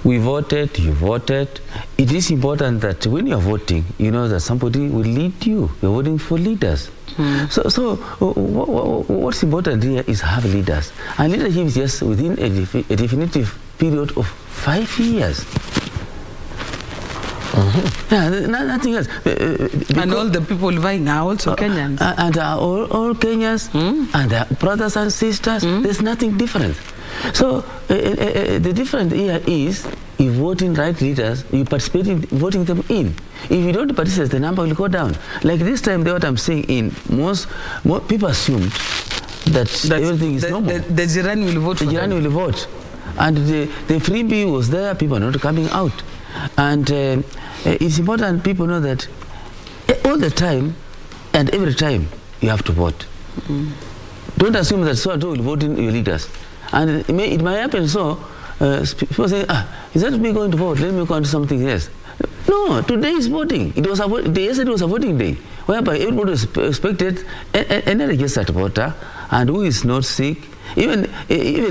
We voted, you voted. It is important that when you are voting, you know that somebody will lead you. You're voting for leaders. So what's important here is have leaders. And leadership is just within a definitive period of 5 years. Yeah, nothing else. And all the people vying are also Kenyans. And all Kenyans and their brothers and sisters. There's nothing different. So the difference here is, if voting right leaders, you participate in voting them in. If you don't participate, the number will go down. Like this time, what I'm saying most people assumed that everything is normal. The Jirani will vote for them. The Jirani will vote. And the freebie was there, people are not coming out. And it's important people know that all the time and every time you have to vote. Don't assume that so-and-so will vote in your leaders. And it might happen so, people say, is that me going to vote? Let me go on to something else. No, today is voting. Yesterday was a voting day, whereby everybody was expected any registered voter, and who is not sick, even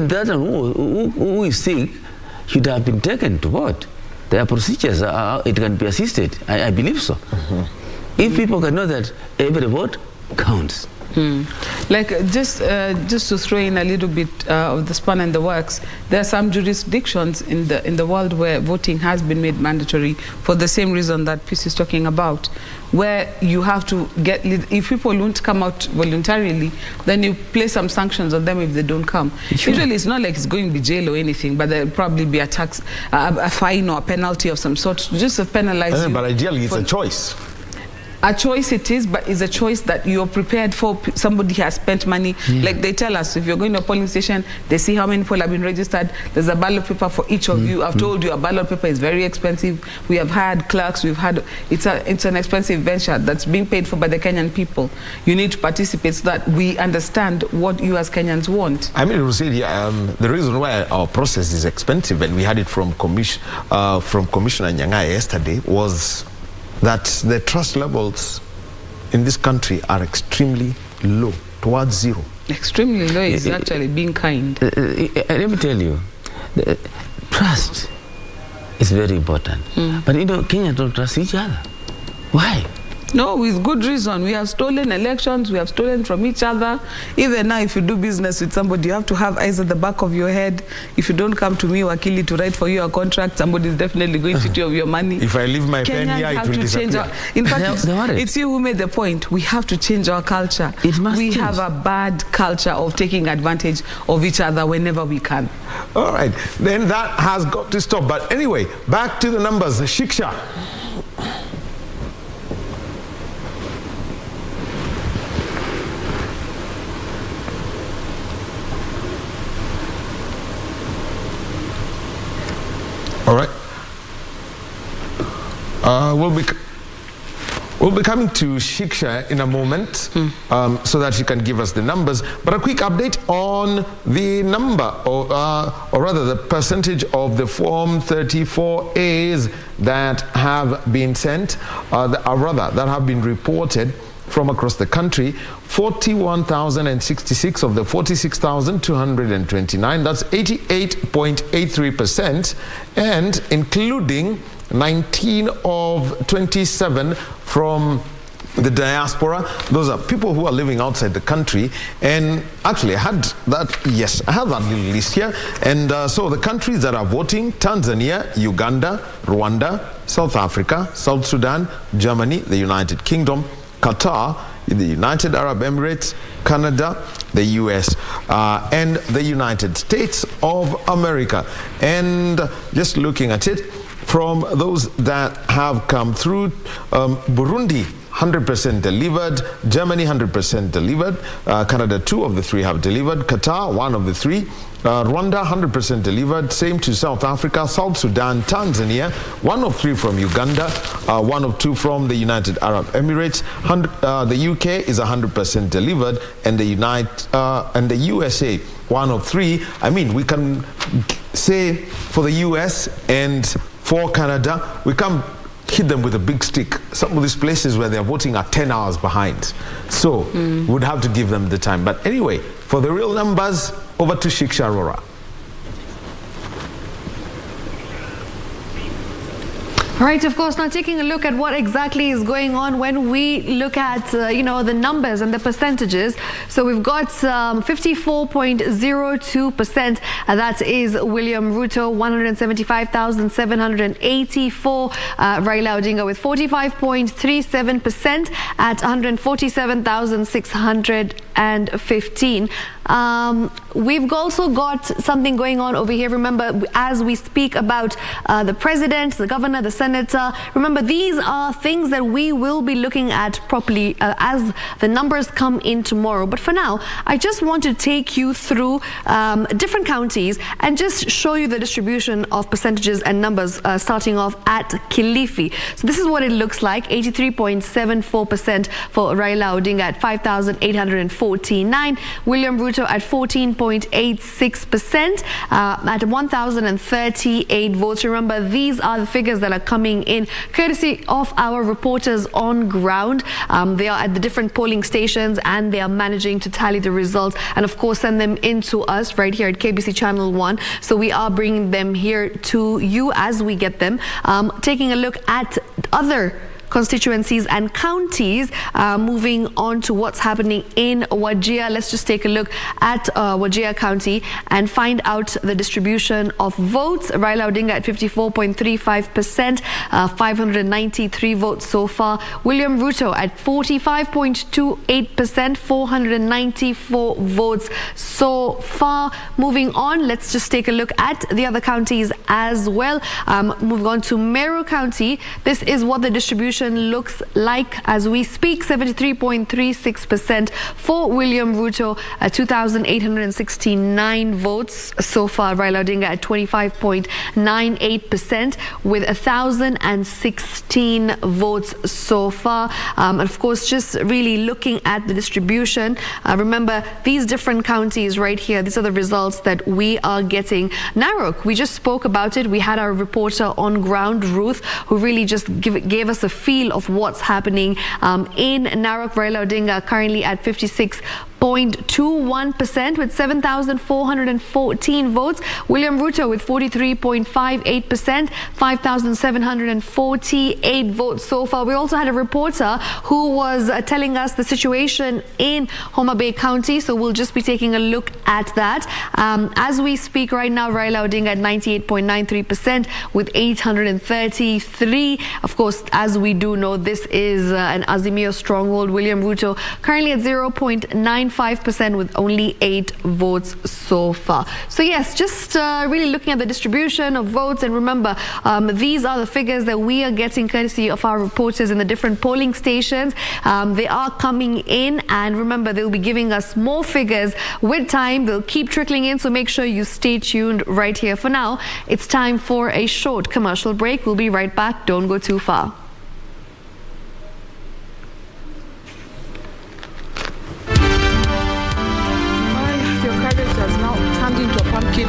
that who is sick should have been taken to vote. There are procedures, it can be assisted. I believe so. If people can know that every vote counts. Like just to throw in a little bit of the span and the works, there are some jurisdictions in the world where voting has been made mandatory for the same reason that Peace is talking about, where you have to get, if people won't come out voluntarily, then you place some sanctions on them if they don't come. Sure. Usually it's not like it's going to be jail or anything, but there'll probably be a tax, a fine or a penalty of some sort, just to penalize you. But ideally it's a choice. A choice it is, but it's a choice that you're prepared for. Somebody has spent money. Like they tell us, if you're going to a polling station, they see how many people have been registered. There's a ballot paper for each of you. I've told you a ballot paper is very expensive. We have had clerks, it's an expensive venture that's being paid for by the Kenyan people. You need to participate so that we understand what you as Kenyans want. I mean, Rosidi, the reason why our process is expensive, and we had it from Commissioner Nyangai yesterday, was that the trust levels in this country are extremely low, towards zero. Extremely low is actually being kind. Let me tell you, trust is very important. But Kenyans don't trust each other. Why? No, with good reason. We have stolen elections, we have stolen from each other. Even now, if you do business with somebody, you have to have eyes at the back of your head. If you don't come to me, Wakili, to write for you a contract, somebody is definitely going to steal your money. If I leave my pen here, it will disappear. In fact, it's you who made the point. We have to change our culture. We have a bad culture of taking advantage of each other whenever we can. All right, then that has got to stop. But anyway, back to the numbers. Shiksha. All right. We'll be coming to Shiksha in a moment so that she can give us the numbers. But a quick update on the number, or rather the percentage of the Form 34As that have been sent, that have been reported from across the country, 41,066 of the 46,229, that's 88.83%, and including 19 of 27 from the diaspora. Those are people who are living outside the country. And actually I have that little list here. And so the countries that are voting: Tanzania, Uganda, Rwanda, South Africa, South Sudan, Germany, the United Kingdom, Qatar, the United Arab Emirates, Canada, the US, and the United States of America. And just looking at it, from those that have come through, Burundi, 100% delivered, Germany 100% delivered, Canada 2 of the 3 have delivered, Qatar 1 of the 3, Rwanda 100% delivered, same to South Africa, South Sudan, Tanzania, 1 of 3 from Uganda, 1 of 2 from the United Arab Emirates, the UK is 100% delivered, and the USA 1 of 3. I mean, we can say for the US and for Canada, we can hit them with a big stick. Some of these places where they're voting are 10 hours behind. So we'd have to give them the time. But anyway, for the real numbers, over to Shiksha Arora. All right, of course, now taking a look at what exactly is going on when we look at, the numbers and the percentages. So we've got 54.02%. That is William Ruto, 175,784. Raila Odinga with 45.37% at 147,615. We've also got something going on over here. Remember, as we speak about the president, the governor, the senator, remember, these are things that we will be looking at properly as the numbers come in tomorrow. But for now, I just want to take you through different counties and just show you the distribution of percentages and numbers, starting off at Kilifi. So this is what it looks like: 83.74% for Raila Odinga at 5,849, William Ruto at 14.86% at 1,038 votes. Remember, these are the figures that are coming in courtesy of our reporters on ground. They are at the different polling stations and they are managing to tally the results and of course send them in to us right here at KBC Channel 1. So we are bringing them here to you as we get them. Taking a look at other constituencies and counties, moving on to what's happening in Wajir. Let's just take a look at Wajir County and find out the distribution of votes. Raila Odinga at 54.35%, 593 votes so far. William Ruto at 45.28%, 494 votes so far. Moving on, let's just take a look at the other counties as well. Moving on to Meru County. This is what the distribution looks like as we speak: 73.36% for William Ruto, 2,869 votes so far. Raila Odinga at 25.98% with 1,016 votes so far. And of course, just really looking at the distribution, remember these different counties right here, these are the results that we are getting. Narok, we just spoke about it. We had our reporter on ground, Ruth, who really just gave us a feel of what's happening in Narok. Raila Odinga currently at 56.21% with 7,414 votes. William Ruto with 43.58%, 5,748 votes so far. We also had a reporter who was telling us the situation in Homa Bay County, so we'll just be taking a look at that. As we speak right now, Raila Odinga at 98.93% with 833. Of course, as we do know, this is an Azimio stronghold. William Ruto currently at 0.95% with only 8 votes so far. So yes, just really looking at the distribution of votes. And remember, these are the figures that we are getting courtesy of our reporters in the different polling stations. They are coming in, and remember, they'll be giving us more figures with time. They'll keep trickling in, so make sure you stay tuned right here. For now, it's time for a short commercial break. We'll be right back. Don't go too far. Your carrot has now turned into a pumpkin.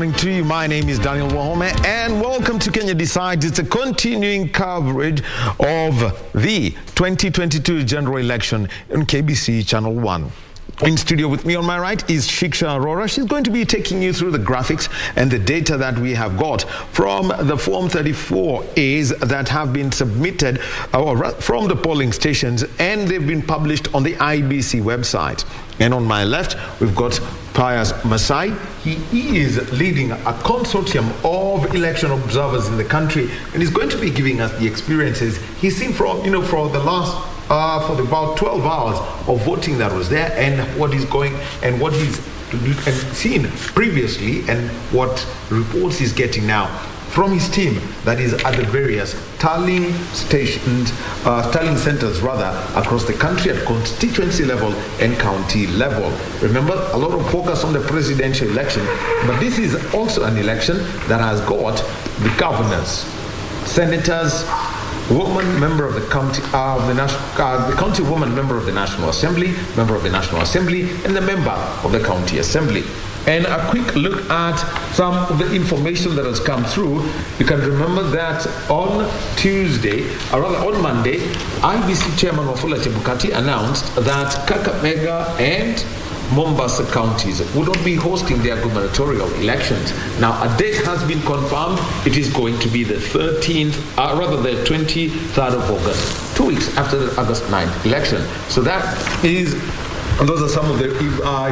morning to you. My name is Daniel Wahome, and welcome to Kenya Decides. It's a continuing coverage of the 2022 general election on KBC Channel 1. In studio with me on my right is Shiksha Arora. She's going to be taking you through the graphics and the data that we have got from the Form 34As that have been submitted from the polling stations, and they've been published on the IBC website. And on my left, we've got Pius Masai. He is leading a consortium of election observers in the country, and he's going to be giving us the experiences he's seen from, for the last for about 12 hours of voting that was there, and what he's seen previously, and what reports he's getting now from his team that is at the various tallying stations, tallying centers across the country at constituency level and county level. Remember, a lot of focus on the presidential election, but this is also an election that has got the governors, senators, woman member of the county, the county woman member of the National Assembly, member of the National Assembly, and the member of the County Assembly. And a quick look at some of the information that has come through. You can remember that on Monday, IBC Chairman Wafula Chebukati announced that Kakamega and Mombasa counties would not be hosting their gubernatorial elections. Now, a date has been confirmed. It is going to be the 23rd of August, 2 weeks after the August 9th election. So those are some of the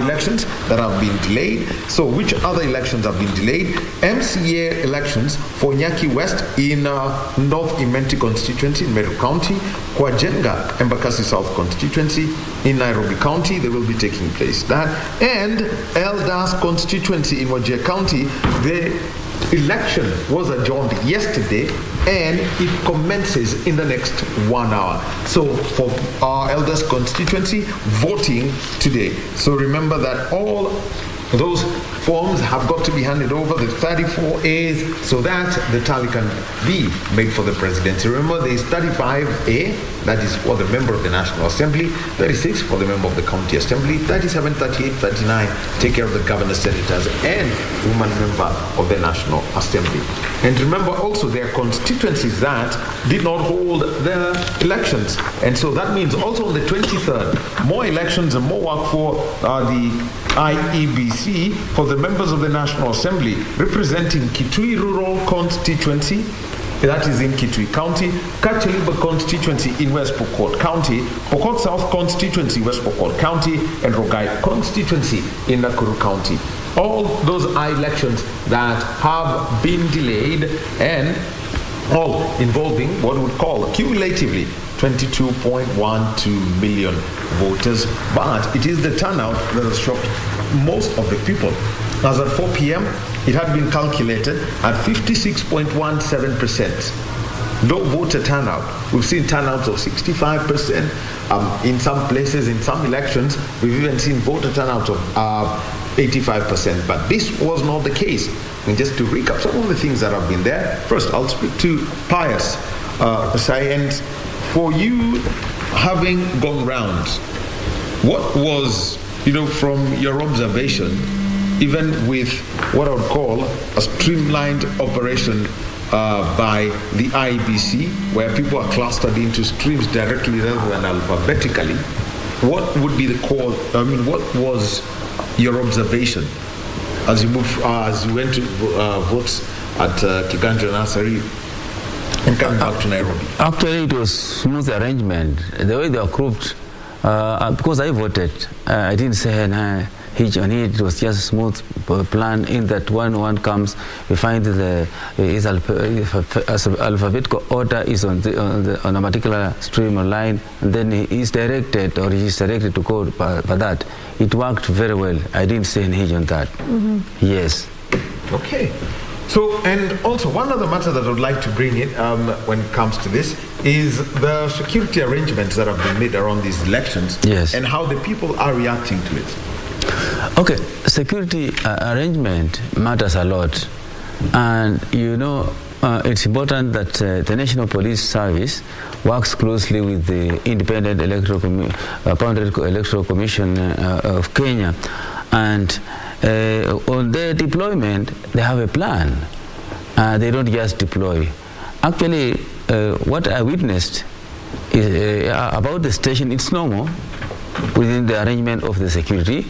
elections that have been delayed. So which other elections have been delayed? MCA elections for Nyaki West in North Imenti constituency in Meru County, Kwajenga Embakasi South constituency in Nairobi County, they will be taking place. And Eldas constituency in Wajir County, the election was adjourned yesterday, and it commences in the next 1 hour. So for our elders constituency, voting today. So remember that all those forms have got to be handed over, the 34As, so that the tally can be made for the presidency. Remember, there is 35A, that is for the member of the National Assembly, 36 for the member of the County Assembly, 37, 38, 39 take care of the governors, senators, and woman member of the National Assembly. And remember also, there are constituencies that did not hold their elections. And so that means also on the 23rd, more elections and more work for the IEBC for the members of the National Assembly representing Kitui Rural Constituency, that is in Kitui County, Kacheliba Constituency in West Pokot County, Pokot South Constituency, West Pokot County, and Rogai Constituency in Nakuru County. All those are elections that have been delayed, and all involving what we would call cumulatively 22.12 million voters, but it is the turnout that has shocked most of the people. As at 4 p.m., it had been calculated at 56.17%. Low voter turnout. We've seen turnouts of 65%. In some places, in some elections, we've even seen voter turnout of 85%. But this was not the case. And just to recap some of the things that have been there, first I'll speak to Pius Science. For you, having gone round, what was, from your observation, even with what I would call a streamlined operation by the IBC, where people are clustered into streams directly rather than alphabetically, what would be the call? What was your observation as you went to votes at Kiganja Nursery and coming back to Nairobi? Actually, it was smooth arrangement. The way they were grouped, because I voted, I didn't say hitch on it. It was just a smooth plan. In that when one comes, we find his alphabetical order is on a particular stream or line, and then he's directed to go by that. It worked very well. I didn't say any hitch on that. Mm-hmm. Yes. Okay. So, and also one other matter that I would like to bring in when it comes to this is the security arrangements that have been made around these elections. Yes. And how the people are reacting to it. Okay, security arrangement matters a lot, and it's important that the National Police Service works closely with the Independent Electoral Commission of Kenya, and on their deployment, they have a plan. They don't just deploy. Actually, what I witnessed is, about the station, it's normal within the arrangement of the security,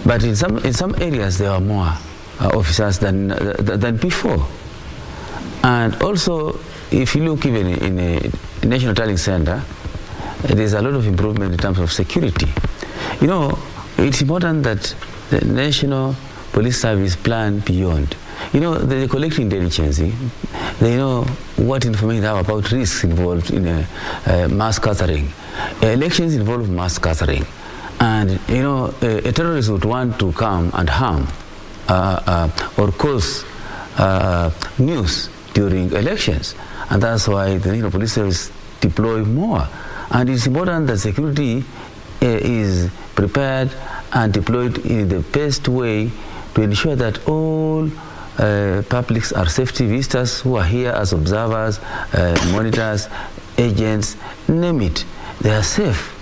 but in some areas there are more officers than before. And also, if you look even in a National Tallying Center, there's a lot of improvement in terms of security. You know, it's important that the National Police Service plan beyond. You know, they collect intelligence. They know what information they have about risks involved in mass gathering. Elections involve mass gathering. And, you know, a terrorist would want to come and harm or cause news during elections. And that's why the National Police Service deploy more. And it's important that security is prepared and deployed in the best way to ensure that all publics are safety visitors who are here as observers, monitors, agents, name it, they are safe.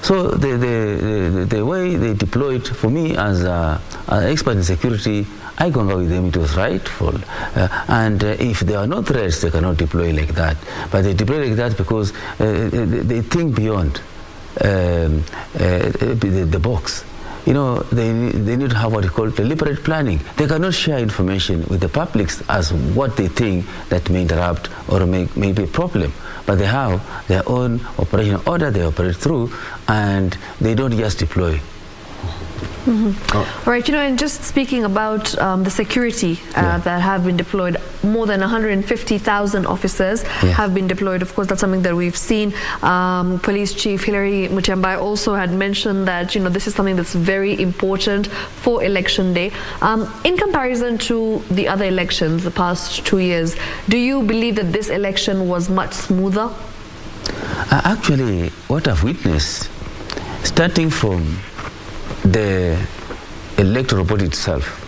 So the way they deployed, for me as an expert in security, I concur with them, it was rightful. And if there are no threats, they cannot deploy like that. But they deploy like that because they think beyond the box. You know, they need to have what you call deliberate planning. They cannot share information with the publics as what they think that may interrupt or may be a problem. But they have their own operational order they operate through, and they don't just deploy. All right, you know, and just speaking about the security that have been deployed, more than 150,000 officers have been deployed. Of course, that's something that we've seen. Police Chief Hilary Mutyambai also had mentioned that, you know, this is something that's very important for election day. In comparison to the other elections, the past 2 years, do you believe that this election was much smoother? Actually, what I've witnessed, starting from the electoral body itself,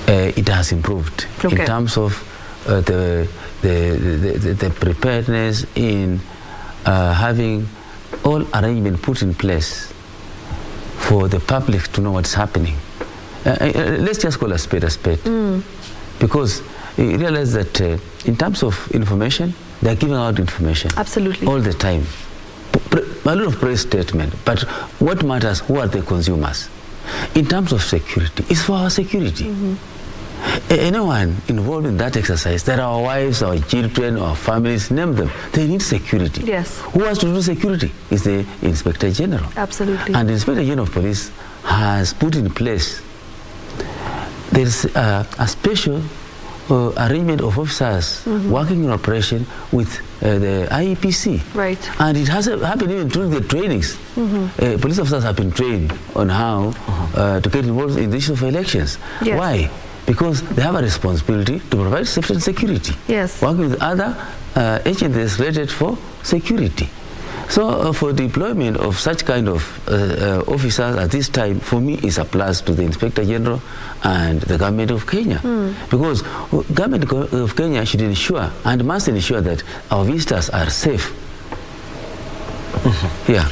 it has improved in terms of the preparedness in having all arrangement put in place for the public to know what's happening. Let's just call a spade, because you realize that in terms of information, they're giving out information all the time. A lot of press statement, but what matters, who are the consumers? In terms of security, it's for our security. Anyone involved in that exercise, there are our wives, our children, our families, name them, they need security. Yes. Who has to do security? Is the Inspector General. Absolutely. And the Inspector General of Police has put in place, there's a special arrangement of officers working in operation with the IEPC. Right. And it has happened even during the trainings. Police officers have been trained on how to get involved in the issue of elections. Yes. Why? Because they have a responsibility to provide safety and security. Yes. Working with other agencies related for security. So for deployment of such kind of officers at this time, for me, is a plus to the Inspector General and the government of Kenya. Because government of Kenya should ensure and must ensure that our visitors are safe. Yeah.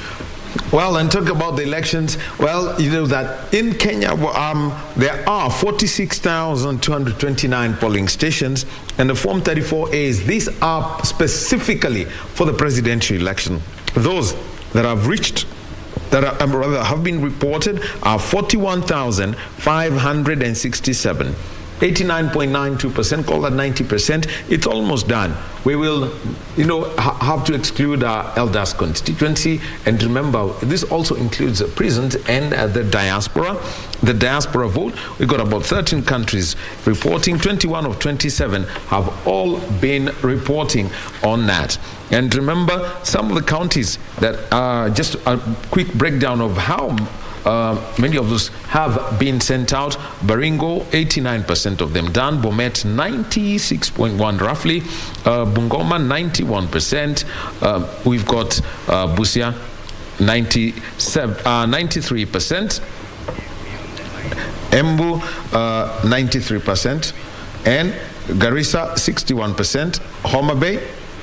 Well, and talk about the elections. Well, you know that in Kenya, there are 46,229 polling stations, and the Form 34As, these are specifically for the presidential election. Those that have reached, that are, rather have been reported, are 41,567. 89.92%, call that 90%. It's almost done. We will, you know, have to exclude our elders constituency. And remember, this also includes the prisons and the diaspora. The diaspora vote, we got about 13 countries reporting. 21 of 27 have all been reporting on that. And remember, some of the counties that are just a quick breakdown of how many of those have been sent out. Baringo, 89% of them done. Bomet, 96.1 roughly. Bungoma, 91%. We've got Busia, 93%. Embu, 93%. And Garissa, 61%. Homa Bay,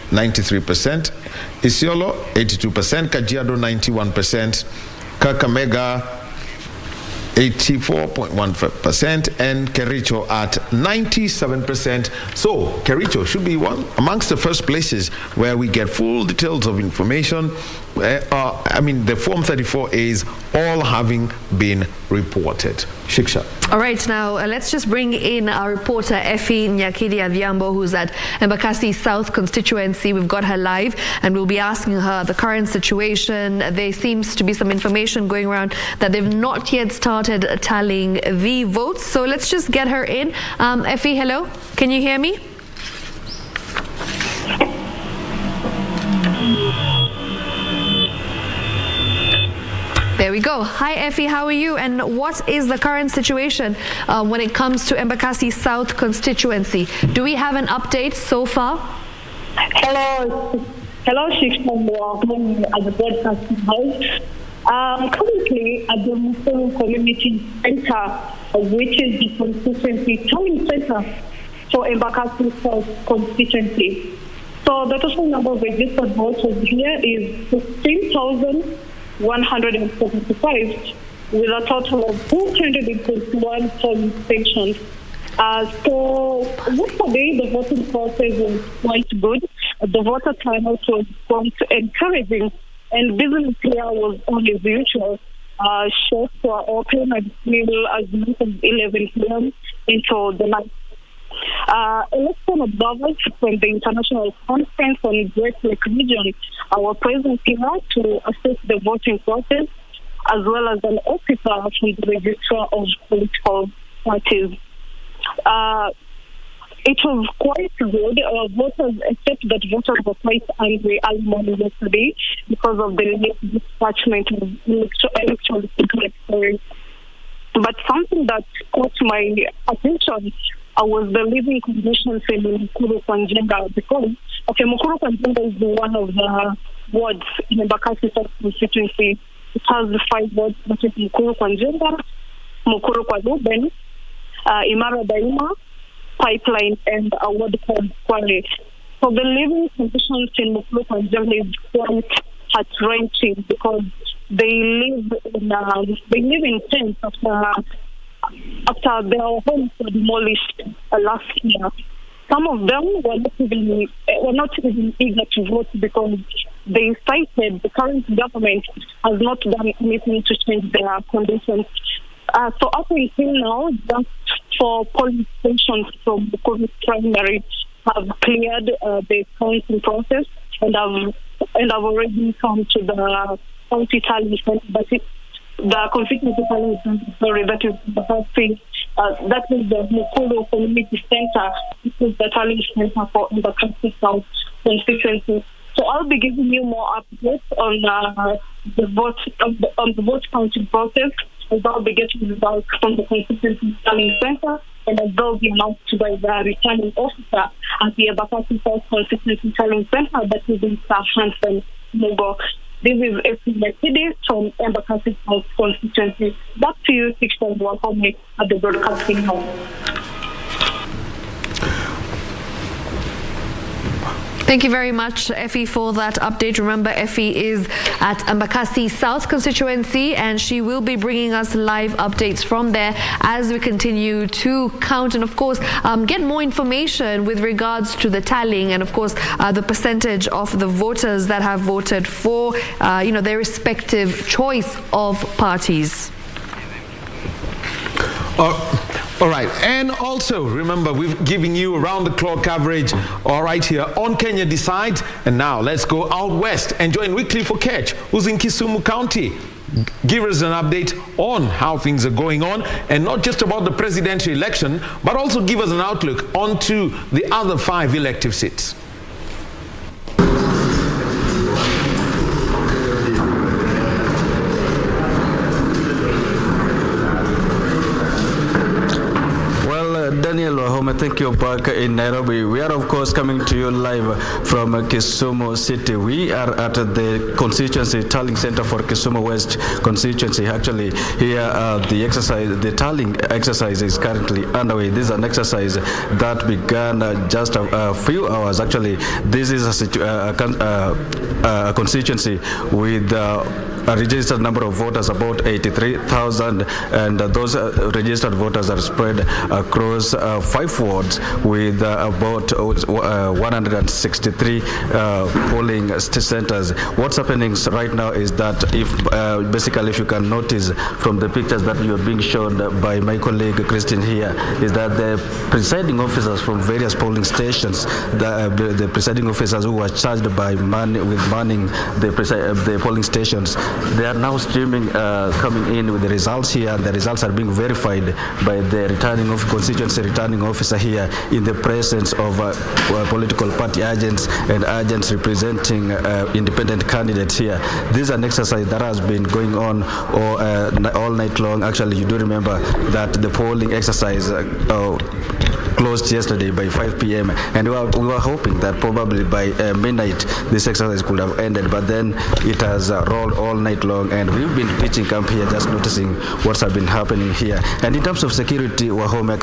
93%. Isiolo, 82%. Kajiado, 91%. Kakamega, 84.15%, and Kericho at 97%. So Kericho should be one amongst the first places where we get full details of information. The Form 34As all having been reported. Shiksha. All right, now let's just bring in our reporter Effie Nyakidi Adhiambo, who's at Embakasi South constituency. We've got her live and we'll be asking her the current situation. There seems to be some information going around that they've not yet started tallying the votes. So let's just get her in. Effie, hello, can you hear me? There we go. Hi, Effie. How are you? And what is the current situation when it comes to Embakasi South constituency? Do we have an update so far? Hello, Shiksha. At the broadcasting house. Currently at the Muslim Community Center, which is the constituency tallying center for Embakasi South constituency. So the total number of registered voters here is 16,175 with a total of 221 polling stations. So yesterday the voting process was quite good. The voter turnout was quite encouraging, and business here was only as usual. Shops were open until as late as 11 p.m. into the night. Election observers from the International Conference on Great Lake Region were present here to assess the voting process, as well as an officer from the Registrar of Political Parties. It was quite good. Voters, except that voters were quite angry early morning yesterday because of the late dispatchment of electoral secretary. But something that caught my attention was the living conditions in Mukuru Kwanjenga, because Mukuru Kwanjenga is one of the wards in the Embakasi South constituency. It has the 5 wards, which is Mukuru Kwanjenga, Mukuru Kwaluben, Imara Daima, Pipeline, and a ward called Kwale. So the living conditions in Mukuru Kwanjenga is quite heart-wrenching because they live in tents after their homes were demolished last year. Some of them were not even eager to vote because they cited the current government has not done anything to change their conditions. So up until now, just 4 polling stations from the COVID primary have cleared the counting process and have already come to the county tally center. But the constituency tallying center, that is the first thing. That is the Mukuru Community Center. This is the tallying center for the Embakasi South constituency. So I'll be giving you more updates on the vote counting process, as I'll be getting results from the constituency tallying center, and as they'll be announced by the returning officer at the Embakasi South constituency tallying center, that is in Hansen Mugo. This is Effie Nyakidi from Embakasi South constituency. Back to you, 6.1 at the broadcasting house. Thank you very much, Effie, for that update. Remember, Effie is at Embakasi South constituency, and she will be bringing us live updates from there as we continue to count and, of course, get more information with regards to the tallying and, of course, the percentage of the voters that have voted for, their respective choice of parties. All right, and also remember, we've given you around-the-clock coverage, all right, here on Kenya Decides. And now let's go out west and join Wycliffe Okech, who's in Kisumu County. Give us an update on how things are going on, and not just about the presidential election, but also give us an outlook onto the other 5 elective seats. Daniel Wahome, thank you. Back in Nairobi. We are, of course, coming to you live from Kisumu City. We are at the constituency tallying center for Kisumu West constituency. Actually, here the tallying exercise is currently underway. This is an exercise that began just a few hours. Actually, this is a constituency with registered number of voters about 83,000, and those registered voters are spread across 5 wards with about 163 polling centers. What's happening right now is that if you can notice from the pictures that you are being shown by my colleague Christine here, is that the presiding officers from various polling stations, the presiding officers who were charged by manning the polling stations, they are now streaming, coming in with the results here, and the results are being verified by the constituency returning officer here in the presence of political party agents and agents representing independent candidates here. This is an exercise that has been going on all night long. Actually, you do remember that the polling exercise closed yesterday by 5 p.m. and we were hoping that probably by midnight this exercise could have ended, but then it has rolled all night long, and we've been pitching camp here, just noticing what's been happening here. And in terms of security, Wahome, I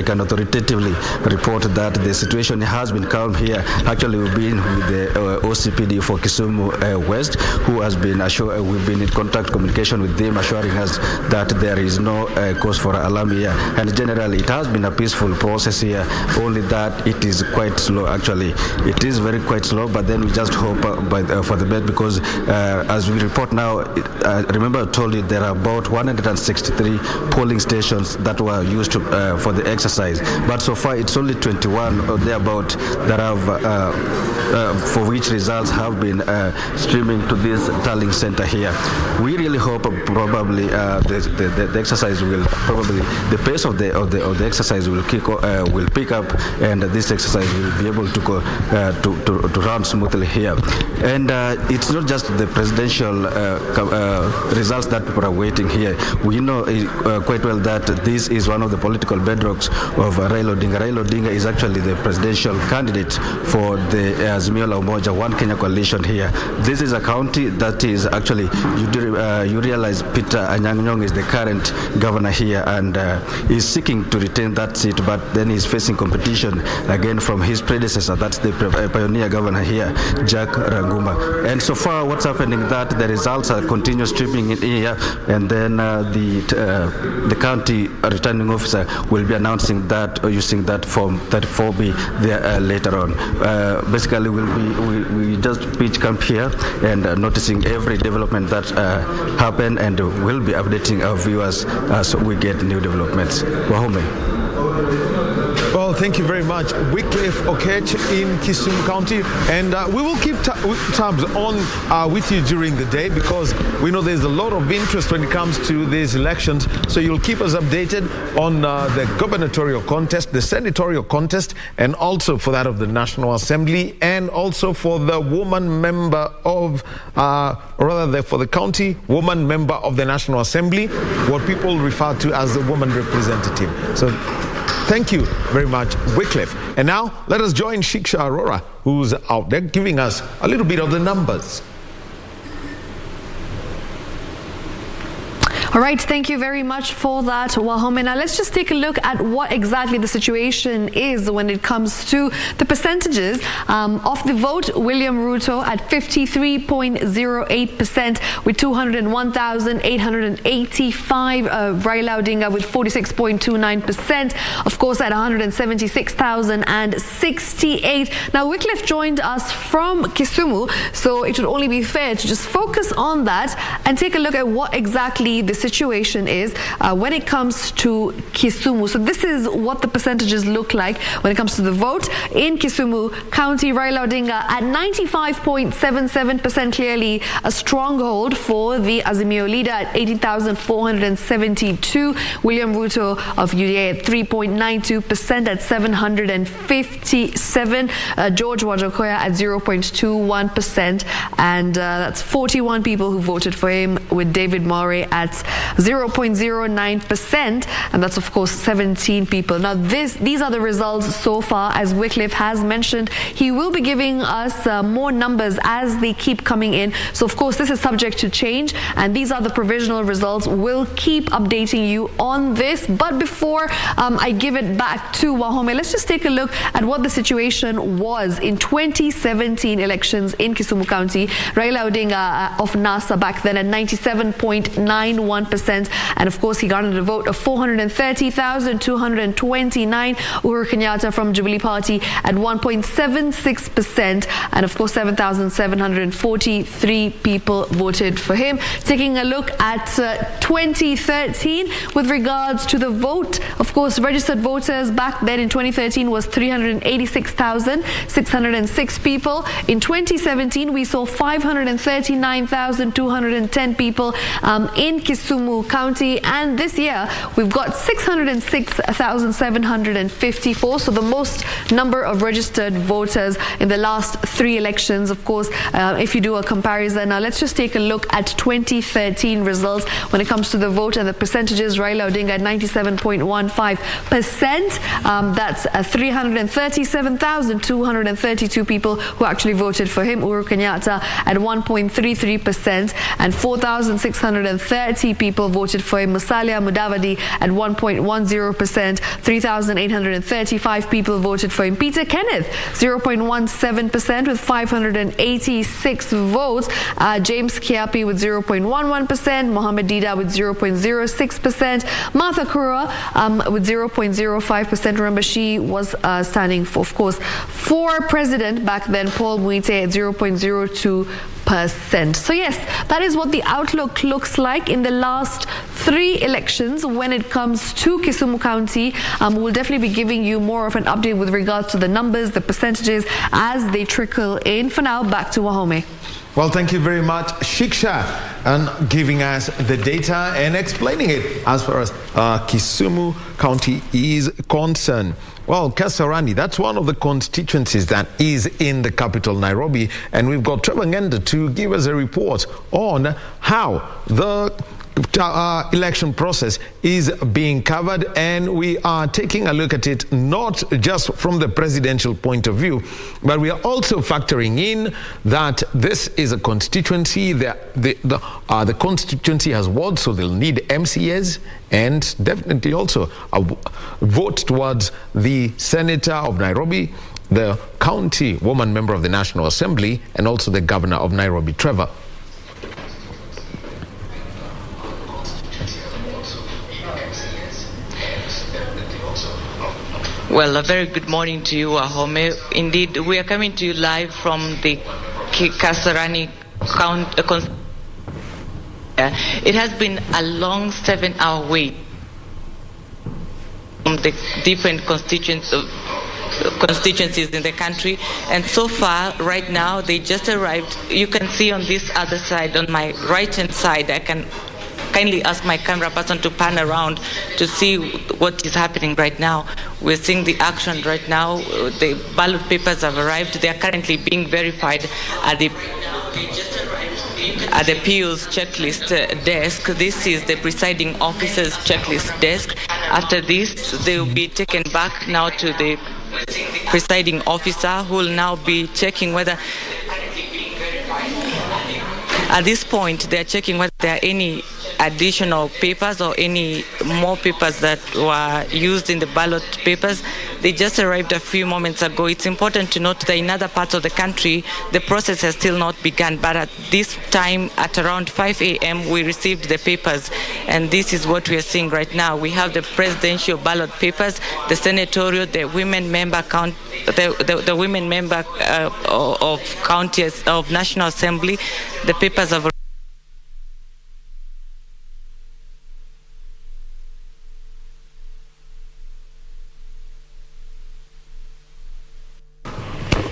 can authoritatively report that the situation has been calm here. Actually, we've been with the OCPD for Kisumu West, who has been we've been in communication with them, assuring us that there is no cause for alarm here, and generally it has been a peaceful process here, only that it is quite slow. Actually, it is quite slow, but then we just hope for the best, because as we report now, remember I told you there are about 163 polling stations that were used for the exercise, but so far it's only 21 or thereabout that have for which results have been streaming to this tallying center here. We really hope probably the exercise will the pace of the exercise will pick up, and this exercise will be able to run smoothly here. And it's not just the presidential results that people are waiting here. We know quite well that this is one of the political bedrocks of Raila Odinga. Raila Odinga is actually the presidential candidate for the Azimio la Umoja One Kenya coalition here. This is a county that is actually, you realize Peter Anyang' Nyong'o is the current governor here, and is seeking to retain that seat, but then he's facing competition again from his predecessor, that's the pioneer governor here, Jack Ranguma. And so far what's happening that the results are continuous streaming in here, and then the county returning officer will be announcing that, or using that form 34B there later on. Basically we just pitch camp here and noticing every development that happen, and we'll be updating our viewers as we get new developments. Wahome. Well, thank you very much, Wycliffe Okech in Kisumu County, and we will keep tabs on with you during the day, because we know there's a lot of interest when it comes to these elections, so you'll keep us updated on the gubernatorial contest, the senatorial contest, and also for that of the National Assembly, and also for the woman member of, for the county woman member of the National Assembly, what people refer to as the woman representative. So thank you very much, Wycliffe. And now let us join Shiksha Arora, who's out there giving us a little bit of the numbers. All right, thank you very much for that, Wahome. Now let's just take a look at what exactly the situation is when it comes to the percentages of the vote. William Ruto at 53.08% with 201,885. Raila Odinga with 46.29%. Of course, at 176,068. Now Wycliffe joined us from Kisumu, so it would only be fair to just focus on that and take a look at what exactly the situation is when it comes to Kisumu. So this is what the percentages look like when it comes to the vote in Kisumu County. Raila Odinga at 95.77%, clearly a stronghold for the Azimio leader at 80,472. William Ruto of UDA at 3.92% at 757. George Wajakoya at 0.21%, and that's 41 people who voted for him, with David Murray at 0.09%, and that's of course 17 people. Now these are the results so far. As Wycliffe has mentioned, he will be giving us more numbers as they keep coming in. So of course this is subject to change, and these are the provisional results. We'll keep updating you on this. But before I give it back to Wahome, let's just take a look at what the situation was in 2017 elections in Kisumu County. Raila Odinga of NASA back then at 97.91%, and of course he garnered a vote of 430,229. Uhuru Kenyatta from Jubilee Party at 1.76%, and of course 7,743 people voted for him. Taking a look at 2013 with regards to the vote, of course registered voters back then in 2013 was 386,606 people. In 2017 we saw 539,210 people in Kisumu County, and this year we've got 606,754, so the most number of registered voters in the last 3 elections. Of course, if you do a comparison, now let's just take a look at 2013 results when it comes to the vote and the percentages. Raila Odinga at 97.15%. That's 337,232 people who actually voted for him. Uhuru Kenyatta at 1.33%, and 4,630 people voted for him. Musalia Mudavadi at 1.10%. 3,835 people voted for him. Peter Kenneth 0.17% with 586 votes. James Kiapi with 0.11%. Mohammed Dida with 0.06%. Martha Kurua with 0.05%. Remember, she was standing for, of course, for president back then. Paul Muite at 0.02%. So yes, that is what the outlook looks like in the last 3 elections when it comes to Kisumu County. We'll definitely be giving you more of an update with regards to the numbers, the percentages as they trickle in. For now, back to Wahome. Well, thank you very much, Shiksha, and giving us the data and explaining it as far as Kisumu County is concerned. Well, Kasarani, that's one of the constituencies that is in the capital, Nairobi, and we've got Trevor Ngenda to give us a report on how the election process is being covered, and we are taking a look at it not just from the presidential point of view, but we are also factoring in that this is a constituency. The constituency has wards, so they'll need MCAs, and definitely also a vote towards the senator of Nairobi, the county woman member of the National Assembly, and also the governor of Nairobi. Trevor. Well, a very good morning to you, Wahome. Indeed, we are coming to you live from the Kasarani County. It has been a long 7-hour wait from the different constituencies in the country, and so far, right now, they just arrived. You can see on this other side, on my right-hand side, I can kindly ask my camera person to pan around to see what is happening right now. We're seeing the action right now. The ballot papers have arrived. They are currently being verified at the PO's checklist desk. This is the presiding officer's checklist desk. After this, they will be taken back now to the presiding officer, who will now be checking whether, at this point, they are checking whether there are any additional papers or any more papers that were used in the ballot papers. They just arrived a few moments ago. It's important to note that in other parts of the country, the process has still not begun. But at this time, at around 5 a.m., we received the papers. And this is what we are seeing right now. We have the presidential ballot papers, the senatorial, the women member the women member of counties of National Assembly. The papers have.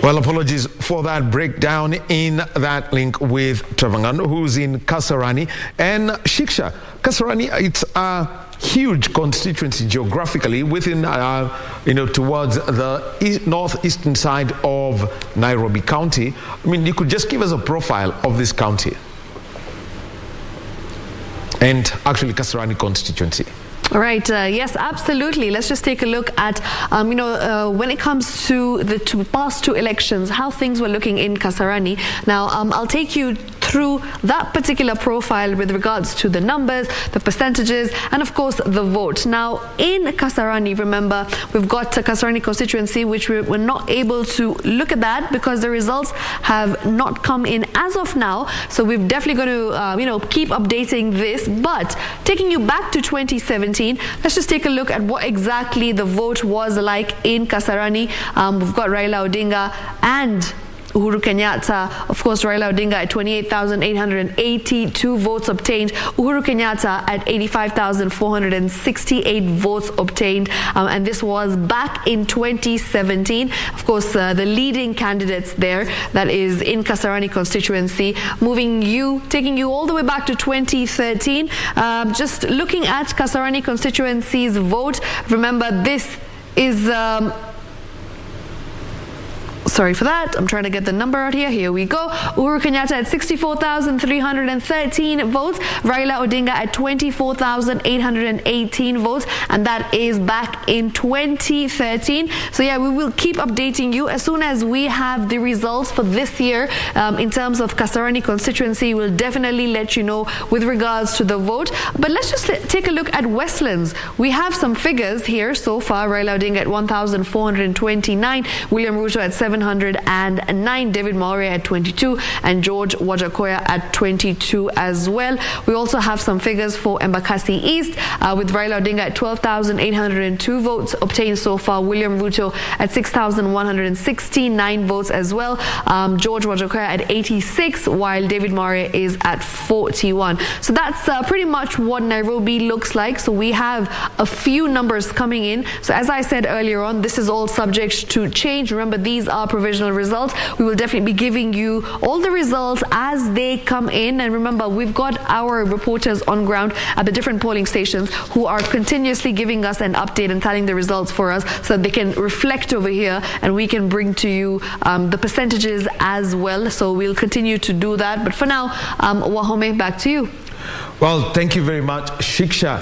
Well, apologies for that breakdown in that link with Trevor Ngenda, who's in Kasarani. And Shiksha, Kasarani, it's a huge constituency geographically within, towards the northeastern side of Nairobi County. I mean, you could just give us a profile of this county. and actually Kasarani constituency. All right. Yes, absolutely. Let's just take a look at, when it comes to the past two elections, how things were looking in Kasarani. Now, I'll take you through that particular profile with regards to the numbers, the percentages, and of course the vote. Now, in Kasarani, remember, we've got a Kasarani constituency, which we're not able to look at that because the results have not come in as of now. So we're definitely going to, keep updating this. But taking you back to 2017, let's just take a look at what exactly the vote was like in Kasarani. We've got Raila Odinga and Uhuru Kenyatta. Of course, Raila Odinga at 28,882 votes obtained. Uhuru Kenyatta at 85,468 votes obtained. And this was back in 2017. Of course, the leading candidates there, that is in Kasarani constituency. Taking you all the way back to 2013. Just looking at Kasarani constituency's vote. Remember, this is... Sorry for that. I'm trying to get the number out here. Here we go. Uhuru Kenyatta at 64,313 votes. Raila Odinga at 24,818 votes. And that is back in 2013. So yeah, we will keep updating you as soon as we have the results for this year. In terms of Kasarani constituency, we'll definitely let you know with regards to the vote. But let's just take a look at Westlands. We have some figures here so far. Raila Odinga at 1,429. William Ruto at 709, David Maurya at 22, and George Wajakoya at 22 as well. We also have some figures for Embakasi East with Raila Odinga at 12,802 votes obtained so far. William Ruto at 6,169 votes as well. George Wajakoya at 86, while David Maurya is at 41. So that's pretty much what Nairobi looks like. So we have a few numbers coming in. So as I said earlier on, this is all subject to change. Remember, these are provisional results. We will definitely be giving you all the results as they come in. And remember, we've got our reporters on ground at the different polling stations who are continuously giving us an update and telling the results for us so that they can reflect over here and we can bring to you the percentages as well. So we'll continue to do that. But for now, Wahome, back to you. Well, thank you very much, Shiksha,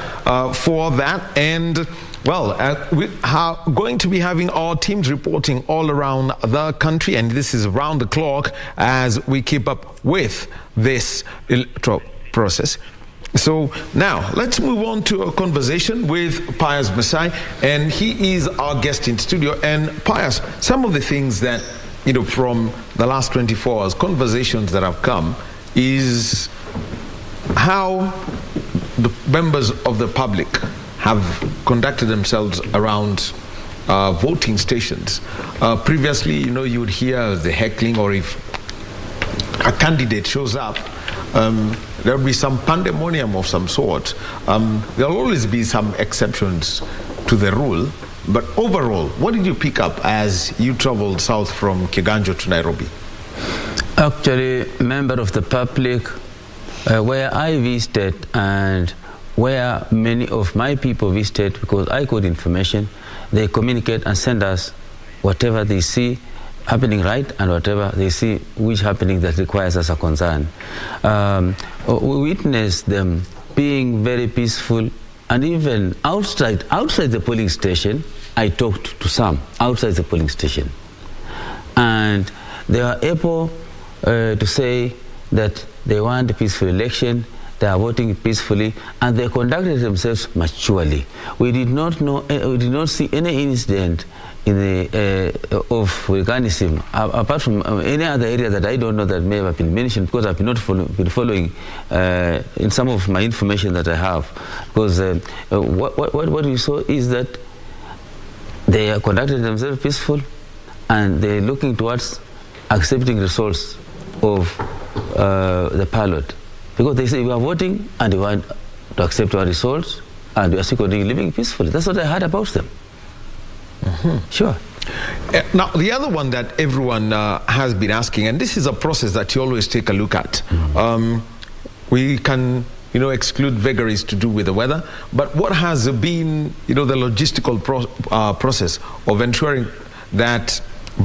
for that. And well, we are going to be having our teams reporting all around the country, and this is around the clock as we keep up with this electoral process. So now let's move on to a conversation with Pius Masai, and he is our guest in studio. And Pius, some of the things that, from the last 24 hours, conversations that have come is how the members of the public have conducted themselves around voting stations. Previously, you would hear the heckling, or if a candidate shows up, there will be some pandemonium of some sort. There will always be some exceptions to the rule. But overall, what did you pick up as you traveled south from Kiganjo to Nairobi? Actually, member of the public, where I visited and where many of my people visited, because I got information, they communicate and send us whatever they see happening right and whatever they see which happening that requires us a concern. We witnessed them being very peaceful, and even outside the polling station, I talked to some outside the polling station, and they were able to say that they want a peaceful election. They are voting peacefully, and they conducted themselves maturely. We did not see any incident in the of hooliganism, apart from any other area that I don't know that may have been mentioned, because I've been following in some of my information that I have. Because what we saw is that they conducted themselves peaceful, and they're looking towards accepting results of the ballot. Because they say we are voting and we want to accept our results, and we are still living peacefully. That's what I heard about them. Sure. Now, the other one that everyone has been asking, and this is a process that you always take a look at. We can, exclude vagaries to do with the weather, but what has been, the logistical process of ensuring that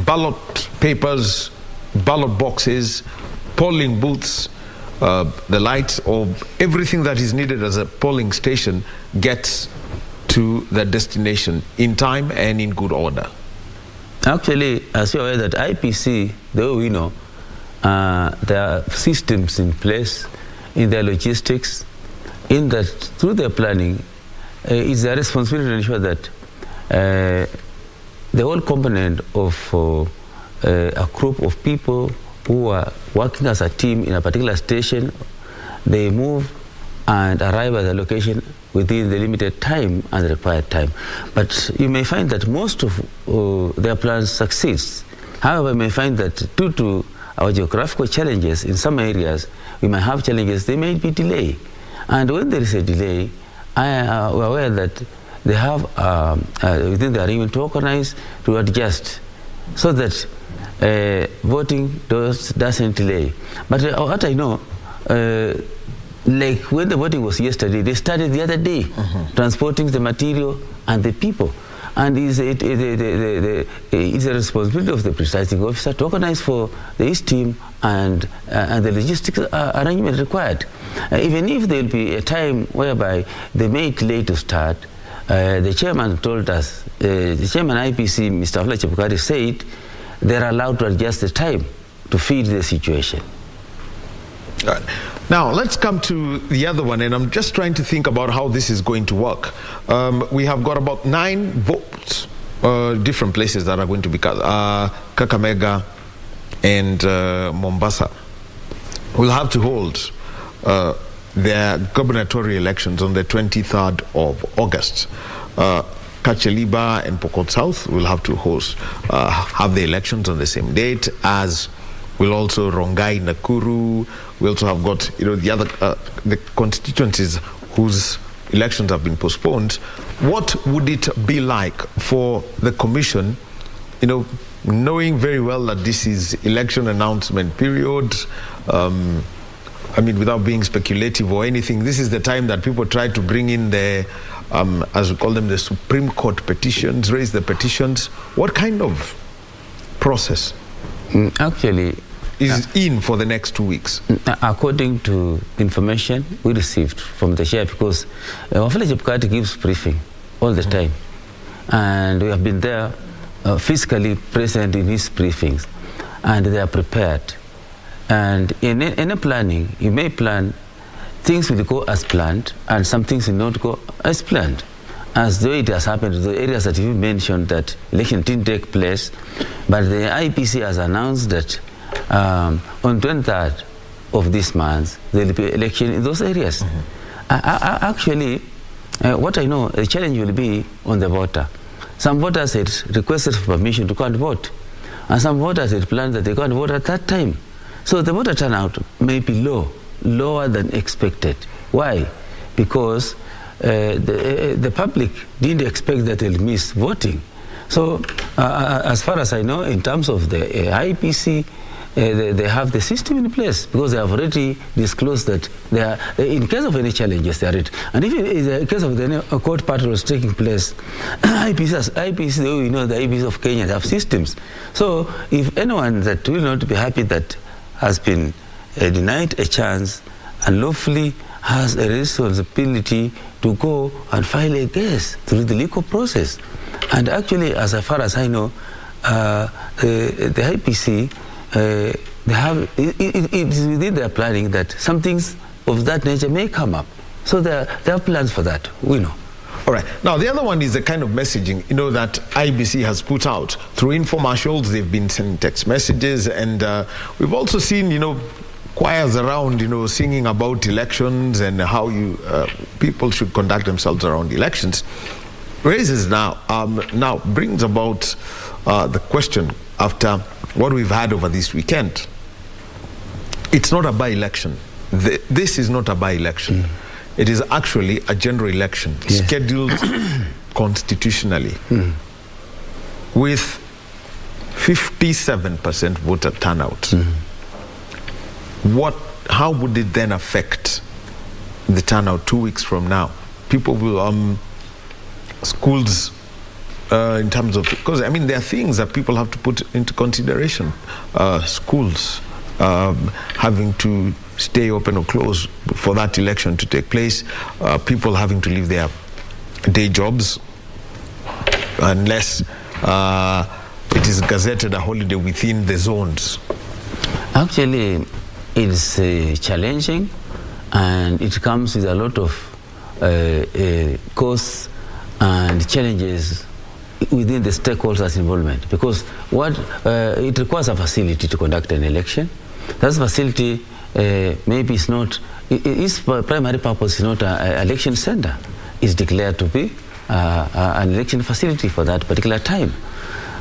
ballot papers, ballot boxes, polling booths, the lights or everything that is needed as a polling station gets to the destination in time and in good order? Actually, as you're aware that IPC, though we know, there are systems in place in their logistics, in that through their planning, it's their responsibility to ensure that the whole component of a group of people who are working as a team in a particular station, they move and arrive at the location within the limited time and the required time. But you may find that most of their plans succeeds. However, you may find that due to our geographical challenges in some areas, we might have challenges, there may be delay. And when there is a delay, we are aware that they have within the arrangement to organize, to adjust, so that voting doesn't delay. But what I know, like when the voting was yesterday, they started the other day, transporting the material and the people. And it's a responsibility of the presiding officer to organize for the East team and the logistics arrangement required. Even if there will be a time whereby they may delay to start, the chairman told us, the chairman IPC, Mr. Afla Chebukati, said they're allowed to adjust the time to feed the situation. Right. Now, let's come to the other one, and I'm just trying to think about how this is going to work. We have got about 9 votes, different places that are going to be Kakamega and Mombasa. We'll have to hold their gubernatorial elections on the 23rd of August. Kacheliba and Pokot South will have to have the elections on the same date, as will also Rongai, Nakuru. We also have got, the other the constituencies whose elections have been postponed. What would it be like for the commission, knowing very well that this is election announcement period? Without being speculative or anything, this is the time that people try to bring in the, as we call them, the Supreme Court petitions, raise the petitions. What kind of process actually is in for the next 2 weeks? According to information we received from the chair, because Wafula Chebukati gives briefing all the time, and we have been there physically present in his briefings, and they are prepared. And in any planning, you may plan, things will go as planned, and some things will not go as planned. As though it has happened to the areas that you mentioned that election didn't take place, but the IPC has announced that on 23rd of this month there will be election in those areas. Actually, what I know, the challenge will be on the voter. Some voters had requested for permission to go and vote, and some voters had planned that they go and vote at that time. So the voter turnout may be lower than expected. Why? Because the public didn't expect that they'll miss voting. So as far as I know, in terms of the IPC, they have the system in place, because they have already disclosed that they are, in case of any challenges, they are ready. And if in the case of the court patrols taking place, IPC, we know the IPC of Kenya have systems. So if anyone that will not be happy that has been denied a chance, and lawfully has a responsibility to go and file a case through the legal process. And actually, as far as I know, the IPC, they have, it is within their planning that some things of that nature may come up. So there are plans for that, we know. All right. Now, the other one is the kind of messaging, that IBC has put out through infomercials. They've been sending text messages, and we've also seen, choirs around, singing about elections and how people should conduct themselves around elections. Raises now brings about the question, after what we've had over this weekend. It's not a by-election. This is not a by-election. It is actually a general election scheduled constitutionally with 57% voter turnout. How would it then affect the turnout 2 weeks from now? People will, schools, in terms of, because there are things that people have to put into consideration. Schools having to stay open or close for that election to take place. People having to leave their day jobs unless it is gazetted a holiday within the zones. Actually, it's challenging, and it comes with a lot of costs and challenges within the stakeholders' involvement, because it requires a facility to conduct an election. That facility maybe is not, its primary purpose is not an election center. It's declared to be an election facility for that particular time.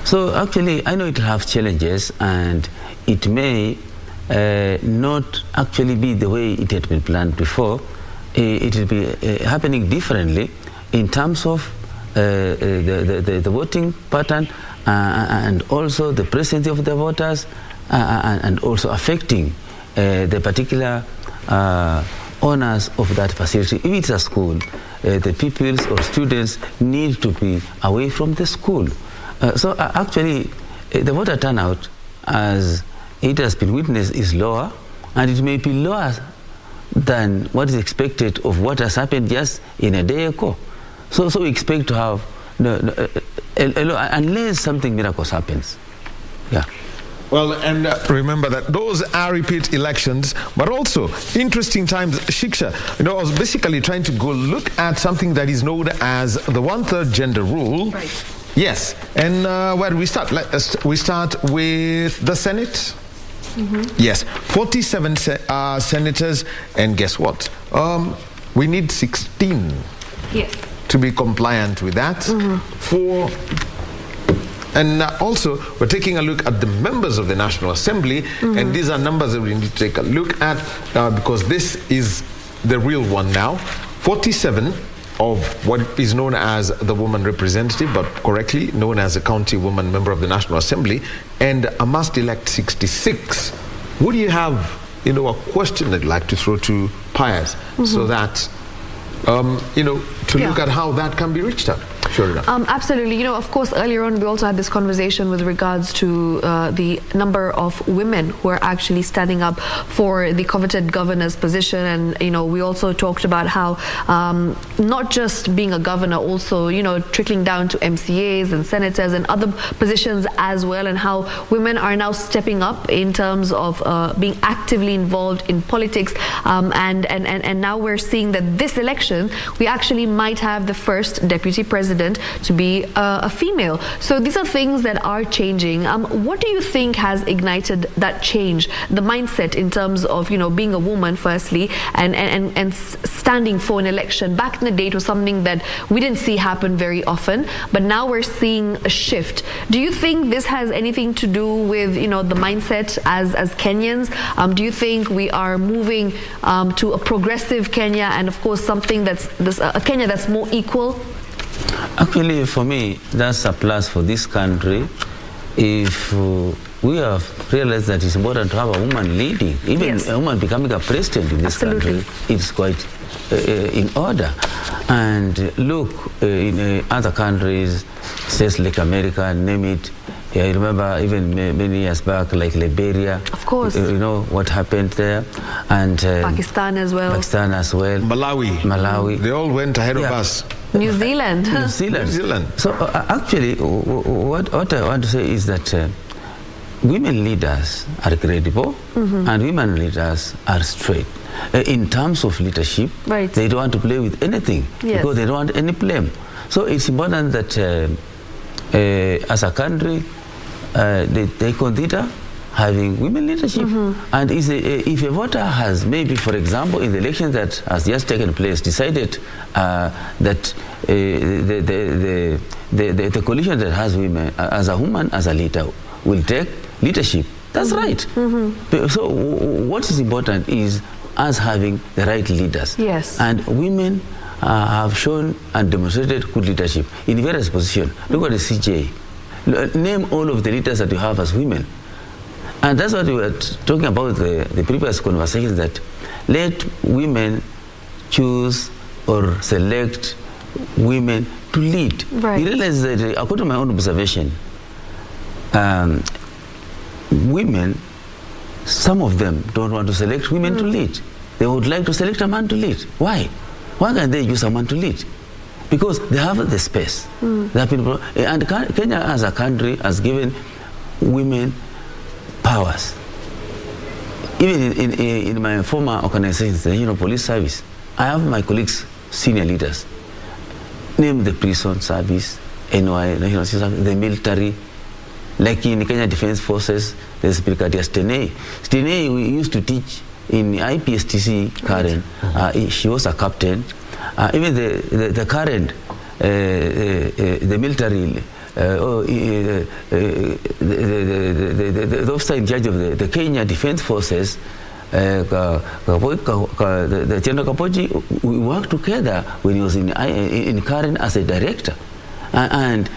So actually, I know it will have challenges, and it may not actually be the way it had been planned before. It will be happening differently in terms of the voting pattern and also the presence of the voters and also affecting the particular owners of that facility. If it's a school, the pupils or students need to be away from the school. So actually, the voter turnout, as it has been witnessed, is lower, and it may be lower than what is expected of what has happened just in a day ago. So we expect to have, unless something miraculous happens. Yeah. Well, and remember that those are repeat elections, but also interesting times. Shiksha, I was basically trying to go look at something that is known as the 1/3 gender rule. Right. Yes, and where do we start? We start with the Senate. Yes, 47 senators, and guess what? We need 16 to be compliant with that. And also, we're taking a look at the members of the National Assembly, and these are numbers that we need to take a look at because this is the real one now. 47 of what is known as the woman representative, but correctly known as a county woman member of the National Assembly, and a must elect 66. Would you have, a question I'd like to throw to Pius so that, to look at how that can be reached out? Sure enough. Absolutely. Of course, earlier on we also had this conversation with regards to the number of women who are actually standing up for the coveted governor's position, and we also talked about how not just being a governor, also trickling down to MCAs and senators and other positions as well, and how women are now stepping up in terms of being actively involved in politics, and now we're seeing that this election we actually might have the first deputy president to be a female. So these are things that are changing. What do you think has ignited that change, the mindset in terms of being a woman firstly and standing for an election? Back in the day it was something that we didn't see happen very often, but now we're seeing a shift. Do you think this has anything to do with the mindset as Kenyans? Do you think we are moving to a progressive Kenya, and of course something that's a Kenya that's more equal? Actually, for me, that's a plus for this country. If we have realized that it's important to have a woman leading, even a woman becoming a president in this country, it's quite in order. And look, in other countries, states like America, name it. I remember even many years back, like Liberia. Of course. What happened there. And Pakistan as well. Malawi. They all went ahead of us. New Zealand. New Zealand. So actually, what I want to say is that women leaders are credible, and women leaders are straight. In terms of leadership, they don't want to play with anything because they don't want any blame. So it's important that as a country, they consider having women leadership. And if a voter has maybe, for example, in the election that has just taken place, decided that the coalition that has women as a woman as a leader will take leadership, that's right. So what is important is us having the right leaders. Yes. And women have shown and demonstrated good leadership in various positions. Look at the CJ. Name all of the leaders that you have as women. And that's what we were talking about the previous conversation, that let women choose or select women to lead. Right. You realize that, according to my own observation, women some of them don't want to select women to lead. They would like to select a man to lead. Why? Why can't they use a man to lead? Because they have the space. There are people, and Kenya as a country has given women powers. Even in my former organization, the National Police Service, I have my colleagues, senior leaders, name the prison service, NY, National Service, the military, like in Kenya Defense Forces, there's Brigadier Stenei. Stenei, we used to teach in IPSTC, Karen. She was a captain. Even the current, the military, the officer in charge of the Kenya Defense Forces, the General Kapoji, we worked together when he was in Karen as a director. And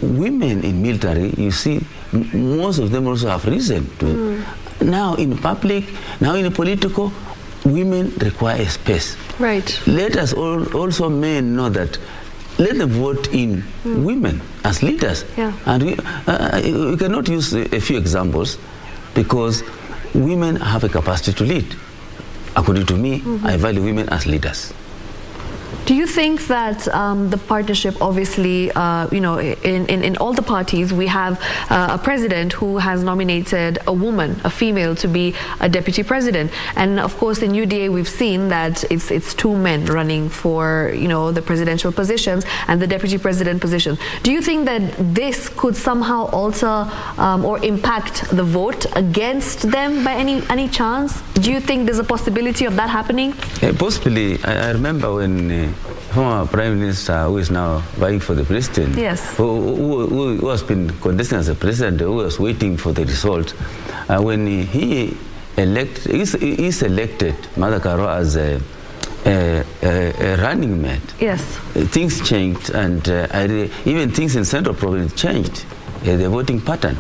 women in military, you see, most of them also have risen to now in public, now in political, women require a space. Right. Let us also men know that. Let them vote in women as leaders. Yeah. And we cannot use a few examples because women have a capacity to lead. According to me, I value women as leaders. Do you think that the partnership, obviously, in all the parties, we have a president who has nominated a woman, a female, to be a deputy president, and of course in UDA we've seen that it's two men running for the presidential positions and the deputy president position. Do you think that this could somehow alter or impact the vote against them by any chance? Do you think there's a possibility of that happening? Possibly. I remember when former Prime Minister, who is now vying for the president, yes, who has been contesting as a president, who was waiting for the result, when he is elected Mother Karo as a running mate, yes, things changed, and even things in Central Province changed, the voting pattern,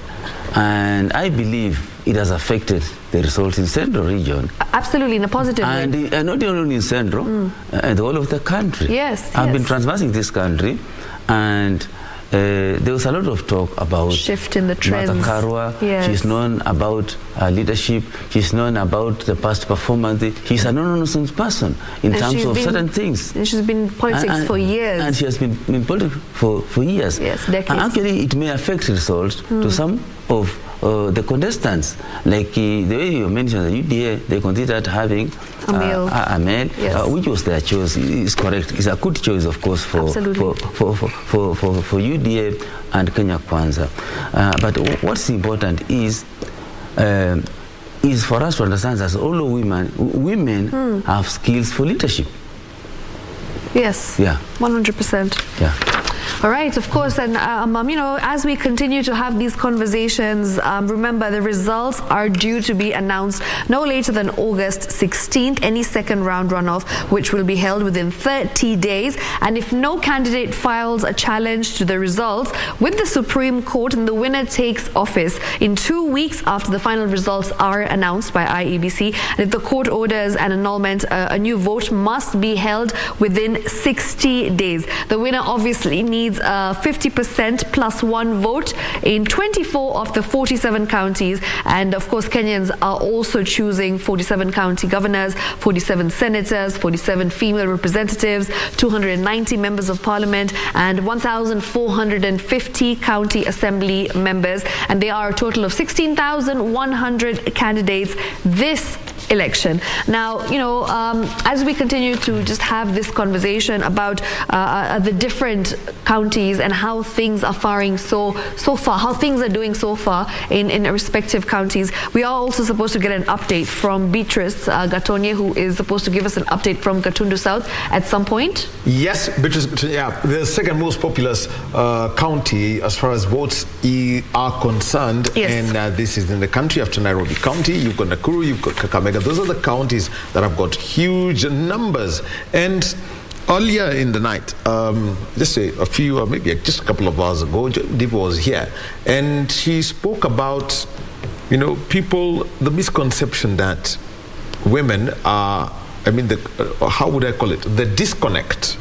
and I believe it has affected the results in Central region. Absolutely, in a positive way. And not only in Central, and all of the country. Yes, I've been transversing this country, and there was a lot of talk about shift in the trends. Martha Karua. Yes. She's known about leadership. She's known about the past performance. She's a no-nonsense person in terms of certain things. And she's been in politics for years. And she has been in politics for years. Yes, decades. And actually, it may affect results to some of the contestants, like the way you mentioned, the UDA, they considered having a male, yes, which was their choice. Is correct. It's a good choice, of course, for UDA and Kenya Kwanza. But what's important is for us to understand that all women have skills for leadership. Yes. Yeah. 100%. Yeah. All right, of course, and as we continue to have these conversations, remember the results are due to be announced no later than August 16th, any second round runoff, which will be held within 30 days. And if no candidate files a challenge to the results with the Supreme Court, then the winner takes office in 2 weeks after the final results are announced by IEBC. And if the court orders an annulment, a new vote must be held within 60 days. The winner obviously needs 50% plus one vote in 24 of the 47 counties, and of course Kenyans are also choosing 47 county governors, 47 senators, 47 female representatives, 290 members of parliament, and 1,450 county assembly members, and there are a total of 16,100 candidates this election. Now, as we continue to just have this conversation about the different counties and how things are faring so far, how things are doing so far in respective counties, we are also supposed to get an update from Beatrice Gatonye, who is supposed to give us an update from Gatundu South at some point. Yes, Beatrice, yeah, the second most populous county as far as votes are concerned. Yes. And this is in the country after Nairobi County. You've got Nakuru, you've got Kakamega. Those are the counties that have got huge numbers. And earlier in the night, just a few, maybe just a couple of hours ago, Diva was here, and she spoke about, people, the misconception that women are, how would I call it, the disconnect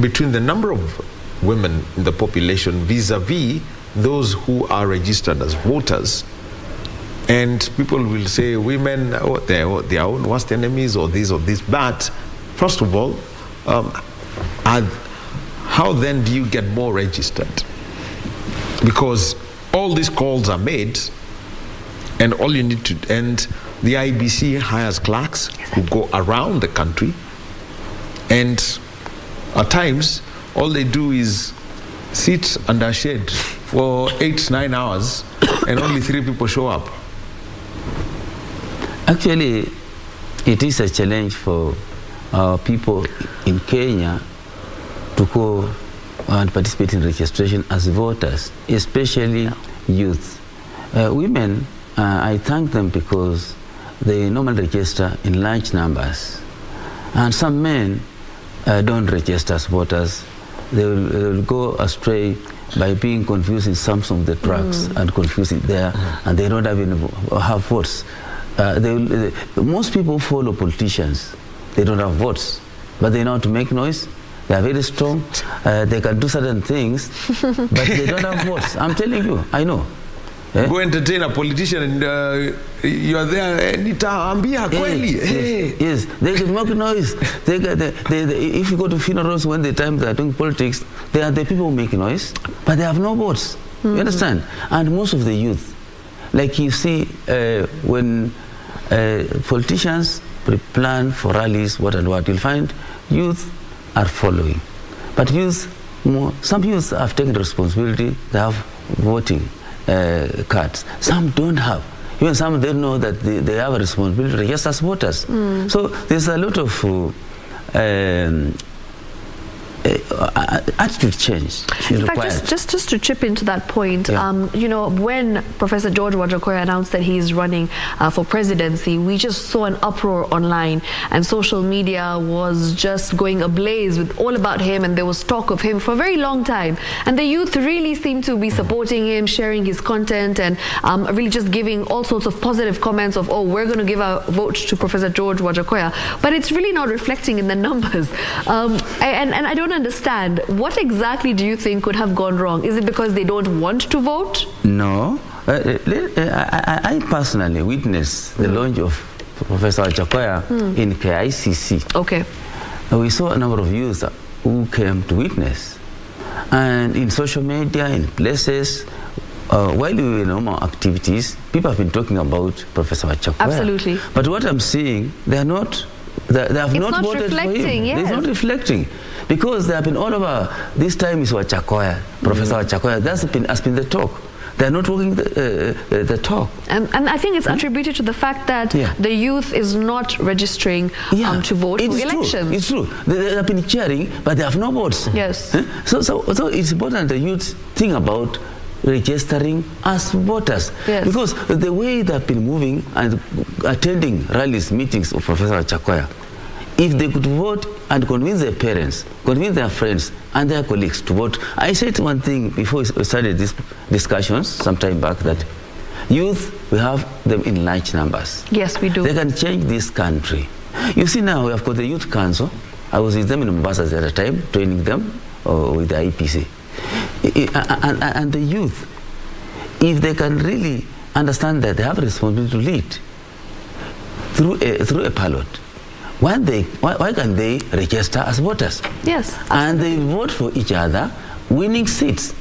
between the number of women in the population vis-a-vis those who are registered as voters And people will say women, they're their own worst enemies or this or this. But first of all, how then do you get more registered? Because all these calls are made, and all you need to, and the IBC hires clerks who go around the country, and at times all they do is sit under a shade for 8-9 hours and only 3 people show up. Actually, it is a challenge for our people in Kenya to go and participate in registration as voters, especially youth. Women, I thank them because they normally register in large numbers. And some men don't register as voters. They will go astray by being confused in some of the tracks and confusing there, and they don't have votes. Most people follow politicians. They don't have votes, but they know how to make noise. They are very strong. They can do certain things, but they don't have votes. I'm telling you, I know. Go entertain a politician and you are there anytime. Yes, they can make noise. If you go to funerals when the time they are doing politics, they are the people who make noise, but they have no votes. You understand? And most of the youth, like you see, when politicians plan for rallies, what and what, you'll find youth are following. But some youth have taken responsibility. They have voting cards. Some don't have. Even some don't know that they have a responsibility just as voters. So there's a lot of attitude change. In fact, just to chip into that point, you know, when Professor George Wajackoyah announced that he is running for presidency, we just saw an uproar online, and social media was just going ablaze with all about him, and there was talk of him for a very long time. And the youth really seemed to be supporting him, sharing his content, and really just giving all sorts of positive comments of, oh, we're going to give our vote to Professor George Wajackoyah. But it's really not reflecting in the numbers. And I don't understand, what exactly do you think could have gone wrong? Is it because they don't want to vote? No. I personally witnessed the launch of Professor Wajackoyah in KICC. Okay. We saw a number of youth who came to witness. And in social media, in places, while we were in normal activities, people have been talking about Professor Wajackoyah. Absolutely. But what I'm seeing, they have not voted for him. Yes. It's not reflecting, because they have been all over. This time is Wajackoyah, Professor Wajackoyah. That's has been the talk. They're not walking the talk. And I think it's attributed to the fact that the youth is not registering to vote for elections. It's true. They have been cheering, but they have no votes. Yes. So it's important the youth think about registering as voters. Yes. Because the way they've been moving and attending rallies, meetings of Professor Wajackoyah, if they could vote and convince their parents, convince their friends and their colleagues to vote. I said one thing before we started these discussions some time back, that youth, we have them in large numbers. Yes, we do. They can change this country. You see now we have got the Youth Council. I was with them in Mombasa at the time, training them with the IPC. And the youth, if they can really understand that they have a responsibility to lead through a ballot, why can they register as voters? Yes. And they vote for each other, winning seats.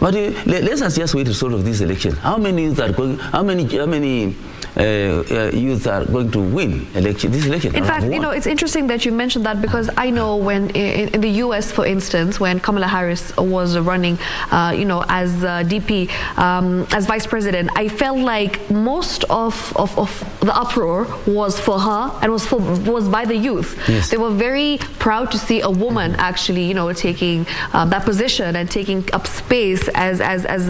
But let's just wait to sort of this election. How many youth are going? How many youth are going to win this election? In fact, you know, it's interesting that you mentioned that, because I know when in the U.S., for instance, when Kamala Harris was running, you know, as DP, as vice president, I felt like most of the uproar was for her and was by the youth. Yes. They were very proud to see a woman actually, you know, taking that position and taking up space as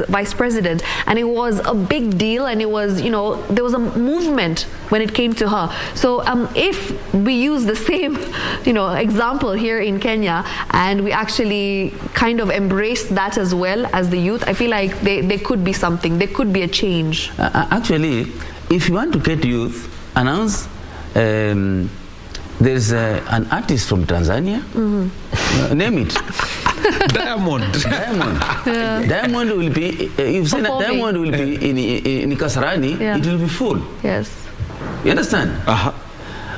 vice president, and it was a big deal, and it was, you know, there was a movement when it came to her. So if we use the same, you know, example here in Kenya, and we actually kind of embrace that as well as the youth, I feel like there could be something, there could be a change. Actually, if you want to get youth, announce there's an artist from Tanzania, name it. Diamond. Diamond will be, you've seen that Diamond will be in Kasarani, it will be full. Yes. You understand?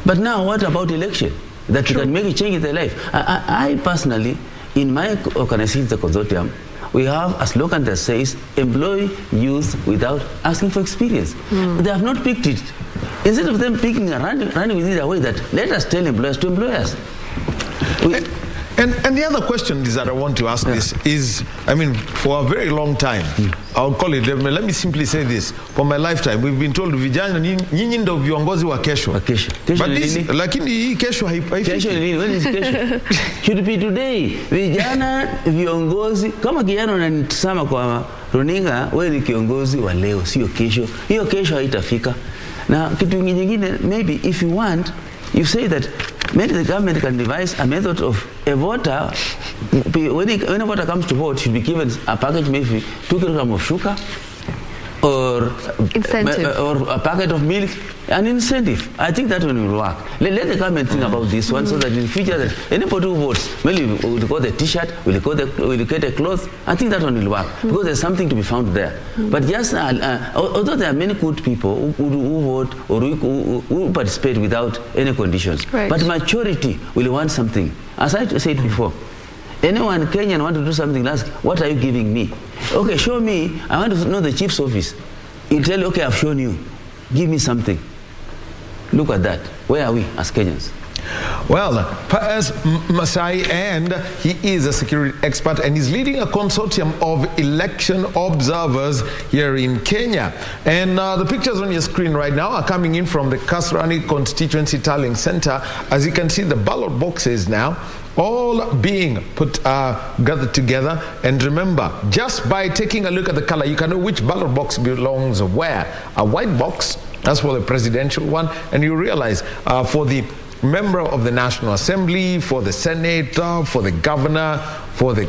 But now what about election? That you can make a change in their life. I personally, in my organization, the consortium, we have a slogan that says, employ youth without asking for experience. They have not picked it. Instead of them picking and running with it away, that let us tell employers to employ us. And the other question is that I want to ask this is, I mean, for a very long time, I'll call it, let me simply say this, for my lifetime, we've been told, vijana nyinyi ndo viongozi wa kesho. But this, lakini hii kesho haifiki. Kesho ni nini? When is kesho? Should be today. Vijana viongozi, kama kijana unanitazama kwa runinga, wewe ni kiongozi wa leo, sio kesho. Hiyo kesho haitafika. Na kitu kingine, maybe if you want, you say that maybe the government can devise a method of a voter, when a voter comes to vote, should be given a package, maybe 2 kilograms of sugar, or incentive, or a packet of milk, an incentive. I think that one will work. Let the government think about this one, so that in the future, that anybody who votes, maybe will get a T-shirt, will get a cloth. I think that one will work, because there's something to be found there. But just, although there are many good people who vote or who participate without any conditions, but majority will want something. As I said before, anyone Kenyan want to do something, ask, what are you giving me? Okay, show me. I want to know the chief's office. He'll tell you, okay, I've shown you. Give me something. Look at that. Where are we as Kenyans? Well, Paez Masai, and he is a security expert, and he's leading a consortium of election observers here in Kenya. And the pictures on your screen right now are coming in from the Kasarani Constituency Tallying Center. As you can see, the ballot boxes now all being gathered together. And remember, just by taking a look at the color, you can know which ballot box belongs where. A white box, that's for the presidential one, and you realize for the member of the National Assembly, for the senator, for the governor, for the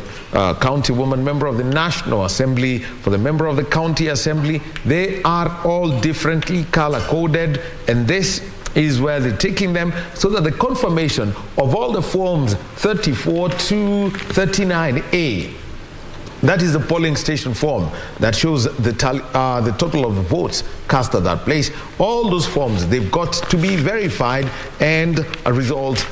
county woman member of the National Assembly, for the member of the county assembly, they are all differently color coded, and this is where they're taking them, so that the confirmation of all the forms 34 to 39A, that is the polling station form that shows the total of the votes cast at that place. All those forms, they've got to be verified and a result,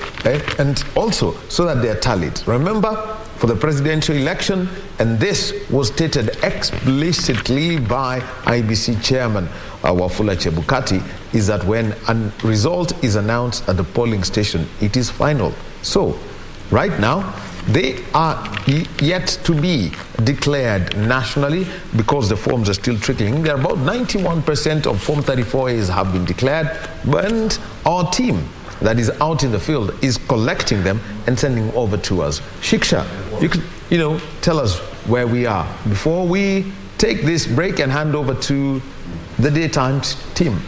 and also so that they're tallied. Remember, for the presidential election, and this was stated explicitly by IBC chairman Wafula Chebukati, is that when a result is announced at the polling station, it is final. So, right now, they are yet to be declared nationally because the forms are still trickling. There are about 91% of Form 34As have been declared, and our team that is out in the field is collecting them and sending over to us. Shiksha, you could, tell us where we are before we take this break and hand over to the daytime team.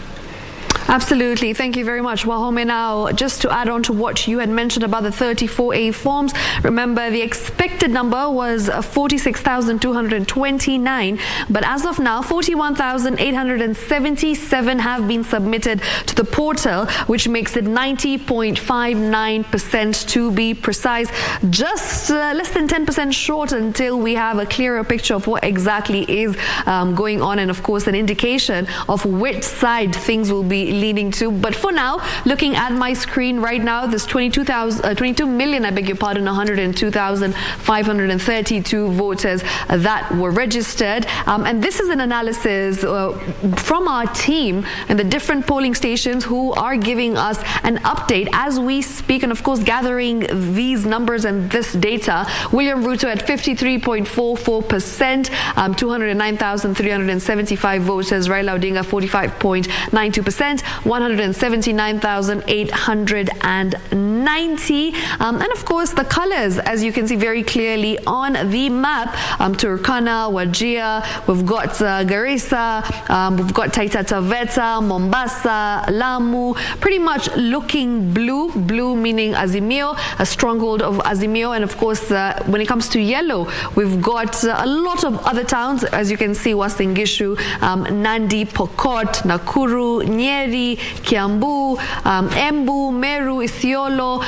Absolutely. Thank you very much. Wahome, now, just to add on to what you had mentioned about the 34A forms, remember the expected number was 46,229, but as of now, 41,877 have been submitted to the portal, which makes it 90.59% to be precise. Just less than 10% short until we have a clearer picture of what exactly is going on, and of course an indication of which side things will be leaning to. But for now, looking at my screen right now, there's 22 million, 102,532 voters that were registered. And this is an analysis from our team and the different polling stations who are giving us an update as we speak, and of course gathering these numbers and this data. William Ruto at 53.44%, 209,375 voters. Raila Odinga 45.92%, 179,890. And of course the colors, as you can see very clearly on the map, Turkana, Wajir, we've got Garissa, we've got Taita Taveta, Mombasa, Lamu, pretty much looking blue meaning Azimio, a stronghold of Azimio. And of course when it comes to yellow, we've got a lot of other towns, as you can see, Uasin Gishu, Nandi, Pokot, Nakuru, Nyeri, Kiambu, Embu, Meru, Isiolo,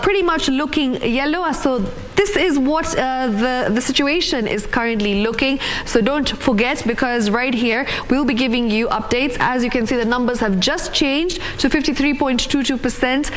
pretty much looking yellow. So this is what the situation is currently looking. So don't forget, because right here we'll be giving you updates. As you can see, the numbers have just changed to 53.22%.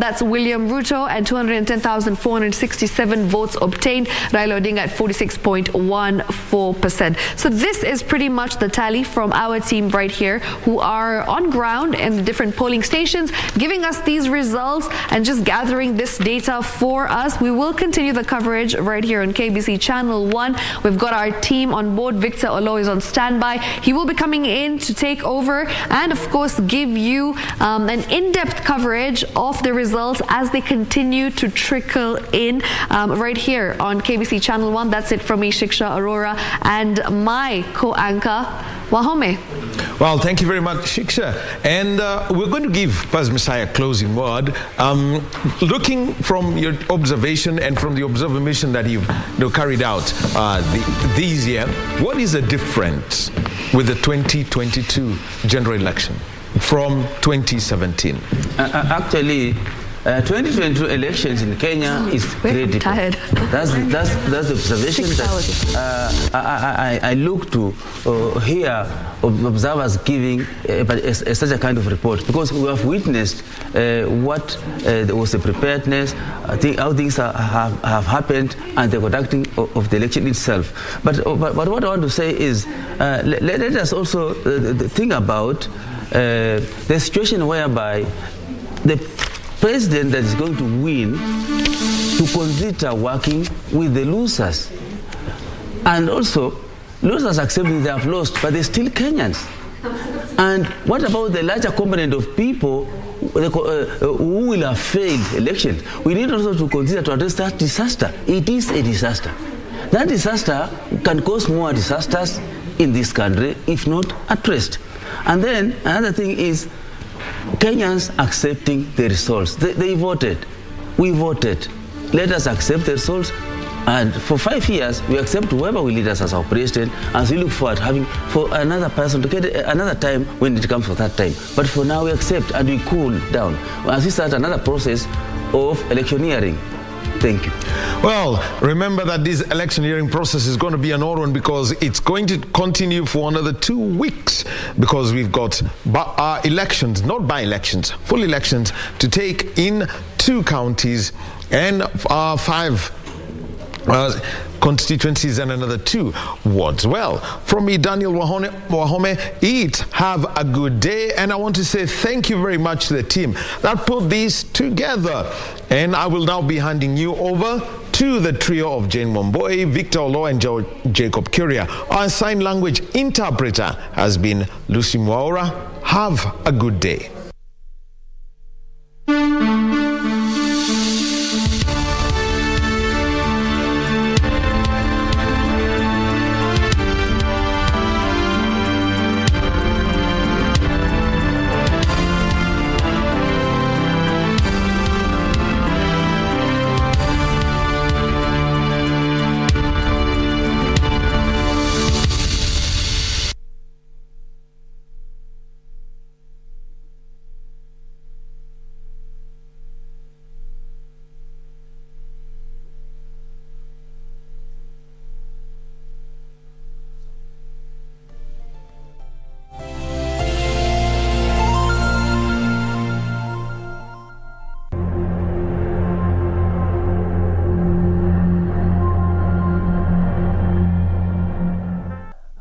That's William Ruto, and 210,467 votes obtained. Raila Odinga at 46.14%. So this is pretty much the tally from our team right here, who are on ground in the different polling stations, giving us these results and just gathering this data for us. We will continue the coverage right here on KBC Channel 1. We've got our team on board. Victor Olo is on standby. He will be coming in to take over and, of course, give you an in-depth coverage of the results as they continue to trickle in right here on KBC Channel 1. That's it from me, Shiksha Arora, and my co-anchor, Wahome. Well, thank you very much, Shiksha. And we're going to give Paz Messiah a closing word. Looking from your observation and from the observation that you've carried out this year, what is the difference with the 2022 general election from 2017? Actually, 2022 elections in Kenya is critical. Tired. That's the observation that I look to hear observers giving such a kind of report, because we have witnessed what was the preparedness, how things have happened, and the conducting of the election itself. But what I want to say is, let us also think about the situation whereby the president that is going to win to consider working with the losers, and also losers accepting they have lost, but they're still Kenyans. And what about the larger component of people who will have failed elections? We need also to consider to address that disaster. It is a disaster. That disaster can cause more disasters in this country if not addressed. And then another thing is Kenyans accepting the results. They voted. We voted. Let us accept the results. And for 5 years, we accept whoever will lead us as our president, and we look forward to having for another person to get another time when it comes for that time. But for now, we accept and we cool down as we start another process of electioneering. Thank you. Well, remember that this electioneering process is going to be an odd one, because it's going to continue for another 2 weeks, because we've got elections, not by-elections, full elections to take in 2 counties and 5 constituencies and another 2 wards. Well, from me, Daniel Wahome, have a good day. And I want to say thank you very much to the team that put these together. And I will now be handing you over to the trio of Jane Momboy, Victor Olo, and Jacob Curia. Our sign language interpreter has been Lucy Mwaura. Have a good day.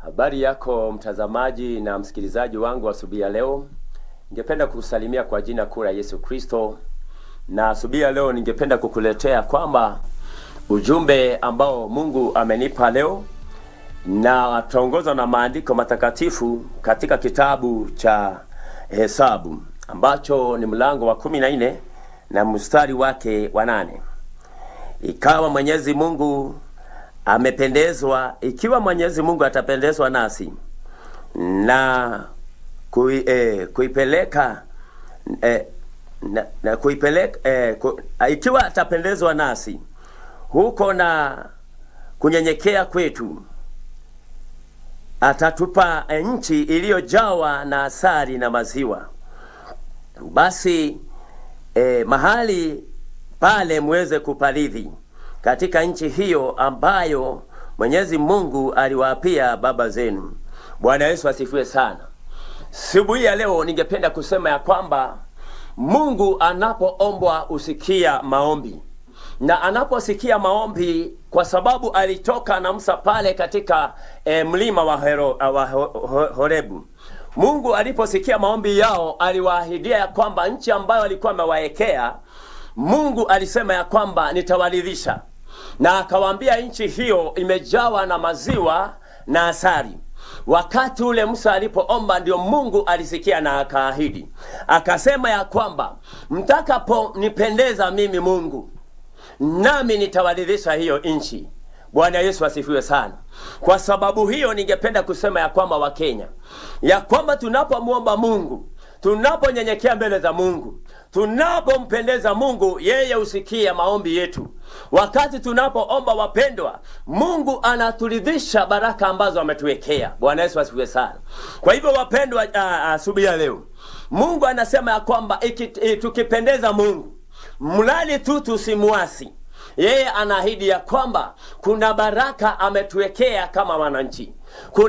Habari yako mtazamaji na msikilizaji wangu wa asubuhi ya leo. Ningependa kukusalimia kwa jina kuu la Yesu Kristo. Na asubuhi ya leo ningependa kukuletea kwamba ujumbe ambao Mungu amenipa leo, na tutaongozwa na maandiko matakatifu katika kitabu cha Hesabu, ambacho ni mlango wa 14 na mstari wake wa 8. Ikawa Mwenyezi Mungu amependezwa, ikiwa Mwenyezi Mungu atapendezwa nasi na kuipeleka ikiwa atapendezwa nasi huko na kunyenyekea kwetu, atatupa nchi iliyojawa na asali na maziwa. Basi mahali pale muweze kupalithi, katika nchi hiyo ambayo Mwenyezi Mungu aliwaapia baba zenu. Bwana Yesu asifiwe sana. Asubuhi ya leo ningependa kusema ya kwamba Mungu anapoombwa usikia maombi. Na anaposikia maombi, kwa sababu alitoka na Musa pale katika mlima wa Horebu. Mungu aliposikia maombi yao, aliwaahidia ya kwamba nchi ambayo alikuwa amewaekea, Mungu alisema ya kwamba nitawaridhisha. Na akawaambia nchi hiyo imejawa na maziwa na asali. Wakati ule Musa alipoomba, ndio Mungu alisikia na akaahidi. Akasema ya kwamba mtakapo nipendeza mimi Mungu, nami nitawaridhisha hiyo nchi. Bwana Yesu asifiwe sana. Kwa sababu hiyo ningependa kusema ya kwamba Wakenya, ya kwamba tunapomuomba Mungu, tunaponyenyekea mbele za Mungu, tunapompendeza Mungu, yeye usikia maombi yetu. Wakati tunapoomba wapendwa, Mungu anaturidhisha baraka ambazo ametuwekea. Bwana Yesu asifiwe sana. Kwa hivyo wapendwa, asubuhi ya leo Mungu anasema ya kwamba tukipendeza Mungu, mlali tu tusimuasi, yeye anaahidi ya kwamba kuna baraka ametuwekea kama wananchi. Kuna